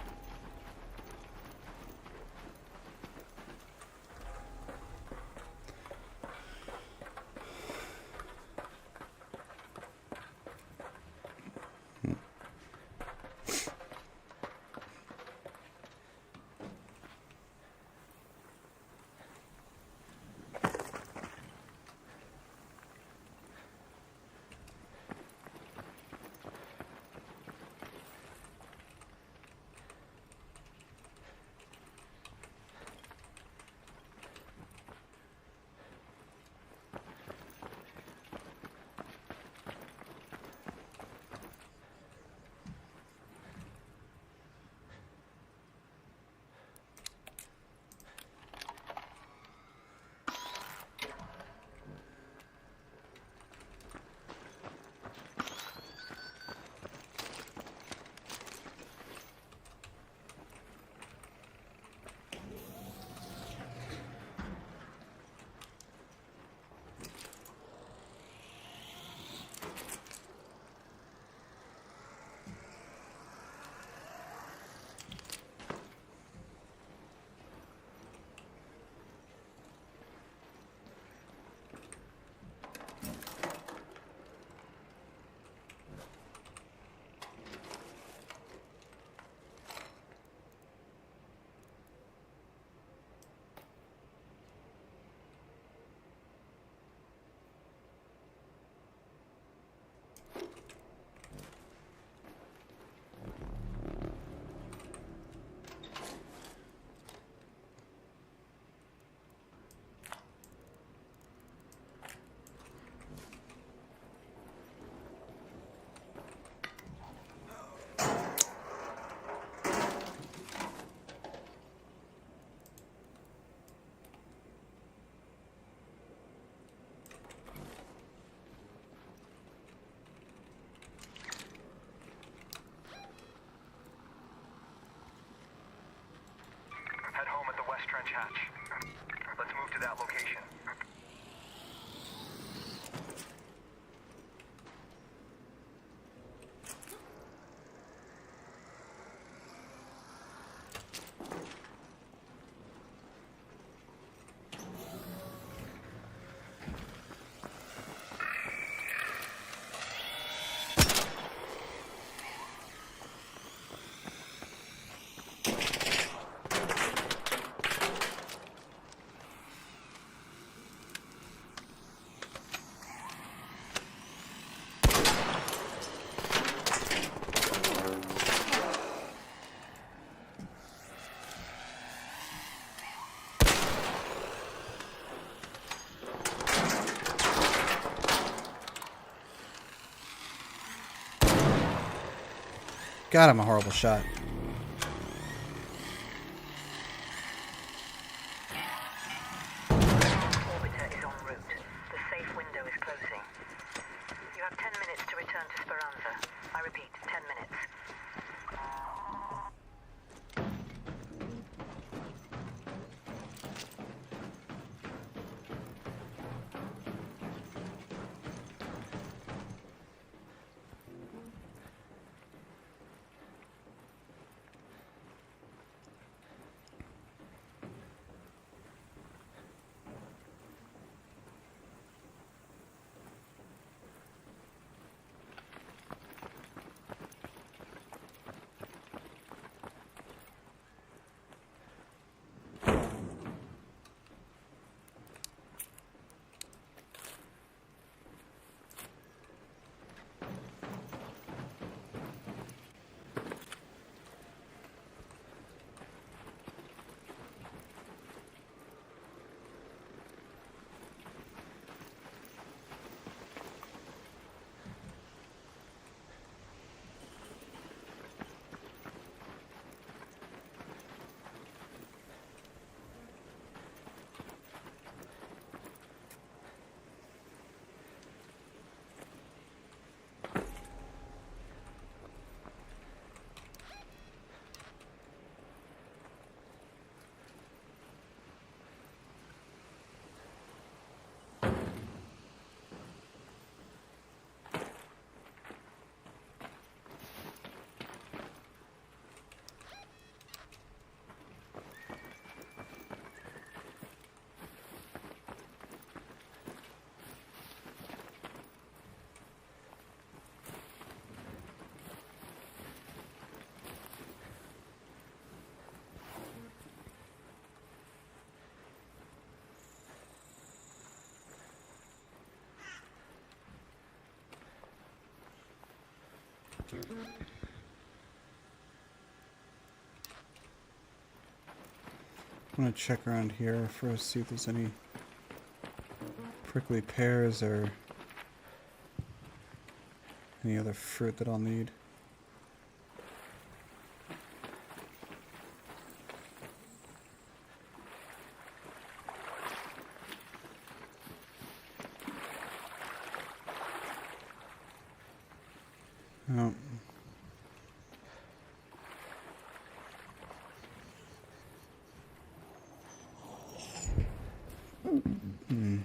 M: Head home at the West Trench Hatch. Let's move to that location.
A: God, I'm a horrible shot.
L: Orbiter is en route. The safe window is closing. You have 10 minutes to return to Speranza. I repeat, 10 minutes.
A: I'm gonna check around here first, see if there's any prickly pears or any other fruit that I'll need. Oh. Hmm.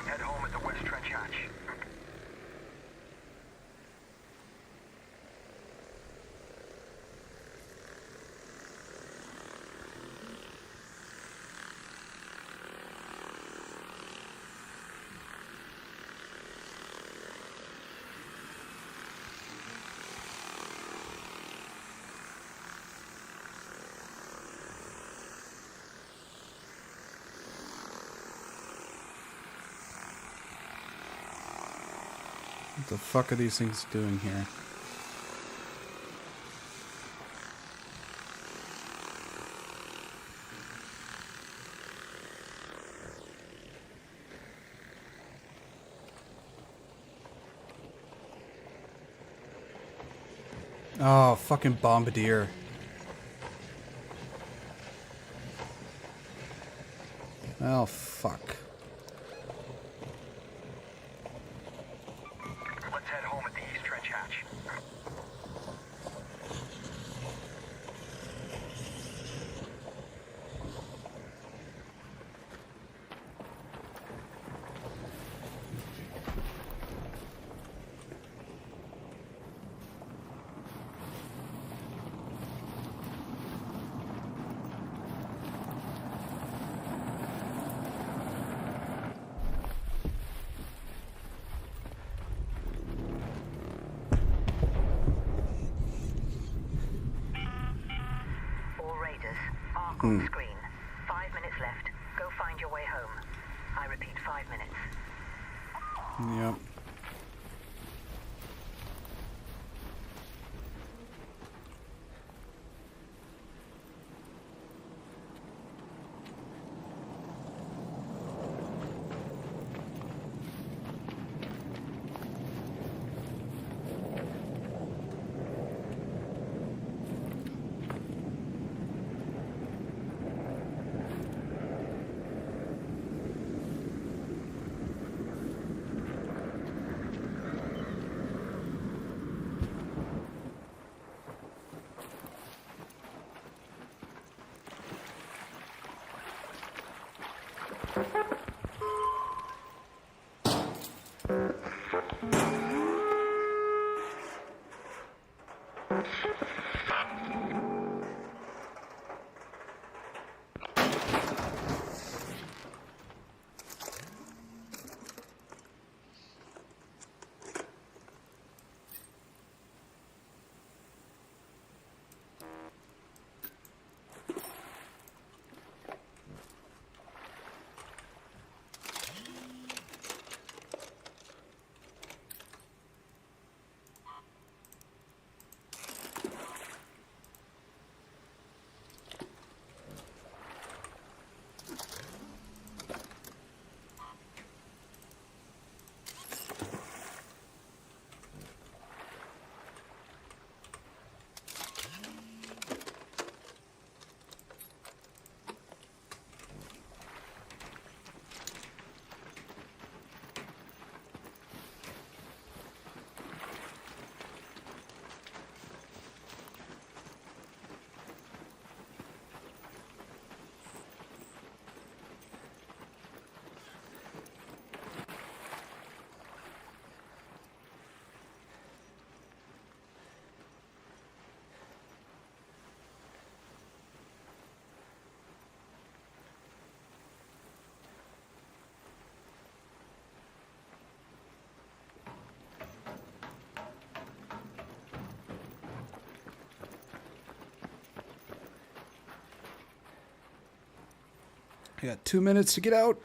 M: Head home at the West Trench Hatch.
A: What the fuck are these things doing here? Oh, fucking bombardier. Oh, fuck.
M: Let's head home at the East Trench Hatch.
L: All raiders, arc on screen. 5 minutes left. Go find your way home. I repeat, 5 minutes.
A: Yep. I got 2 minutes to get out.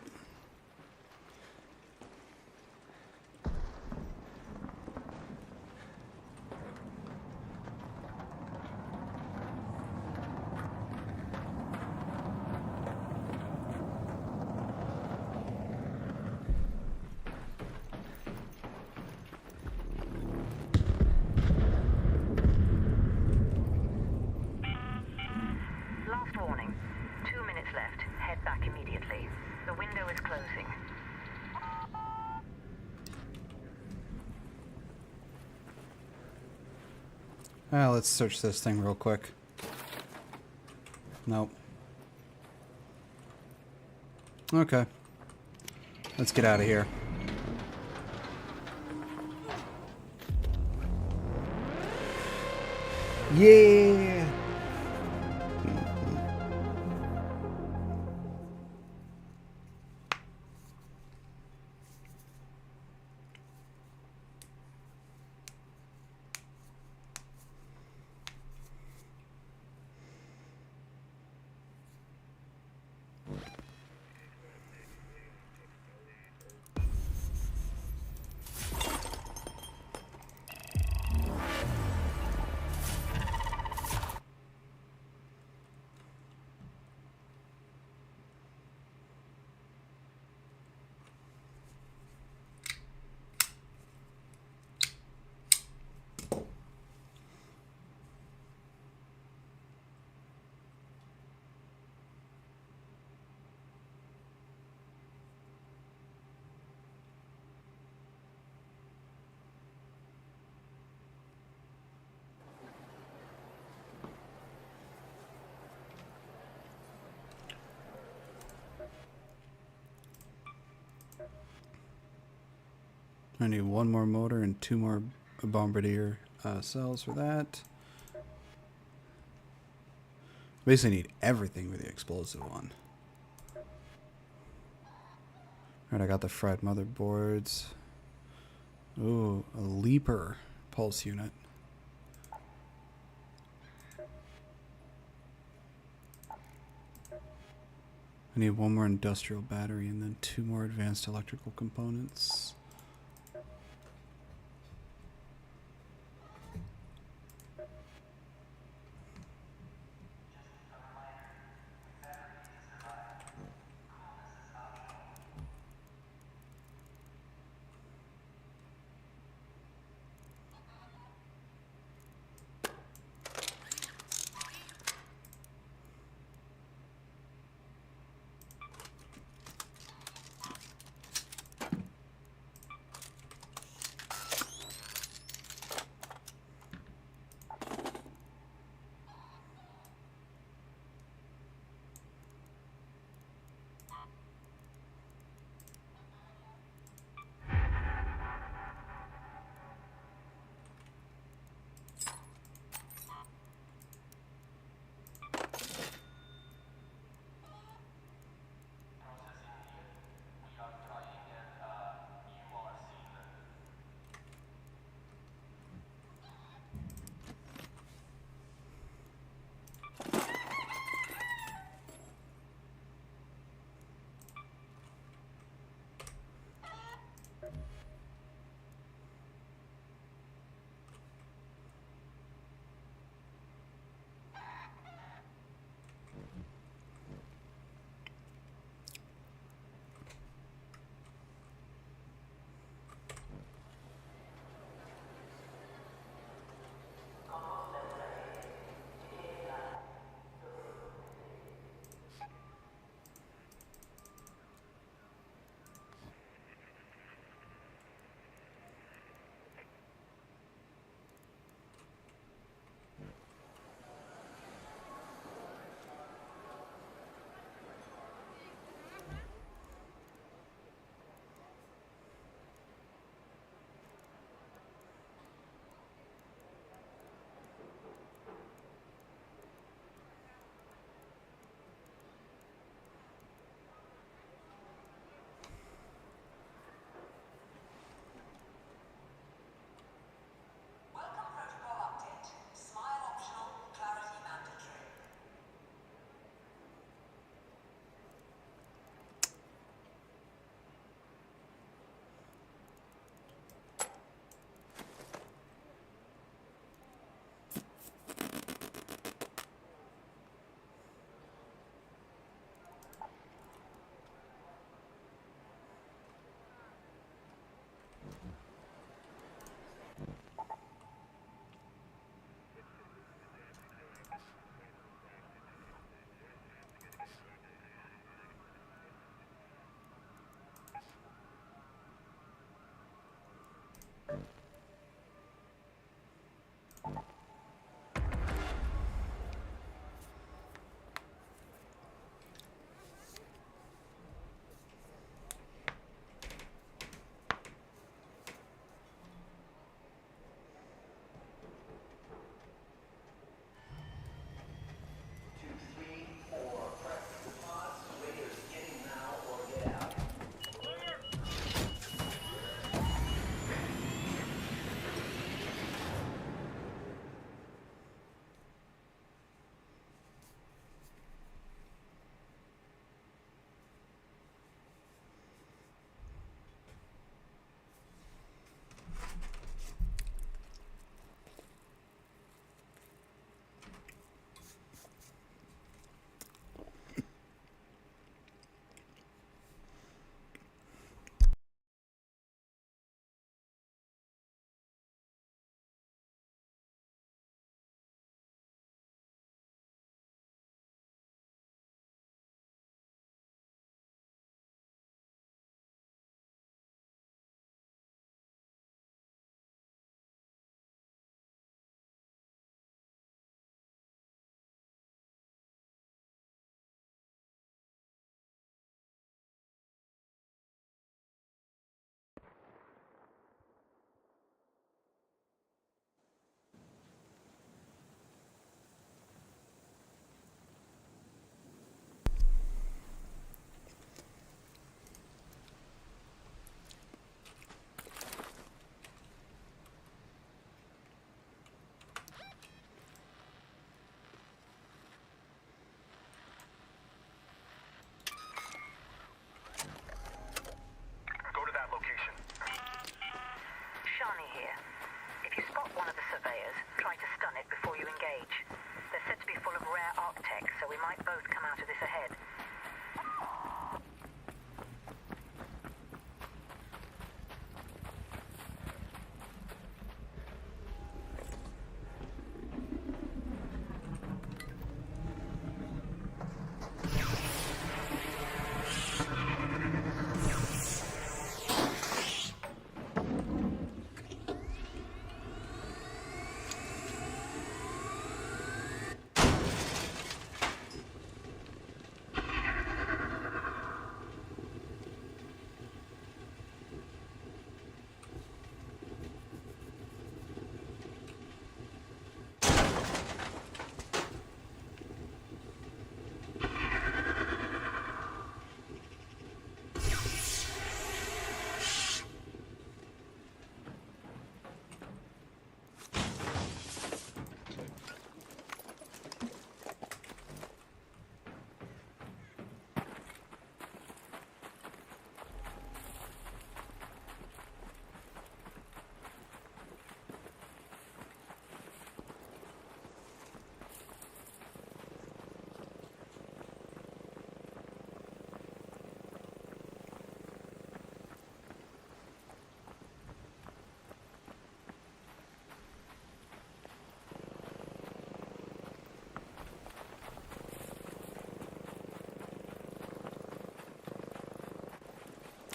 L: Last warning. 2 minutes left. Head back immediately. The window is closing.
A: Let's search this thing real quick. Nope. Okay. Let's get out of here. Yeah! I need one more motor and 2 more bombardier cells for that. Basically need everything with the explosive one. Alright, I got the fried motherboards. Ooh, a leaper pulse unit. I need 1 more industrial battery and then 2 more advanced electrical components.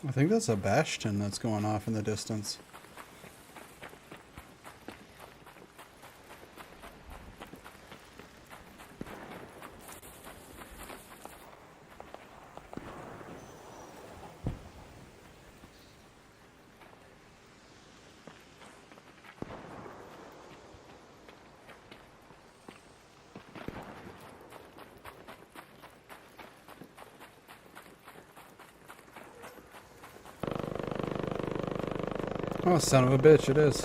A: I think that's a bastion that's going off in the distance. Oh, son of a bitch, it is.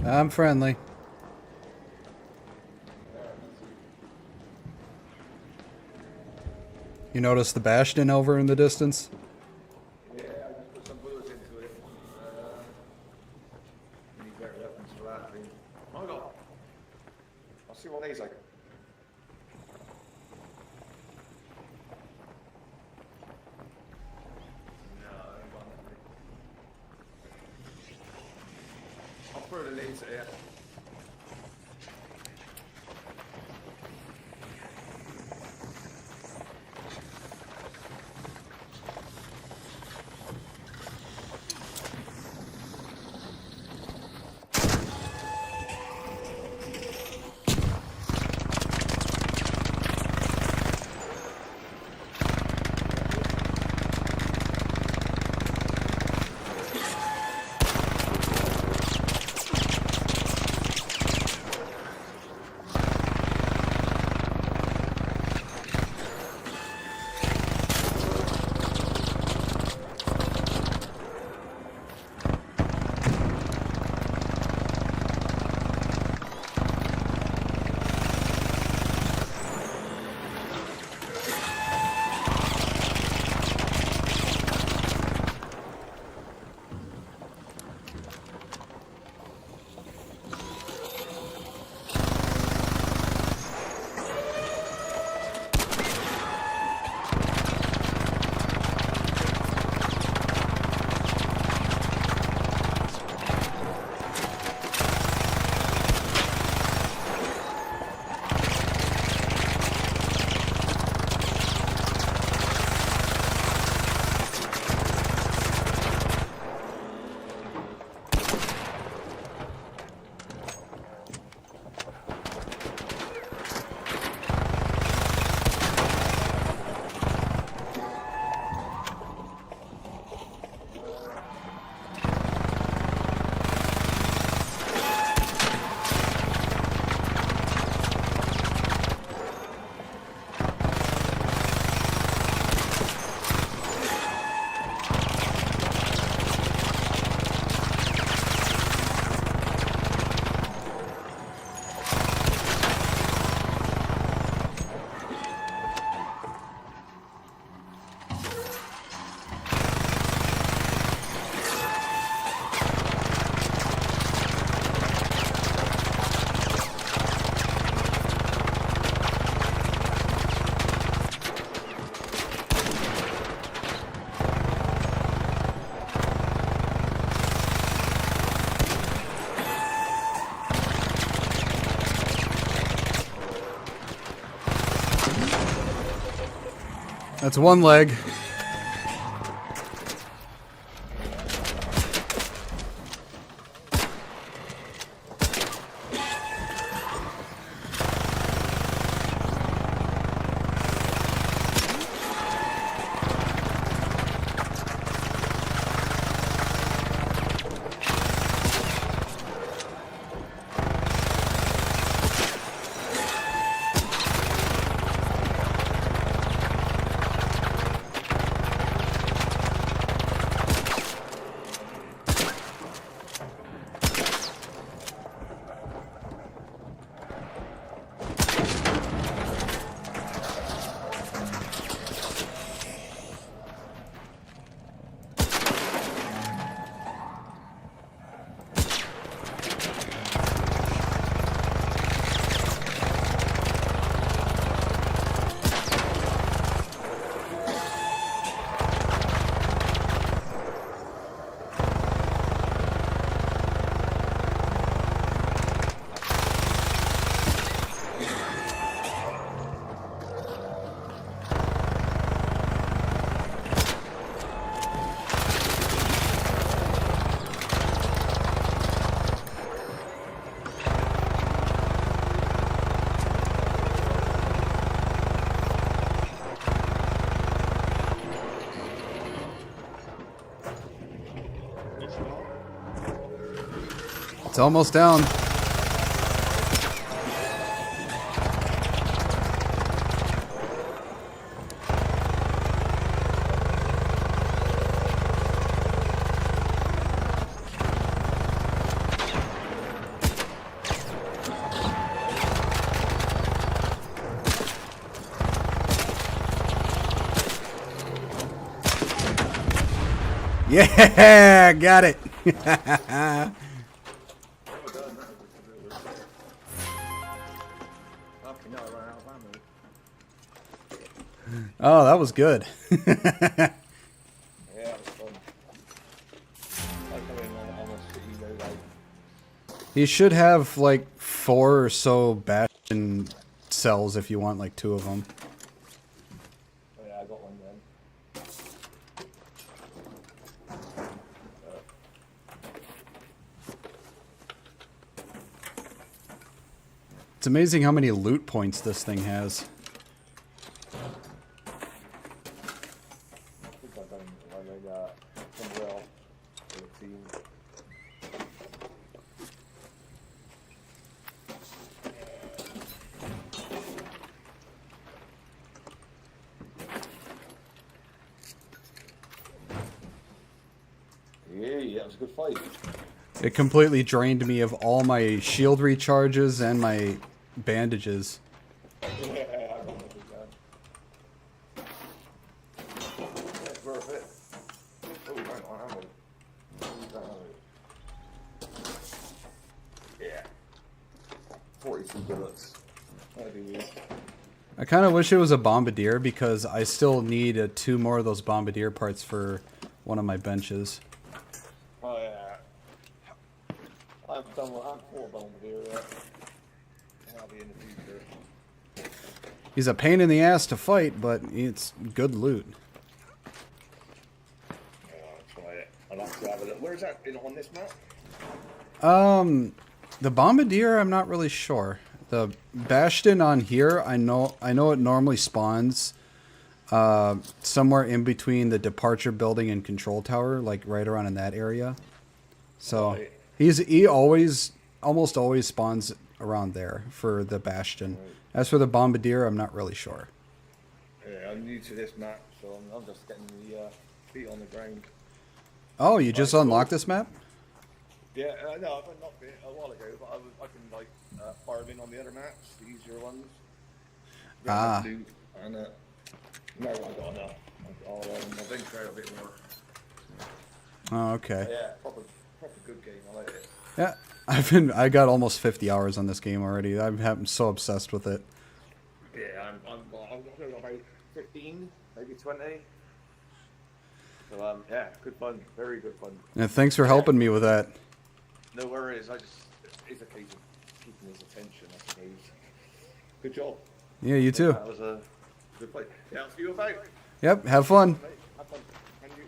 A: I'm friendly. You notice the bastion over in the distance?
K: Yeah, I just put some bullets into it. Need better weapons for that thing. Oh god. I'll see what these like. I'll throw the laser here.
A: That's one leg. It's almost down. Yeah, got it. Oh, that was good.
K: Yeah, that was fun. Like having on a city though, like.
A: You should have like 4 or so Bastion cells if you want like 2 of them.
K: Oh yeah, I got one then.
A: It's amazing how many loot points this thing has.
K: I think I've done like somewhere else for the team. Yeah, that was a good fight.
A: It completely drained me of all my shield recharges and my bandages.
K: Yeah, I got it again. That's worth it. Oh, hang on, yeah. 42 bullets. That'd be weird.
A: I kind of wish it was a bombardier because I still need 2 more of those bombardier parts for one of my benches.
K: Oh yeah. I'm full bombardier yet. I'll be in the future.
A: He's a pain in the ass to fight, but it's good loot.
K: Yeah, I'll try it. I'll have to have a look. Where is that? On this map?
A: The bombardier, I'm not really sure. The Bastion on here, I know it normally spawns somewhere in between the departure building and control tower, like right around in that area. So he almost always spawns around there for the Bastion.
K: Right.
A: As for the bombardier, I'm not really sure.
K: Yeah, I'm new to this map, so I'm just getting the feet on the ground.
A: Oh, you just unlocked this map?
K: Yeah, no, I've unlocked it a while ago, but I can like farm in on the other maps, the easier ones.
A: Ah.
K: And no, I got enough. I'll venture out a bit more.
A: Oh, okay.
K: Yeah, proper good game. I like it.
A: Yeah, I got almost 50 hours on this game already. I'm so obsessed with it.
K: Yeah, I'm about 15, maybe 20. So yeah, good fun, very good fun.
A: And thanks for helping me with that.
K: No worries, it's a case of keeping his attention, I suppose. Good job.
A: Yeah, you too.
K: That was a good play. Yeah, I'll see you about.
A: Yep, have fun.
K: Have fun. And you.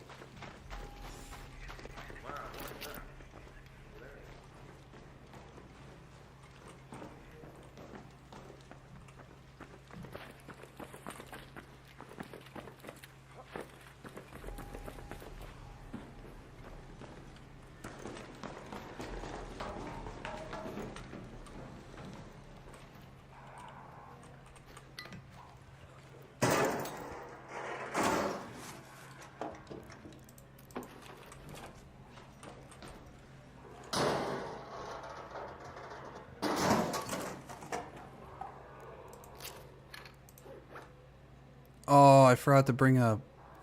A: Oh, I forgot to bring a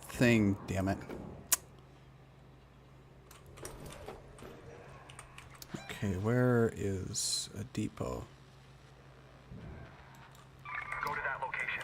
A: thing. Damn it. Okay, where is a depot?
M: Go to that location.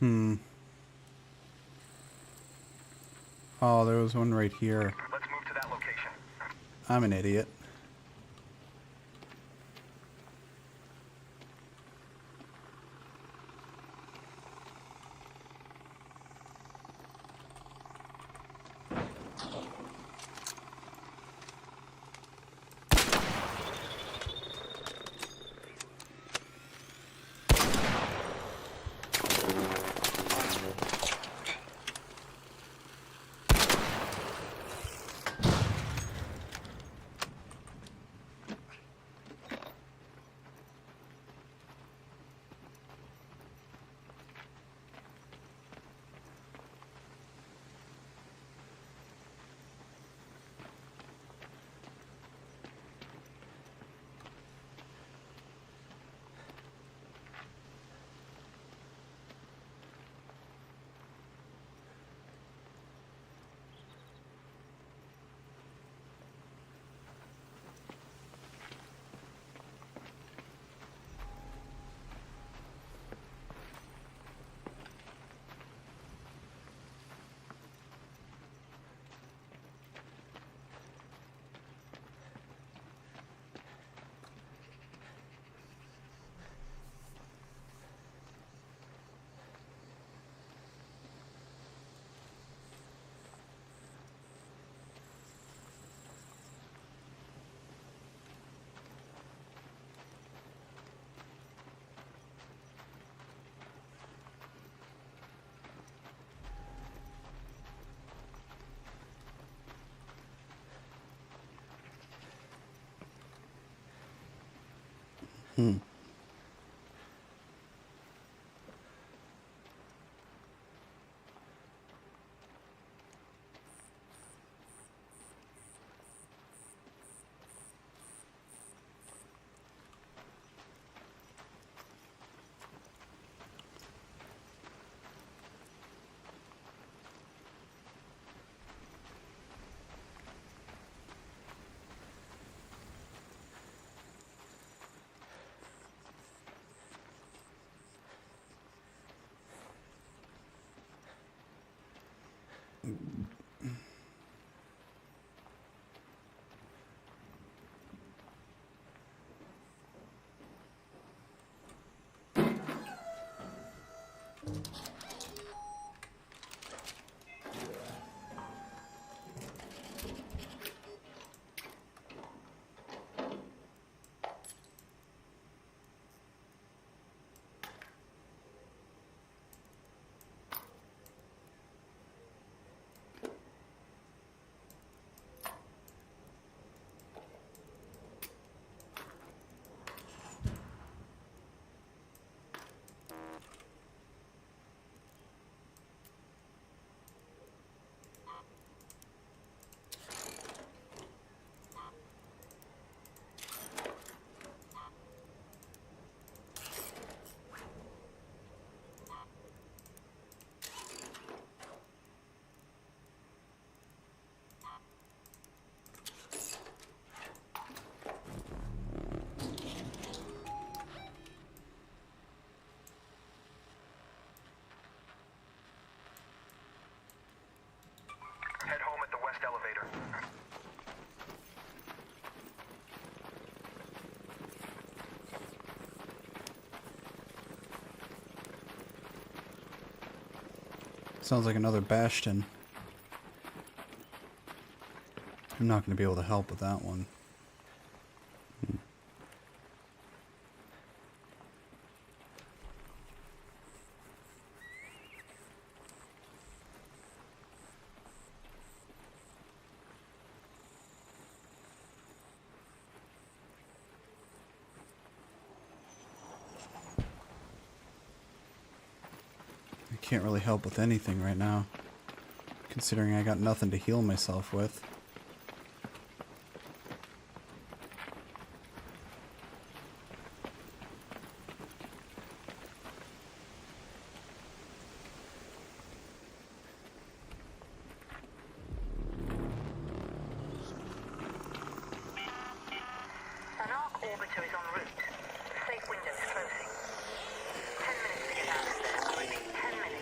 A: Oh, there was one right here.
M: Let's move to that location.
A: I'm an idiot.
M: Head home at the west elevator.
A: Sounds like another bastion. I'm not going to be able to help with that one. Can't really help with anything right now, considering I got nothing to heal myself with.
L: An arc orbiter is en route. The safe window is closing. 10 minutes to get out of there. I repeat, 10 minutes.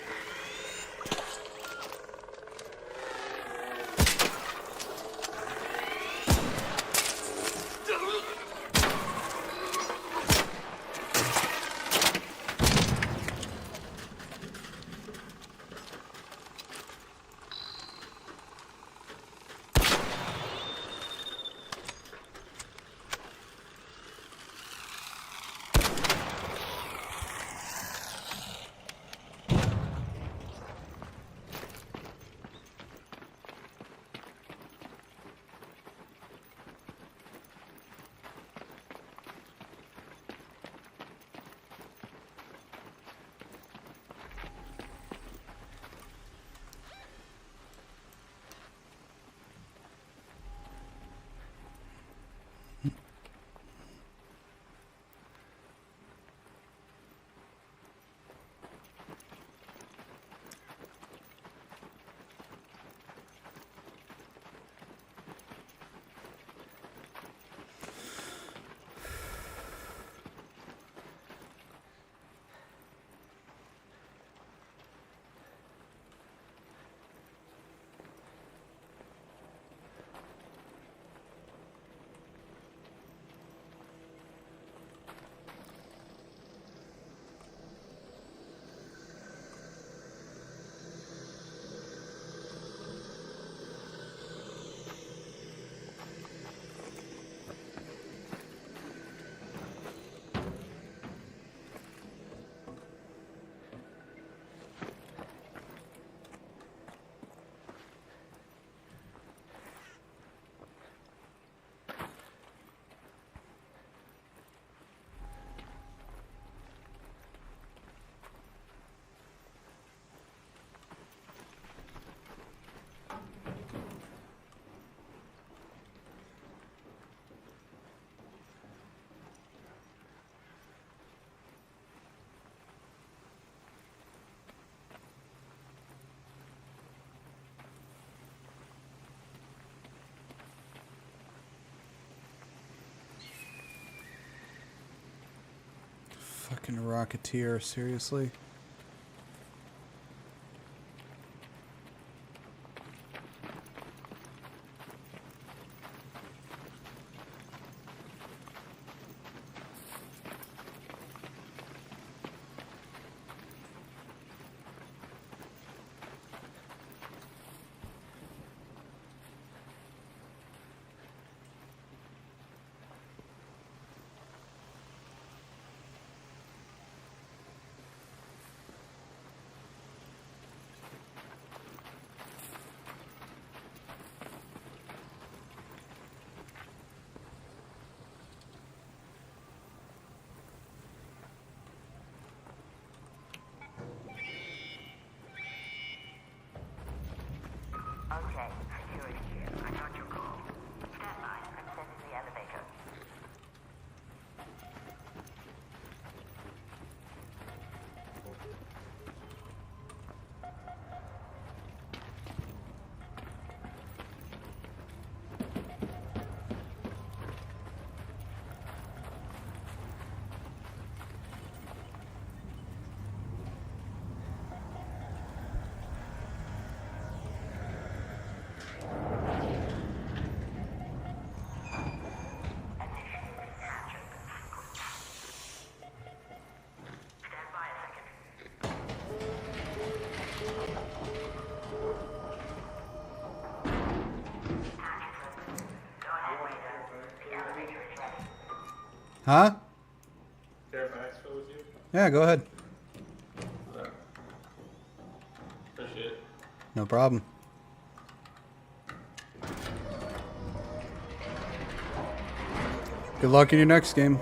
A: Fucking Rocketeer, seriously?
L: Okay, security here. I got your call. Stand by. I'm sending the elevator.
A: Huh?
K: Fairfax go with you?
A: Yeah, go ahead.
K: Appreciate it.
A: No problem. Good luck in your next game.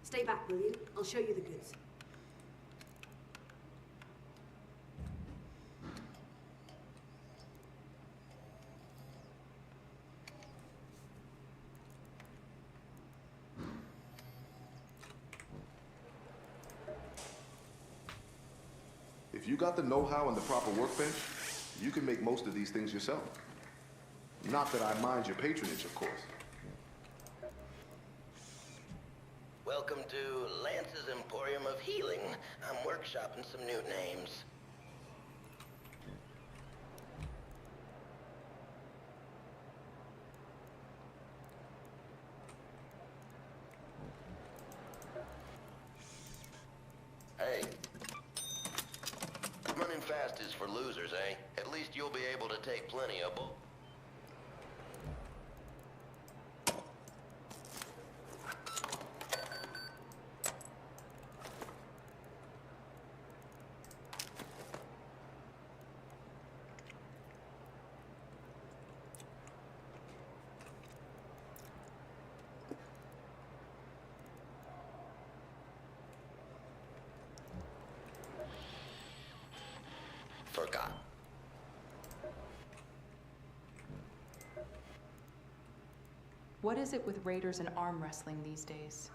Q: Stay back, will you? I'll show you the goods.
R: If you got the know-how and the proper workbench, you can make most of these things yourself. Not that I mind your patronage, of course.
N: Welcome to Lance's Emporium of Healing. I'm workshopping some new names. Hey. Running fast is for losers, eh? At least you'll be able to take plenty of bull. Forgot.
G: What is it with raiders and arm wrestling these days?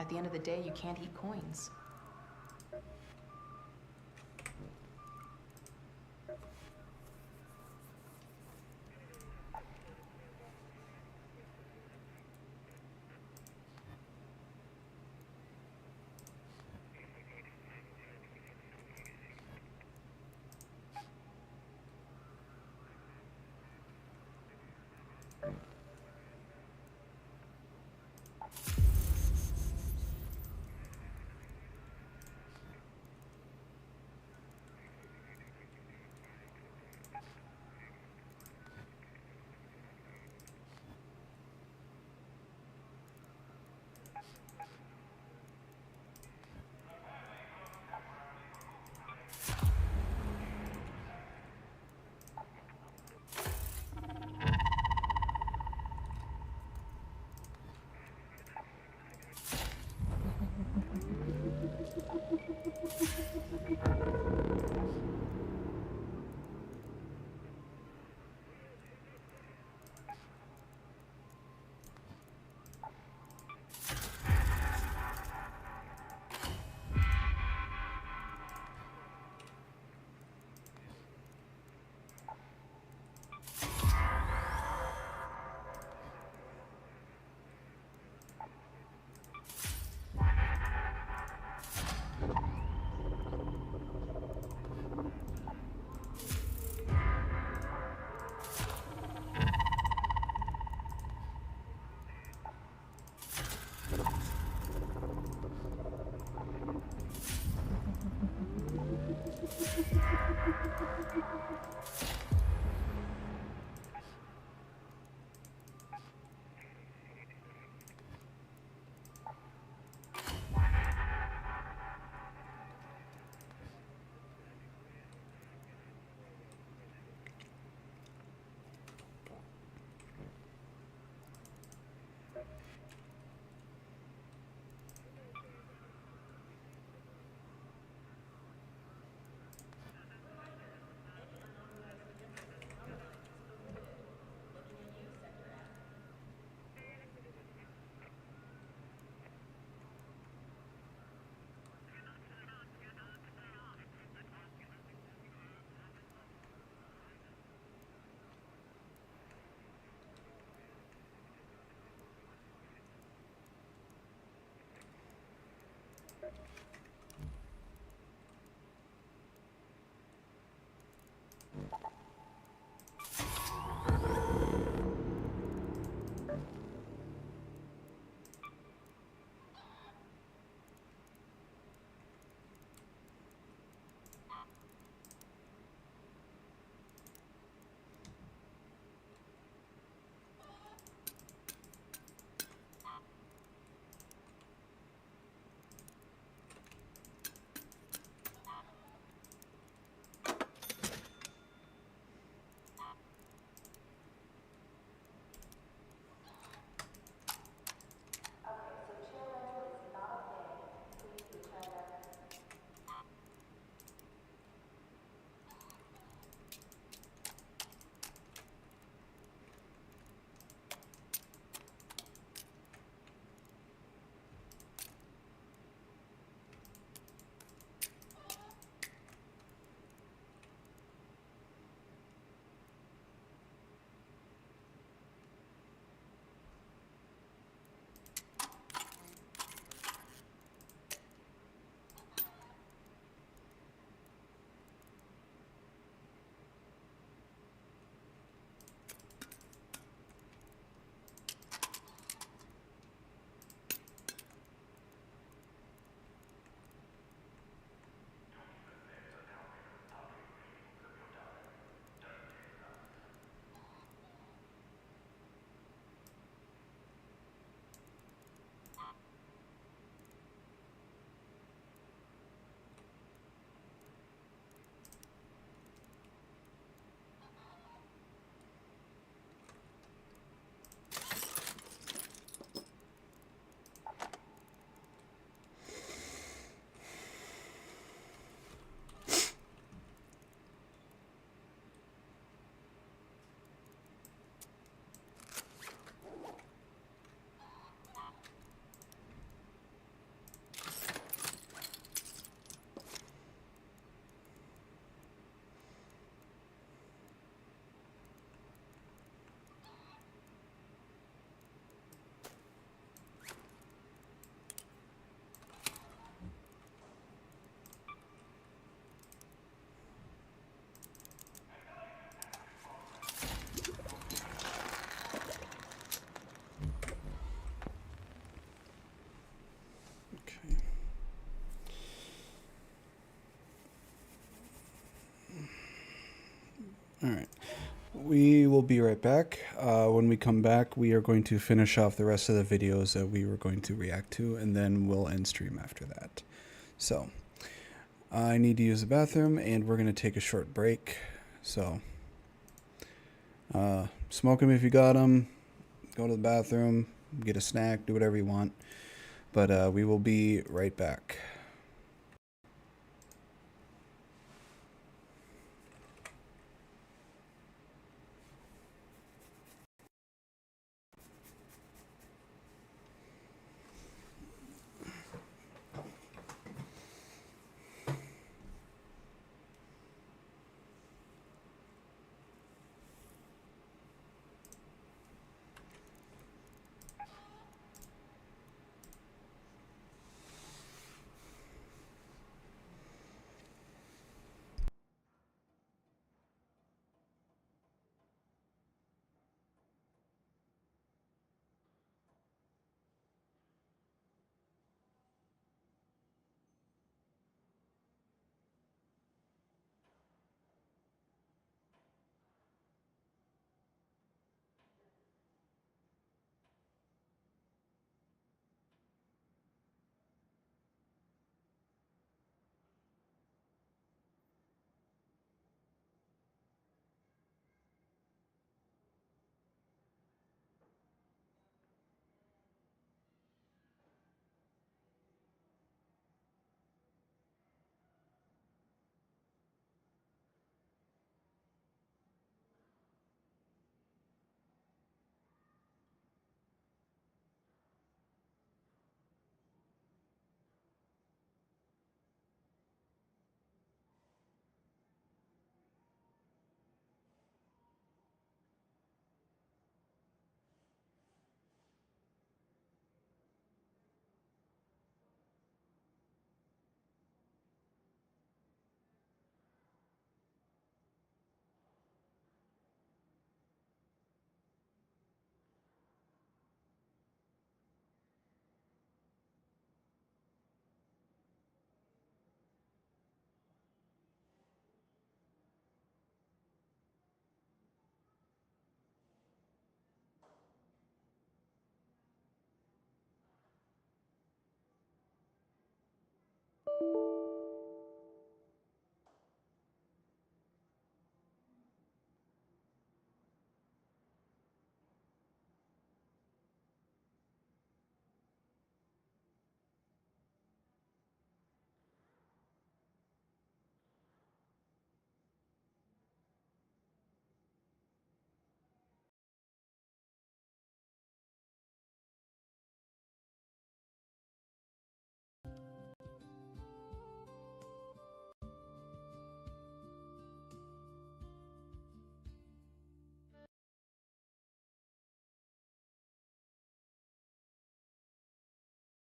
G: At the end of the day, you can't eat coins.
A: we will be right back. When we come back, we are going to finish off the rest of the videos that we were going to react to, and then we'll end stream after that. So, I need to use the bathroom, and we're going to take a short break. So, smoke them if you got them. Go to the bathroom, get a snack, do whatever you want. But we will be right back.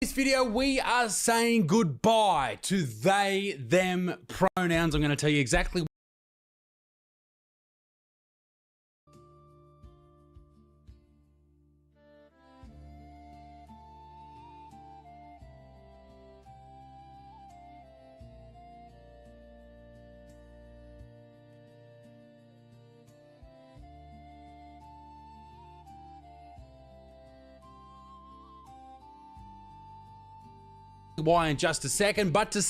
S: This video, we are saying goodbye to they, them pronouns. I'm going to tell you exactly why in just a second, but to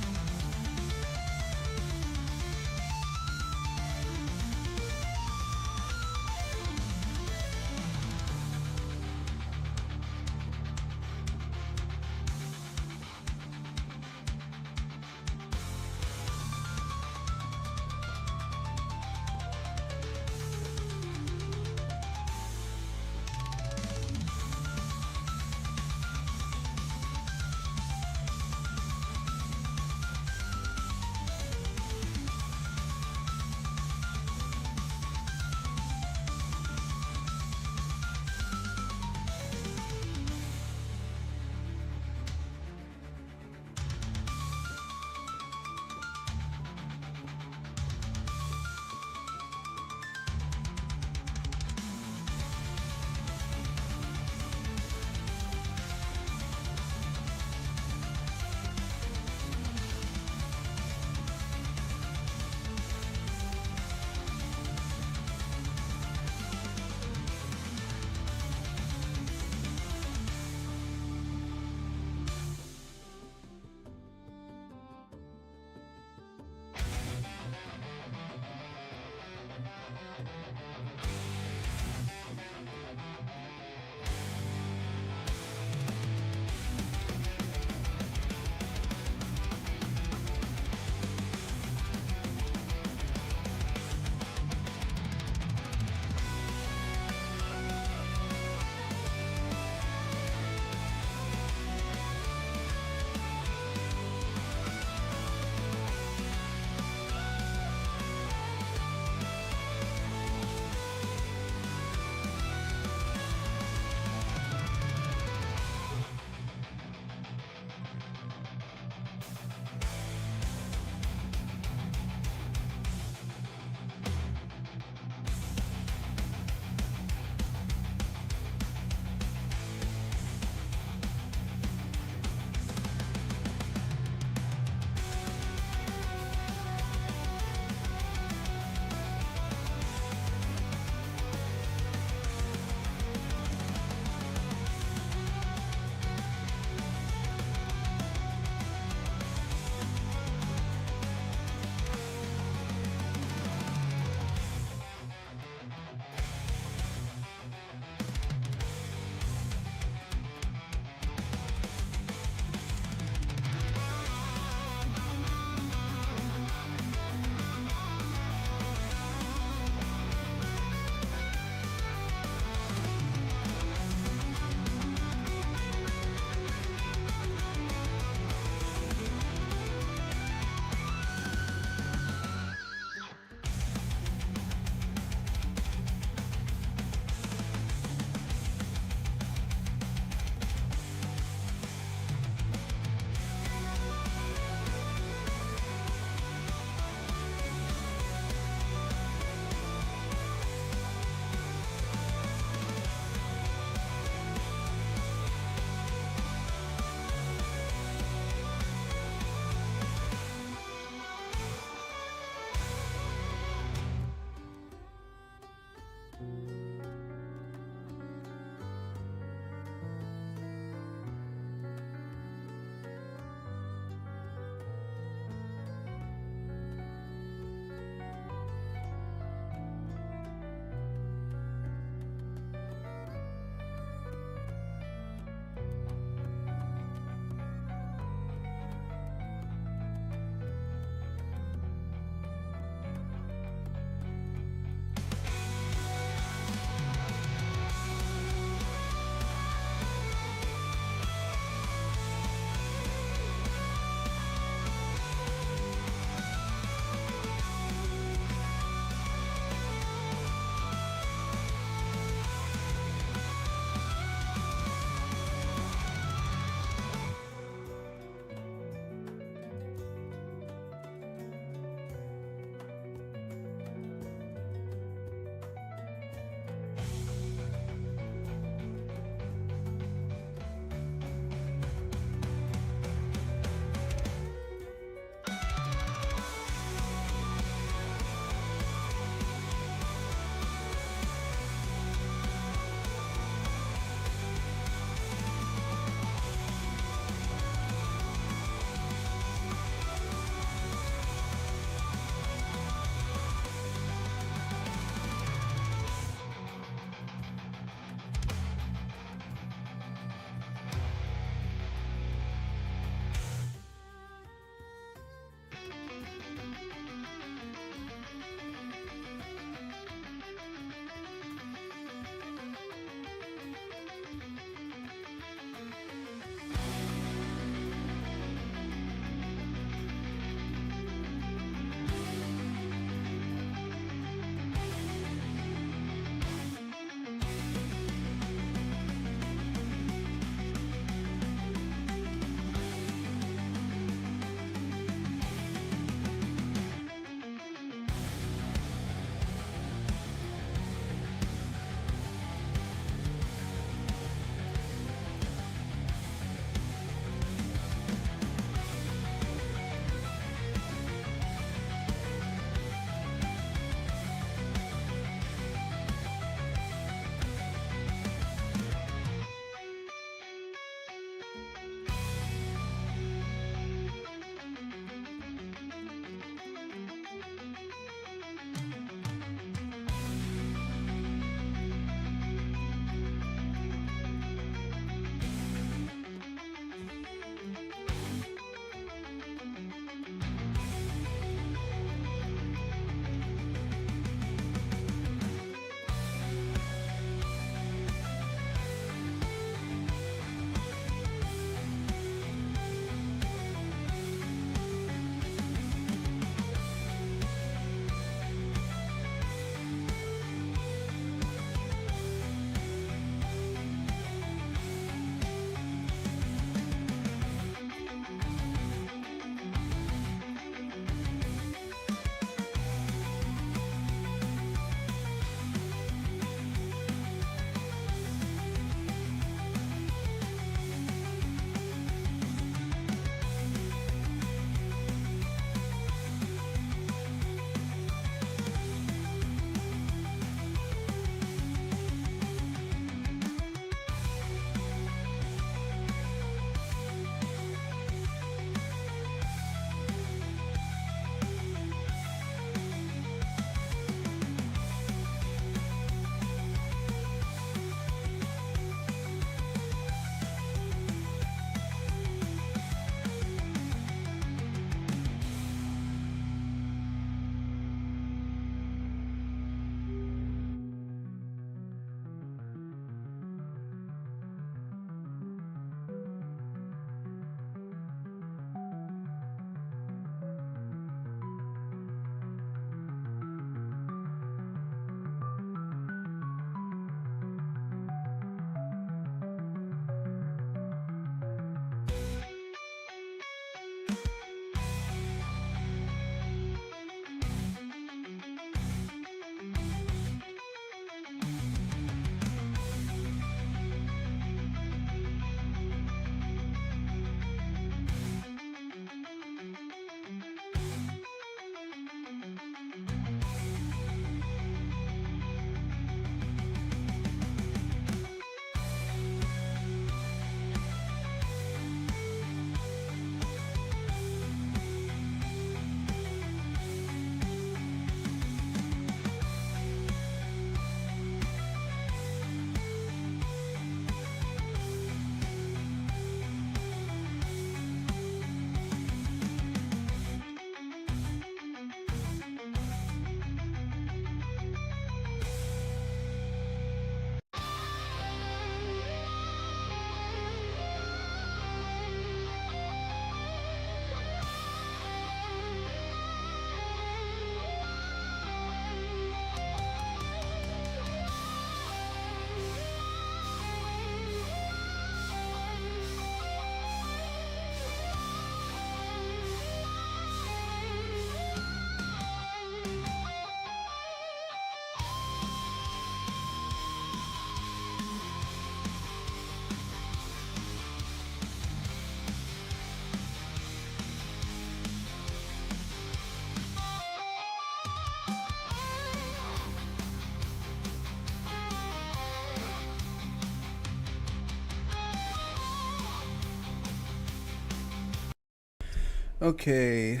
A: Okay.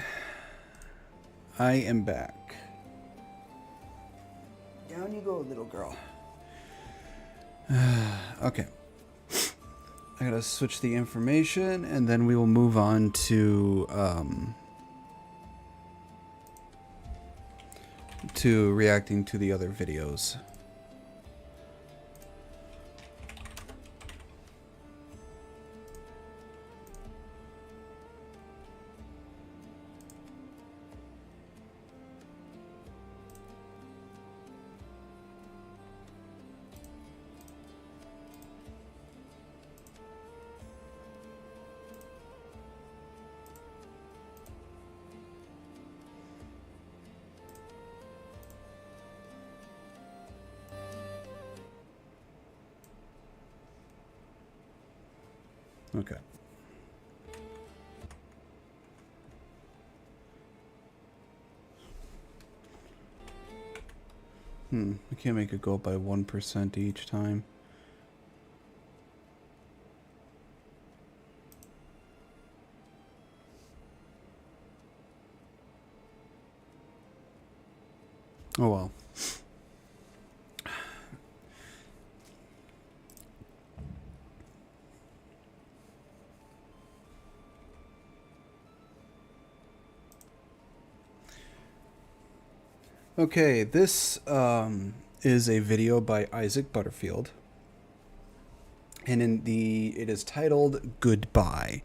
A: I am back. Down you go, little girl. Okay. I gotta switch the information, and then we will move on to reacting to the other videos. Okay. I can't make it go up by 1% each time. Oh well. Okay, this is a video by Isaac Butterfield, and it is titled "Goodbye."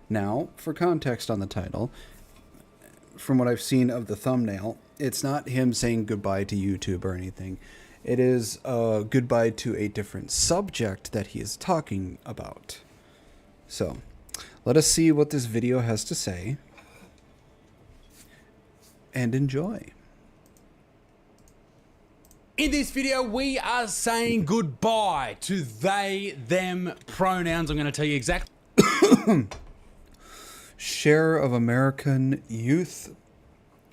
A: Now, for context on the title, from what I've seen of the thumbnail, it's not him saying goodbye to YouTube or anything. It is goodbye to a different subject that he is talking about. So, let us see what this video has to say, and enjoy.
S: In this video, we are saying goodbye to they, them pronouns. I'm going to tell you exactly.
A: Share of American youth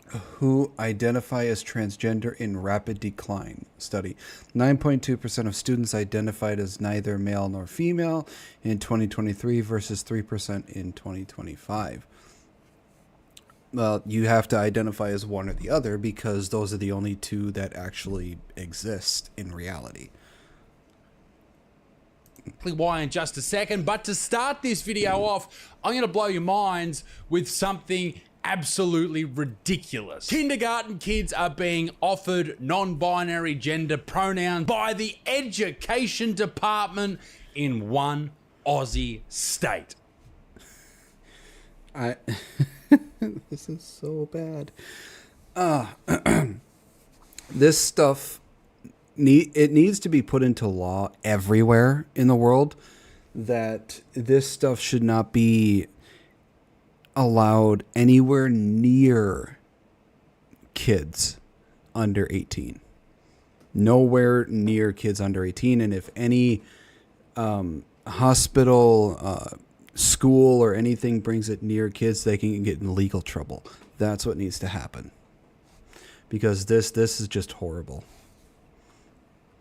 A: who identify as transgender in rapid decline study. 9.2% of students identified as neither male nor female in 2023 versus 3% in 2025. Well, you have to identify as one or the other because those are the only two that actually exist in reality.
S: Why in just a second, but to start this video off, I'm going to blow your minds with something absolutely ridiculous. Kindergarten kids are being offered non-binary gender pronouns by the education department in one Aussie state.
A: This is so bad. This stuff, it needs to be put into law everywhere in the world, that this stuff should not be allowed anywhere near kids under 18. Nowhere near kids under 18. And if any hospital, school, or anything brings it near kids, they can get in legal trouble. That's what needs to happen. Because this is just horrible.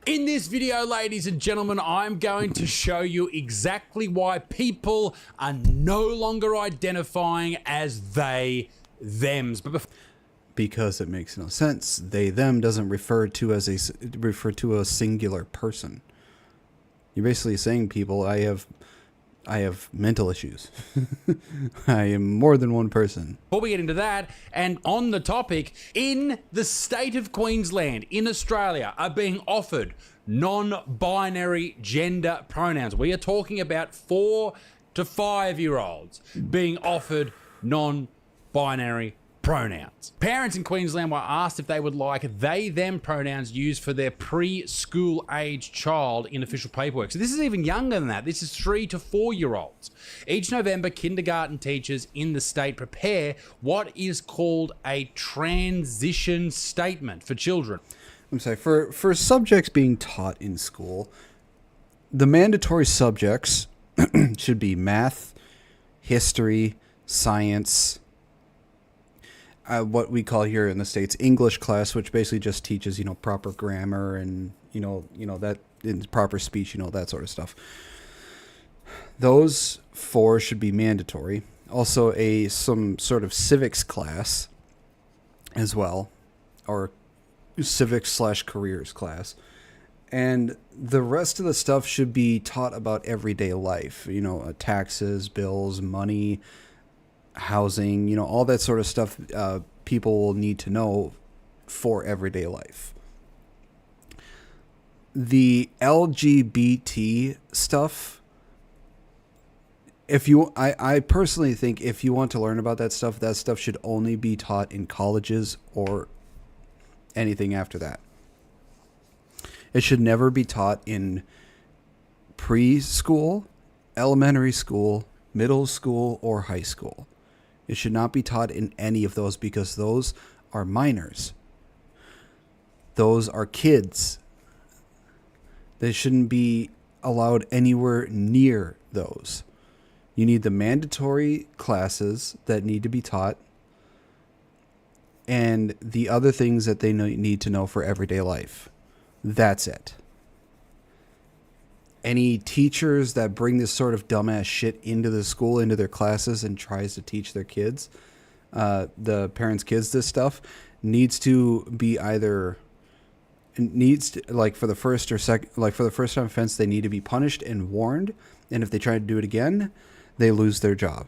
S: In this video, ladies and gentlemen, I'm going to show you exactly why people are no longer identifying as they, thems.
A: Because it makes no sense. They, them doesn't refer to a singular person. You're basically saying, people, I have mental issues. I am more than one person.
S: Before we get into that, and on the topic, in the state of Queensland, in Australia, are being offered non-binary gender pronouns. We are talking about 4 to 5-year-olds being offered non-binary pronouns. Parents in Queensland were asked if they would like they, them pronouns used for their preschool age child in official paperwork. So this is even younger than that. This is 3 to 4-year-olds. Each November, kindergarten teachers in the state prepare what is called a transition statement for children.
A: I'm sorry, for subjects being taught in school, the mandatory subjects should be math, history, science, what we call here in the States English class, which basically just teaches, proper grammar and, that in proper speech, that sort of stuff. Those 4 should be mandatory. also some sort of civics class as well, or civics/careers class. And the rest of the stuff should be taught about everyday life, taxes, bills, money, housing, all that sort of stuff people will need to know for everyday life. The LGBT stuff, I personally think if you want to learn about that stuff should only be taught in colleges or anything after that. It should never be taught in preschool, elementary school, middle school, or high school. It should not be taught in any of those because those are minors. Those are kids. They shouldn't be allowed anywhere near those. You need the mandatory classes that need to be taught and the other things that they need to know for everyday life. That's it. Any teachers that bring this sort of dumbass shit into the school, into their classes, and tries to teach their kids, the parents' kids, this stuff, needs to be for the first time offense, they need to be punished and warned. And if they try to do it again, they lose their job.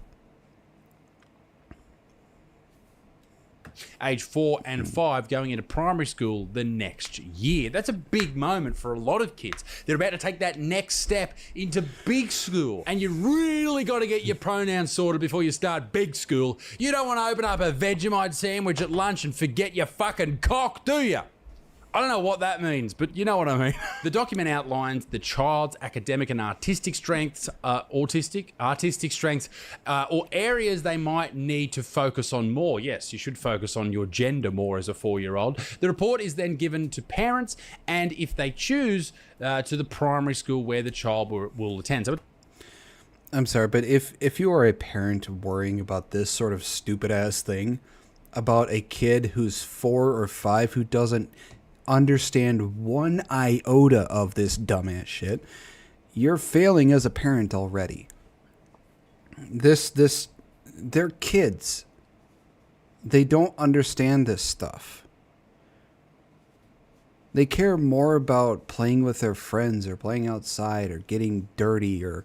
S: Age 4 and 5 going into primary school the next year. That's a big moment for a lot of kids. They're about to take that next step into big school. And you really got to get your pronouns sorted before you start big school. You don't want to open up a Vegemite sandwich at lunch and forget your fucking cock, do you? I don't know what that means, but you know what I mean. The document outlines the child's academic and artistic strengths, artistic strengths, or areas they might need to focus on more. Yes, you should focus on your gender more as a 4-year-old. The report is then given to parents, and if they choose, to the primary school where the child will attend. So,
A: I'm sorry, but if you are a parent worrying about this sort of stupid ass thing about a kid who's 4 or 5 who doesn't understand one iota of this dumbass shit, you're failing as a parent already. They're kids. They don't understand this stuff. They care more about playing with their friends or playing outside or getting dirty or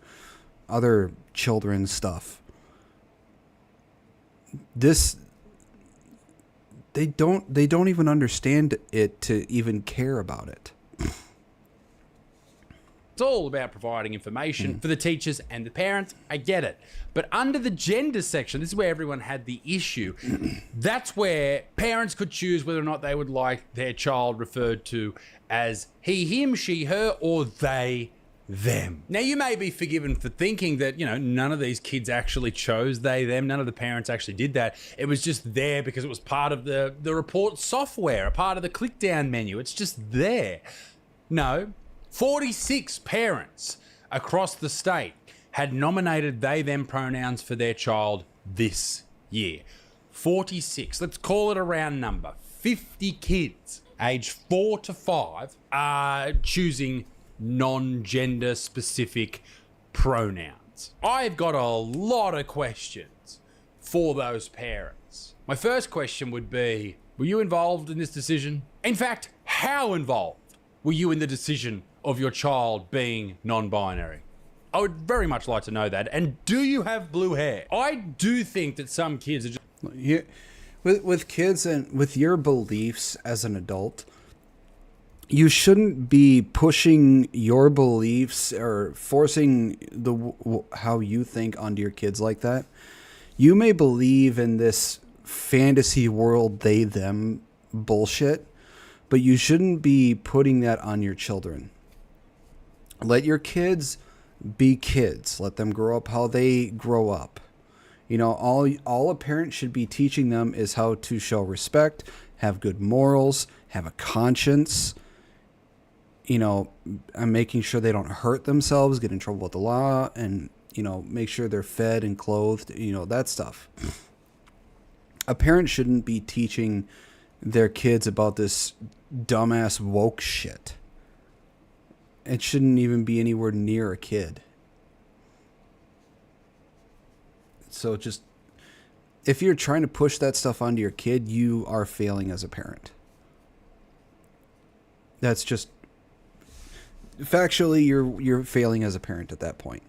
A: other children's stuff. They don't even understand it to even care about it.
S: It's all about providing information for the teachers and the parents. I get it. But under the gender section, this is where everyone had the issue. That's where parents could choose whether or not they would like their child referred to as he, him, she, her, or they, them. Now, you may be forgiven for thinking that, none of these kids actually chose they, them. None of the parents actually did that. It was just there because it was part of the report software, a part of the click down menu. It's just there. No, 46 parents across the state had nominated they, them pronouns for their child this year. 46. Let's call it a round number. 50 kids aged 4 to 5 are choosing non-gender specific pronouns. I've got a lot of questions for those parents. My first question would be, were you involved in this decision? In fact, how involved were you in the decision of your child being non-binary? I would very much like to know that. And do you have blue hair? I do think that some kids are just...
A: With kids and with your beliefs as an adult, you shouldn't be pushing your beliefs or forcing how you think onto your kids like that. You may believe in this fantasy world, they, them bullshit, but you shouldn't be putting that on your children. Let your kids be kids. Let them grow up how they grow up. All a parent should be teaching them is how to show respect, have good morals, have a conscience, and making sure they don't hurt themselves, get in trouble with the law, and, make sure they're fed and clothed, that stuff. A parent shouldn't be teaching their kids about this dumbass woke shit. It shouldn't even be anywhere near a kid. So just, if you're trying to push that stuff onto your kid, you are failing as a parent. That's just, factually, you're failing as a parent at that point.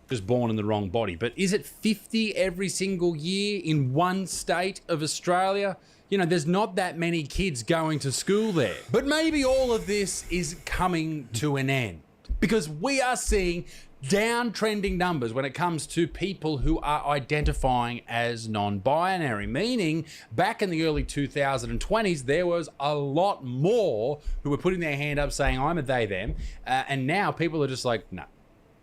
S: Just born in the wrong body. But is it 50 every single year in one state of Australia? You know, there's not that many kids going to school there. But maybe all of this is coming to an end, because we are seeing downtrending numbers when it comes to people who are identifying as non-binary, meaning back in the early 2020s, there was a lot more who were putting their hand up saying, I'm a they, them, and now people are just like, no.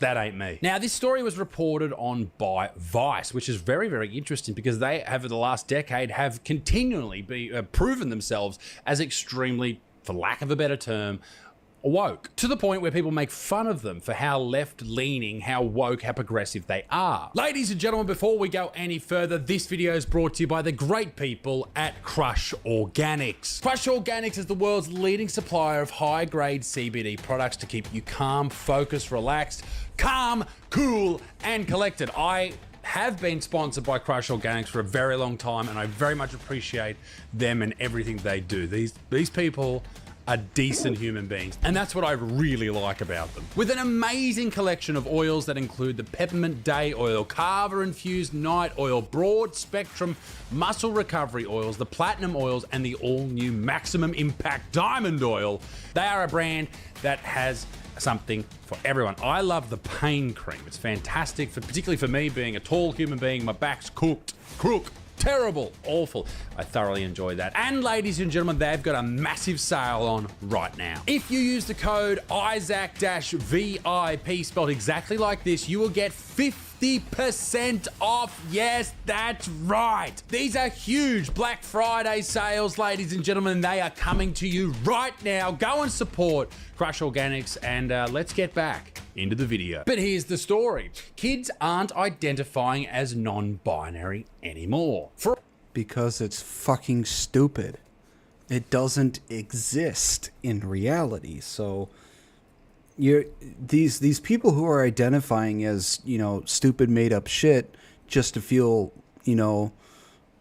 S: That ain't me. Now, this story was reported on by Vice, which is very, very interesting because they, over the last decade, have continually proven themselves as extremely, for lack of a better term, woke, to the point where people make fun of them for how left-leaning, how woke, how progressive they are. Ladies and gentlemen, before we go any further, this video is brought to you by the great people at Crush Organics. Crush Organics is the world's leading supplier of high-grade CBD products to keep you calm, focused, relaxed, calm, cool, and collected. I have been sponsored by Crush Organics for a very long time, and I very much appreciate them and everything they do. These people are decent human beings, and that's what I really like about them. With an amazing collection of oils that include the Peppermint Day Oil, Carver Infused Night Oil, Broad Spectrum Muscle Recovery Oils, the Platinum Oils, and the all-new Maximum Impact Diamond Oil, they are a brand that has something for everyone. I love the pain cream. It's fantastic, particularly for me being a tall human being. My back's crook, terrible, awful. I thoroughly enjoy that. And ladies and gentlemen, they've got a massive sale on right now. If you use the code ISAAC-VIP, spelled exactly like this, you will get 50% off. Yes, that's right. These are huge Black Friday sales, ladies and gentlemen. They are coming to you right now. Go and support Crush Organics, and let's get back into the video. But here's the story. Kids aren't identifying as non-binary anymore.
A: Because it's fucking stupid. It doesn't exist in reality. So these people who are identifying as, you know, stupid made up shit just to feel, you know,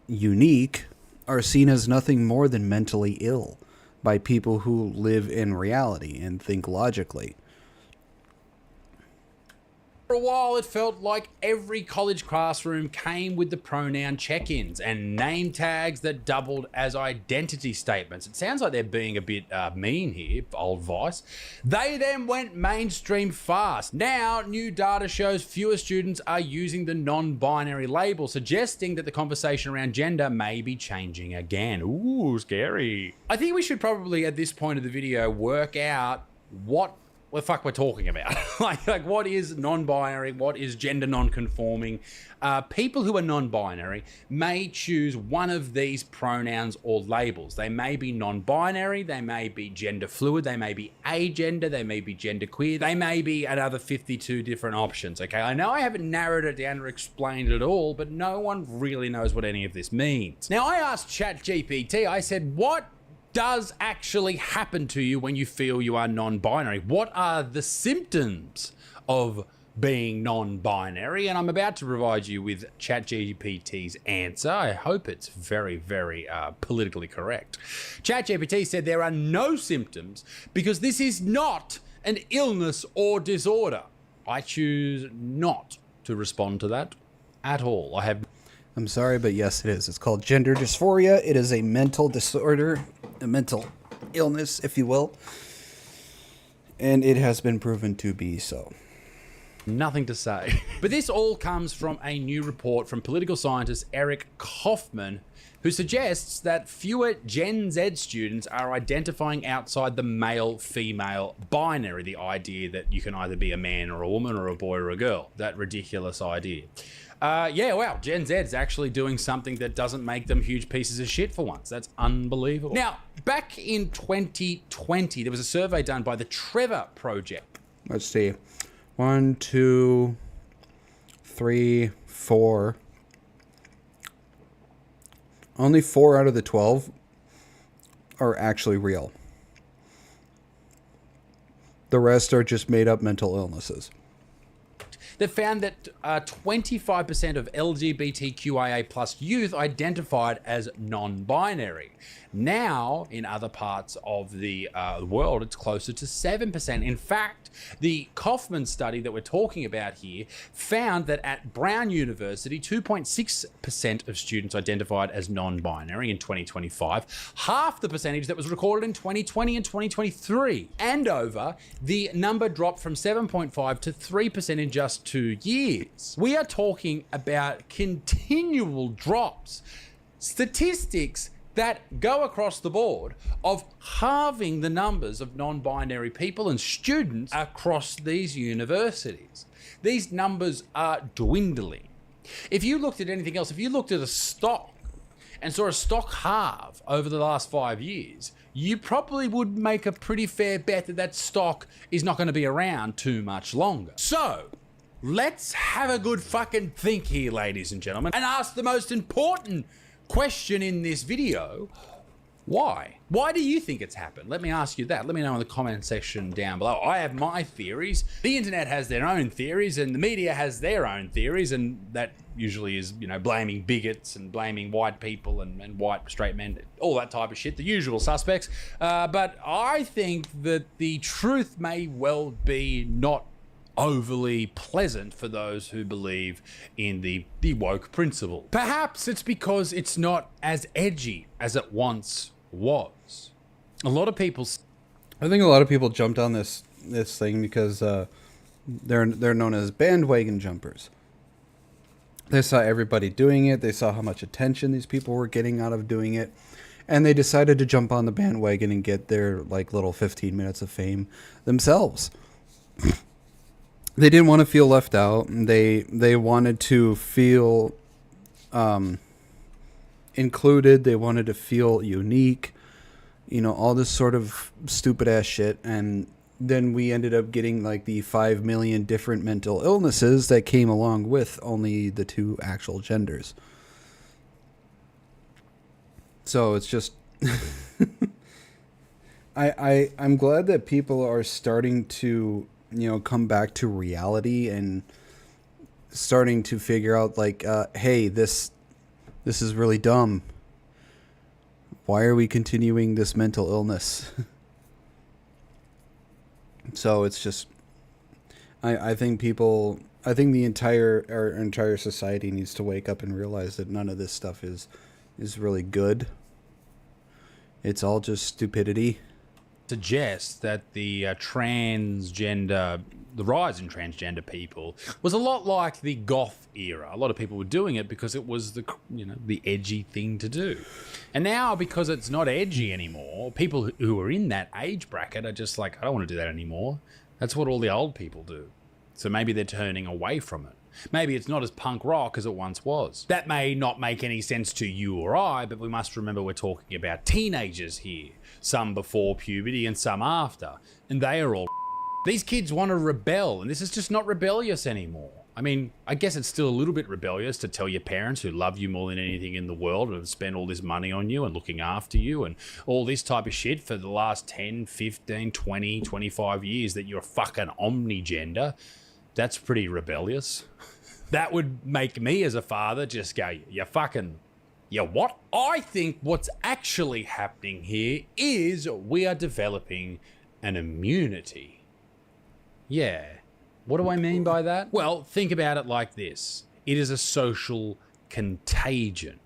A: unique are seen as nothing more than mentally ill by people who live in reality and think logically.
S: For a while, it felt like every college classroom came with the pronoun check-ins and name tags that doubled as identity statements. It sounds like they're being a bit mean here, old Vice. They then went mainstream fast. Now, new data shows fewer students are using the non-binary label, suggesting that the conversation around gender may be changing again. Ooh, scary. I think we should probably, at this point of the video, work out what the fuck we're talking about. like what is non-binary, what is gender non-conforming. People who are non-binary may choose one of these pronouns or labels. They may be non-binary, they may be gender fluid, they may be agender, they may be genderqueer, they may be another 52 different options. Okay, I know I haven't narrowed it down or explained it all, but no one really knows what any of this means. Now, I asked ChatGPT, I said, what does actually happen to you when you feel you are non-binary? What are the symptoms of being non-binary? And I'm about to provide you with ChatGPT's answer. I hope it's very, very politically correct. ChatGPT said there are no symptoms because this is not an illness or disorder. I choose not to respond to that at all.
A: I'm sorry, but yes, it is. It's called gender dysphoria. It is a mental disorder, a mental illness, if you will. And it has been proven to be so.
S: Nothing to say. But this all comes from a new report from political scientist Eric Kaufman, who suggests that fewer Gen Z students are identifying outside the male-female binary, the idea that you can either be a man or a woman or a boy or a girl. That ridiculous idea. Yeah, wow, Gen Z's actually doing something that doesn't make them huge pieces of shit for once. That's unbelievable. Now, back in 2020, there was a survey done by the Trevor Project.
A: Let's see. 1, 2, 3, 4. Only 4 out of the 12 are actually real. The rest are just made up mental illnesses.
S: that found that 25% of LGBTQIA plus youth identified as non-binary. Now, in other parts of the world, it's closer to 7%. In fact, the Kaufman study that we're talking about here found that at Brown University, 2.6% of students identified as non-binary in 2025, half the percentage that was recorded in 2020 and 2023. And over, the number dropped from 7.5 to 3% in just 2 years. We are talking about continual drops. Statistics that go across the board of halving the numbers of non-binary people and students across these universities. These numbers are dwindling. If you looked at anything else, if you looked at a stock and saw a stock halve over the last 5 years, you probably would make a pretty fair bet that that stock is not going to be around too much longer. So, let's have a good fucking think here, ladies and gentlemen, and ask the most important question in this video: why? Why do you think it's happened? Let me ask you that. Let me know in the comment section down below. I have my theories. The internet has their own theories, and the media has their own theories, and that usually is, you know, blaming bigots and blaming white people and white straight men, all that type of shit, the usual suspects. But I think that the truth may well be not overly pleasant for those who believe in the woke principle. Perhaps it's because it's not as edgy as it once was. I
A: think a lot of people jumped on this thing because they're known as bandwagon jumpers. They saw everybody doing it. They saw how much attention these people were getting out of doing it, and they decided to jump on the bandwagon and get their like little 15 minutes of fame themselves. They didn't want to feel left out. They wanted to feel included. They wanted to feel unique. You know, all this sort of stupid ass shit. And then we ended up getting like the 5 million different mental illnesses that came along with only the two actual genders. So it's just I'm glad that people are starting to, you know, come back to reality and starting to figure out like, hey, this is really dumb. Why are we continuing this mental illness? So it's just, I think the entire society needs to wake up and realize that none of this stuff is really good. It's all just stupidity.
S: Suggests that the rise in transgender people was a lot like the goth era. A lot of people were doing it because it was the edgy thing to do. And now, because it's not edgy anymore, people who are in that age bracket are just like, I don't want to do that anymore. That's what all the old people do. So maybe they're turning away from it. Maybe it's not as punk rock as it once was. That may not make any sense to you or I, but we must remember we're talking about teenagers here. Some before puberty and some after. And they are all these kids want to rebel, and this is just not rebellious anymore. I mean, I guess it's still a little bit rebellious to tell your parents who love you more than anything in the world and have spent all this money on you and looking after you and all this type of shit for the last 10, 15, 20, 25 years that you're fucking omnigender. That's pretty rebellious. That would make me as a father just go, you what? I think what's actually happening here is we are developing an immunity. Yeah. What do I mean by that? Well, think about it like this. It is a social contagion,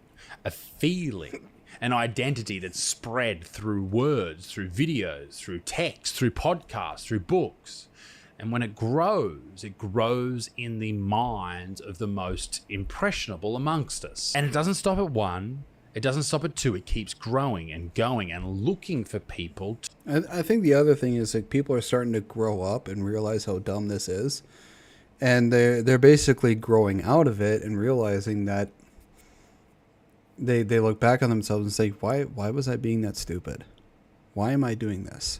S: a feeling, an identity that's spread through words, through videos, through text, through podcasts, through books. And when it grows in the minds of the most impressionable amongst us. And it doesn't stop at 1, it doesn't stop at 2, it keeps growing and going and looking for people.
A: I think the other thing is like people are starting to grow up and realize how dumb this is. And they're basically growing out of it and realizing that they look back on themselves and say, why was I being that stupid? Why am I doing this?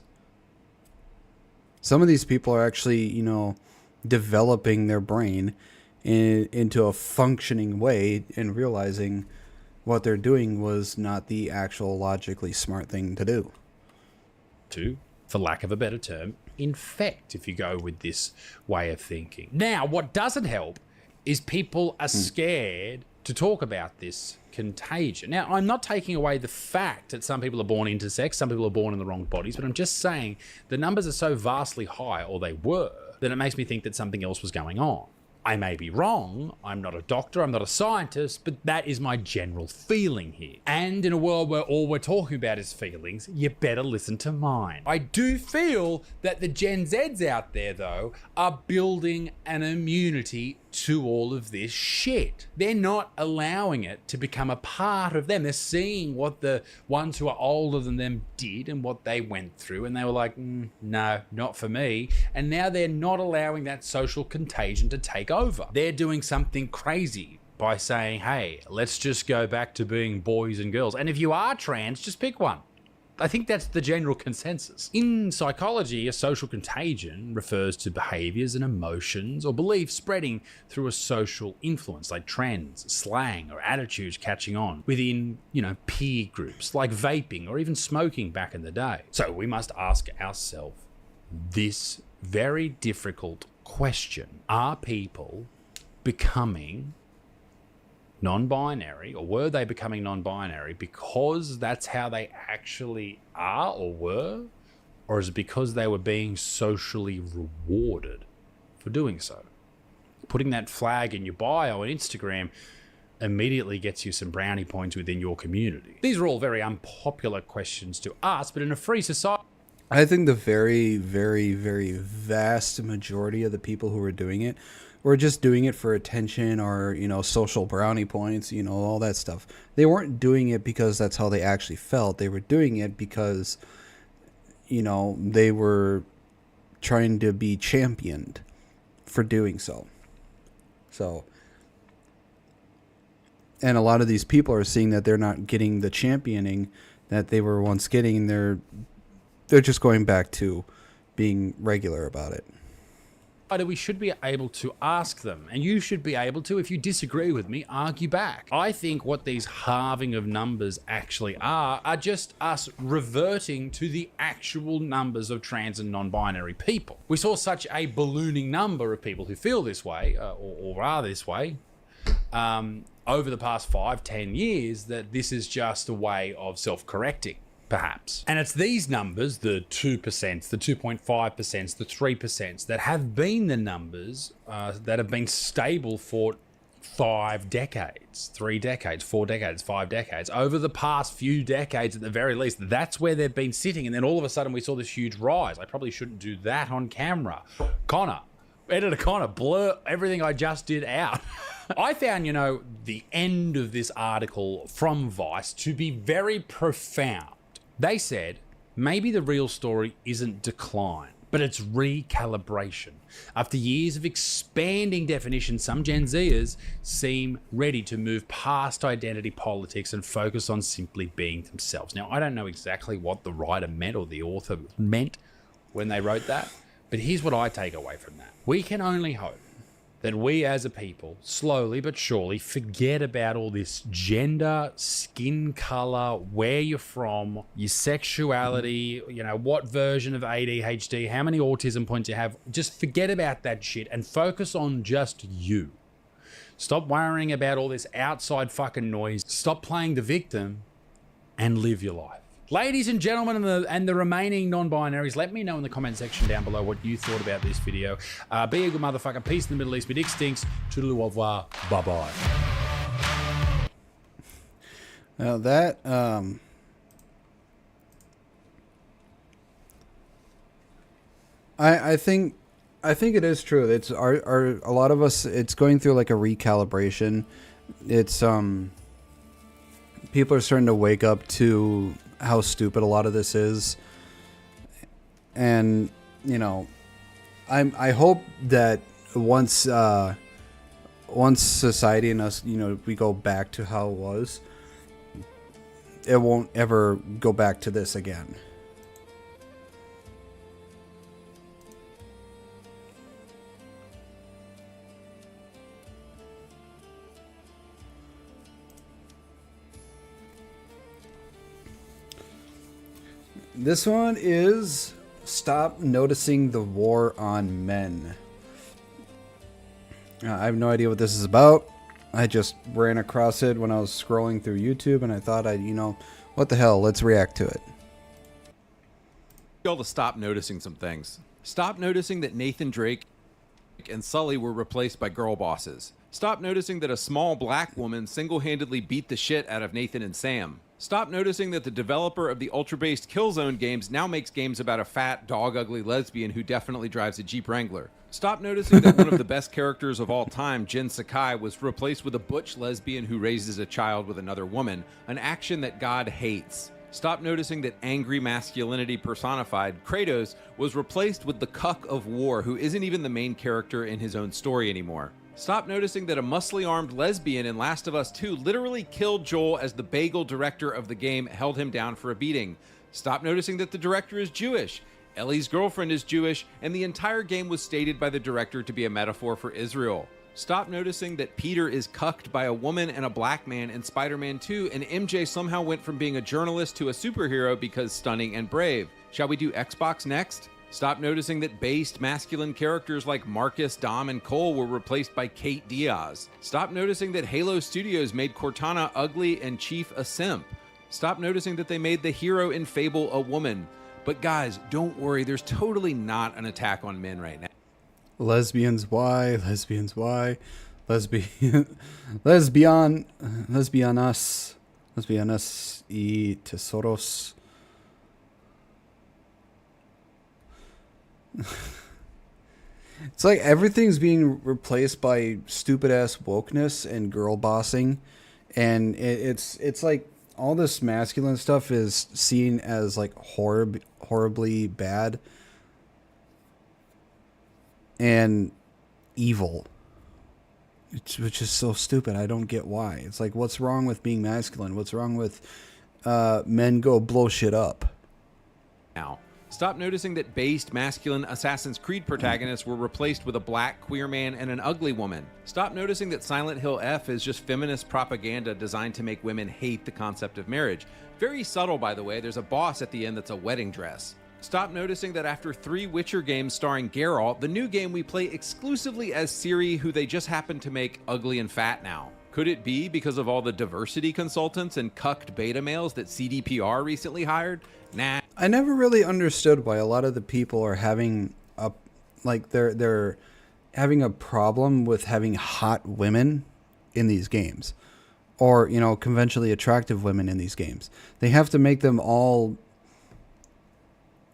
A: Some of these people are actually, you know, developing their brain into a functioning way and realizing what they're doing was not the actual logically smart thing to do.
S: For lack of a better term, infect if you go with this way of thinking. Now, what doesn't help is people are scared to talk about this contagion. Now, I'm not taking away the fact that some people are born intersex, some people are born in the wrong bodies, but I'm just saying the numbers are so vastly high, or they were, that it makes me think that something else was going on. I may be wrong, I'm not a doctor, I'm not a scientist, but that is my general feeling here. And in a world where all we're talking about is feelings, you better listen to mine. I do feel that the Gen Zs out there, though, are building an immunity to all of this shit. They're not allowing it to become a part of them. They're seeing what the ones who are older than them did and what they went through, and they were like, no, not for me. And now they're not allowing that social contagion to take over. They're doing something crazy by saying, hey, let's just go back to being boys and girls. And if you are trans, just pick one. I think that's the general consensus. In psychology, a social contagion refers to behaviors and emotions or beliefs spreading through a social influence, like trends, slang, or attitudes catching on within, peer groups, like vaping or even smoking back in the day. So we must ask ourselves this very difficult question. Are people becoming non-binary, or were they becoming non-binary because that's how they actually are or were? Or is it because they were being socially rewarded for doing so? Putting that flag in your bio on Instagram immediately gets you some brownie points within your community. These are all very unpopular questions to ask, but in a free society,
A: I think the very, very, very vast majority of the people who were doing it were just doing it for attention or, social brownie points, all that stuff. They weren't doing it because that's how they actually felt. They were doing it because, they were trying to be championed for doing so. And a lot of these people are seeing that they're not getting the championing that they were once getting. They're just going back to being regular about it.
S: We should be able to ask them, and you should be able to, if you disagree with me, argue back. I think what these halving of numbers actually are just us reverting to the actual numbers of trans and non-binary people. We saw such a ballooning number of people who feel this way, or are this way, over the past 5-10 years, that this is just a way of self-correcting. Perhaps. And it's these numbers, the 2%, the 2.5%, the 3%, that have been the numbers that have been stable for 5 decades, 3 decades, 4 decades, 5 decades. Over the past few decades, at the very least, that's where they've been sitting. And then all of a sudden we saw this huge rise. I probably shouldn't do that on camera. Editor Connor, blur everything I just did out. I found, the end of this article from Vice to be very profound. They said, maybe the real story isn't decline, but it's recalibration. After years of expanding definitions, some Gen Zers seem ready to move past identity politics and focus on simply being themselves. Now, I don't know exactly what the writer meant or the author meant when they wrote that, but here's what I take away from that. We can only hope that we as a people, slowly but surely, forget about all this gender, skin color, where you're from, your sexuality, what version of ADHD, how many autism points you have. Just forget about that shit and focus on just you. Stop worrying about all this outside fucking noise. Stop playing the victim and live your life. Ladies and gentlemen and the remaining non-binaries, let me know in the comment section down below what you thought about this video. Be a good motherfucker. Peace in the Middle East. Be dick stinks. Toodaloo au revoir. Bye-bye.
A: Now that, I think it is true. It's a lot of us, it's going through like a recalibration. It's, people are starting to wake up to how stupid a lot of this is, and I hope that once society and us, we go back to how it was, it won't ever go back to this again. This one is Stop noticing the war on men. I have no idea what this is about. I just ran across it when I was scrolling through YouTube, and I thought what the hell, let's react to it.
B: Y'all to stop noticing some things. Stop noticing that Nathan Drake and Sully were replaced by girl bosses. Stop noticing that a small black woman single-handedly beat the shit out of Nathan and Sam. Stop noticing that the developer of the ultra-based Killzone games now makes games about a fat, dog-ugly lesbian who definitely drives a Jeep Wrangler. Stop noticing that one of the best characters of all time, Jin Sakai, was replaced with a butch lesbian who raises a child with another woman, an action that God hates. Stop noticing that angry masculinity personified, Kratos, was replaced with the cuck of war who isn't even the main character in his own story anymore. Stop noticing that a muscly armed lesbian in Last of Us 2 literally killed Joel as the bagel director of the game held him down for a beating. Stop noticing that the director is Jewish, Ellie's girlfriend is Jewish, and the entire game was stated by the director to be a metaphor for Israel. Stop noticing that Peter is cucked by a woman and a black man in Spider-Man 2, and MJ somehow went from being a journalist to a superhero because stunning and brave. Shall we do Xbox next? Stop noticing that based masculine characters like Marcus, Dom, and Cole were replaced by Kate Diaz. Stop noticing that Halo Studios made Cortana ugly and Chief a simp. Stop noticing that they made the hero in Fable a woman. But guys, don't worry, there's totally not an attack on men right now.
A: Lesbians, why? Lesbians, why? Lesbianas y tesoros. It's like everything's being replaced by stupid ass wokeness and girl bossing, and it's like all this masculine stuff is seen as like horribly bad and evil, which is so stupid. I don't get why. It's like, what's wrong with being masculine? What's wrong with men go blow shit up?
B: Now, stop noticing that based masculine Assassin's Creed protagonists were replaced with a black queer man and an ugly woman. Stop noticing that Silent Hill F is just feminist propaganda designed to make women hate the concept of marriage. Very subtle, by the way. There's a boss at the end that's a wedding dress. Stop noticing that after 3 Witcher games starring Geralt, the new game we play exclusively as Ciri, who they just happen to make ugly and fat now. Could it be because of all the diversity consultants and cucked beta males that CDPR recently hired? Nah.
A: I never really understood why a lot of the people are having they're having a problem with having hot women in these games, or conventionally attractive women in these games. They have to make them all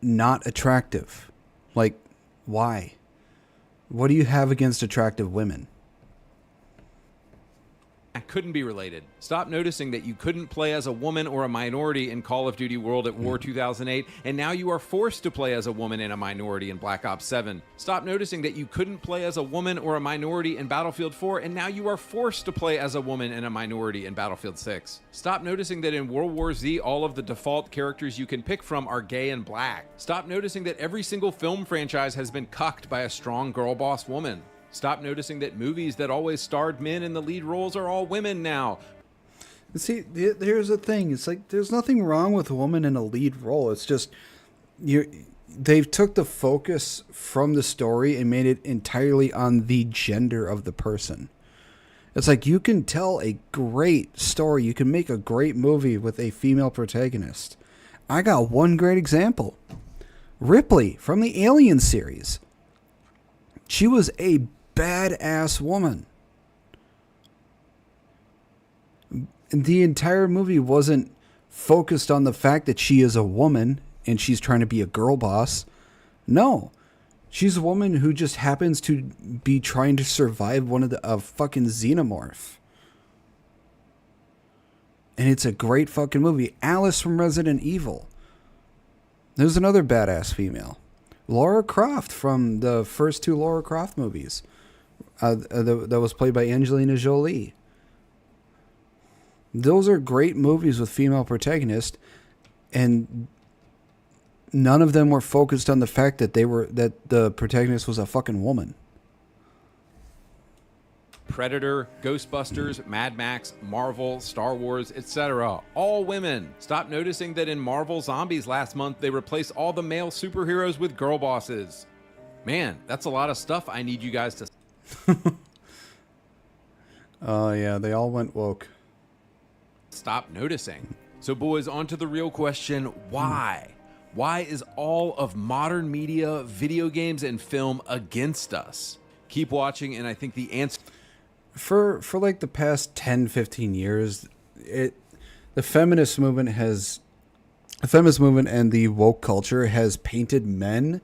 A: not attractive. Like, why? What do you have against attractive women?
B: Couldn't be related. Stop noticing that you couldn't play as a woman or a minority in Call of Duty World at War 2008, and now you are forced to play as a woman and a minority in Black Ops 7. Stop noticing that you couldn't play as a woman or a minority in Battlefield 4, and now you are forced to play as a woman and a minority in Battlefield 6. Stop noticing that in World War Z, all of the default characters you can pick from are gay and black. Stop noticing that every single film franchise has been cucked by a strong girl boss woman. Stop noticing that movies that always starred men in the lead roles are all women now.
A: See, here's the thing. It's like there's nothing wrong with a woman in a lead role. It's just they've took the focus from the story and made it entirely on the gender of the person. It's like you can tell a great story. You can make a great movie with a female protagonist. I got one great example. Ripley from the Alien series. She was a badass woman. The entire movie wasn't focused on the fact that she is a woman and she's trying to be a girl boss. No. She's a woman who just happens to be trying to survive a fucking xenomorph. And it's a great fucking movie. Alice from Resident Evil. There's another badass female. Lara Croft from the first 2 Lara Croft movies. That was played by Angelina Jolie. Those are great movies with female protagonists, and none of them were focused on the fact that the protagonist was a fucking woman.
B: Predator, Ghostbusters, Mad Max, Marvel, Star Wars, etc. All women. Stop noticing that in Marvel Zombies last month, they replaced all the male superheroes with girl bosses. Man, that's a lot of stuff I need you guys to...
A: Oh, yeah, they all went woke.
B: Stop noticing. So boys, on to the real question, why? Why is all of modern media, video games, and film against us? Keep watching, and I think the answer...
A: For like the past 10, 15 years, the feminist movement and the woke culture has painted men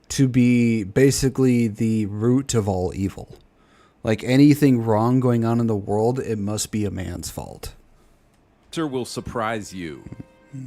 A: to be basically the root of all evil. Like anything wrong going on in the world, it must be a man's fault.
B: Will surprise you.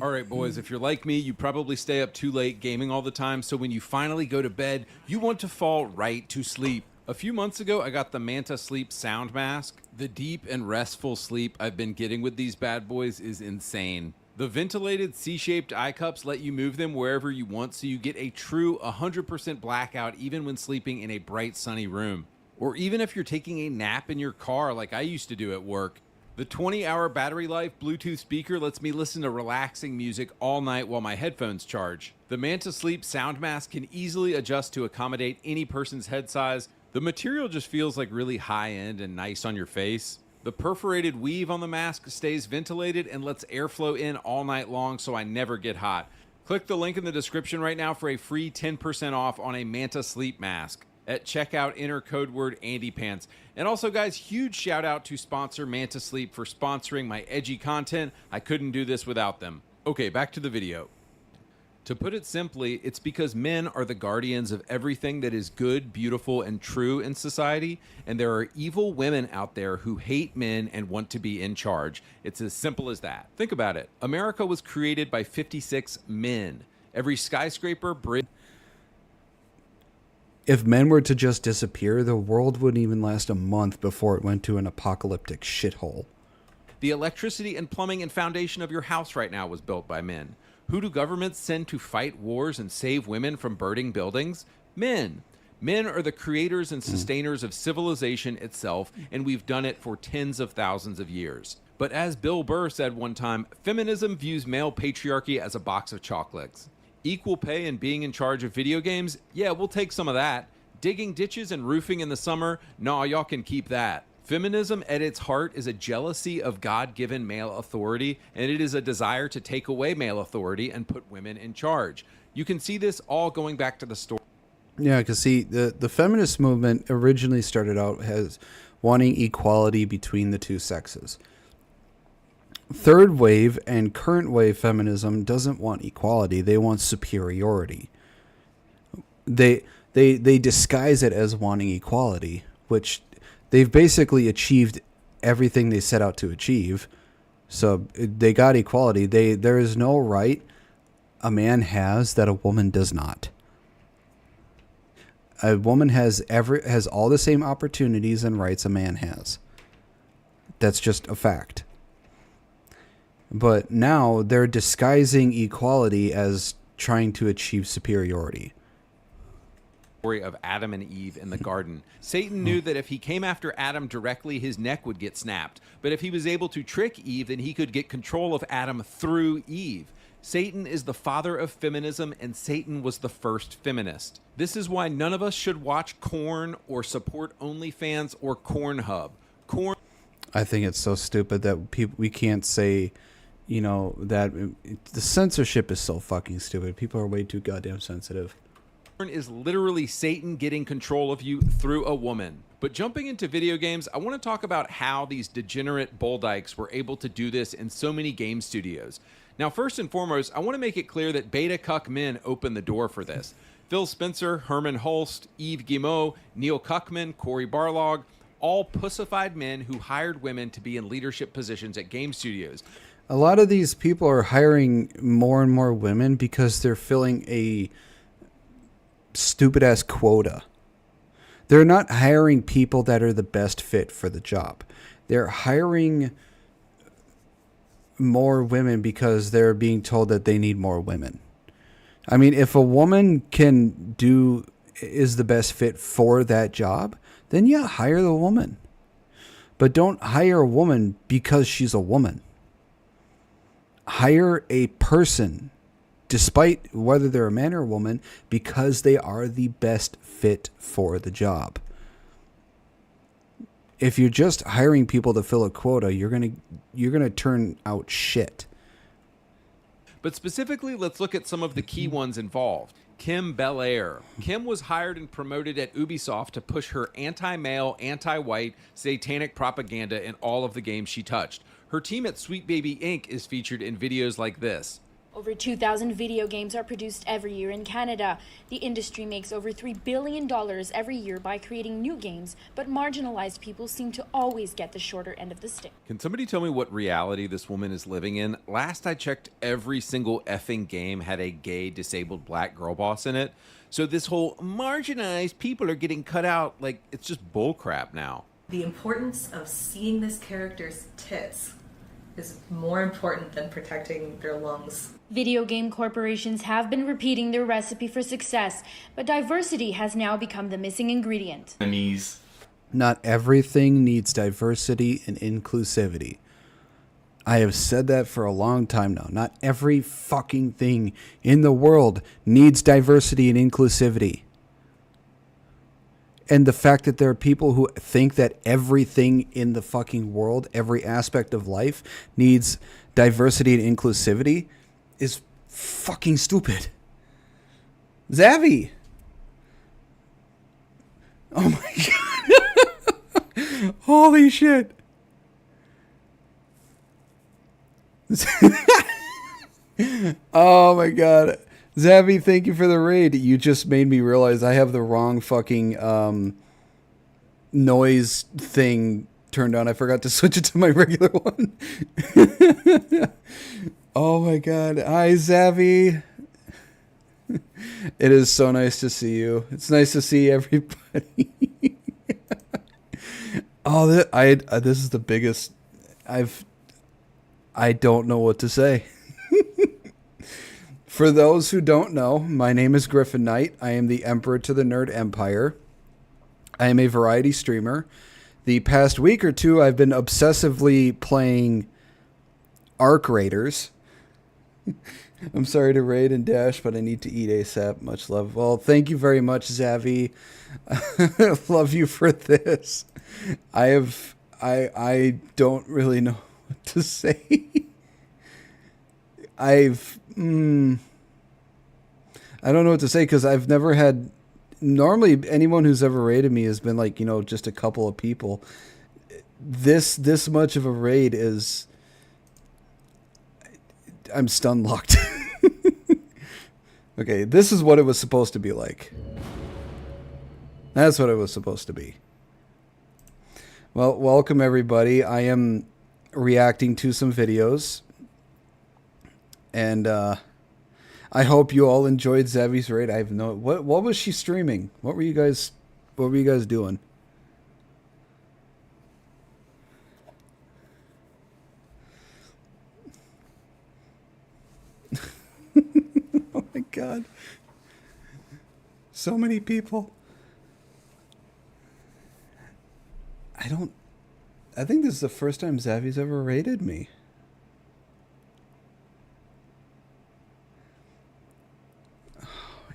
B: All right, boys, if you're like me, you probably stay up too late gaming all the time, so when you finally go to bed, you want to fall right to sleep. A few months ago, I got the Manta Sleep Sound Mask. The deep and restful sleep I've been getting with these bad boys is insane. The ventilated C-shaped eye cups let you move them wherever you want, so you get a true 100% blackout even when sleeping in a bright, sunny room. Or even if you're taking a nap in your car like I used to do at work. The 20-hour battery life Bluetooth speaker lets me listen to relaxing music all night while my headphones charge. The Manta Sleep Sound Mask can easily adjust to accommodate any person's head size. The material just feels like really high-end and nice on your face. The perforated weave on the mask stays ventilated and lets airflow in all night long, so I never get hot. Click the link in the description right now for a free 10% off on a Manta Sleep Mask. At checkout, enter code word AndyPants. And also, guys, huge shout out to sponsor Manta Sleep for sponsoring my edgy content. I couldn't do this without them. Okay, back to the video. To put it simply, it's because men are the guardians of everything that is good, beautiful, and true in society, and there are evil women out there who hate men and want to be in charge. It's as simple as that. Think about it. America was created by 56 men. Every skyscraper, bridge...
A: If men were to just disappear, the world wouldn't even last a month before it went to an apocalyptic shithole.
B: The electricity and plumbing and foundation of your house right now was built by men. Who do governments send to fight wars and save women from burning buildings? Men. Men are the creators and sustainers of civilization itself, and we've done it for tens of thousands of years. But as Bill Burr said one time, feminism views male patriarchy as a box of chocolates. Equal pay and being in charge of video games? Yeah, we'll take some of that. Digging ditches and roofing in the summer? Nah, y'all can keep that. Feminism at its heart is a jealousy of God-given male authority, and it is a desire to take away male authority and put women in charge. You can see this all going back to the story.
A: Yeah, because see, the feminist movement originally started out as wanting equality between the two sexes. Third wave and current wave feminism doesn't want equality. They want superiority. They disguise it as wanting equality, which they've basically achieved everything they set out to achieve. So they got equality. There is no right a man has that a woman does not. A woman has all the same opportunities and rights a man has. That's just a fact. But now they're disguising equality as trying to achieve superiority.
B: Of Adam and Eve in the garden. Satan knew that if he came after Adam directly, his neck would get snapped. But if he was able to trick Eve, then he could get control of Adam through Eve. Satan is the father of feminism, and Satan was the first feminist. This is why none of us should watch Korn or support OnlyFans or Cornhub.
A: I think it's so stupid that we can't say, you know, that the censorship is so fucking stupid. People are way too goddamn sensitive.
B: Is literally Satan getting control of you through a woman. But jumping into video games, I want to talk about how these degenerate Boldyks were able to do this in so many game studios. Now, first and foremost, I want to make it clear that beta cuck men opened the door for this. Phil Spencer, Herman Hulst, Yves Guillemot, Neil Cuckman, Cory Barlog, all pussified men who hired women to be in leadership positions at game studios.
A: A lot of these people are hiring more and more women because they're filling a stupid ass quota. They're not hiring people that are the best fit for the job. They're hiring more women because they're being told that they need more women. I mean, if a woman is the best fit for that job, then yeah, hire the woman. But don't hire a woman because she's a woman. Hire a person, despite whether they're a man or a woman, because they are the best fit for the job. If you're just hiring people to fill a quota, you're gonna turn out shit.
B: But specifically, let's look at some of the key ones involved. Kim Belair. Kim was hired and promoted at Ubisoft to push her anti-male, anti-white, satanic propaganda in all of the games she touched. Her team at Sweet Baby Inc. is featured in videos like this.
C: Over 2,000 video games are produced every year in Canada. The industry makes over $3 billion every year by creating new games, but marginalized people seem to always get the shorter end of the stick.
B: Can somebody tell me what reality this woman is living in? Last I checked, every single effing game had a gay, disabled black girl boss in it. So this whole marginalized people are getting cut out, like, it's just bullcrap now.
T: The importance of seeing this character's tits is more important than protecting their lungs.
C: Video game corporations have been repeating their recipe for success, but diversity has now become the missing ingredient.
A: Not everything needs diversity and inclusivity. I have said that for a long time now. Not every fucking thing in the world needs diversity and inclusivity. And the fact that there are people who think that everything in the fucking world, every aspect of life, needs diversity and inclusivity is fucking stupid. Zavi! Oh my god. Holy shit. Oh my god. Zavi, thank you for the raid. You just made me realize I have the wrong fucking noise thing turned on. I forgot to switch it to my regular one. Oh my god. Hi, Zavi. It is so nice to see you. It's nice to see everybody. Oh, this is the biggest. I don't know what to say. For those who don't know, my name is Griffin Knight. I am the Emperor to the Nerd Empire. I am a variety streamer. The past week or two, I've been obsessively playing Arc Raiders. I'm sorry to raid and dash, but I need to eat ASAP. Much love. Well, thank you very much, Zavi. Love you for this. I don't really know what to say. I don't know what to say because I've never had. Normally, anyone who's ever raided me has been like, just a couple of people. This much of a raid is. I'm stun locked. Okay, this is what it was supposed to be like. That's what it was supposed to be. Well, welcome everybody. I am reacting to some videos. And I hope you all enjoyed Zavi's raid. I have no what was she streaming? What were you guys doing? Oh my god. So many people. I think this is the first time Zavi's ever raided me.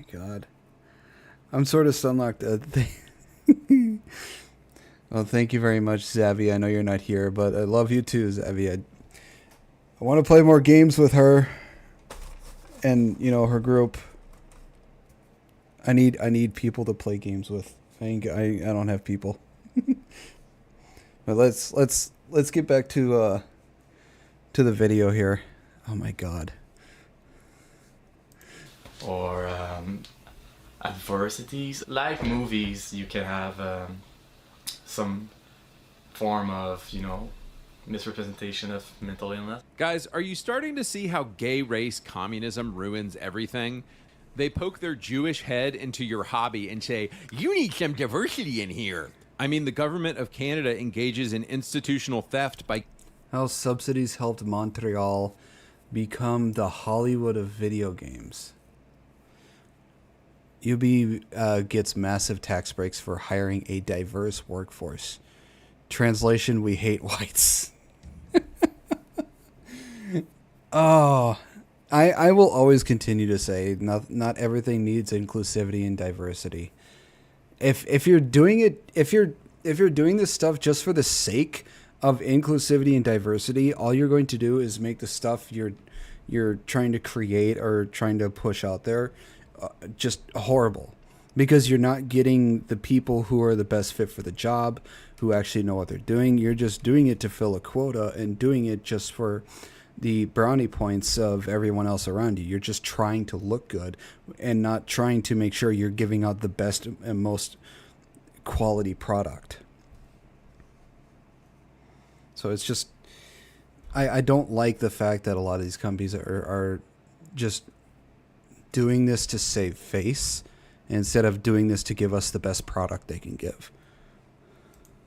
A: God, I'm sort of stunlocked. Well, thank you very much, Zavi. I know you're not here, but I love you too, Zavi. I want to play more games with her and her group. I need people to play games with. I don't have people. But let's get back to the video here. Oh my god.
W: Or adversities. Like movies, you can have some form of, misrepresentation of mental illness.
B: Guys, are you starting to see how gay race communism ruins everything? They poke their Jewish head into your hobby and say, you need some diversity in here. I mean, the government of Canada engages in institutional theft by...
A: How subsidies helped Montreal become the Hollywood of video games. UB gets massive tax breaks for hiring a diverse workforce. Translation, we hate whites. Oh, I will always continue to say not everything needs inclusivity and diversity. If you're doing it, if you're doing this stuff just for the sake of inclusivity and diversity, all you're going to do is make the stuff you're trying to create or trying to push out there just horrible, because you're not getting the people who are the best fit for the job, who actually know what they're doing. You're just doing it to fill a quota and doing it just for the brownie points of everyone else around you. You're just trying to look good and not trying to make sure you're giving out the best and most quality product. So it's just, I don't like the fact that a lot of these companies are just doing this to save face instead of doing this to give us the best product they can give.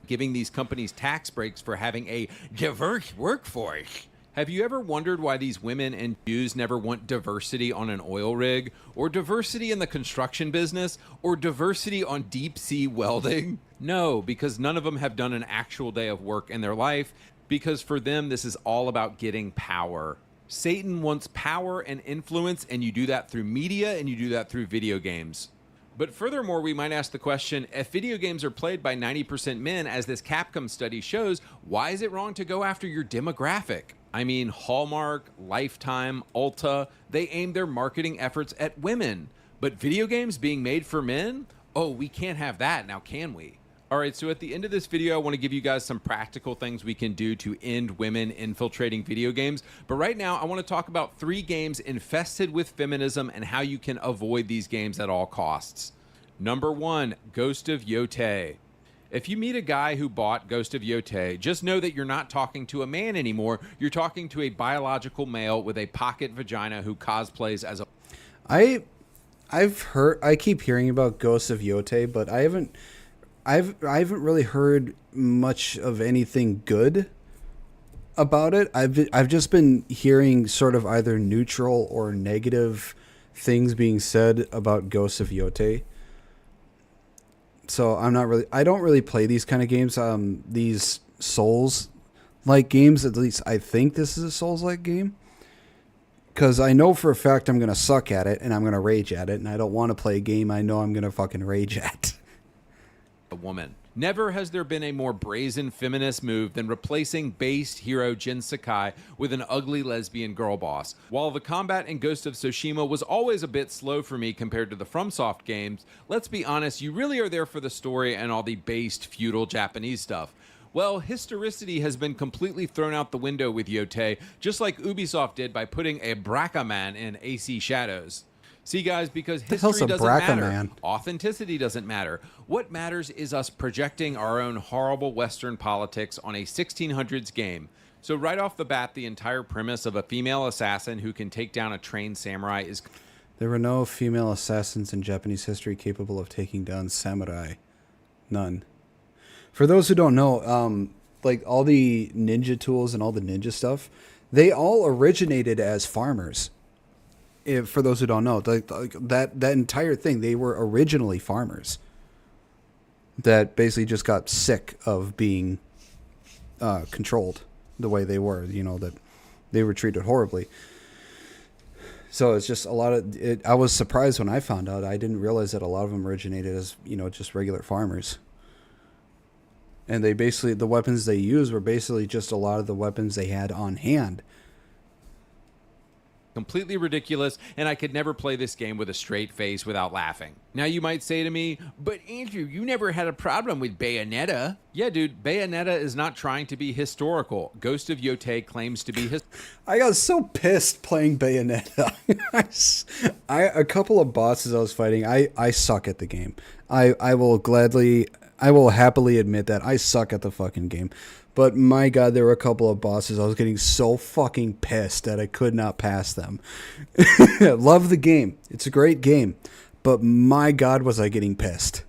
B: Giving these companies tax breaks for having a diverse workforce. Have you ever wondered why these women and Jews never want diversity on an oil rig, or diversity in the construction business, or diversity on deep sea welding? No, because none of them have done an actual day of work in their life, because for them, this is all about getting power. Satan wants power and influence, and you do that through media, and you do that through video games. But furthermore, we might ask the question, if video games are played by 90% men, as this Capcom study shows, why is it wrong to go after your demographic? I mean, Hallmark, Lifetime, Ulta, they aim their marketing efforts at women. But video games being made for men? Oh, we can't have that now, can we? All right, so at the end of this video, I want to give you guys some practical things we can do to end women infiltrating video games. But right now, I want to talk about 3 games infested with feminism and how you can avoid these games at all costs. Number 1, Ghost of Yotei. If you meet a guy who bought Ghost of Yotei, just know that you're not talking to a man anymore. You're talking to a biological male with a pocket vagina who cosplays as a...
A: I keep hearing about Ghost of Yotei, but I haven't really heard much of anything good about it. I've just been hearing sort of either neutral or negative things being said about Ghost of Yotei. So I don't really play these kind of games. These Souls-like games, at least I think this is a Souls-like game. Because I know for a fact I'm going to suck at it and I'm going to rage at it. And I don't want to play a game I know I'm going to fucking rage at.
B: A woman. Never has there been a more brazen feminist move than replacing based hero Jin Sakai with an ugly lesbian girl boss. While the combat in Ghost of Tsushima was always a bit slow for me compared to the FromSoft games, let's be honest, you really are there for the story and all the based feudal Japanese stuff. Well, historicity has been completely thrown out the window with Yotei, just like Ubisoft did by putting a Braca man in AC Shadows. See, guys, because history doesn't matter. Authenticity doesn't matter. What matters is us projecting our own horrible Western politics on a 1600s game. So right off the bat, the entire premise of a female assassin who can take down a trained samurai is...
A: There were no female assassins in Japanese history capable of taking down samurai. None. For those who don't know, like all the ninja tools and all the ninja stuff, they all originated as farmers. For those who don't know, that entire thing, they were originally farmers that basically just got sick of being controlled the way they were, that they were treated horribly. So it's just a lot of it. I was surprised when I found out. I didn't realize that a lot of them originated as, just regular farmers. And they basically, the weapons they used were basically just a lot of the weapons they had on hand.
B: Completely ridiculous, and I could never play this game with a straight face without laughing. Now you might say to me, but Andrew, you never had a problem with Bayonetta. Yeah, dude, Bayonetta is not trying to be historical. Ghost of Yotei claims to be
A: I got so pissed playing Bayonetta. A couple of bosses I was fighting, I suck at the game. I will happily admit that I suck at the fucking game. But my God, there were a couple of bosses I was getting so fucking pissed that I could not pass them. Love the game. It's a great game. But my God, was I getting pissed.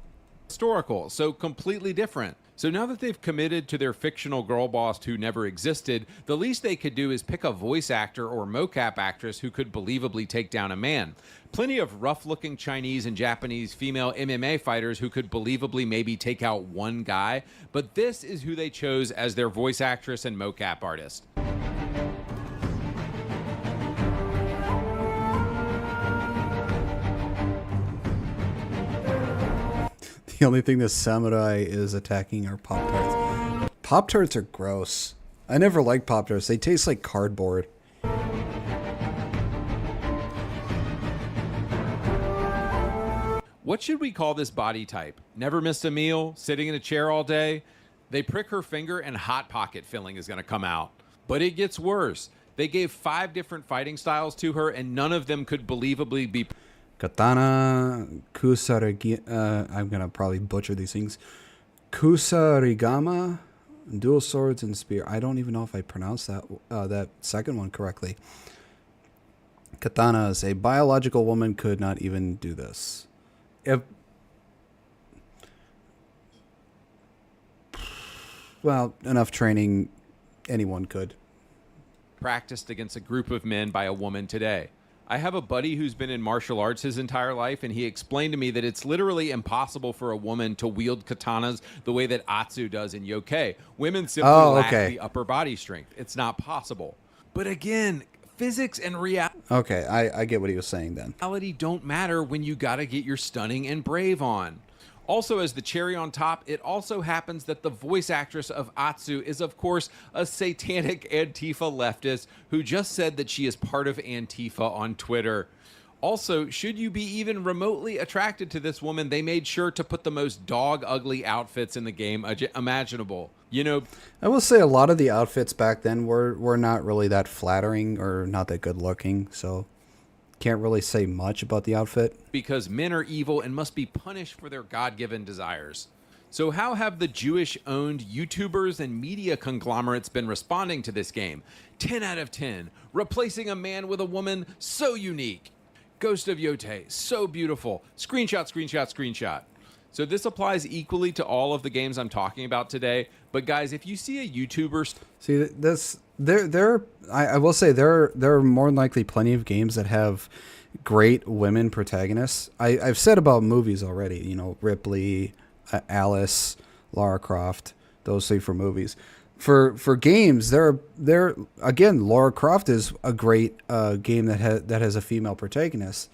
B: Historical, so completely different. So now that they've committed to their fictional girl boss who never existed, the least they could do is pick a voice actor or mocap actress who could believably take down a man. Plenty of rough-looking Chinese and Japanese female MMA fighters who could believably maybe take out one guy, but this is who they chose as their voice actress and mocap artist.
A: The only thing this samurai is attacking are Pop-Tarts. Pop-Tarts are gross. I never liked Pop-Tarts. They taste like cardboard.
B: What should we call this body type? Never missed a meal? Sitting in a chair all day? They prick her finger and Hot Pocket filling is going to come out. But it gets worse. They gave 5 different fighting styles to her and none of them could believably be...
A: Katana, Kusarigi... I'm going to probably butcher these things. Kusarigama, dual swords and spear. I don't even know if I pronounced that second one correctly. Katana is a biological woman could not even do this. Well, enough training, anyone could.
B: Practiced against a group of men by a woman today. I have a buddy who's been in martial arts his entire life, and he explained to me that it's literally impossible for a woman to wield katanas the way that Atsu does in Yokai. Women simply lack the upper body strength. It's not possible. But again, physics and reality...
A: Okay, I get what he was saying then.
B: Reality don't matter when you gotta get your stunning and brave on. Also, as the cherry on top, it also happens that the voice actress of Atsu is, of course, a satanic Antifa leftist who just said that she is part of Antifa on Twitter. Also, should you be even remotely attracted to this woman, they made sure to put the most dog-ugly outfits in the game imaginable. You know,
A: I will say a lot of the outfits back then were not really that flattering or not that good looking, so... Can't really say much about the outfit.
B: Because men are evil and must be punished for their God-given desires. So how have the Jewish-owned YouTubers and media conglomerates been responding to this game? 10 out of 10. Replacing a man with a woman, so unique. Ghost of Yotei, so beautiful. Screenshot, screenshot, screenshot. So this applies equally to all of the games I'm talking about today. But guys, if you see a YouTuber...
A: See, this... I will say there are more than likely plenty of games that have great women protagonists. I've said about movies already, you know, Ripley, Alice, Lara Croft, those 3 for movies. For games, there again, Lara Croft is a great game that has a female protagonist.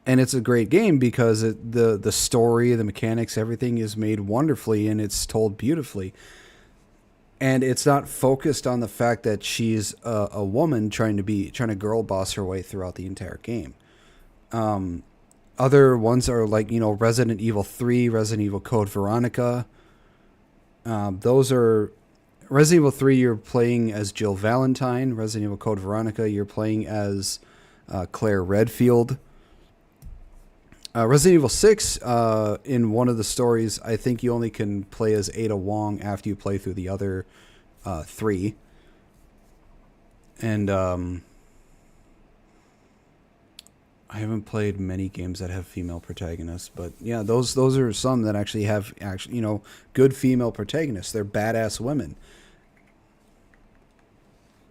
A: And it's a great game because the story, the mechanics, everything is made wonderfully and it's told beautifully. And it's not focused on the fact that she's a woman trying to girl boss her way throughout the entire game. Other ones are like, you know, Resident Evil 3, Resident Evil Code Veronica. Those are Resident Evil 3. You're playing as Jill Valentine. Resident Evil Code Veronica. You're playing as Claire Redfield. Resident Evil 6, in one of the stories, I think you only can play as Ada Wong after you play through the other 3. And I haven't played many games that have female protagonists, but yeah, those are some that actually have you know, good female protagonists. They're badass women.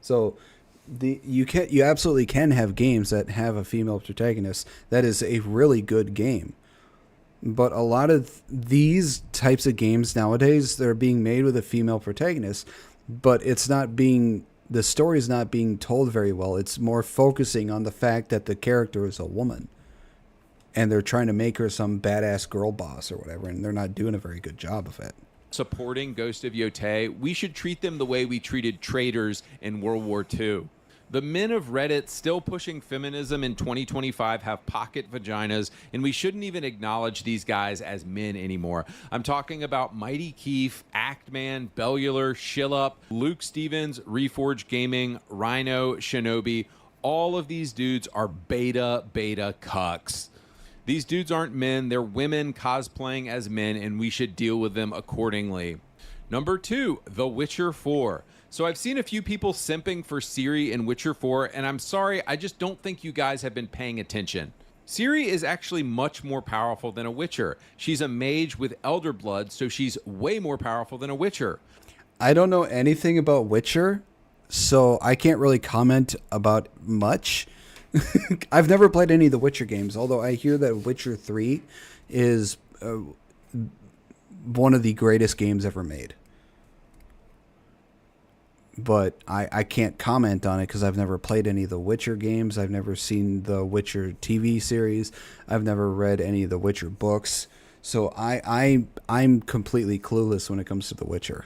A: So you absolutely can have games that have a female protagonist that is a really good game. But a lot of these types of games nowadays, they're being made with a female protagonist, but the story is not being told very well. It's more focusing on the fact that the character is a woman and they're trying to make her some badass girl boss or whatever, and they're not doing a very good job of it.
B: Supporting Ghost of Yotei, we should treat them the way we treated traitors in World War II. The men of Reddit still pushing feminism in 2025 have pocket vaginas, and we shouldn't even acknowledge these guys as men anymore. I'm talking about Mighty Keef, Actman, Bellular, Shillup, Luke Stevens, Reforge Gaming, Rhino, Shinobi. All of these dudes are beta cucks. These dudes aren't men, they're women cosplaying as men, and we should deal with them accordingly. Number 2, The Witcher 4. So I've seen a few people simping for Ciri in Witcher 4, and I'm sorry, I just don't think you guys have been paying attention. Ciri is actually much more powerful than a Witcher. She's a mage with elder blood, so she's way more powerful than a Witcher.
A: I don't know anything about Witcher, so I can't really comment about much. I've never played any of the Witcher games, although I hear that Witcher 3 is one of the greatest games ever made. But I can't comment on it because I've never played any of the Witcher games. I've never seen the Witcher TV series. I've never read any of the Witcher books. So I'm completely clueless when it comes to the Witcher.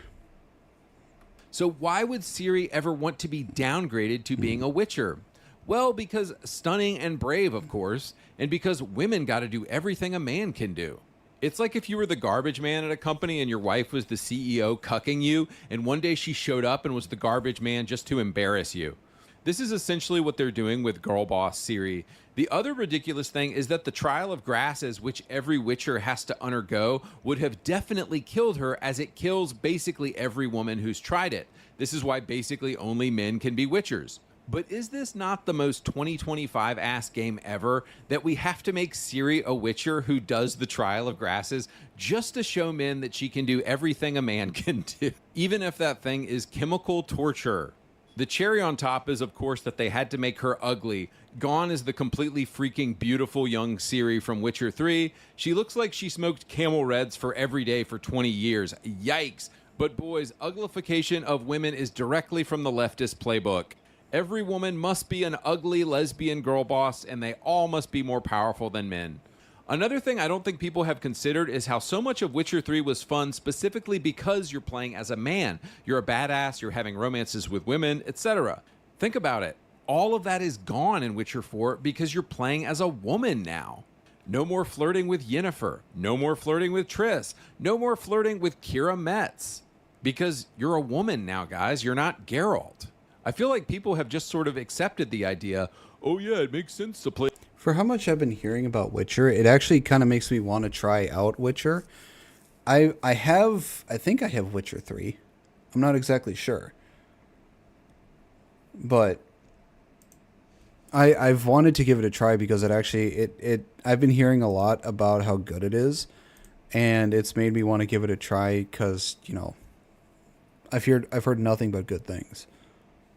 B: So why would Ciri ever want to be downgraded to being a Witcher? Well, because stunning and brave, of course, and because women got to do everything a man can do. It's like if you were the garbage man at a company and your wife was the CEO cucking you, and one day she showed up and was the garbage man just to embarrass you. This is essentially what they're doing with girl boss Ciri. The other ridiculous thing is that the trial of grasses, which every Witcher has to undergo, would have definitely killed her, as it kills basically every woman who's tried it. This is why basically only men can be Witchers. But is this not the most 2025 ass game ever, that we have to make Ciri a Witcher who does the trial of grasses just to show men that she can do everything a man can do, even if that thing is chemical torture? The cherry on top is, of course, that they had to make her ugly. Gone is the completely freaking beautiful young Ciri from Witcher 3. She looks like she smoked Camel Reds for every day for 20 years. Yikes. But boys, uglification of women is directly from the leftist playbook. Every woman must be an ugly lesbian girl boss, and they all must be more powerful than men. Another thing I don't think people have considered is how so much of Witcher 3 was fun specifically because you're playing as a man. You're a badass, you're having romances with women, etc. Think about it. All of that is gone in Witcher 4 because you're playing as a woman now. No more flirting with Yennefer. No more flirting with Triss. No more flirting with Keira Metz. Because you're a woman now, guys. You're not Geralt. I feel like people have just sort of accepted the idea, oh yeah, it makes sense to play.
A: For how much I've been hearing about Witcher, it actually kind of makes me want to try out Witcher. I think I have Witcher 3. I'm not exactly sure. But I've wanted to give it a try because it actually I've been hearing a lot about how good it is, and it's made me want to give it a try because, you know, I've heard nothing but good things.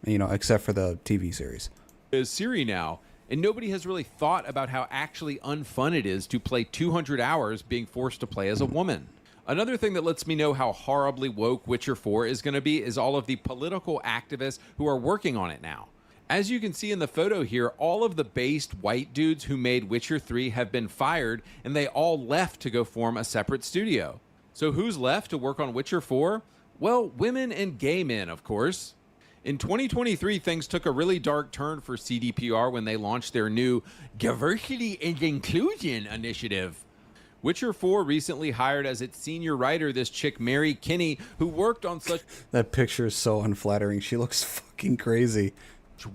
A: You know, except for the TV series.
B: Is Ciri now, and nobody has really thought about how actually unfun it is to play 200 hours being forced to play as a woman. Another thing that lets me know how horribly woke Witcher 4 is going to be is all of the political activists who are working on it now. As you can see in the photo here, all of the based white dudes who made Witcher 3 have been fired, and they all left to go form a separate studio. So who's left to work on Witcher 4? Well, women and gay men, of course. In 2023, things took a really dark turn for CDPR when they launched their new Diversity and Inclusion initiative. Witcher 4 recently hired as its senior writer this chick, Mary Kinney, who worked on such...
A: That picture is so unflattering. She looks fucking crazy.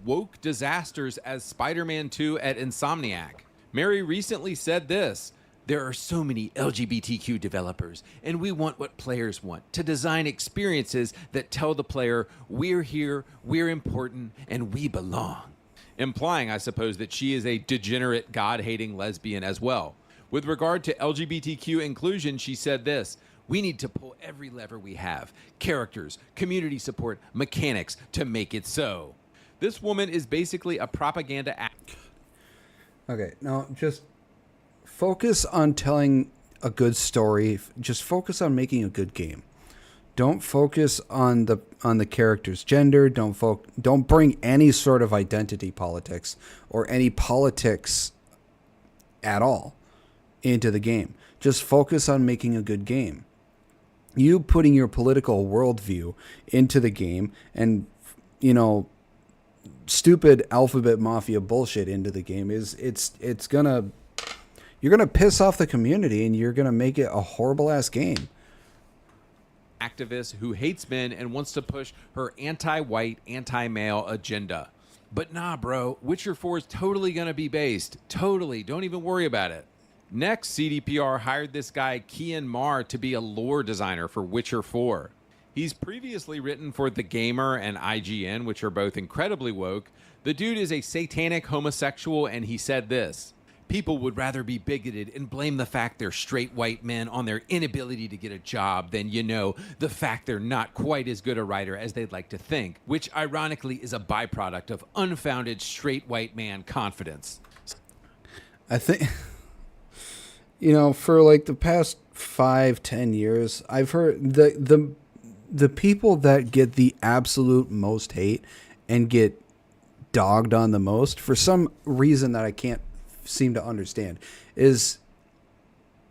B: ...woke disasters as Spider-Man 2 at Insomniac. Mary recently said this: "There are so many LGBTQ developers, and we want what players want, to design experiences that tell the player, we're here, we're important, and we belong." Implying, I suppose, that she is a degenerate, God-hating lesbian as well. With regard to LGBTQ inclusion, she said this: "We need to pull every lever we have, characters, community support, mechanics, to make it so." This woman is basically a propaganda act.
A: Okay, now just focus on telling a good story. Just focus on making a good game. Don't focus on the character's gender. Don't bring any sort of identity politics or any politics at all into the game. Just focus on making a good game. You putting your political worldview into the game and, you know, stupid alphabet mafia bullshit into the game it's gonna, you're gonna piss off the community and you're gonna make it a horrible ass game.
B: Activist who hates men and wants to push her anti-white, anti-male agenda. But nah, bro, Witcher 4 is totally gonna be based. Totally, don't even worry about it. Next, CDPR hired this guy Kian Marr to be a lore designer for Witcher 4. He's previously written for The Gamer and IGN, which are both incredibly woke. The dude is a satanic homosexual, and he said this: People would rather be bigoted and blame the fact they're straight white men on their inability to get a job than, the fact they're not quite as good a writer as they'd like to think, which ironically is a byproduct of unfounded straight white man confidence.
A: I think, for like the past 5-10 years, I've heard the people that get the absolute most hate and get dogged on the most, for some reason that I can't seem to understand, is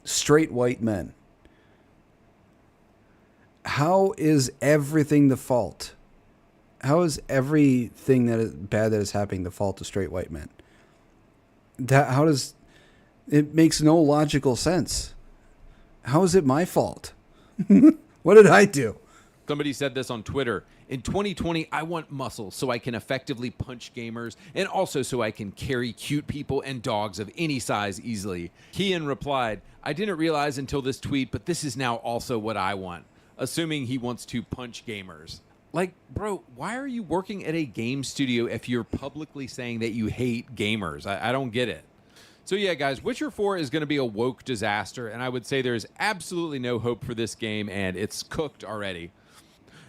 A: straight white men. How is everything the fault? How is everything that is bad that is happening the fault of straight white men? It makes no logical sense. How is it my fault? What did I do?
B: Somebody said this on Twitter. In 2020, I want muscle so I can effectively punch gamers and also so I can carry cute people and dogs of any size easily. Kian replied, I didn't realize until this tweet, but this is now also what I want. Assuming he wants to punch gamers. Like, bro, why are you working at a game studio if you're publicly saying that you hate gamers? I don't get it. So yeah, guys, Witcher 4 is going to be a woke disaster, and I would say there's absolutely no hope for this game, and it's cooked already.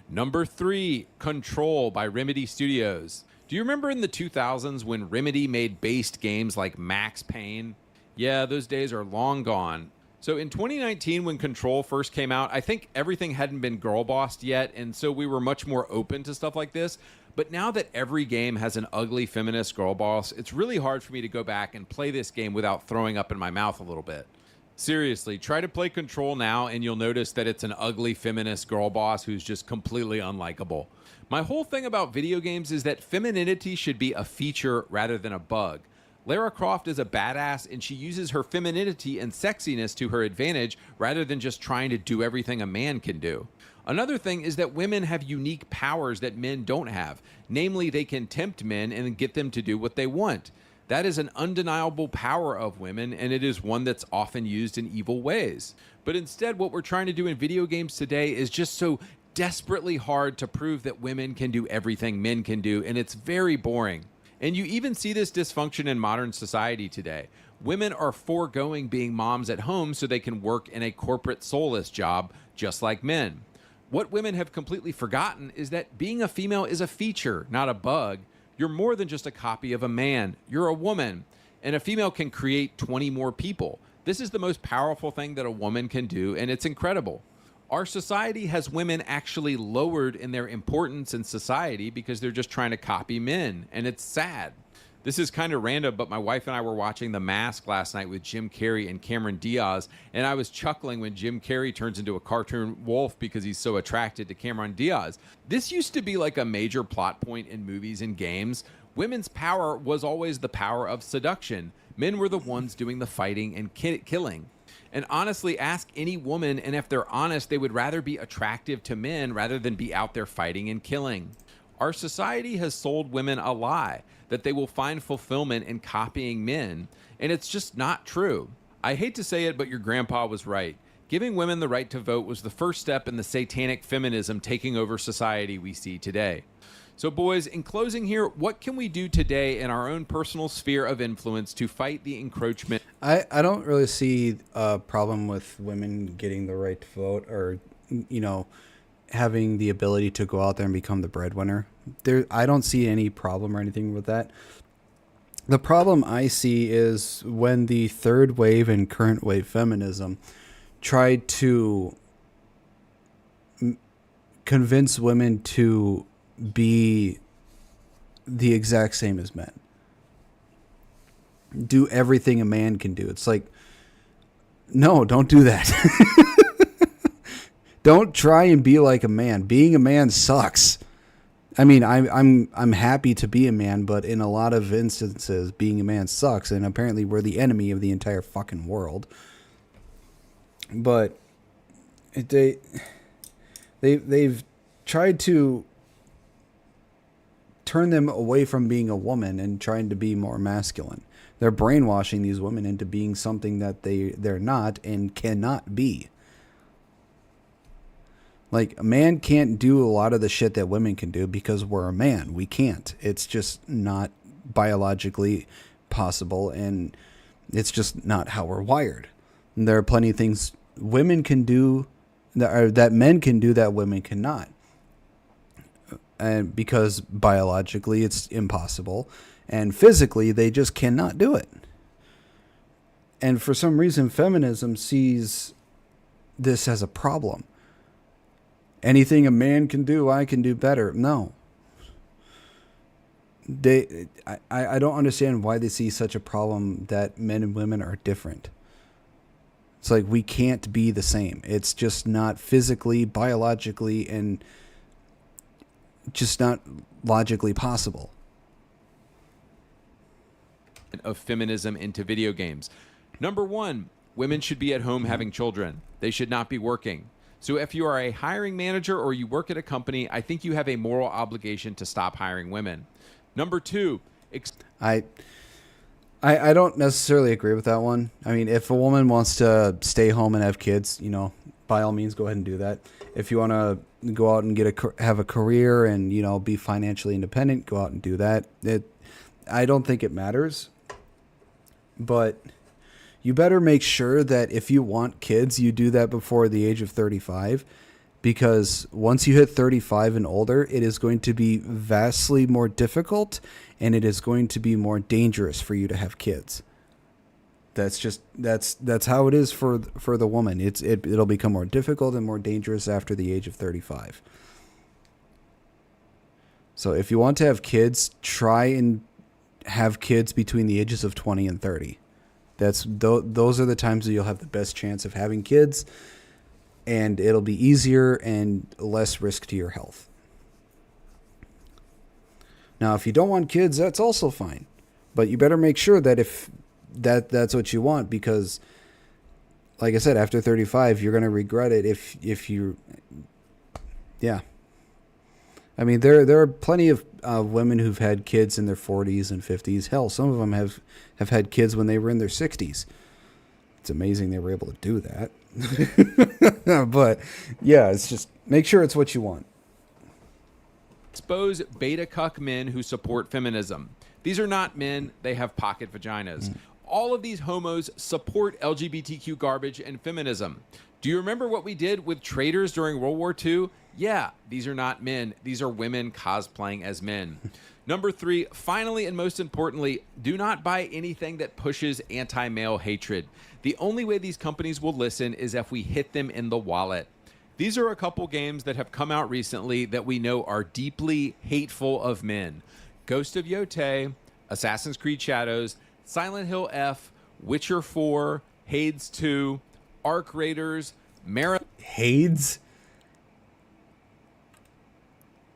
B: Number 3, Control by Remedy Studios. Do you remember in the 2000s when Remedy made based games like Max Payne? Yeah, those days are long gone. So in 2019, when Control first came out, I think everything hadn't been girl-bossed yet, and so we were much more open to stuff like this. But now that every game has an ugly feminist girl boss, it's really hard for me to go back and play this game without throwing up in my mouth a little bit. Seriously, try to play Control now and you'll notice that it's an ugly feminist girl boss who's just completely unlikable. My whole thing about video games is that femininity should be a feature rather than a bug. Lara Croft is a badass and she uses her femininity and sexiness to her advantage rather than just trying to do everything a man can do. Another thing is that women have unique powers that men don't have. Namely, they can tempt men and get them to do what they want. That is an undeniable power of women, and it is one that's often used in evil ways. But instead, what we're trying to do in video games today is just so desperately hard to prove that women can do everything men can do, and it's very boring. And you even see this dysfunction in modern society today. Women are foregoing being moms at home so they can work in a corporate soulless job just like men. What women have completely forgotten is that being a female is a feature, not a bug. You're more than just a copy of a man. You're a woman. And a female can create 20 more people. This is the most powerful thing that a woman can do, and it's incredible. Our society has women actually lowered in their importance in society because they're just trying to copy men, and it's sad. This is kind of random, but my wife and I were watching The Mask last night with Jim Carrey and Cameron Diaz, and I was chuckling when Jim Carrey turns into a cartoon wolf because he's so attracted to Cameron Diaz. This used to be like a major plot point in movies and games. Women's power was always the power of seduction. Men were the ones doing the fighting and killing. And honestly, ask any woman, and if they're honest, they would rather be attractive to men rather than be out there fighting and killing. Our society has sold women a lie that they will find fulfillment in copying men, and it's just not true. I hate to say it, but your grandpa was right. Giving women the right to vote was the first step in the satanic feminism taking over society we see today. So boys, in closing here, what can we do today in our own personal sphere of influence to fight the encroachment?
A: I don't really see a problem with women getting the right to vote or, having the ability to go out there and become the breadwinner. I don't see any problem or anything with that. The problem I see is when the third wave and current wave feminism tried to convince women to be the exact same as men. Do everything a man can do. It's like, no, don't do that. Don't try and be like a man. Being a man sucks. I mean, I'm happy to be a man, but in a lot of instances, being a man sucks, and apparently we're the enemy of the entire fucking world. But they've tried to turn them away from being a woman and trying to be more masculine. They're brainwashing these women into being something that they're not and cannot be. Like, a man can't do a lot of the shit that women can do because we're a man. We can't. It's just not biologically possible. And It's just not how we're wired. And there are plenty of things women can do that men can do that women cannot. And because biologically it's impossible, and physically they just cannot do it. And for some reason, feminism sees this as a problem. Anything a man can do, I can do better. No. I don't understand why they see such a problem that men and women are different. It's like we can't be the same. It's just not physically, biologically, and just not logically possible.
B: Of feminism into video games. Number one, women should be at home having children. They should not be working. So if you are a hiring manager or you work at a company, I think you have a moral obligation to stop hiring women. Number two,
A: I don't necessarily agree with that one. I mean, if a woman wants to stay home and have kids, you know, by all means, go ahead and do that. If you want to go out and have a career and, you know, be financially independent, go out and do that. I don't think it matters, but you better make sure that if you want kids, you do that before the age of 35, because once you hit 35 and older, it is going to be vastly more difficult and it is going to be more dangerous for you to have kids. That's how it is for the woman. It'll become more difficult and more dangerous after the age of 35. So if you want to have kids, try and have kids between the ages of 20 and 30. Those are the times that you'll have the best chance of having kids, and it'll be easier and less risk to your health. Now, if you don't want kids, that's also fine, but you better make sure that if that's what you want, because like I said, after 35, you're going to regret it if you, yeah. I mean, there are plenty of women who've had kids in their 40s and 50s. Hell, some of them have had kids when they were in their 60s. It's amazing they were able to do that. But yeah, it's just make sure it's what you want.
B: Expose beta cuck men who support feminism. These are not men. They have pocket vaginas. All of these homos support LGBTQ garbage and feminism. Do you remember what we did with traitors during World War II? Yeah, these are not men. These are women cosplaying as men. Number three, finally and most importantly, do not buy anything that pushes anti-male hatred. The only way these companies will listen is if we hit them in the wallet. These are a couple games that have come out recently that we know are deeply hateful of men. Ghost of Yotei, Assassin's Creed Shadows, Silent Hill F, Witcher 4, Hades 2, Arc Raiders,
A: Hades?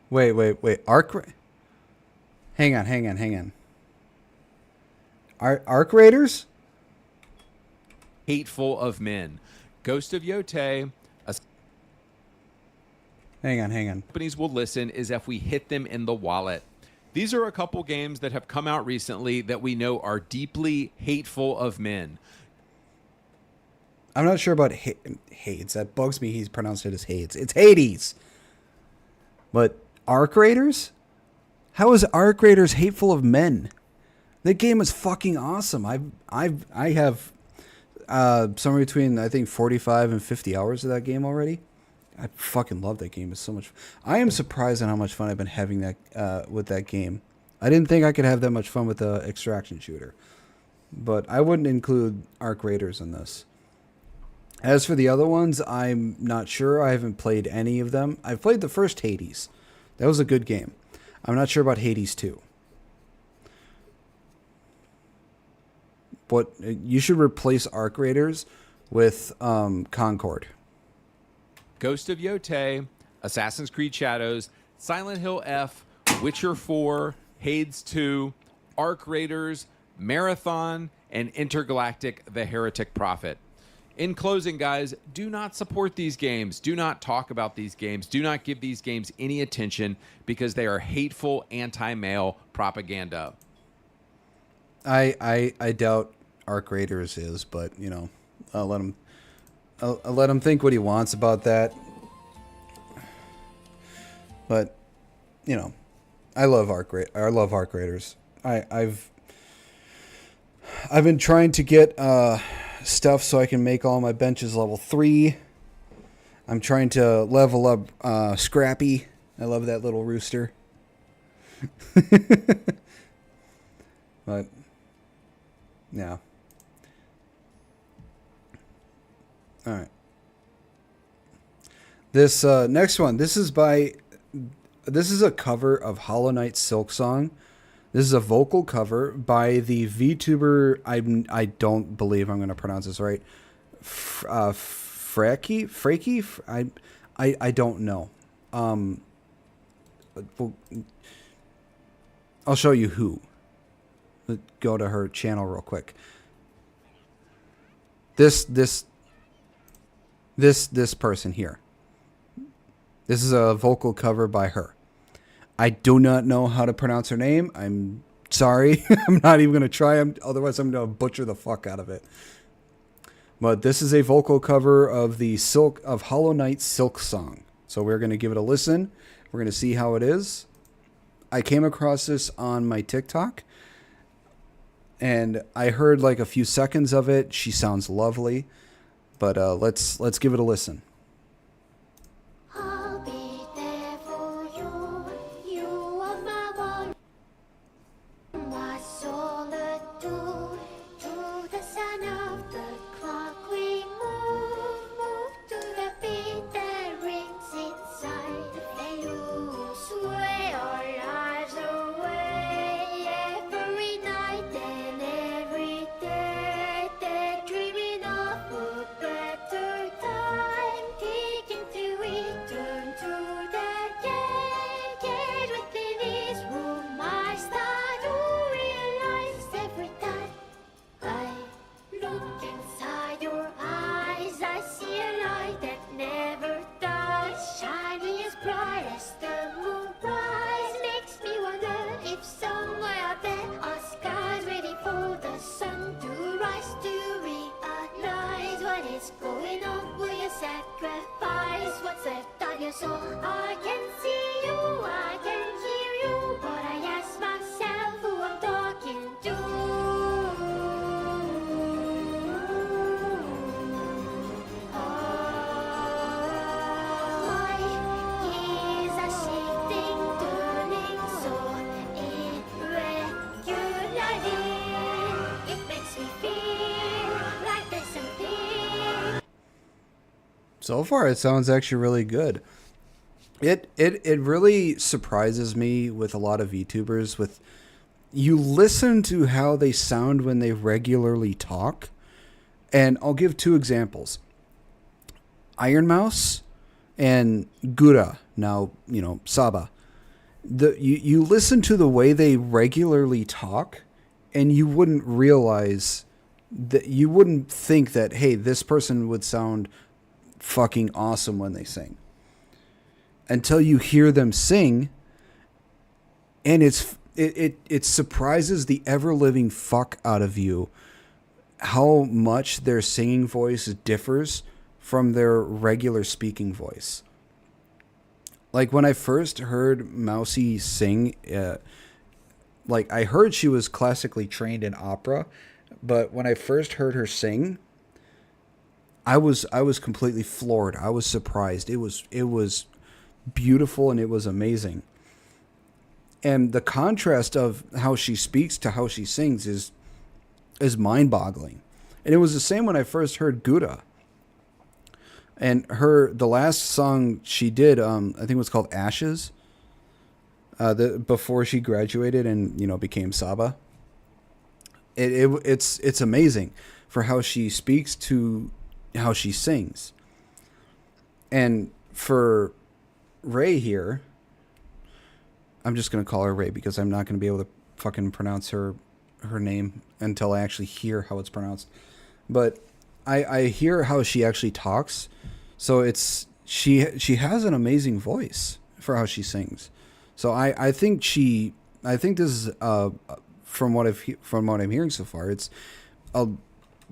A: Wait. Hang on. Arc Raiders?
B: Hateful of men. Ghost of Yotei.
A: Hang on.
B: Companies will listen is if we hit them in the wallet. These are a couple games that have come out recently that we know are deeply hateful of men.
A: I'm not sure about Hades. That bugs me. He's pronounced it as Hades. It's Hades. But Arc Raiders? How is Arc Raiders hateful of men? That game is fucking awesome. I have somewhere between, I think, 45 and 50 hours of that game already. I fucking love that game. It's so much. I am surprised at how much fun I've been having that with that game. I didn't think I could have that much fun with the extraction shooter, but I wouldn't include Arc Raiders in this. As for the other ones, I'm not sure. I haven't played any of them. I've played the first Hades. That was a good game. I'm not sure about Hades 2. But you should replace Arc Raiders with Concord.
B: Ghost of Yotei, Assassin's Creed Shadows, Silent Hill F, Witcher 4, Hades 2, Arc Raiders, Marathon, and Intergalactic: The Heretic Prophet. In closing, guys, do not support these games. Do not talk about these games. Do not give these games any attention because they are hateful anti-male propaganda.
A: I doubt Arc Raiders is, but you know, I'll let him think what he wants about that. But you know, I love Arc Raiders. I've been trying to get stuff so I can make all my benches level 3. I'm trying to level up Scrappy. I love that little rooster. But yeah. All right. This next one. This is a cover of Hollow Knight's Silk Song. This is a vocal cover by the VTuber. I don't believe I'm going to pronounce this right. Freki. I don't know. I'll show you who. Let's go to her channel real quick. This person here. This is a vocal cover by her. I do not know how to pronounce her name. I'm sorry. I'm not even going to try. Otherwise, I'm going to butcher the fuck out of it. But this is a vocal cover of of Hollow Knight's Silk Song. So we're going to give it a listen. We're going to see how it is. I came across this on my TikTok. And I heard like a few seconds of it. She sounds lovely. But let's give it a listen. So far, it sounds actually really good. It really surprises me with a lot of VTubers. With you listen to how they sound when they regularly talk, and I'll give 2 examples: Iron Mouse and Gura. Now Saba. You listen to the way they regularly talk, and you wouldn't realize that you wouldn't think that, hey, this person would sound fucking awesome when they sing, until you hear them sing, and it surprises the ever-living fuck out of you how much their singing voice differs from their regular speaking voice. Like when I first heard Mousy sing, like I heard she was classically trained in opera, but when I first heard her sing, I was completely floored. I was surprised. It was beautiful and it was amazing. And the contrast of how she speaks to how she sings is mind-boggling. And it was the same when I first heard Gura. And the last song she did, I think it was called Ashes. Before she graduated and became Saba. It's amazing for how she speaks to how she sings. And for Ray here, I'm just going to call her Ray because I'm not going to be able to fucking pronounce her name until I actually hear how it's pronounced. But I hear how she actually talks. So she has an amazing voice for how she sings. So I think this is from what I'm hearing so far, it's a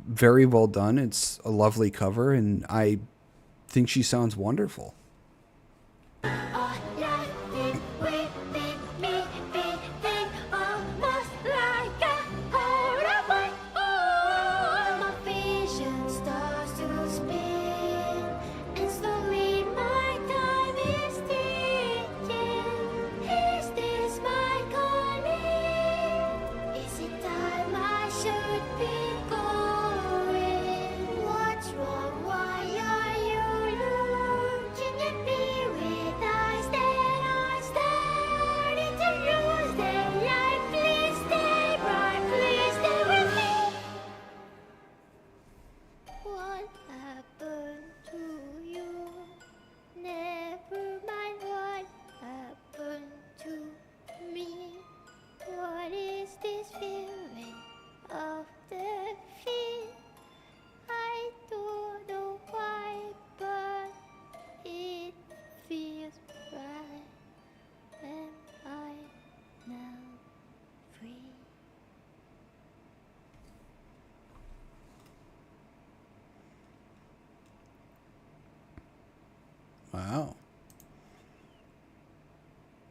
A: very well done. It's a lovely cover, and I think she sounds wonderful.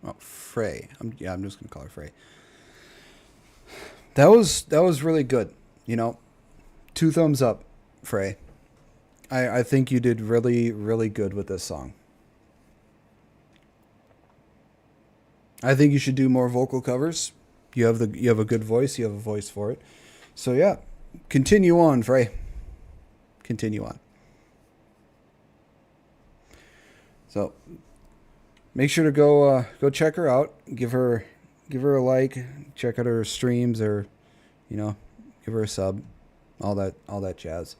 A: Oh, Frey. I'm just gonna call her Frey. That was really good. You know, 2 thumbs up, Frey. I think you did really, really good with this song. I think you should do more vocal covers. You have a good voice. You have a voice for it. So yeah, continue on, Frey. Continue on. So make sure to go check her out. Give her a like. Check out her streams, or you know, give her a sub. All that jazz.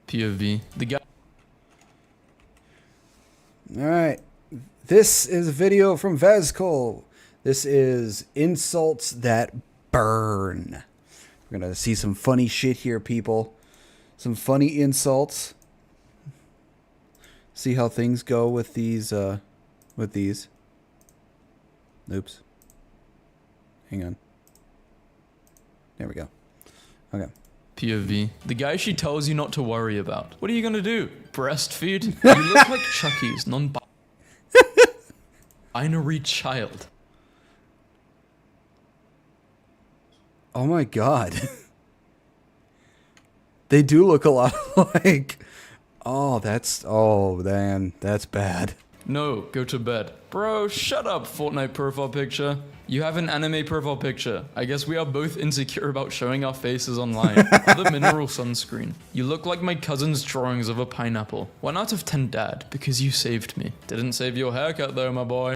E: POV. The guy.
A: All right. This is a video from Vezkol. This is insults that burn. We're going to see some funny shit here, people. Some funny insults. See how things go with these, Oops. Hang on. There we go. Okay.
E: POV. The guy she tells you not to worry about. What are you gonna do? Breastfeed? You look like Chucky's non-binary child.
A: Oh my god. They do look a lot like... Oh, man, that's bad.
E: No, go to bed. Bro, shut up, Fortnite profile picture. You have an anime profile picture. I guess we are both insecure about showing our faces online. Other mineral sunscreen. You look like my cousin's drawings of a pineapple. 1 out of 10 dad, because you saved me. Didn't save your haircut though, my boy.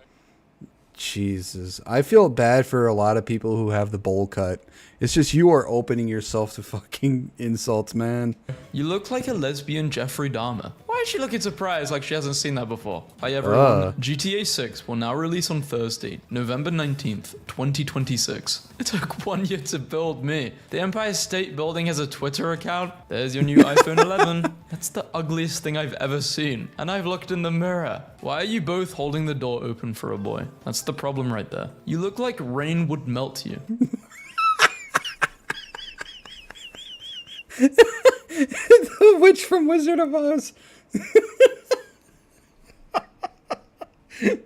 A: Jesus. I feel bad for a lot of people who have the bowl cut. It's just you are opening yourself to fucking insults, man.
E: You look like a lesbian Jeffrey Dahmer. Why is she looking surprised like she hasn't seen that before? Hi everyone. GTA 6 will now release on Thursday, November 19th, 2026. It took 1 year to build me. The Empire State Building has a Twitter account. There's your new iPhone 11. That's the ugliest thing I've ever seen. And I've looked in the mirror. Why are you both holding the door open for a boy? That's the problem right there. You look like rain would melt you.
A: The witch from Wizard of Oz. It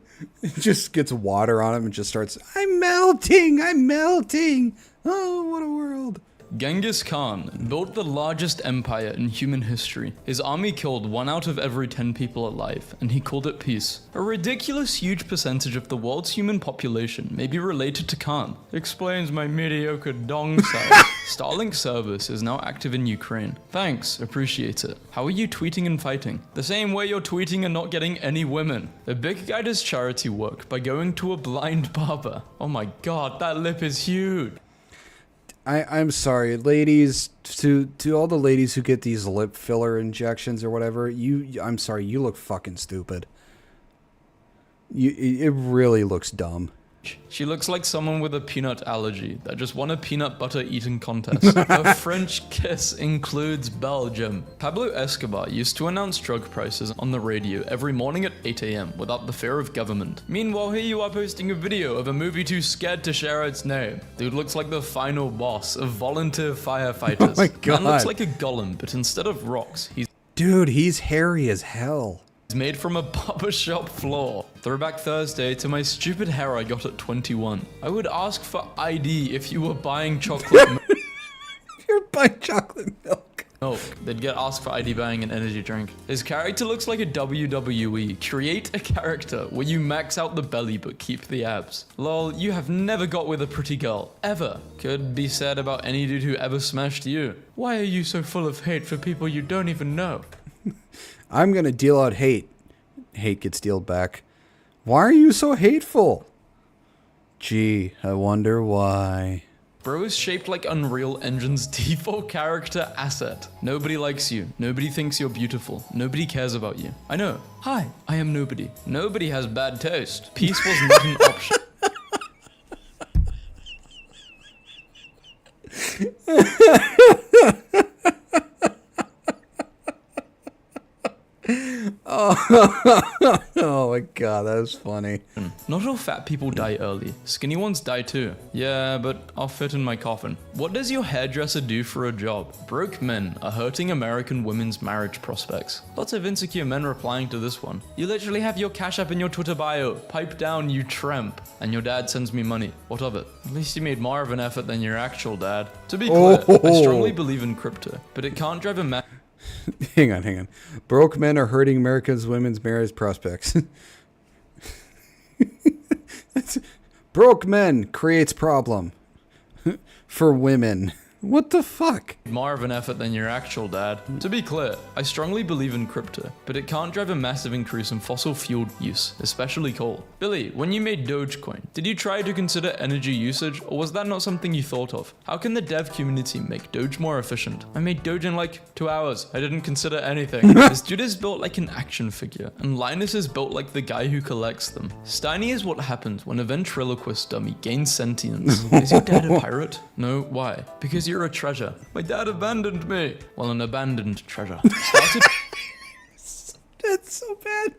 A: just gets water on him and just starts, I'm melting, I'm melting. Oh, what a world.
E: Genghis Khan built the largest empire in human history. His army killed 1 out of every 10 people alive, and he called it peace. A ridiculous huge percentage of the world's human population may be related to Khan. Explains my mediocre dong size. Starlink service is now active in Ukraine. Thanks, appreciate it. How are you tweeting and fighting? The same way you're tweeting and not getting any women. A big guy does charity work by going to a blind barber. Oh my god, that lip is huge.
A: I'm sorry, ladies, to all the ladies who get these lip filler injections or whatever, I'm sorry, you look fucking stupid. It really looks dumb.
E: She looks like someone with a peanut allergy that just won a peanut butter eating contest. Her French kiss includes Belgium. Pablo Escobar used to announce drug prices on the radio every morning at 8 AM without the fear of government. Meanwhile, here you are posting a video of a movie too scared to share its name. Dude looks like the final boss of volunteer firefighters.
A: Oh my god.
E: Man looks like a golem, but instead of rocks,
A: he's hairy as hell.
E: Made from a barbershop floor. Throwback Thursday to my stupid hair I got at 21. I would ask for ID if you were buying chocolate milk.
A: If you're buying chocolate milk.
E: They'd get asked for ID buying an energy drink. His character looks like a WWE. Create a character where you max out the belly but keep the abs. Lol, you have never got with a pretty girl. Ever. Could be said about any dude who ever smashed you. Why are you so full of hate for people you don't even know?
A: I'm gonna deal out hate. Hate gets dealt back. Why are you so hateful? Gee, I wonder why.
E: Bro is shaped like Unreal Engine's default character asset. Nobody likes you. Nobody thinks you're beautiful. Nobody cares about you. I know. Hi, I am nobody. Nobody has bad taste. Peace was not an option.
A: Oh, Oh my god, that was funny.
E: Not all fat people die early. Skinny ones die too. Yeah, but I'll fit in my coffin. What does your hairdresser do for a job? Broke men are hurting American women's marriage prospects. Lots of insecure men replying to this one. You literally have your Cash App in your Twitter bio. Pipe down, you tramp. And your dad sends me money. What of it? At least you made more of an effort than your actual dad. To be clear, I strongly believe in crypto, but it can't drive a
A: Hang on. Broke men are hurting America's women's marriage prospects. Broke men creates problem for women. What the fuck?
E: More of an effort than your actual dad. To be clear, I strongly believe in crypto, but it can't drive a massive increase in fossil fuel use, especially coal. Billy, when you made Dogecoin, did you try to consider energy usage, or was that not something you thought of? How can the dev community make Doge more efficient? I made Doge in like 2 hours. I didn't consider anything. This dude is built like an action figure, and Linus is built like the guy who collects them. Steiny is what happens when a ventriloquist dummy gains sentience. Is your dad a pirate? No, why? Because you're a treasure. My dad abandoned me. Well, an abandoned treasure.
A: That's so bad.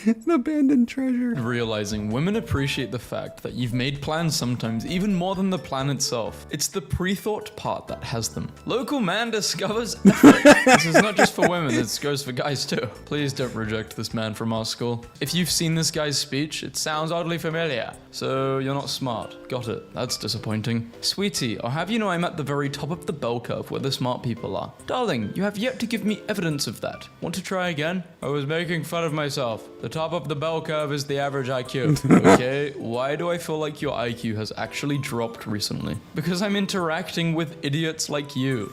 A: An abandoned treasure.
E: Realizing women appreciate the fact that you've made plans sometimes even more than the plan itself. It's the pre-thought part that has them. Local man discovers effort. This is not just for women, this goes for guys too. Please don't reject this man from our school. If you've seen this guy's speech, it sounds oddly familiar. So you're not smart. Got it. That's disappointing. Sweetie, I'll have you know I'm at the very top of the bell curve where the smart people are. Darling, you have yet to give me evidence of that. Want to try again? I was making fun of myself. The top of the bell curve is the average IQ. Okay, why do I feel like your IQ has actually dropped recently? Because I'm interacting with idiots like you.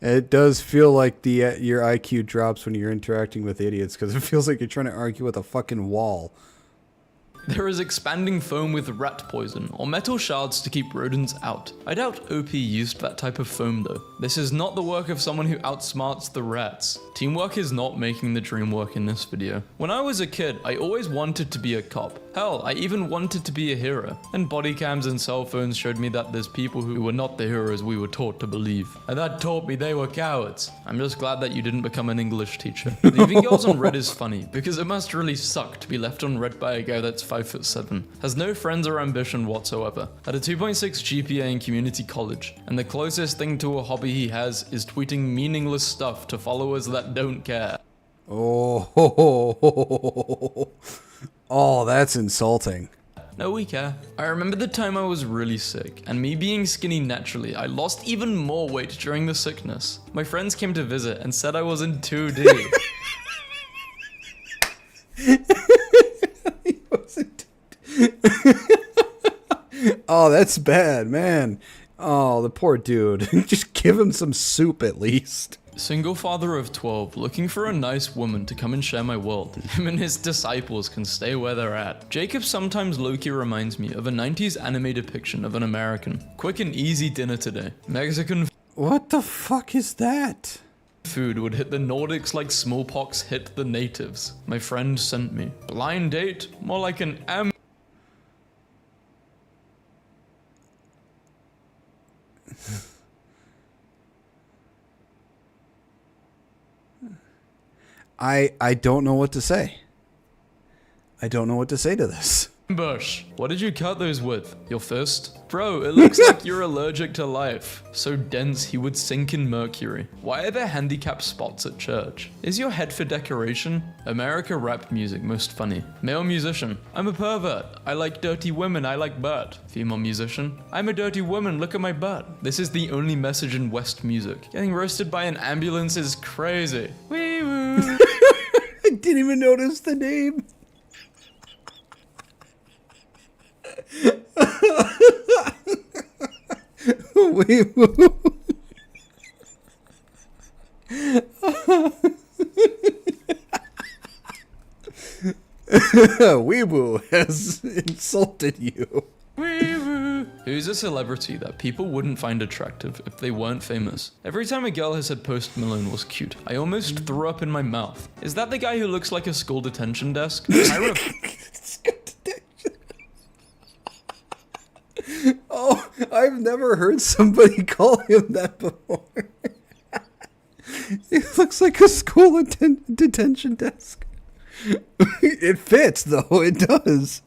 A: It does feel like your IQ drops when you're interacting with idiots, because it feels like you're trying to argue with a fucking wall.
E: There is expanding foam with rat poison, or metal shards to keep rodents out. I doubt OP used that type of foam though. This is not the work of someone who outsmarts the rats. Teamwork is not making the dream work in this video. When I was a kid, I always wanted to be a cop. Hell, I even wanted to be a hero. And body cams and cell phones showed me that there's people who were not the heroes we were taught to believe. And that taught me they were cowards. I'm just glad that you didn't become an English teacher. Leaving girls on red is funny, because it must really suck to be left on red by a guy that's 5'7", has no friends or ambition whatsoever, had a 2.6 GPA in community college, and the closest thing to a hobby he has is tweeting meaningless stuff to followers that don't care.
A: Oh, that's insulting.
E: No, we care. I remember the time I was really sick, and me being skinny naturally, I lost even more weight during the sickness. My friends came to visit and said I was in 2D.
A: Oh, that's bad, man. Oh, the poor dude. Just give him some soup at least.
E: Single father of 12, looking for a nice woman to come and share my world. Him and his disciples can stay where they're at. Jacob sometimes low-key reminds me of a 90s anime depiction of an American. Quick and easy dinner today. Mexican.
A: What the fuck is that?
E: Food would hit the Nordics like smallpox hit the natives. My friend sent me. Blind date? More like an
A: I don't know what to say. I don't know what to say to this.
E: Bush, what did you cut those with? Your fist? Bro, it looks like you're allergic to life. So dense he would sink in mercury. Why are there handicap spots at church? Is your head for decoration? America rap music most funny. Male musician. I'm a pervert. I like dirty women. I like butt. Female musician. I'm a dirty woman. Look at my butt. This is the only message in West music. Getting roasted by an ambulance is crazy. Wee woo.
A: I didn't even notice the name. Weeaboo has insulted you.
E: Who's a celebrity that people wouldn't find attractive if they weren't famous? Every time a girl has said Post Malone was cute, I almost threw up in my mouth. Is that the guy who looks like a school detention desk?
A: Oh, I've never heard somebody call him that before. It looks like a school detention desk. It fits, though. It does.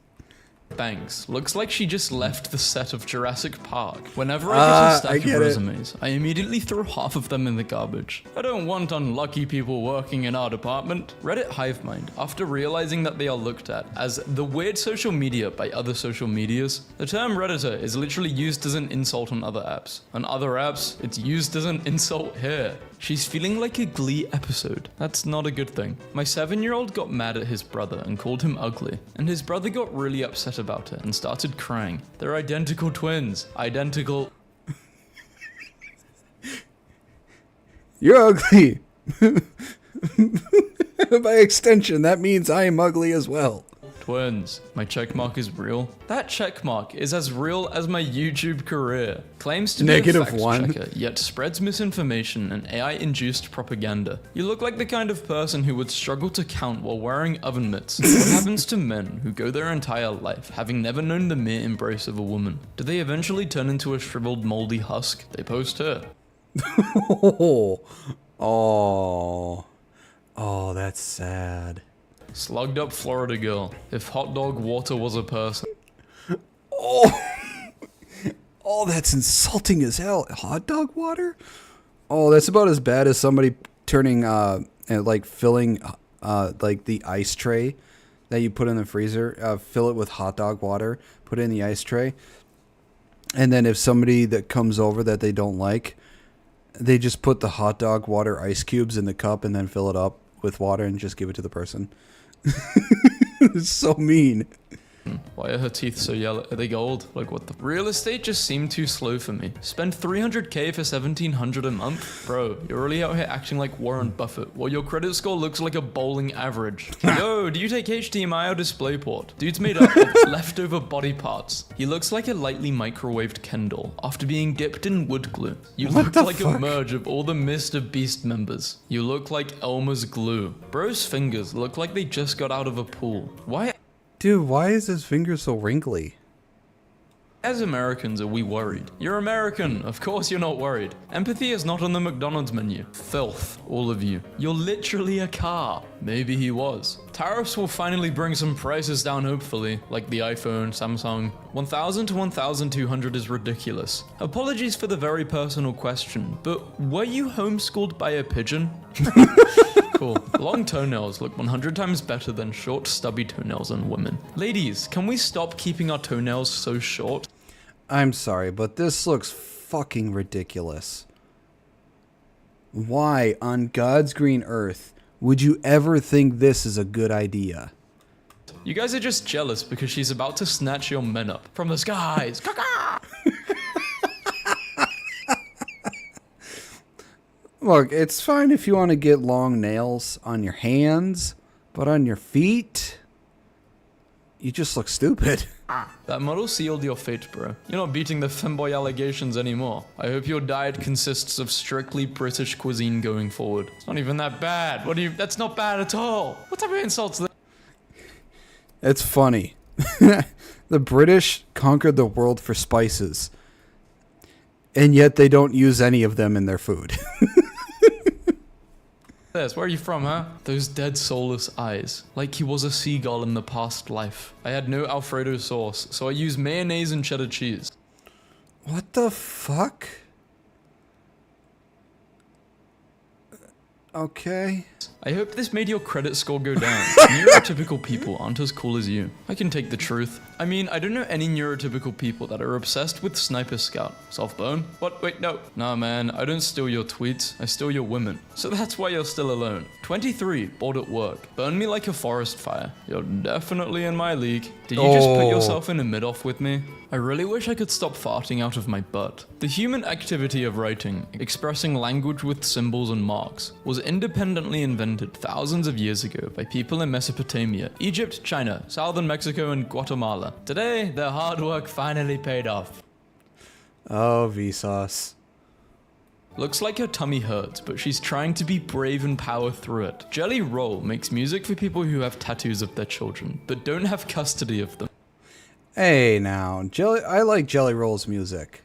E: Thanks. Looks like she just left the set of Jurassic Park. Whenever I get a stack of resumes, I immediately throw half of them in the garbage. I don't want unlucky people working in our department. Reddit Hivemind, after realizing that they are looked at as the weird social media by other social medias, the term Redditor is literally used as an insult on other apps. On other apps, it's used as an insult here. She's feeling like a Glee episode. That's not a good thing. My 7-year-old got mad at his brother and called him ugly, and his brother got really upset about it and started crying. They're identical twins. Identical.
A: You're ugly. By extension, that means I am ugly as well.
E: Twins. My checkmark is real. That checkmark is as real as my YouTube career. Claims to be a fact checker, yet spreads misinformation and AI-induced propaganda. You look like the kind of person who would struggle to count while wearing oven mitts. What happens to men who go their entire life having never known the mere embrace of a woman? Do they eventually turn into a shriveled moldy husk? They post her.
A: Oh, that's sad.
E: Slugged up Florida girl. If hot dog water was a person.
A: Oh, that's insulting as hell. Hot dog water? Oh, that's about as bad as somebody turning, like filling, like the ice tray that you put in the freezer, fill it with hot dog water, put it in the ice tray. And then if somebody that comes over that they don't like, they just put the hot dog water ice cubes in the cup and then fill it up with water and just give it to the person. It's so mean.
E: Why are her teeth so yellow? Are they gold? Like what the? Real estate just seemed too slow for me. Spend 300k for 1700 a month? Bro, you're really out here acting like Warren Buffett, while your credit score looks like a bowling average. Yo, do you take HDMI or DisplayPort? Dude's made up of leftover body parts. He looks like a lightly microwaved Ken doll after being dipped in wood glue. You look like a merge of all the Mr. Beast members. You look like Elmer's glue. Bro's fingers look like they just got out of a pool. Why?
A: Dude, why is his finger so wrinkly?
E: As Americans, are we worried? You're American, of course you're not worried. Empathy is not on the McDonald's menu. Filth, all of you. You're literally a car. Maybe he was. Tariffs will finally bring some prices down hopefully, like the iPhone, Samsung. 1,000 to 1,200 is ridiculous. Apologies for the very personal question, but were you homeschooled by a pigeon? Cool. Long toenails look 100 times better than short, stubby toenails on women. Ladies, can we stop keeping our toenails so short?
A: I'm sorry, but this looks fucking ridiculous. Why on God's green earth would you ever think this is a good idea?
E: You guys are just jealous because she's about to snatch your men up from the skies.
A: Look, it's fine if you want to get long nails on your hands, but on your feet, you just look stupid.
E: That model sealed your fate, bro. You're not beating the femboy allegations anymore. I hope your diet consists of strictly British cuisine going forward. It's not even that bad. That's not bad at all. What type of insults are that?
A: It's funny. The British conquered the world for spices, and yet they don't use any of them in their food.
E: Where are you from, huh? Those dead soulless eyes. Like he was a seagull in the past life. I had no Alfredo sauce, so I used mayonnaise and cheddar cheese.
A: What the fuck? Okay.
E: I hope this made your credit score go down. Neurotypical people aren't as cool as you. I can take the truth. I mean, I don't know any neurotypical people that are obsessed with Sniper Scout. Soft bone? What? Wait, no. Nah, man, I don't steal your tweets. I steal your women. So that's why you're still alone. 23, bored at work. Burn me like a forest fire. You're definitely in my league. Did you just put yourself in a mid-off with me? I really wish I could stop farting out of my butt. The human activity of writing, expressing language with symbols and marks, was independently invented thousands of years ago by people in Mesopotamia, Egypt, China, southern Mexico, and Guatemala. Today, their hard work finally paid off.
A: Oh, Vsauce.
E: Looks like her tummy hurts, but she's trying to be brave and power through it. Jelly Roll makes music for people who have tattoos of their children, but don't have custody of them.
A: Hey now, I like Jelly Roll's music.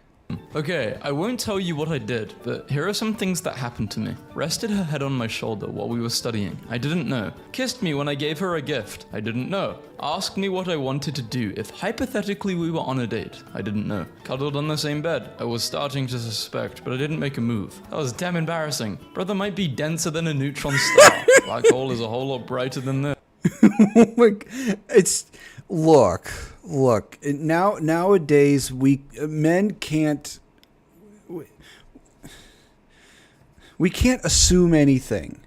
E: Okay, I won't tell you what I did, but here are some things that happened to me. Rested her head on my shoulder while we were studying. I didn't know. Kissed me when I gave her a gift. I didn't know. Asked me what I wanted to do if hypothetically we were on a date. I didn't know. Cuddled on the same bed. I was starting to suspect, but I didn't make a move. That was damn embarrassing. Brother might be denser than a neutron star. Black hole is a whole lot brighter than this.
A: Like, it's look. Nowadays men can't. We can't assume anything.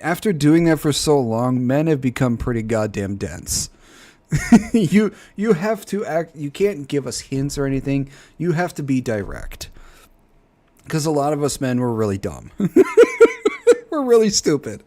A: After doing that for so long, men have become pretty goddamn dense. You have to act. You can't give us hints or anything. You have to be direct. Because a lot of us men were really dumb. We're really stupid.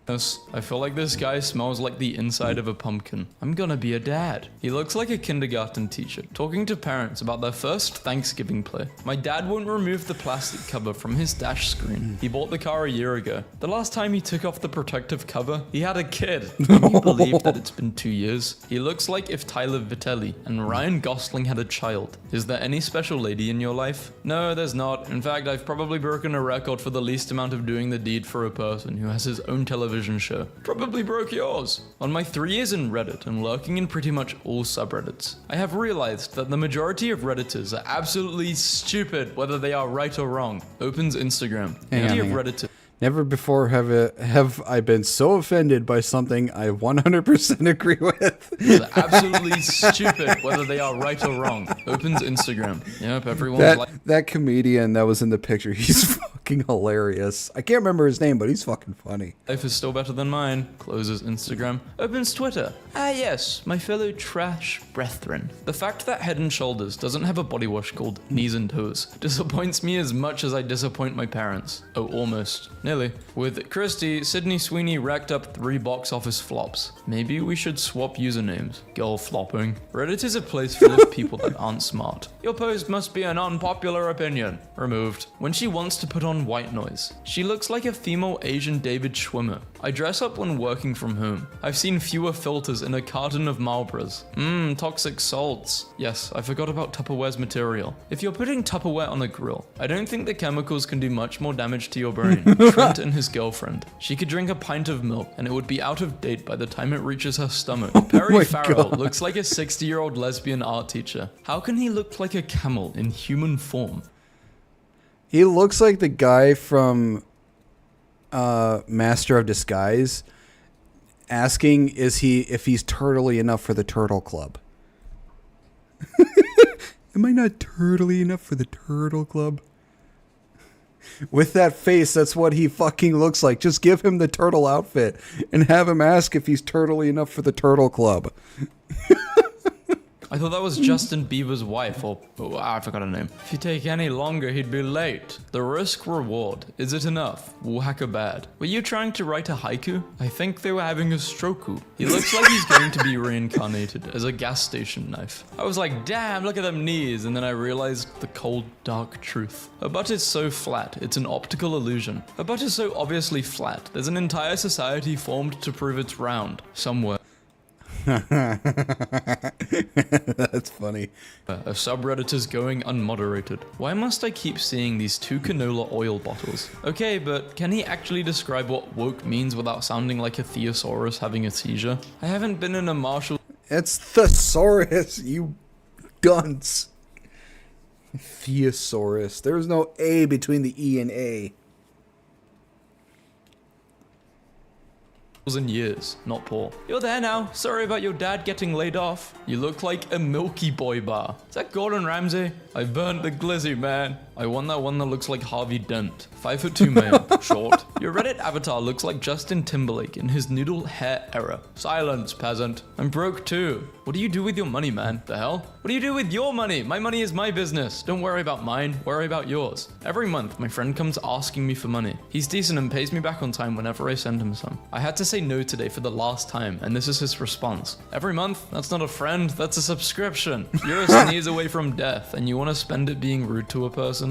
E: I feel like this guy smells like the inside of a pumpkin. I'm gonna be a dad. He looks like a kindergarten teacher, talking to parents about their first Thanksgiving play. My dad won't remove the plastic cover from his dash screen. He bought the car a year ago. The last time he took off the protective cover, he had a kid. Can you believe that it's been 2 years? He looks like if Tyler Vitelli and Ryan Gosling had a child. Is there any special lady in your life? No, there's not. In fact, I've probably broken a record for the least amount of doing the deed for a person who has his own television show. Probably broke yours. On my 3 years in Reddit and lurking in pretty much all subreddits, I have realized that the majority of Redditors are absolutely stupid, whether they are right or wrong. Opens Instagram.
A: Hang on.
E: Redditors.
A: Never before have I been so offended by something I 100% agree with.
E: They're absolutely stupid, whether they are right or wrong. Opens Instagram. Yep, everyone's
A: that comedian that was in the picture, he's fucking hilarious. I can't remember his name, but he's fucking funny.
E: Life is still better than mine. Closes Instagram. Opens Twitter. Ah yes, my fellow trash brethren. The fact that Head and Shoulders doesn't have a body wash called Knees and Toes disappoints me as much as I disappoint my parents. Oh, almost. Nearly. With Christy, Sydney Sweeney racked up 3 box office flops. Maybe we should swap usernames. Girl flopping. Reddit is a place full of people that aren't smart. Your post must be an unpopular opinion. Removed. When she wants to put on white noise. She looks like a female Asian David Schwimmer. I dress up when working from home. I've seen fewer filters in a carton of Marlboros. Toxic salts. Yes, I forgot about Tupperware's material. If you're putting Tupperware on a grill, I don't think the chemicals can do much more damage to your brain. Trent and his girlfriend. She could drink a pint of milk and it would be out of date by the time it reaches her stomach. Perry Farrell looks like a 60-year-old lesbian art teacher. How can he look like a camel in human form?
A: He looks like the guy from Master of Disguise asking if he's turtly enough for the Turtle Club. Am I not turtly enough for the Turtle Club? With that face, that's what he fucking looks like. Just give him the turtle outfit and have him ask if he's turtly enough for the Turtle Club.
E: I thought that was Justin Bieber's wife, or I forgot her name. If you take any longer, he'd be late. The risk reward. Is it enough? Whacker bad. Were you trying to write a haiku? I think they were having a stroku. He looks like he's going to be reincarnated as a gas station knife. I was like, damn, look at them knees, and then I realized the cold, dark truth. Her butt is so flat, it's an optical illusion. Her butt is so obviously flat, there's an entire society formed to prove it's round. Somewhere.
A: That's funny.
E: A subreddit is going unmoderated. Why must I keep seeing these 2 canola oil bottles? Okay, but can he actually describe what woke means without sounding like a thesaurus having a seizure? I haven't been in a Marshall...
A: It's thesaurus, you dunce. Thesaurus. There's no A between the E and A.
E: In years, not poor. You're there now. Sorry about your dad getting laid off. You look like a Milky Boy bar. Is that Gordon Ramsay? I burnt the glizzy, man. I want that one that looks like Harvey Dent. 5'2" male, short. Your Reddit avatar looks like Justin Timberlake in his noodle hair era. Silence, peasant. I'm broke too. What do you do with your money, man? The hell? What do you do with your money? My money is my business. Don't worry about mine. Worry about yours. Every month, my friend comes asking me for money. He's decent and pays me back on time whenever I send him some. I had to say no today for the last time, and this is his response. Every month? That's not a friend. That's a subscription. You're a sneeze away from death, and you want to spend it being rude to a person.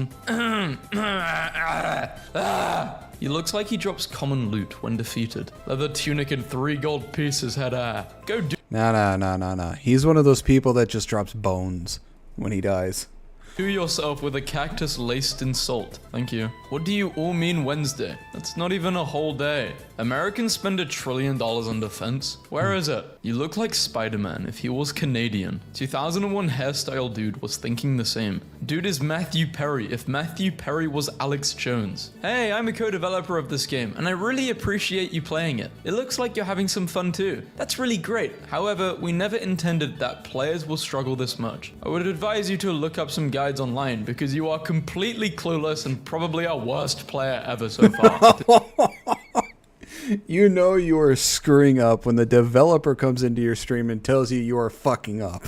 E: He looks like he drops common loot when defeated. Leather tunic and 3 gold pieces had Go do.
A: Nah. He's one of those people that just drops bones when he dies.
E: Do yourself with a cactus laced in salt. Thank you. What do you all mean Wednesday? That's not even a whole day. Americans spend $1 trillion on defense. Where is it? You look like Spider-Man if he was Canadian. 2001 hairstyle dude was thinking the same. Dude is Matthew Perry if Matthew Perry was Alex Jones. Hey, I'm a co-developer of this game and I really appreciate you playing it. It looks like you're having some fun too. That's really great. However, we never intended that players will struggle this much. I would advise you to look up some guides online because you are completely clueless and probably our worst player ever so far.
A: You know you are screwing up when the developer comes into your stream and tells you you are fucking up.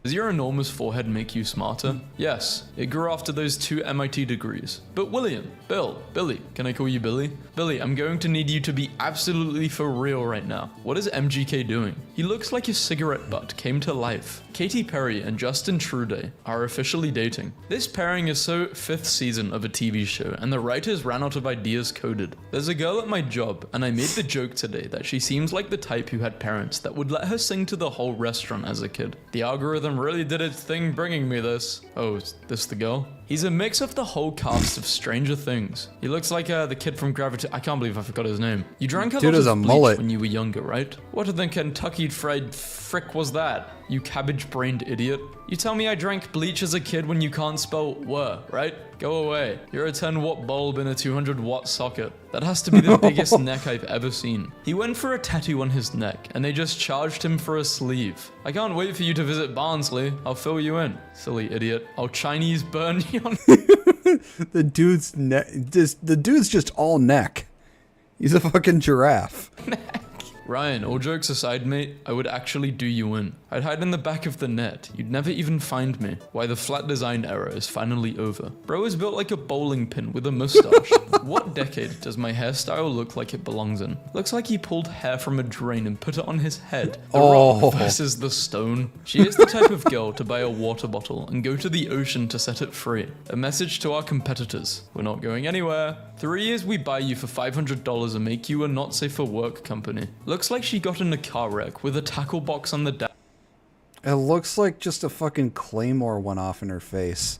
E: Does your enormous forehead make you smarter? Yes, it grew after those 2 MIT degrees. But William, Bill, Billy, can I call you Billy? Billy, I'm going to need you to be absolutely for real right now. What is MGK doing? He looks like his cigarette butt came to life. Katy Perry and Justin Trudeau are officially dating. This pairing is so 5th season of a TV show and the writers ran out of ideas coded. There's a girl at my job and I made the joke today that she seems like the type who had parents that would let her sing to the whole restaurant as a kid. The algorithm really did its thing bringing me this. Oh, is this the girl? He's a mix of the whole cast of Stranger Things. He looks like the kid from Gravity. I can't believe I forgot his name. You drank a lot of bleach when you were younger, right? What in the Kentucky Fried Frick was that? You cabbage-brained idiot. You tell me I drank bleach as a kid when you can't spell were, right? Go away. You're a 10-watt bulb in a 200-watt socket. That has to be the biggest neck I've ever seen. He went for a tattoo on his neck, and they just charged him for a sleeve. I can't wait for you to visit Barnsley. I'll fill you in. Silly idiot. I'll Chinese burn you on...
A: The dude's neck... The dude's just all neck. He's a fucking giraffe.
E: Ryan, all jokes aside, mate, I would actually do you in. I'd hide in the back of the net. You'd never even find me. Why, the flat design era is finally over. Bro is built like a bowling pin with a mustache. What decade does my hairstyle look like it belongs in? Looks like he pulled hair from a drain and put it on his head. The rock versus the stone. She is the type of girl to buy a water bottle and go to the ocean to set it free. A message to our competitors. We're not going anywhere. 3 years we buy you for $500 and make you a not safe for work company. Looks like she got in a car wreck with a tackle box on the
A: It looks like just a fucking claymore went off in her face.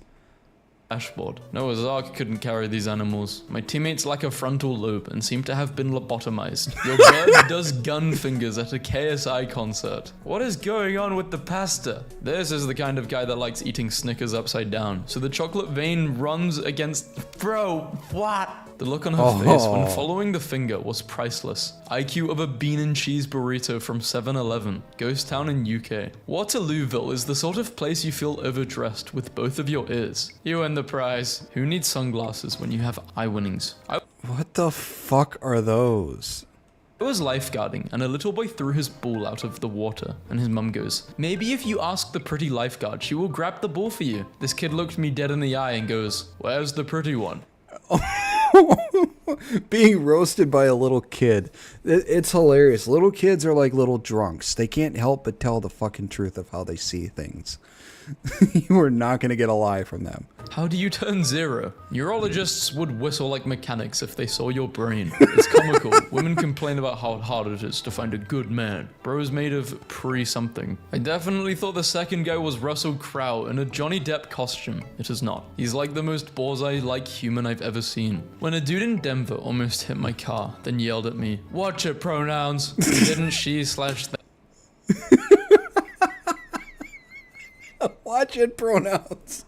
E: dashboard. Noah's Ark couldn't carry these animals. My teammates lack a frontal lobe and seem to have been lobotomized. Your bird does gun fingers at a KSI concert. What is going on with the pasta? This is the kind of guy that likes eating Snickers upside down. So the chocolate vein runs against... Bro, what? The look on her face when following the finger was priceless. IQ of a bean and cheese burrito from 7-Eleven. Ghost town in UK. Waterlooville is the sort of place you feel overdressed with both of your ears. You win the prize. Who needs sunglasses when you have eye winnings?
A: What the fuck are those?
E: I was lifeguarding and a little boy threw his ball out of the water and his mum goes, maybe if you ask the pretty lifeguard, she will grab the ball for you. This kid looked me dead in the eye and goes, where's the pretty one?
A: Being roasted by a little kid. It's hilarious. Little kids are like little drunks. They can't help but tell the fucking truth of how they see things. You are not going to get a lie from them.
E: How do you turn 0? Neurologists would whistle like mechanics if they saw your brain. It's comical. Women complain about how hard it is to find a good man. Bro's made of pre-something. I definitely thought the second guy was Russell Crowe in a Johnny Depp costume. It is not. He's like the most bullseye-like human I've ever seen. When a dude in Denver almost hit my car, then yelled at me, watch it pronouns. He didn't she/them.
A: Watch it pronouns.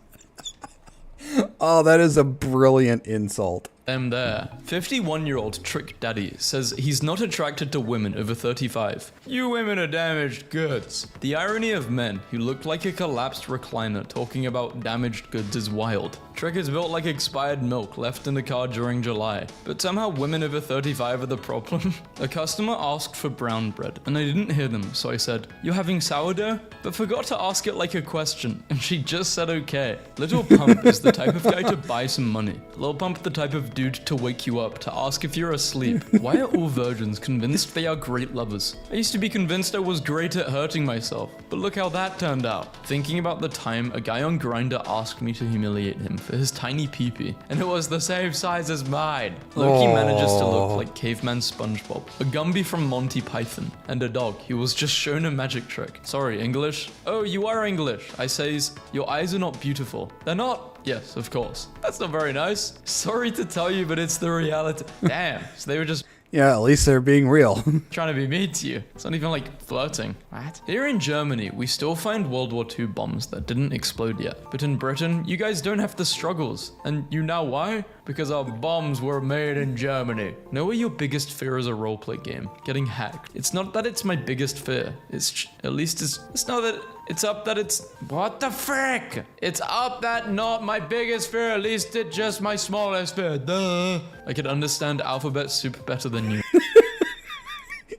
A: Oh, that is a brilliant insult.
E: Them there. 51-year-old Trick Daddy says he's not attracted to women over 35. You women are damaged goods. The irony of men who look like a collapsed recliner talking about damaged goods is wild. Trick is built like expired milk left in the car during July. But somehow women over 35 are the problem. A customer asked for brown bread and I didn't hear them, so I said, you're having sourdough? But forgot to ask it like a question, and she just said okay. Little Pump is the type of guy to buy some money. Lil Pump the type of dude to wake you up to ask if you're asleep. Why are all virgins convinced they are great lovers? I used to be convinced I was great at hurting myself, but look how that turned out. Thinking about the time a guy on Grindr asked me to humiliate him for his tiny peepee, and it was the same size as mine. Loki manages to look like caveman SpongeBob, a Gumby from Monty Python, and a dog who was just shown a magic trick. Sorry, English? Oh, you are English. I says, your eyes are not beautiful. They're not? Yes, of course. That's not very nice. Sorry to tell you, but it's the reality. Damn, so they were just...
A: Yeah, at least they're being real.
E: trying to be mean to you. It's not even like flirting. What? Here in Germany, we still find World War II bombs that didn't explode yet. But in Britain, you guys don't have the struggles. And you know why? Because our bombs were made in Germany. Know what your biggest fear is a roleplay game? Getting hacked. It's not that it's my biggest fear. It's not that it's up that it's... What the frick? It's up that not my biggest fear, at least it's just my smallest fear. Duh. I could understand alphabet soup better than you.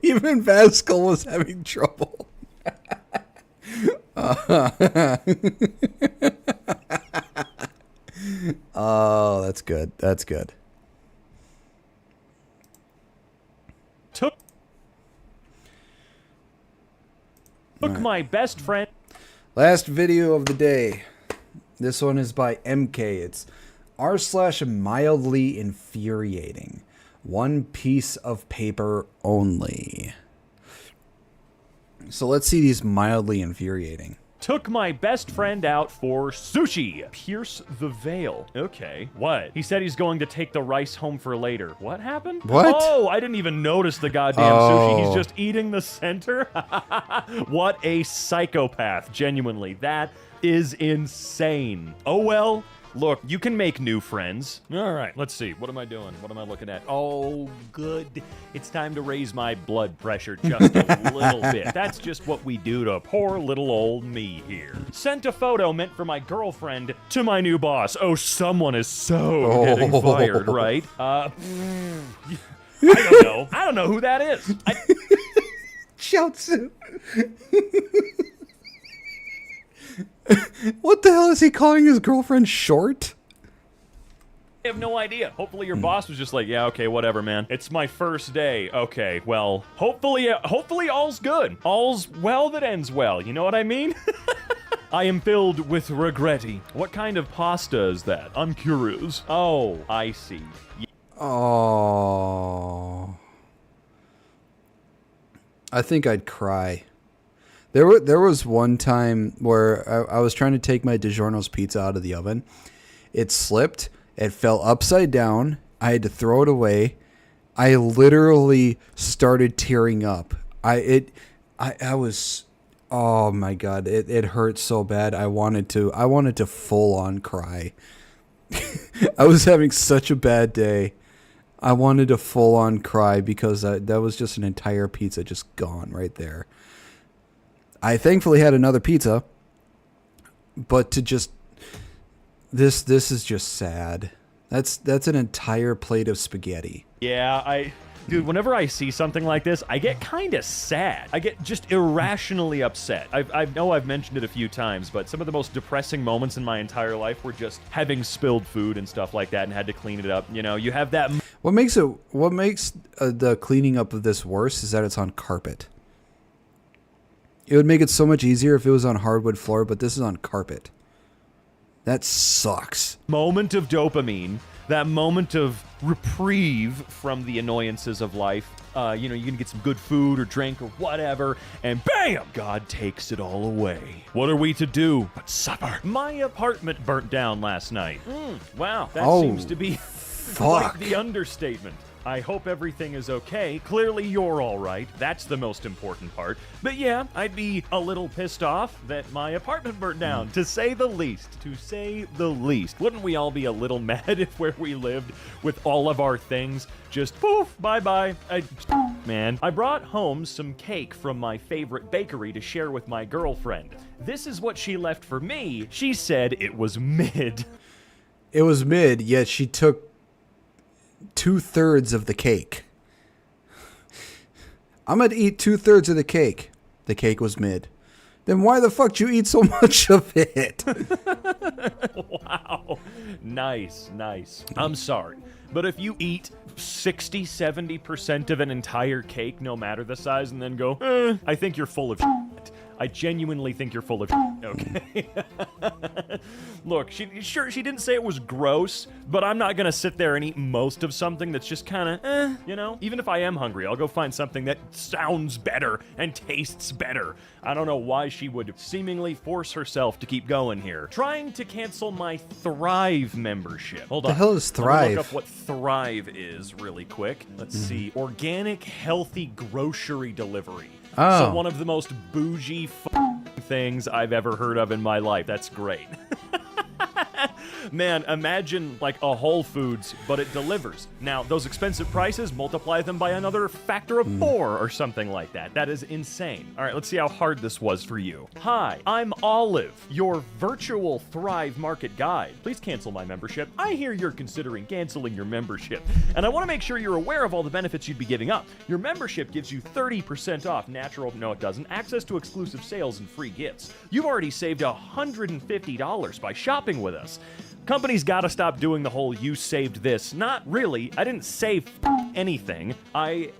A: Even Vascal was having trouble. Oh, that's good. That's good.
F: Took my best friend.
A: Last video of the day. This one is by MK. It's r/mildly infuriating. One piece of paper only. So let's see these mildly infuriating.
F: Took my best friend out for sushi. Pierce the veil. Okay. What? He said he's going to take the rice home for later. What happened?
A: What?
F: Oh, I didn't even notice the goddamn sushi. He's just eating the center? What a psychopath. Genuinely. That is insane. Oh well. Look, you can make new friends. All right, let's see. What am I doing? What am I looking at? Oh, good. It's time to raise my blood pressure just a little bit. That's just what we do to poor little old me here. Sent a photo meant for my girlfriend to my new boss. Oh, someone is so getting fired, right? I don't know. I don't know who that is.
A: Chiaotzu. What the hell is he calling his girlfriend short?
F: I have no idea. Hopefully your boss was just like, yeah, okay, whatever, man. It's my first day. Okay, well, hopefully all's good. All's well that ends well. You know what I mean? I am filled with regretty. What kind of pasta is that? I'm curious. Oh, I see.
A: Oh. I think I'd cry. There was one time where I was trying to take my DiGiorno's pizza out of the oven. It slipped. It fell upside down. I had to throw it away. I literally started tearing up. I was, oh my God, it hurt so bad. I wanted to full on cry. I was having such a bad day. I wanted to full on cry because that was just an entire pizza just gone right there. I thankfully had another pizza, but to just this is just sad. That's an entire plate of spaghetti.
F: Yeah, dude, whenever I see something like this, I get kind of sad. I get just irrationally upset. I know I've mentioned it a few times, but some of the most depressing moments in my entire life were just having spilled food and stuff like that and had to clean it up. You know, you have that.
A: What makes the cleaning up of this worse is that it's on carpet. It would make it so much easier if it was on hardwood floor, but this is on carpet. That sucks.
F: Moment of dopamine, that moment of reprieve from the annoyances of life. You know, you can get some good food or drink or whatever, and BAM! God takes it all away. What are we to do but suffer? My apartment burnt down last night. Wow, that seems to be quite the understatement. I hope everything is okay. Clearly you're all right. That's the most important part. But yeah, I'd be a little pissed off that my apartment burnt down, to say the least. To say the least. Wouldn't we all be a little mad if where we lived with all of our things just poof, bye-bye. Man, I brought home some cake from my favorite bakery to share with my girlfriend. This is what she left for me. She said it was mid.
A: It was mid, yet she took 2/3 of the cake. I'm gonna eat 2/3 of the cake. The cake was mid. Then why the fuck do you eat so much of it?
F: Wow. Nice. I'm sorry, but if you eat 60-70% of an entire cake, no matter the size, and then go, I think you're full of shit. I genuinely think you're full of shit, okay? Look, she didn't say it was gross, but I'm not gonna sit there and eat most of something that's just kind of, you know? Even if I am hungry, I'll go find something that sounds better and tastes better. I don't know why she would seemingly force herself to keep going here. Trying to cancel my Thrive membership. Hold on.
A: The hell is
F: Let me
A: Thrive?
F: look up what Thrive is really quick. Let's see. Organic, healthy grocery delivery.
A: Oh.
F: So one of the most bougie things I've ever heard of in my life. That's great. Man, imagine like a Whole Foods, but it delivers. Now, those expensive prices, multiply them by another factor of 4 or something like that. That is insane. All right, let's see how hard this was for you. Hi, I'm Olive, your virtual Thrive Market guide. Please cancel my membership. I hear you're considering canceling your membership, and I want to make sure you're aware of all the benefits you'd be giving up. Your membership gives you 30% off natural, no it doesn't, access to exclusive sales and free gifts. You've already saved $150 by shopping with us. Companies gotta stop doing the whole "you saved this." Not really. I didn't save anything.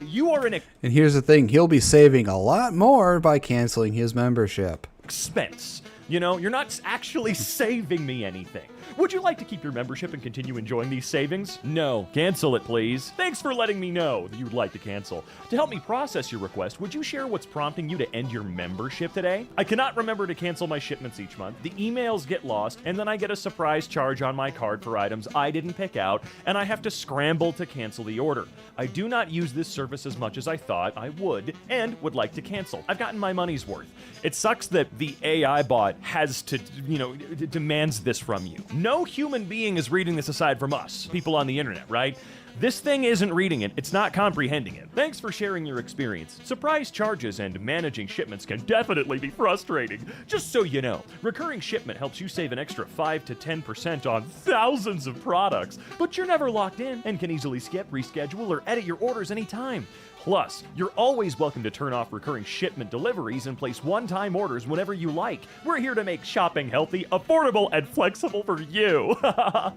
F: You are an
A: And here's the thing, he'll be saving a lot more by canceling his membership.
F: expense. You know, you're not actually saving me anything. Would you like to keep your membership and continue enjoying these savings? No. Cancel it, please. Thanks for letting me know that you would like to cancel. To help me process your request, would you share what's prompting you to end your membership today? I cannot remember to cancel my shipments each month. The emails get lost, and then I get a surprise charge on my card for items I didn't pick out, and I have to scramble to cancel the order. I do not use this service as much as I thought I would, and would like to cancel. I've gotten my money's worth. It sucks that the AI bot has to, demands this from you. No human being is reading this aside from us, people on the internet, right? This thing isn't reading it. It's not comprehending it. Thanks for sharing your experience. Surprise charges and managing shipments can definitely be frustrating. Just so you know, recurring shipment helps you save an extra 5 to 10% on thousands of products, but you're never locked in and can easily skip, reschedule, or edit your orders anytime. Plus, you're always welcome to turn off recurring shipment deliveries and place one-time orders whenever you like. We're here to make shopping healthy, affordable, and flexible for you.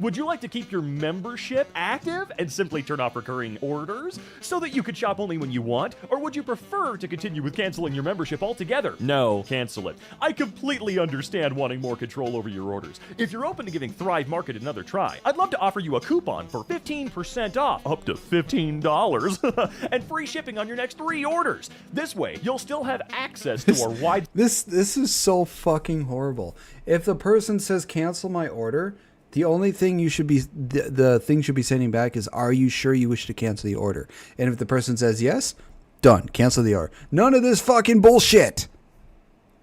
F: Would you like to keep your membership active and simply turn off recurring orders so that you could shop only when you want? Or would you prefer to continue with canceling your membership altogether? No, cancel it. I completely understand wanting more control over your orders. If you're open to giving Thrive Market another try, I'd love to offer you a coupon for 15% off, up to $15, and free shipping on your next 3 orders. This way, you'll still have access to our wide...
A: This is so fucking horrible. If the person says cancel my order, the only thing you should be the thing should be sending back is, are you sure you wish to cancel the order? And if the person says yes, done, cancel the order. None of this fucking bullshit.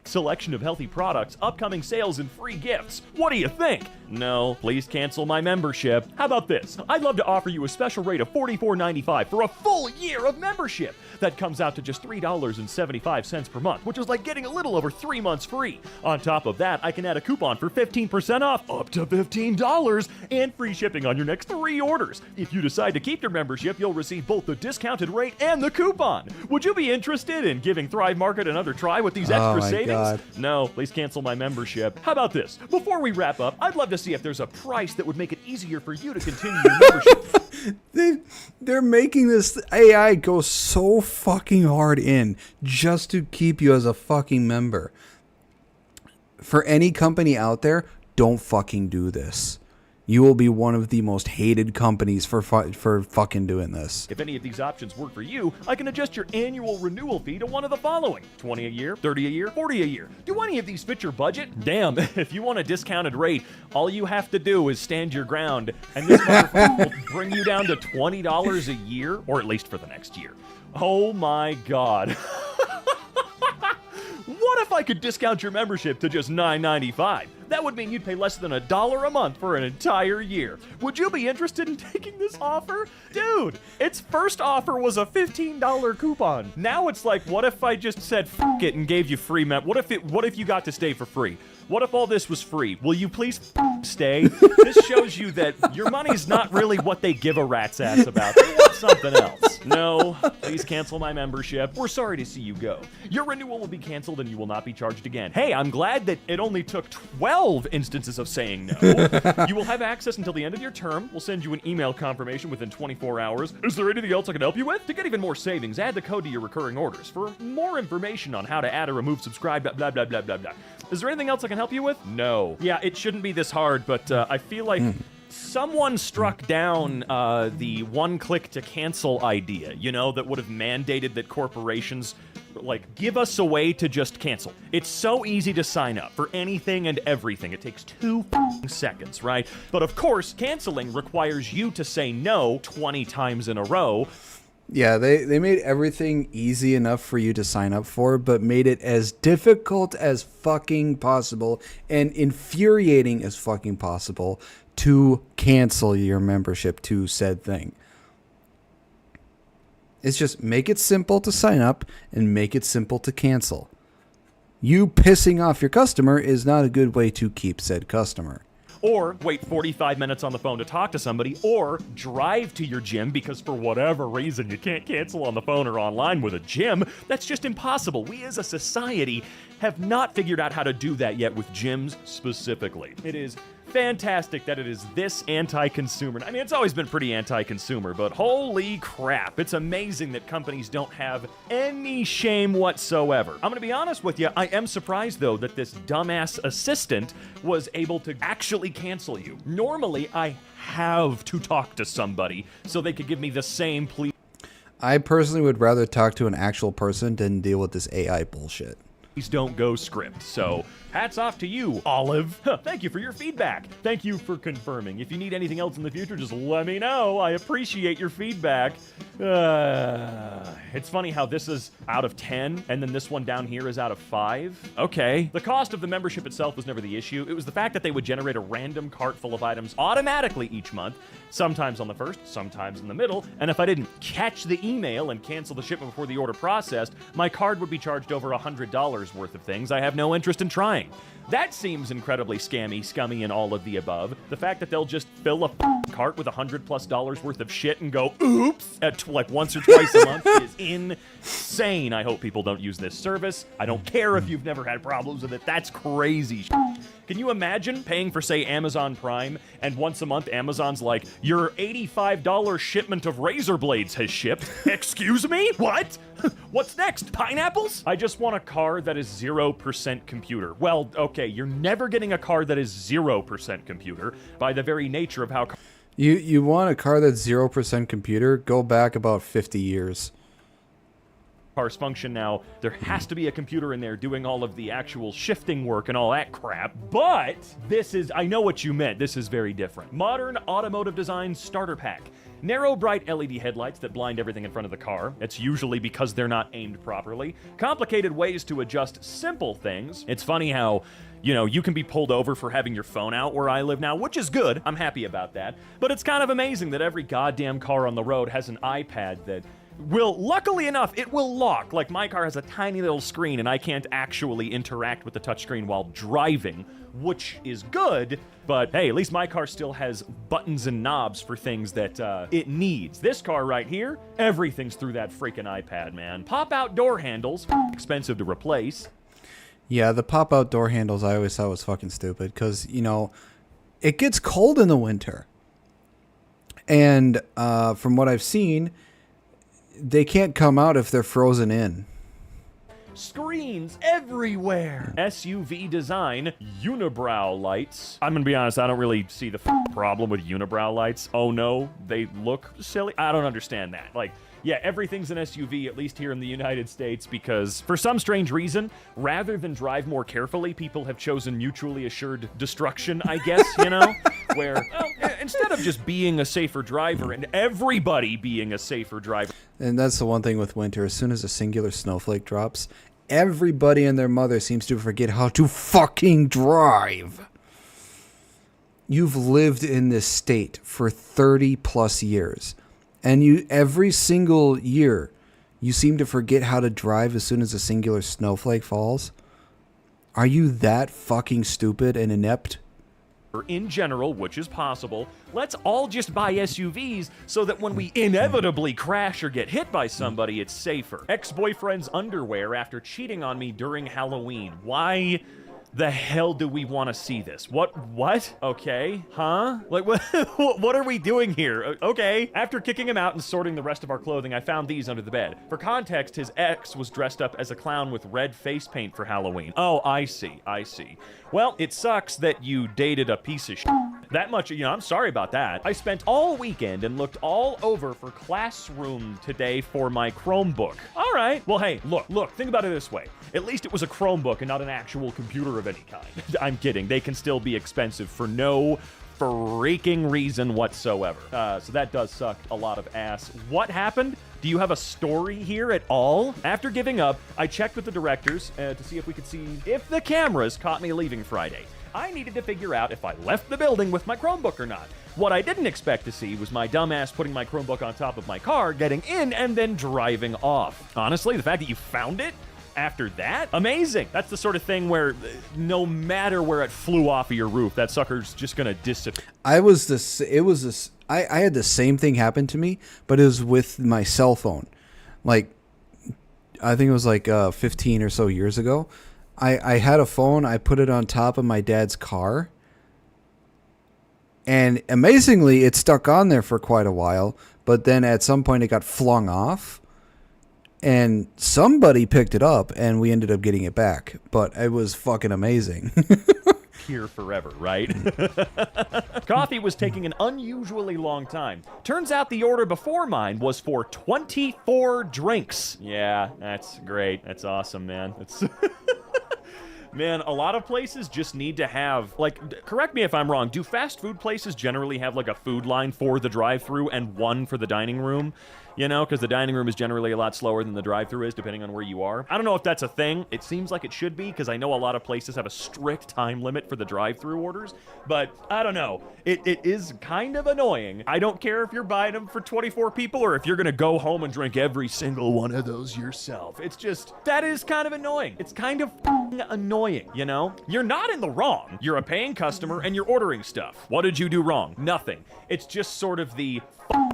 F: Selection of healthy products, upcoming sales, and free gifts. What do you think? No, please cancel my membership. How about this? I'd love to offer you a special rate of $44.95 for a full year of membership. That comes out to just $3.75 per month, which is like getting a little over 3 months free. On top of that, I can add a coupon for 15% off, up to $15, and free shipping on your next 3 orders. If you decide to keep your membership, you'll receive both the discounted rate and the coupon. Would you be interested in giving Thrive Market another try with these extra savings? God. No, please cancel my membership. How about this? Before we wrap up, I'd love to see if there's a price that would make it easier for you to continue your membership.
A: They're making this AI go so fucking hard in just to keep you as a fucking member. For any company out there, don't fucking do this. You will be one of the most hated companies for fucking doing this.
F: If any of these options work for you, I can adjust your annual renewal fee to one of the following: $20 a year, $30 a year, $40 a year. Do any of these fit your budget? Damn, if you want a discounted rate, all you have to do is stand your ground, and this motherfucker will bring you down to $20 a year, or at least for the next year. Oh my God. What if I could discount your membership to just $9.95? That would mean you'd pay less than $1 a month for an entire year. Would you be interested in taking this offer? Dude, its first offer was a $15 coupon. Now it's like, what if I just said fuck it and gave you free what if you got to stay for free? What if all this was free? Will you please stay? This shows you that your money's not really what they give a rat's ass about. They want something else. No, please cancel my membership. We're sorry to see you go. Your renewal will be canceled and you will not be charged again. Hey, I'm glad that it only took 12 instances of saying no. You will have access until the end of your term. We'll send you an email confirmation within 24 hours. Is there anything else I can help you with? To get even more savings, add the code to your recurring orders. For more information on how to add or remove subscribe, blah, blah, blah, blah, blah, blah. Is there anything else I can help you with? No. Yeah, it shouldn't be this hard, but I feel like someone struck down the one-click to cancel idea, you know, that would have mandated that corporations, like, give us a way to just cancel. It's so easy to sign up for anything and everything. It takes 2 seconds, right? But of course, canceling requires you to say no 20 times in a row.
A: Yeah, they made everything easy enough for you to sign up for, but made it as difficult as fucking possible and infuriating as fucking possible to cancel your membership to said thing. It's just make it simple to sign up and make it simple to cancel. You pissing off your customer is not a good way to keep said customer.
F: Or wait 45 minutes on the phone to talk to somebody, or drive to your gym because for whatever reason you can't cancel on the phone or online with a gym. That's just impossible. We as a society have not figured out how to do that yet with gyms specifically. It is fantastic that it is this anti-consumer. I mean, it's always been pretty anti-consumer, but holy crap, it's amazing that companies don't have any shame whatsoever. I'm gonna be honest with you, I am surprised though that this dumbass assistant was able to actually cancel you. Normally, I have to talk to somebody so they could give me the same please.
A: I personally would rather talk to an actual person than deal with this AI bullshit.
F: Please don't go script. So, hats off to you, Olive. Thank you for your feedback. Thank you for confirming. If you need anything else in the future, just let me know. I appreciate your feedback. It's funny how this is out of 10, and then this one down here is out of 5. Okay. The cost of the membership itself was never the issue. It was the fact that they would generate a random cart full of items automatically each month, sometimes on the first, sometimes in the middle, and if I didn't catch the email and cancel the shipment before the order processed, my card would be charged over $100 worth of things I have no interest in trying. That seems incredibly scammy, scummy, and all of the above. The fact that they'll just fill a cart with $100+ worth of shit and go, oops, at like once or twice a month is insane. I hope people don't use this service. I don't care if you've never had problems with it. That's crazy. Can you imagine paying for, say, Amazon Prime, and once a month Amazon's like, your $85 shipment of razor blades has shipped? Excuse me? What? What's next? Pineapples? I just want a car that is 0% computer. Well, okay, you're never getting a car that is 0% computer by the very nature of how...
A: You want a car that's 0% computer? Go back about 50 years.
F: Cars function now. There has to be a computer in there doing all of the actual shifting work and all that crap. But this is, I know what you meant. This is very different. Modern automotive design starter pack. Narrow, bright LED headlights that blind everything in front of the car. It's usually because they're not aimed properly. Complicated ways to adjust simple things. It's funny how, you know, you can be pulled over for having your phone out where I live now, which is good. I'm happy about that. But it's kind of amazing that every goddamn car on the road has an iPad that will, luckily enough, it will lock. Like, my car has a tiny little screen and I can't actually interact with the touchscreen while driving, which is good, but hey, at least my car still has buttons and knobs for things that it needs. This car right here, everything's through that freaking iPad, man. Pop-out door handles, expensive to replace.
A: Yeah, the pop-out door handles I always thought was fucking stupid because, you know, it gets cold in the winter. And from what I've seen, they can't come out if they're frozen in.
F: Screens everywhere. SUV design, unibrow lights. I'm gonna be honest, I don't really see the problem with unibrow lights. Oh no, they look silly. I don't understand that. Like, yeah, everything's an SUV, at least here in the United States, because for some strange reason, rather than drive more carefully, people have chosen mutually assured destruction, I guess, you know? Where, well, instead of just being a safer driver and everybody being a safer driver.
A: And that's the one thing with winter. As soon as a singular snowflake drops, everybody and their mother seems to forget how to fucking drive. You've lived in this state for 30 plus years. And you, every single year, you seem to forget how to drive as soon as a singular snowflake falls. Are you that fucking stupid and inept?
F: in general, which is possible, let's all just buy SUVs so that when we inevitably crash or get hit by somebody, it's safer. Ex-boyfriend's underwear after cheating on me during Halloween. Why the hell do we want to see this? What? Okay. Huh? Like, what are we doing here? Okay. After kicking him out and sorting the rest of our clothing, I found these under the bed. For context, his ex was dressed up as a clown with red face paint for Halloween. Oh, I see. Well, it sucks that you dated a piece of shit. That much, I'm sorry about that. I spent all weekend and looked all over for Classroom today for my Chromebook. All right. Well, hey, look, think about it this way. At least it was a Chromebook and not an actual computer of any kind. I'm kidding. They can still be expensive for no freaking reason whatsoever. So that does suck a lot of ass. What happened? Do you have a story here at all? After giving up, I checked with the directors to see if we could see if the cameras caught me leaving Friday. I needed to figure out if I left the building with my Chromebook or not. What I didn't expect to see was my dumbass putting my Chromebook on top of my car, getting in, and then driving off. Honestly, the fact that you found it after that, amazing. That's the sort of thing where no matter where it flew off of your roof, that sucker's just gonna disappear.
A: I had the same thing happen to me, but it was with my cell phone. Like, I think it was like 15 or so years ago. I had a phone. I put it on top of my dad's car. And amazingly, it stuck on there for quite a while. But then at some point, it got flung off. And somebody picked it up, and we ended up getting it back. But it was fucking amazing.
F: Here forever, right? Coffee was taking an unusually long time. Turns out the order before mine was for 24 drinks. Yeah, that's great. That's awesome, man. That's... Man, a lot of places just need to have, like, correct me if I'm wrong, do fast food places generally have, like, a food line for the drive-thru and one for the dining room? You know, because the dining room is generally a lot slower than the drive-thru is, depending on where you are. I don't know if that's a thing. It seems like it should be, because I know a lot of places have a strict time limit for the drive-thru orders, but I don't know. It is kind of annoying. I don't care if you're buying them for 24 people or if you're going to go home and drink every single one of those yourself. It's just, that is kind of annoying. It's kind of annoying, you know? You're not in the wrong. You're a paying customer and you're ordering stuff. What did you do wrong? Nothing. It's just sort of the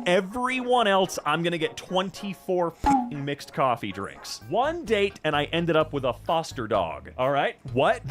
F: everyone else, I'm gonna get 24 mixed coffee drinks. One date and I ended up with a foster dog. All right, what?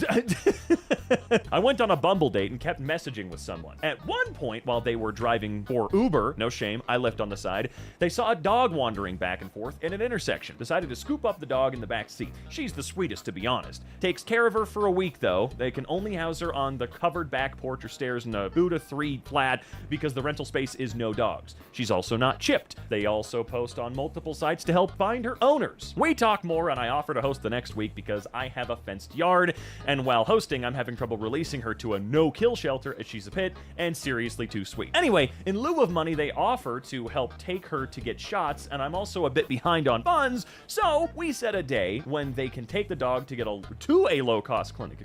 F: I went on a Bumble date and kept messaging with someone. At one point, while they were driving for Uber, no shame, I left on the side, they saw a dog wandering back and forth in an intersection. Decided to scoop up the dog in the back seat. She's the sweetest, to be honest. Takes care of her for a week, though. They can only house her on the covered back porch or stairs in a Buddha 3 flat because the rental space is no dogs. She's also not chipped. They also post on multiple sites to help find her owners. We talk more, and I offer to host the next week because I have a fenced yard, and while hosting, I'm having trouble releasing her to a no-kill shelter as she's a pit and seriously too sweet. Anyway, in lieu of money, they offer to help take her to get shots, and I'm also a bit behind on funds, so we set a day when they can take the dog to a low-cost clinic.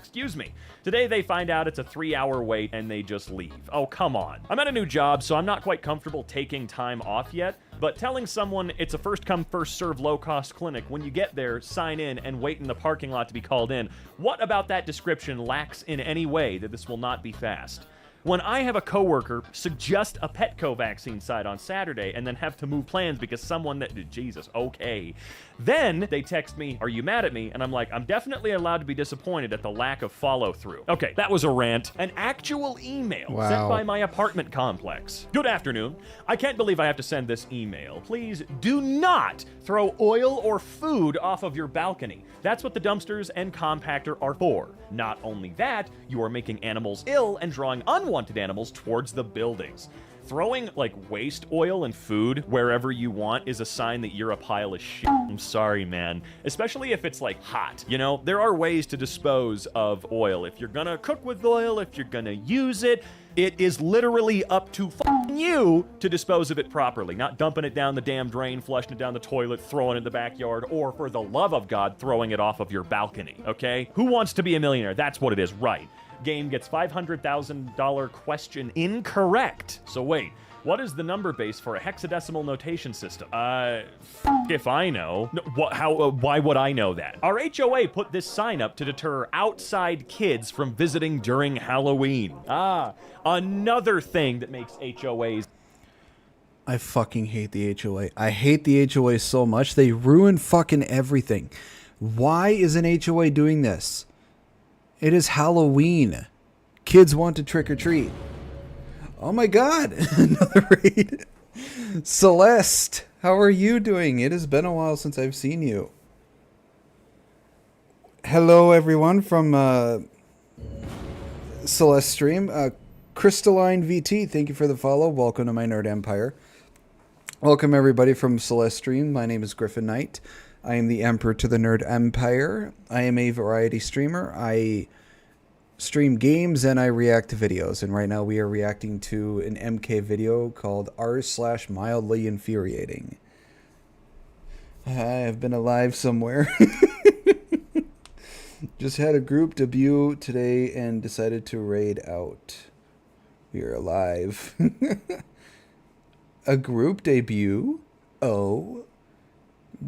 F: Today they find out it's a 3-hour wait, and they just leave. Oh, come on. I'm at a new job, so I'm not quite comfortable taking time off yet, but telling someone it's a first-come, first-served low-cost clinic, when you get there, sign in, and wait in the parking lot to be called in, what about that description lacks in any way that this will not be fast? When I have a coworker suggest a Petco vaccine site on Saturday and then have to move plans because Jesus, okay. Then they text me, "Are you mad at me?" And I'm like, I'm definitely allowed to be disappointed at the lack of follow-through. Okay, that was a rant. An actual email sent by my apartment complex. Good afternoon. I can't believe I have to send this email. Please do not throw oil or food off of your balcony. That's what the dumpsters and compactor are for. Not only that, you are making animals ill and drawing unwanted animals towards the buildings. Throwing, like, waste oil and food wherever you want is a sign that you're a pile of shit. I'm sorry, man. Especially if it's, like, hot. You know, there are ways to dispose of oil. If you're gonna cook with oil, if you're gonna use it, it is literally up to you to dispose of it properly. Not dumping it down the damn drain, flushing it down the toilet, throwing it in the backyard, or, for the love of God, throwing it off of your balcony, okay? Who wants to be a millionaire? That's what it is, right. Game gets $500,000 question incorrect. So wait, What is the number base for a hexadecimal notation system? If I know. No, why would I know that? Our HOA put this sign up to deter outside kids from visiting during Halloween. Another thing that makes HOAs...
A: I fucking hate the HOA. I hate the HOA so much. They ruin fucking everything. Why is an HOA doing this? It is Halloween. Kids want to trick or treat. Oh my god. Another raid. Celeste, how are you doing? It has been a while since I've seen you. Hello everyone from Celeste stream. Crystalline VT, thank you for the follow. Welcome to my Nerd Empire. Welcome everybody from Celeste stream. My name is Griffin Knight. I am the Emperor to the Nerd Empire. I am a variety streamer. I stream games and I react to videos. And right now we are reacting to an MK video called r/mildly infuriating. I have been alive somewhere. Just had a group debut today and decided to raid out. We are alive. A group debut? Oh.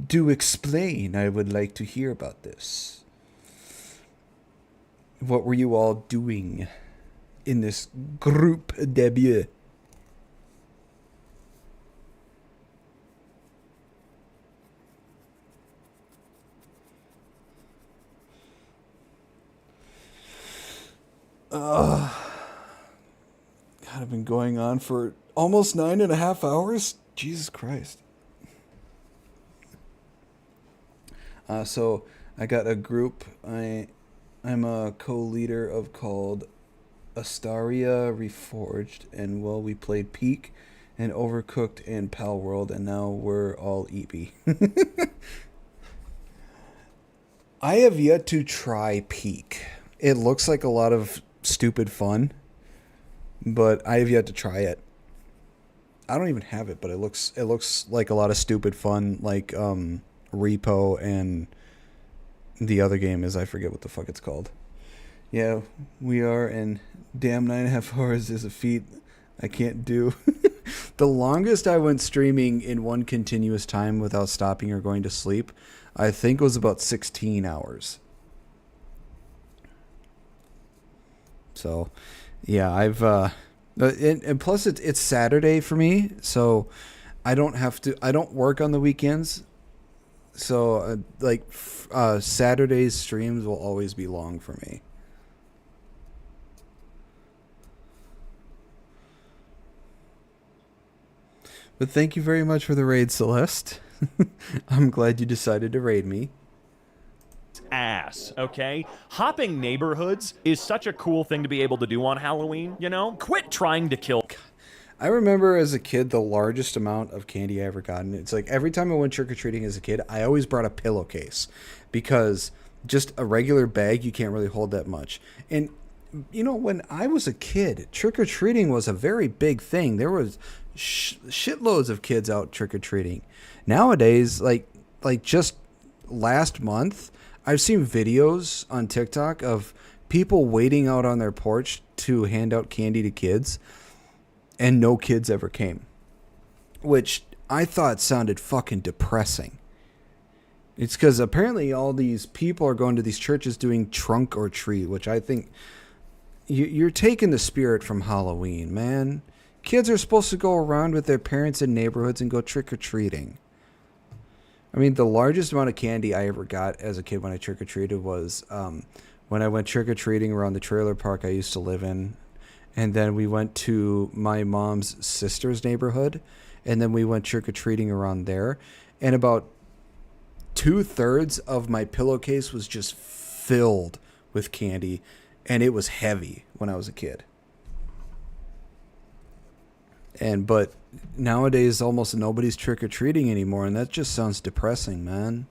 A: Do explain. I would like to hear about this. What were you all doing in this group debut? God, I've been going on for almost 9.5 hours? Jesus Christ. So I got a group I'm a co-leader of called Astaria Reforged, and well, we played Peak and Overcooked and Pal World, and now we're all EP. I have yet to try Peak. It looks like a lot of stupid fun, but I have yet to try it. I don't even have it, but it looks like a lot of stupid fun, like Repo and the other game is, I forget what the fuck it's called. Yeah, we are, and damn 9.5 hours is a feat I can't do. The longest I went streaming in one continuous time without stopping or going to sleep, I think was about 16 hours. So, yeah, I've and plus it's Saturday for me, so I don't work on the weekends. So Saturday's streams will always be long for me. But thank you very much for the raid, Celeste. I'm glad you decided to raid me.
F: Ass, okay? Hopping neighborhoods is such a cool thing to be able to do on Halloween, you know? Quit trying to kill...
A: I remember as a kid the largest amount of candy I ever gotten. It's like every time I went trick-or-treating as a kid, I always brought a pillowcase because just a regular bag, you can't really hold that much. And, you know, when I was a kid, trick-or-treating was a very big thing. There was shitloads of kids out trick-or-treating. Nowadays, like just last month, I've seen videos on TikTok of people waiting out on their porch to hand out candy to kids. And no kids ever came, which I thought sounded fucking depressing. It's because apparently all these people are going to these churches doing trunk or treat, which I think you're taking the spirit from Halloween, man. Kids are supposed to go around with their parents in neighborhoods and go trick-or-treating. I mean, the largest amount of candy I ever got as a kid when I trick-or-treated was when I went trick-or-treating around the trailer park I used to live in. And then we went to my mom's sister's neighborhood, and then we went trick-or-treating around there. And about 2/3 of my pillowcase was just filled with candy, and it was heavy when I was a kid. But nowadays, almost nobody's trick-or-treating anymore, and that just sounds depressing, man.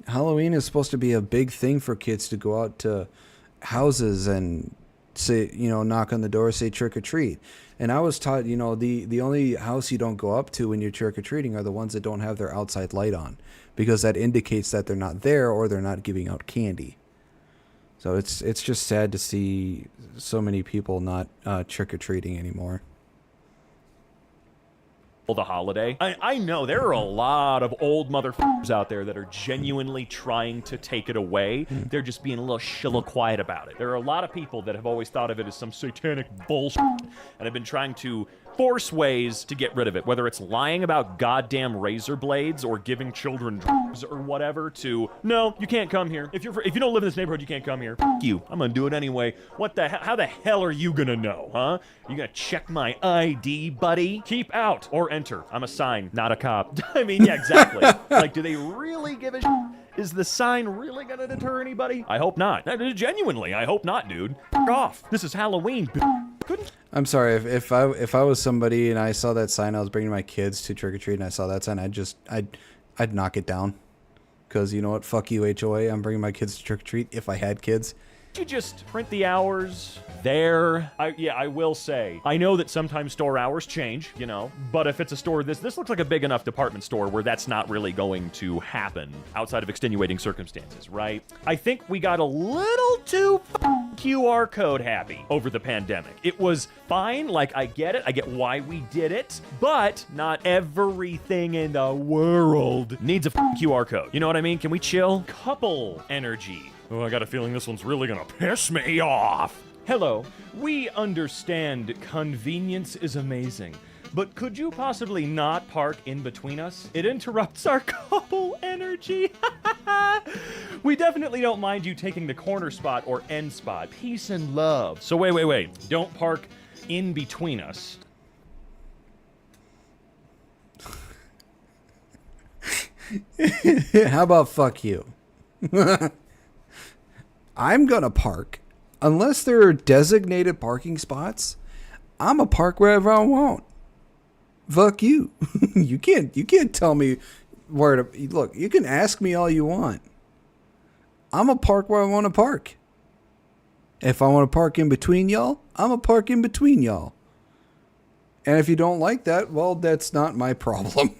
A: Halloween is supposed to be a big thing for kids to go out to houses and say, you know, knock on the door, say trick or treat. And I was taught, you know, the only house you don't go up to when you're trick or treating are the ones that don't have their outside light on, because that indicates that they're not there or they're not giving out candy. So it's just sad to see so many people not trick or treating anymore.
F: the holiday. I know there are a lot of old motherfuckers out there that are genuinely trying to take it away. They're just being a little shilla quiet about it. There are a lot of people that have always thought of it as some satanic bullshit and have been trying to force ways to get rid of it, whether it's lying about goddamn razor blades or giving children drugs or whatever to, no, you can't come here. If you don't live in this neighborhood, you can't come here. F you. I'm gonna do it anyway. What the hell? How the hell are you gonna know, huh? You gonna check my ID, buddy? Keep out or enter. I'm a sign, not a cop. I mean, yeah, exactly. Like, do they really give a shit? Is the sign really gonna deter anybody? I hope not. Genuinely, I hope not, dude. F off. This is Halloween.
A: I'm sorry, if I was somebody and I saw that sign, I was bringing my kids to trick or treat, and I saw that sign, I'd knock it down, because you know what? Fuck you, HOA. I'm bringing my kids to trick or treat if I had kids.
F: You just print the hours there. I will say, I know that sometimes store hours change, you know, but if it's a store, this looks like a big enough department store where that's not really going to happen outside of extenuating circumstances, right? I think we got a little too QR code happy over the pandemic. It was fine, like I get it, I get why we did it, but not everything in the world needs a QR code. You know what I mean? Can we chill? Couple energy. Oh, I got a feeling this one's really gonna piss me off. Hello, we understand convenience is amazing, but could you possibly not park in between us? It interrupts our couple energy. We definitely don't mind you taking the corner spot or end spot. Peace and love. So wait. Don't park in between us.
A: How about fuck you? I'm gonna park. Unless there are designated parking spots, I'm gonna park wherever I want. Fuck you. You can't tell me where to look. You can ask me all you want. I'm gonna park where I want to park. If I want to park in between y'all, I'm gonna park in between y'all. And if you don't like that, well, that's not my problem.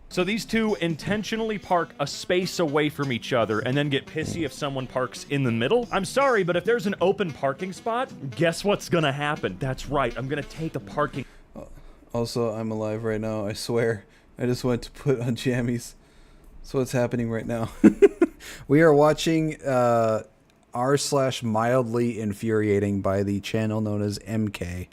F: So these two intentionally park a space away from each other and then get pissy if someone parks in the middle? I'm sorry, but if there's an open parking spot, guess what's gonna happen? That's right, I'm gonna take the parking.
A: Also, I'm alive right now, I swear. I just went to put on jammies. So what's happening right now? We are watching r/mildly infuriating by the channel known as MK.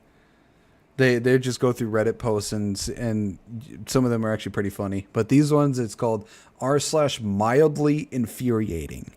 A: They just go through Reddit posts and some of them are actually pretty funny. But these ones, it's called r/mildly infuriating.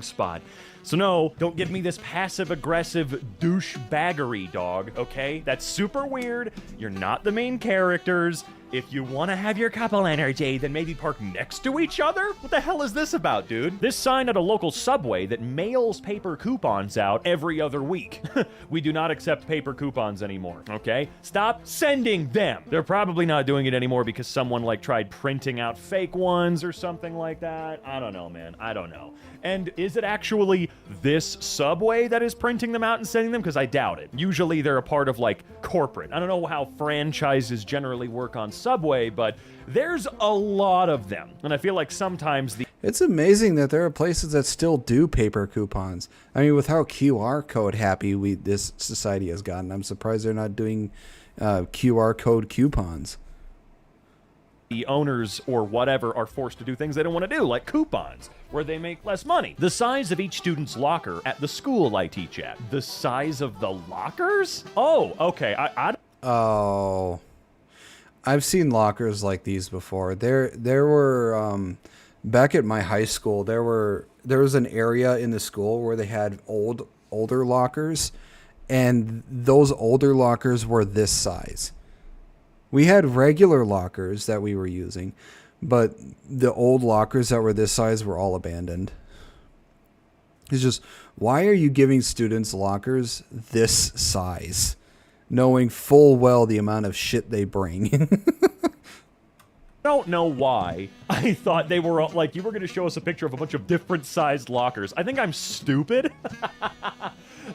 F: Spot. So no, don't give me this passive-aggressive douchebaggery, dog, okay? That's super weird. You're not the main characters. If you want to have your couple energy, then maybe park next to each other? What the hell is this about, dude? This sign at a local Subway that mails paper coupons out every other week. We do not accept paper coupons anymore, okay? Stop sending them. They're probably not doing it anymore because someone like tried printing out fake ones or something like that. I don't know, man. I don't know. And is it actually this Subway that is printing them out and sending them? Because I doubt it. Usually they're a part of like corporate. I don't know how franchises generally work on Subway, but there's a lot of them. And I feel like sometimes
A: It's amazing that there are places that still do paper coupons. I mean, with how QR code happy this society has gotten, I'm surprised they're not doing QR code coupons.
F: The owners or whatever are forced to do things they don't want to do, like coupons, where they make less money. The size of each student's locker at the school I teach at. The size of the lockers? Oh, okay.
A: Oh, I've seen lockers like these before. There were back at my high school. There was an area in the school where they had older lockers, and those older lockers were this size. We had regular lockers that we were using, but the old lockers that were this size were all abandoned. It's just, why are you giving students lockers this size, knowing full well the amount of shit they bring?
F: Don't know why I thought they were like, you were going to show us a picture of a bunch of different sized lockers. I think I'm stupid.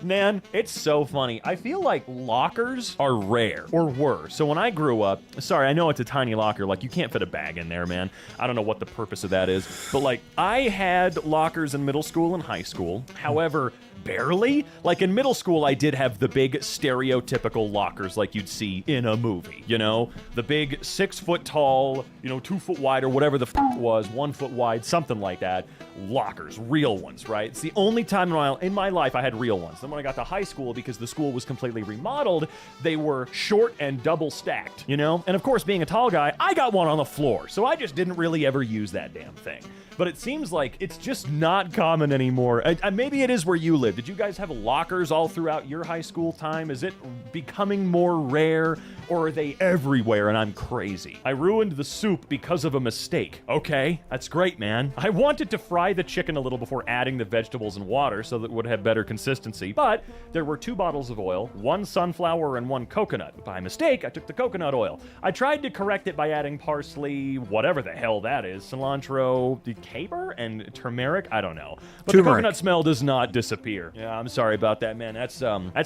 F: Man, it's so funny. I feel like lockers are rare, or were. So when I grew up, sorry, I know it's a tiny locker, like you can't fit a bag in there, man. I don't know what the purpose of that is. But like, I had lockers in middle school and high school. However, barely. Like in middle school, I did have the big stereotypical lockers like you'd see in a movie, you know? The big 6 foot tall, 2 foot wide or whatever the was, 1 foot wide, something like that. Lockers, real ones, right? It's the only time in my life I had real ones. Then when I got to high school, because the school was completely remodeled, they were short and double stacked, And of course, being a tall guy, I got one on the floor, so I just didn't really ever use that damn thing. But it seems like it's just not common anymore. Maybe it is where you live. Did you guys have lockers all throughout your high school time? Is it becoming more rare, or are they everywhere and I'm crazy? I ruined the soup because of a mistake. Okay, that's great, man. I wanted to fry the chicken a little before adding the vegetables and water so that it would have better consistency, but there were 2 bottles of oil, 1 sunflower and 1 coconut. By mistake, I took the coconut oil. I tried to correct it by adding parsley, whatever the hell that is, cilantro, caper, and turmeric. I don't know. But the coconut smell does not disappear. Yeah, I'm sorry about that, man. That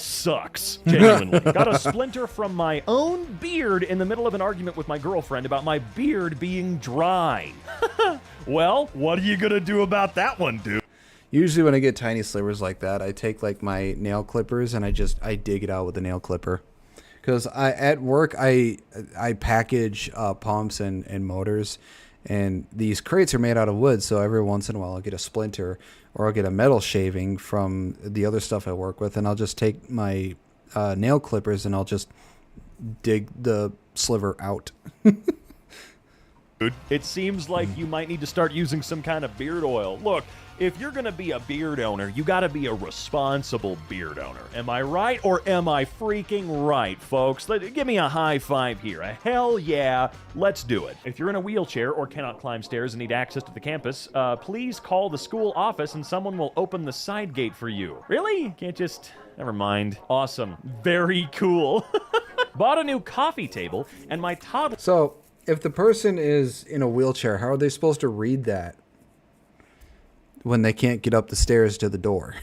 F: sucks. Genuinely. Got a splinter from my own beard in the middle of an argument with my girlfriend about my beard being dry. Well, what are you gonna do about that one, dude?
A: Usually when I get tiny slivers like that, I take like my nail clippers and I dig it out with a nail clipper. Because at work, I package pumps and motors, and these crates are made out of wood, so every once in a while I'll get a splinter or I'll get a metal shaving from the other stuff I work with, and I'll just take my nail clippers and I'll just dig the sliver out.
F: Dude, it seems like you might need to start using some kind of beard oil. Look, if you're gonna be a beard owner, you gotta be a responsible beard owner. Am I right, or am I freaking right, folks? Give me a high five here. A hell yeah, let's do it. If you're in a wheelchair or cannot climb stairs and need access to the campus, please call the school office and someone will open the side gate for you. Really? Can't just... Never mind. Awesome. Very cool. Bought a new coffee table, and my toddler...
A: So, if the person is in a wheelchair, how are they supposed to read that when they can't get up the stairs to the door?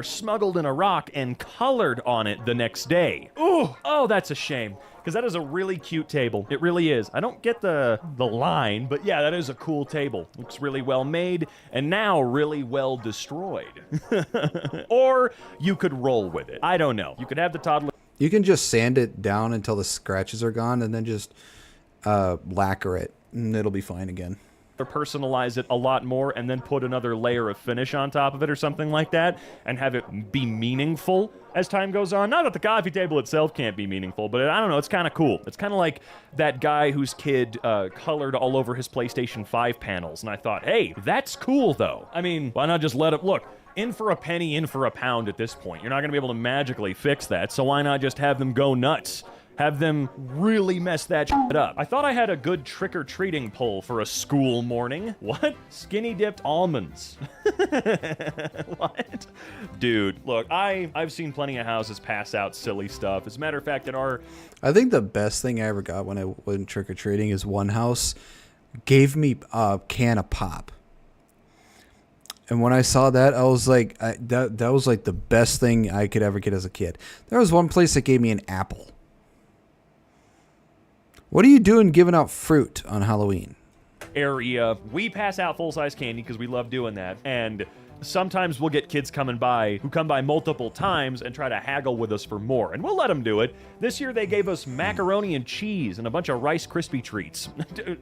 F: Smuggled in a rock and colored on it the next day. Ooh, oh, that's a shame, because that is a really cute table. It really is. I don't get the line, but yeah, that is a cool table. Looks really well made, and now really well destroyed. Or you could roll with it. I don't know. You could have the toddler...
A: You can just sand it down until the scratches are gone, and then just lacquer it, and it'll be fine again.
F: Personalize it a lot more and then put another layer of finish on top of it or something like that and have it be meaningful as time goes on. Not that the coffee table itself can't be meaningful, but I don't know, it's kind of cool. It's kind of like that guy whose kid colored all over his PlayStation 5 panels, and I thought, hey, that's cool though. I mean, why not just let it... Look, in for a penny, in for a pound at this point. You're not going to be able to magically fix that, so why not just have them go nuts? Have them really mess that shit up. I thought I had a good trick-or-treating pull for a school morning. What? Skinny dipped almonds. What? Dude, look, I've seen plenty of houses pass out silly stuff. As a matter of fact,
A: I think the best thing I ever got when I went trick-or-treating is one house gave me a can of pop. And when I saw that, I was like, that was like the best thing I could ever get as a kid. There was one place that gave me an apple. What are you doing giving out fruit on Halloween?
F: Area. We pass out full-size candy because we love doing that. And sometimes we'll get kids coming by who come by multiple times and try to haggle with us for more. And we'll let them do it. This year they gave us macaroni and cheese and a bunch of Rice Krispie treats.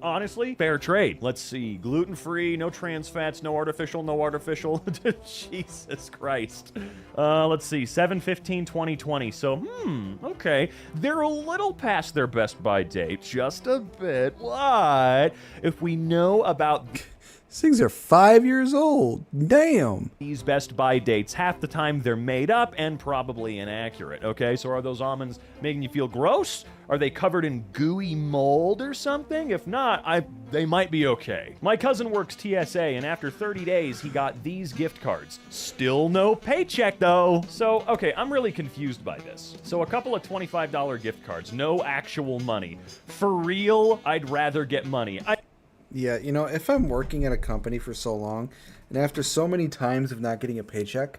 F: Honestly, fair trade. Let's see. Gluten-free, no trans fats, no artificial, no artificial. Jesus Christ. Let's see. 7/15/2020. So, okay. They're a little past their best by date. Just a bit. What? If we know about...
A: These things are 5 years old. Damn.
F: These Best Buy dates, half the time they're made up and probably inaccurate, okay? So are those almonds making you feel gross? Are they covered in gooey mold or something? If not, they might be okay. My cousin works TSA, and after 30 days, he got these gift cards. Still no paycheck, though. So, okay, I'm really confused by this. So a couple of $25 gift cards, no actual money. For real, I'd rather get money.
A: Yeah, you know, if I'm working at a company for so long, and after so many times of not getting a paycheck,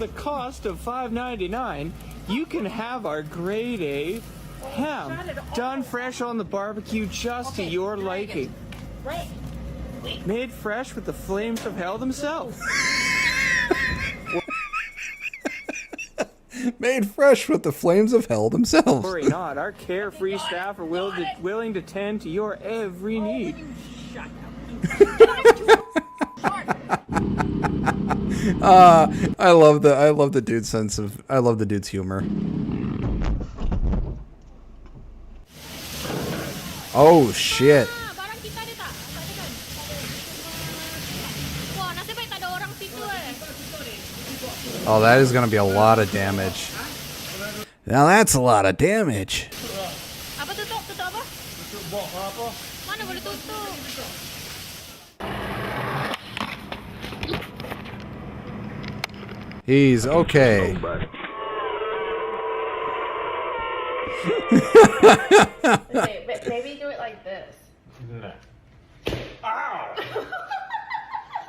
D: the cost of $5.99, you can have our grade A ham, done fresh on the barbecue just to your liking. Made fresh with the flames of hell themselves.
A: Made fresh with the flames of hell themselves.
D: Worry not, our carefree staff are willing to tend to your every need.
A: I love the dude's sense of, I love the dude's humor. Oh shit. Oh, that is gonna be a lot of damage. Now that's a lot of damage.
V: Apa tutup? Tutup apa? Tutup apa? Mana boleh tutup?
A: He's okay.
V: Okay, but maybe do it like this.
K: No. Ow!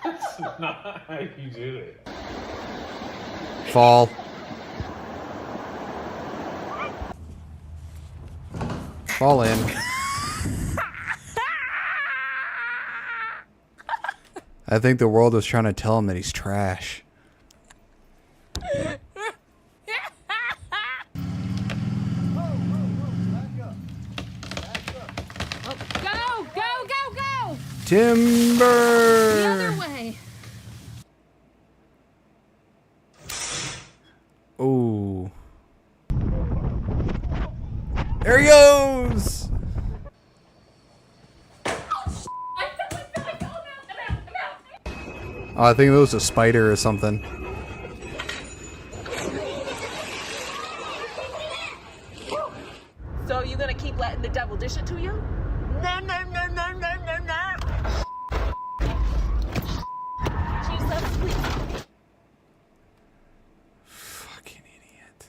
K: That's not how you do it.
A: Fall. Fall in. I think the world is trying to tell him that he's trash.
V: Go, go, go, go!
A: Timber!
V: The other way.
A: Ooh. There he goes! Oh, I think it was a spider or something.
V: So you gonna keep letting the devil dish it to you? No, no, no, no, no, no, no. Jesus, please.
A: Fucking idiot.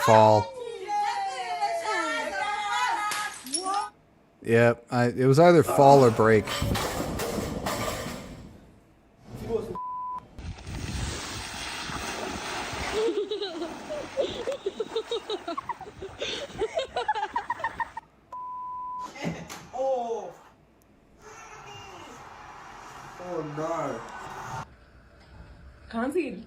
A: Fall. Yep, it was either fall or break.
V: Oh.
H: Oh no.
V: Concede.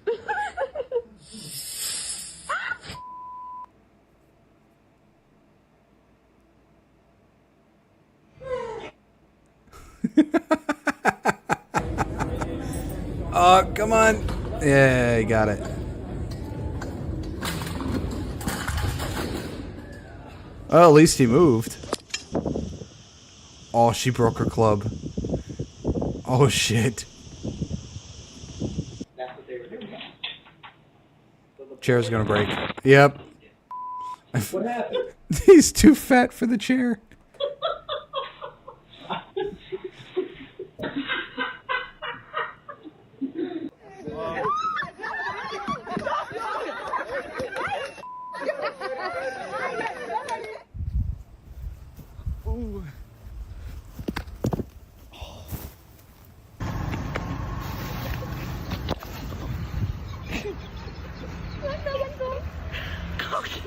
A: Oh, come on. Yeah, you got it. Well, at least he moved. Oh, she broke her club. Oh, shit. Chair's gonna break. Yep.
K: What happened?
A: He's too fat for the chair.
H: Ooh.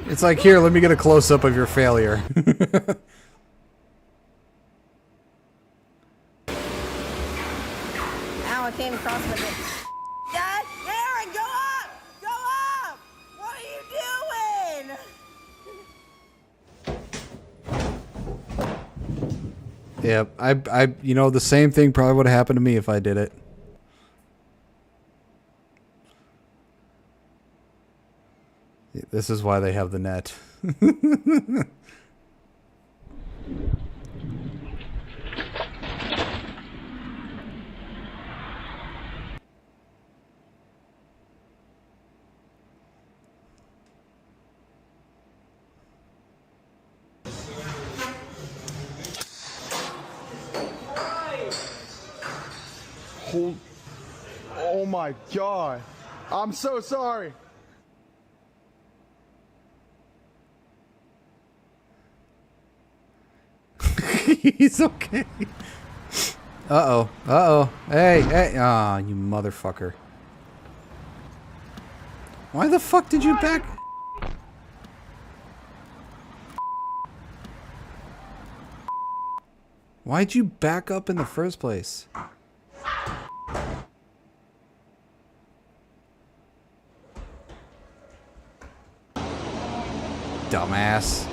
A: It's like, here, let me get a close-up of your failure.
V: Ow, I came across with it. Dad, Aaron, go up! Go up! What are you doing?
A: Yep, you know, the same thing probably would have happened to me if I did it. This is why they have the net.
H: Oh my god. I'm so sorry.
A: He's okay. Uh-oh. Uh-oh. Hey, hey. Ah, you motherfucker. Why the fuck did you back... Why'd you back up in the first place? Dumbass.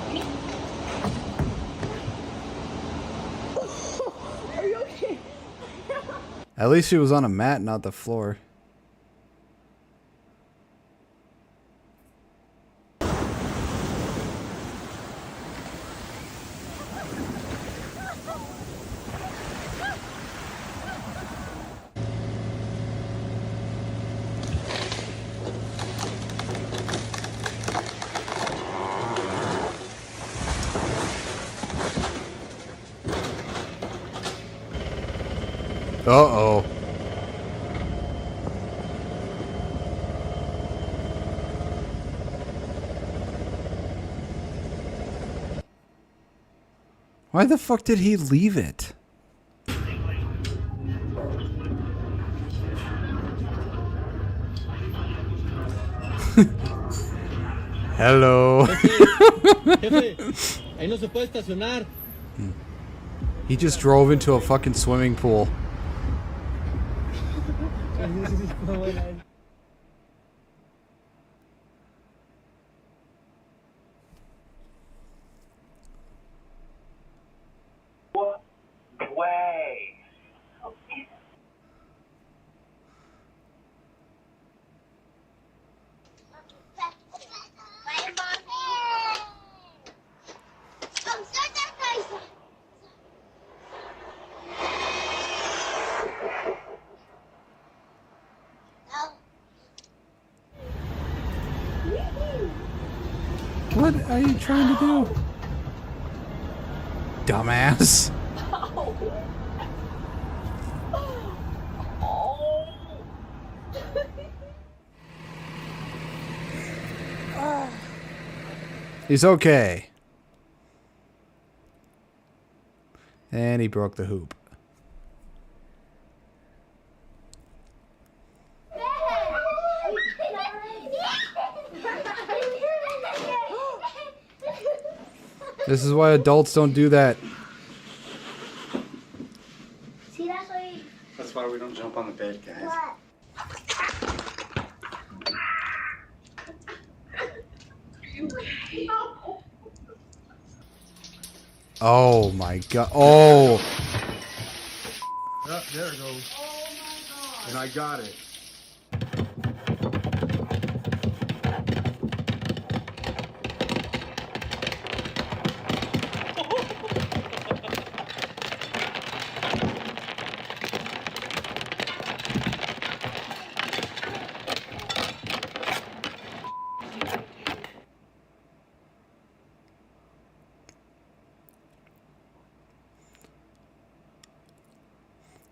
V: Are you okay?
A: At least she was on a mat, not the floor. Uh-oh. Why the fuck did he leave it? Hello.
I: Jefe, ahí no se puede estacionar.
A: He just drove into a fucking swimming pool.
M: Way.
A: What are you trying to do? Dumbass. He's okay. And he broke the hoop. This is why adults don't do that.
J: That's why we don't jump on the bed, guys.
A: Oh my god. Oh.
J: Oh, there it goes. And I got it.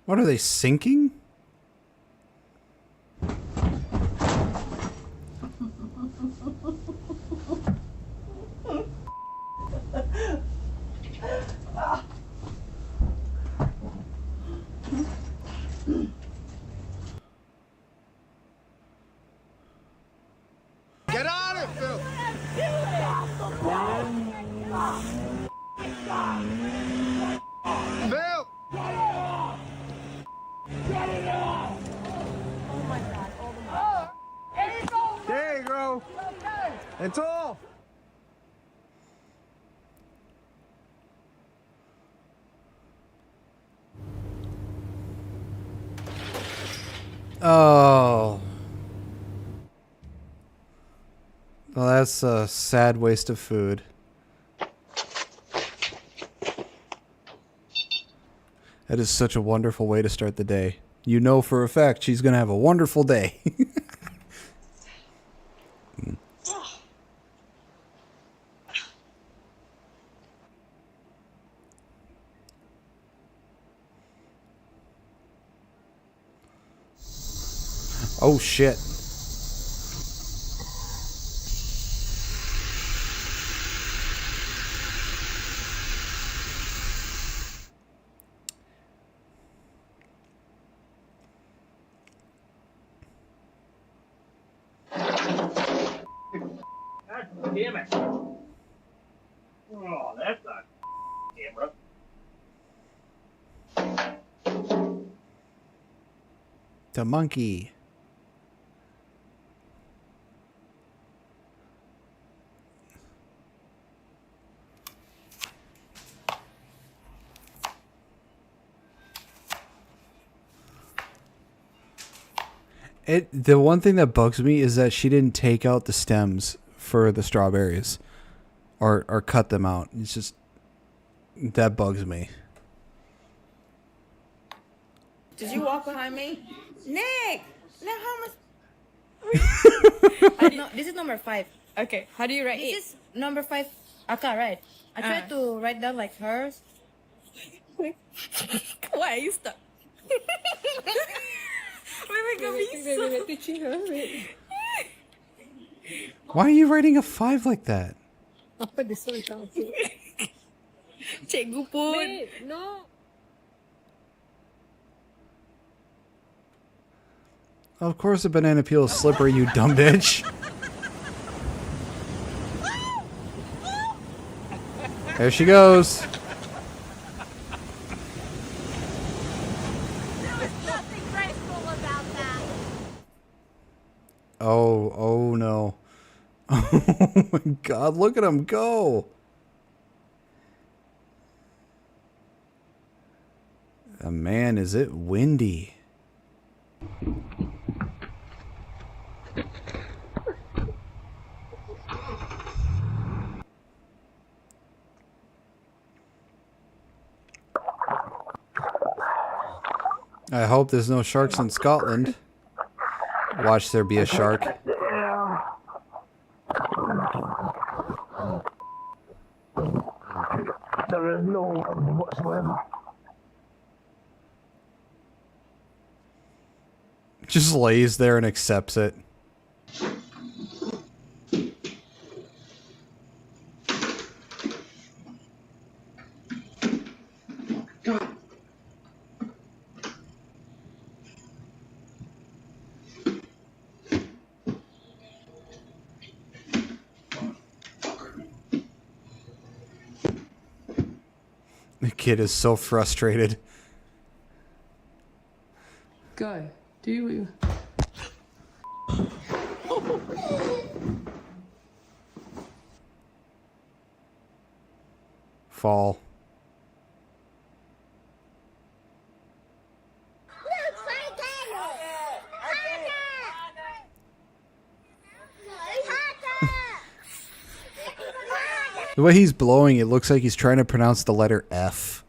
A: What are they sinking?
J: Get on it, Phil! Phil! There you go. It's off.
A: Oh. Well, that's a sad waste of food. That is such a wonderful way to start the day. You know for a fact she's going to have a wonderful day. Oh shit.
K: God damn it. Oh, that's not camera.
A: The monkey. The one thing that bugs me is that she didn't take out the stems for the strawberries or cut them out. It's just that bugs me.
V: Did you walk behind me? Nick! No, how much? No, this is number 5.
L: Okay, how do you write
V: This is number 5. I can't write. I tried to write down like hers.
L: Why are you stuck?
A: Why are you writing a 5 like that?
L: Cikgu pun. No.
A: Of course a banana peel is slippery, you dumb bitch. There she goes. Oh no. Oh my god, look at him go. Man, is it windy. I hope there's no sharks in Scotland. Watch there be a shark.
K: There is no one whatsoever.
A: Just lays there and accepts it. The kid is so frustrated.
O: Go. Do you?
A: Fall. The way he's blowing, it looks like he's trying to pronounce the letter F.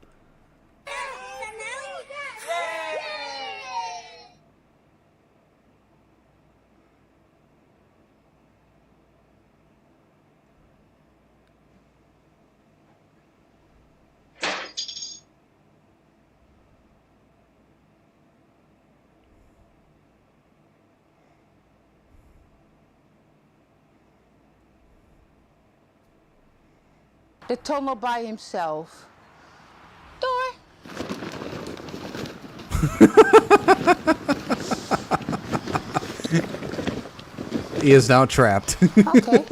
V: The tunnel by himself. Door.
A: He is now trapped.
V: Okay.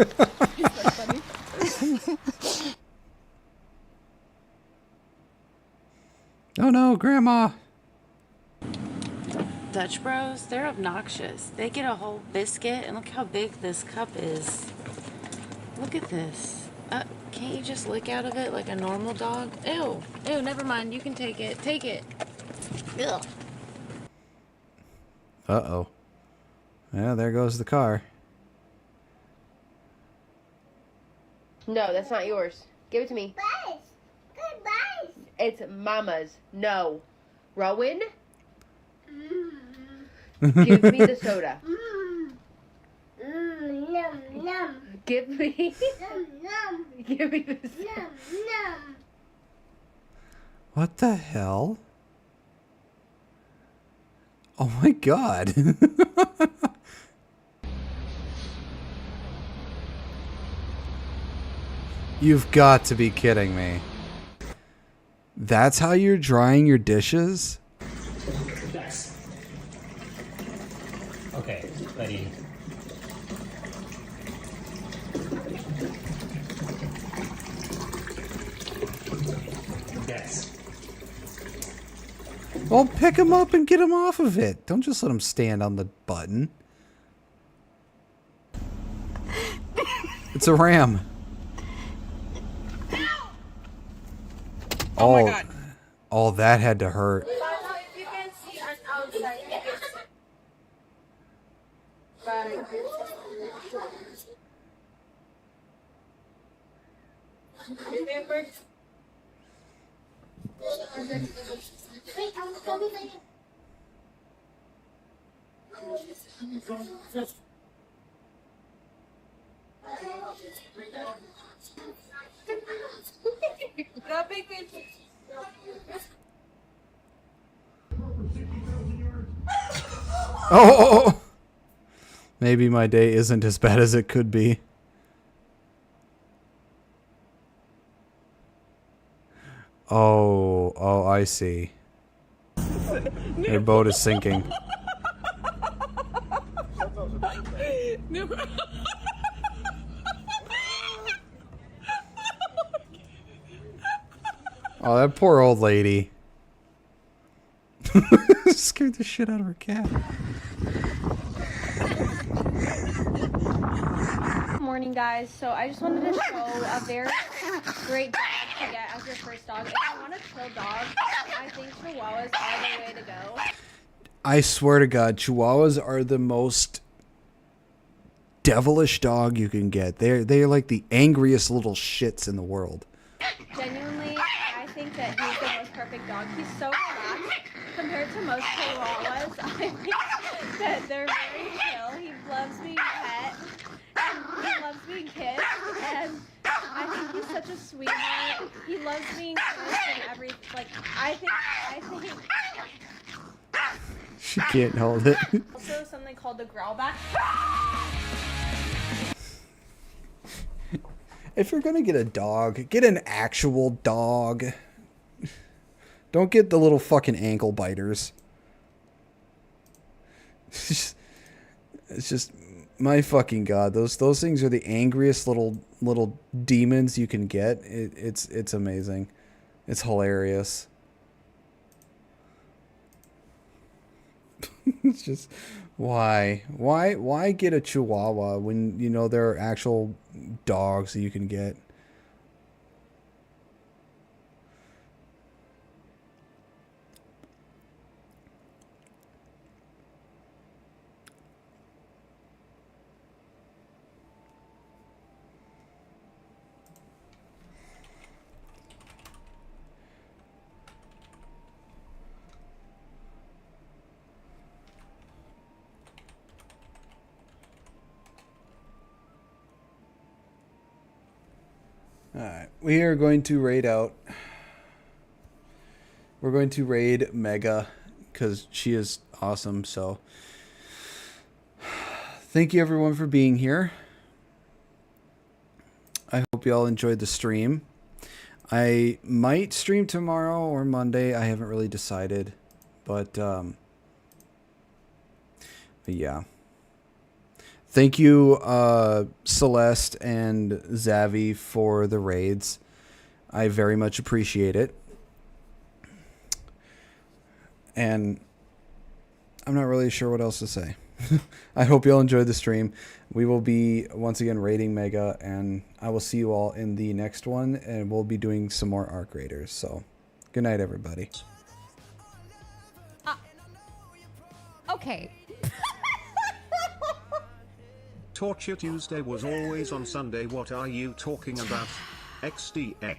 A: Oh no, Grandma.
U: Dutch Bros, they're obnoxious. They get a whole biscuit, and look how big this cup is. Look at this. Can't you just lick out of it like a normal dog? Ew. Ew, never mind. You can take it. Take it. Ugh.
A: Uh-oh. Yeah, there goes the car.
X: No, that's not yours. Give it to me. Goodbye. It's Mama's. No. Rowan? Give me the soda. Yum, yum. Give me. Yum, yum. Give me the soda. Yum, yum.
A: What the hell? Oh my god. You've got to be kidding me. That's how you're drying your dishes?
Y: Next. Okay, ready.
A: Well, pick him up and get him off of it. Don't just let him stand on the button. It's a ram.
L: Oh my God.
A: Oh, that had to hurt.
L: You can see us outside. Remember?
A: Oh! Maybe my day isn't as bad as it could be. Oh, I see. Their boat is sinking. Oh, that poor old lady. Scared the shit out of her cat.
C: Morning, guys. So I just wanted to show a very great dog to get as your first dog. If you want to kill dogs, I think Chihuahuas are the way to go.
A: I swear to God, Chihuahuas are the most devilish dog you can get. They're like the angriest little shits in the world.
C: Genuinely, I think that he's the most perfect dog. He's so relaxed compared to most Chihuahuas. I think that they're very chill. He loves being pet. And he loves being kissed. And I think he's such a sweetheart. He loves being kissed and everything. Like, I think.
A: She can't hold it.
C: Also, something called the growlback.
A: If you're gonna get a dog, get an actual dog. Don't get the little fucking ankle biters. It's just my fucking God. Those things are the angriest little demons you can get. It's amazing. It's hilarious. It's just why get a Chihuahua when you know there are actual dogs that you can get. Alright, we are going to raid out. We're going to raid Mega because she is awesome. So thank you everyone for being here. I hope you all enjoyed the stream. I might stream tomorrow or Monday. I haven't really decided, but yeah. Thank you, Celeste and Zavi, for the raids. I very much appreciate it. And I'm not really sure what else to say. I hope you all enjoyed the stream. We will be, once again, raiding Mega, and I will see you all in the next one, and we'll be doing some more Arc Raiders. So, good night, everybody.
G: Okay.
N: Torture Tuesday was always on Sunday. What are you talking about? XDX.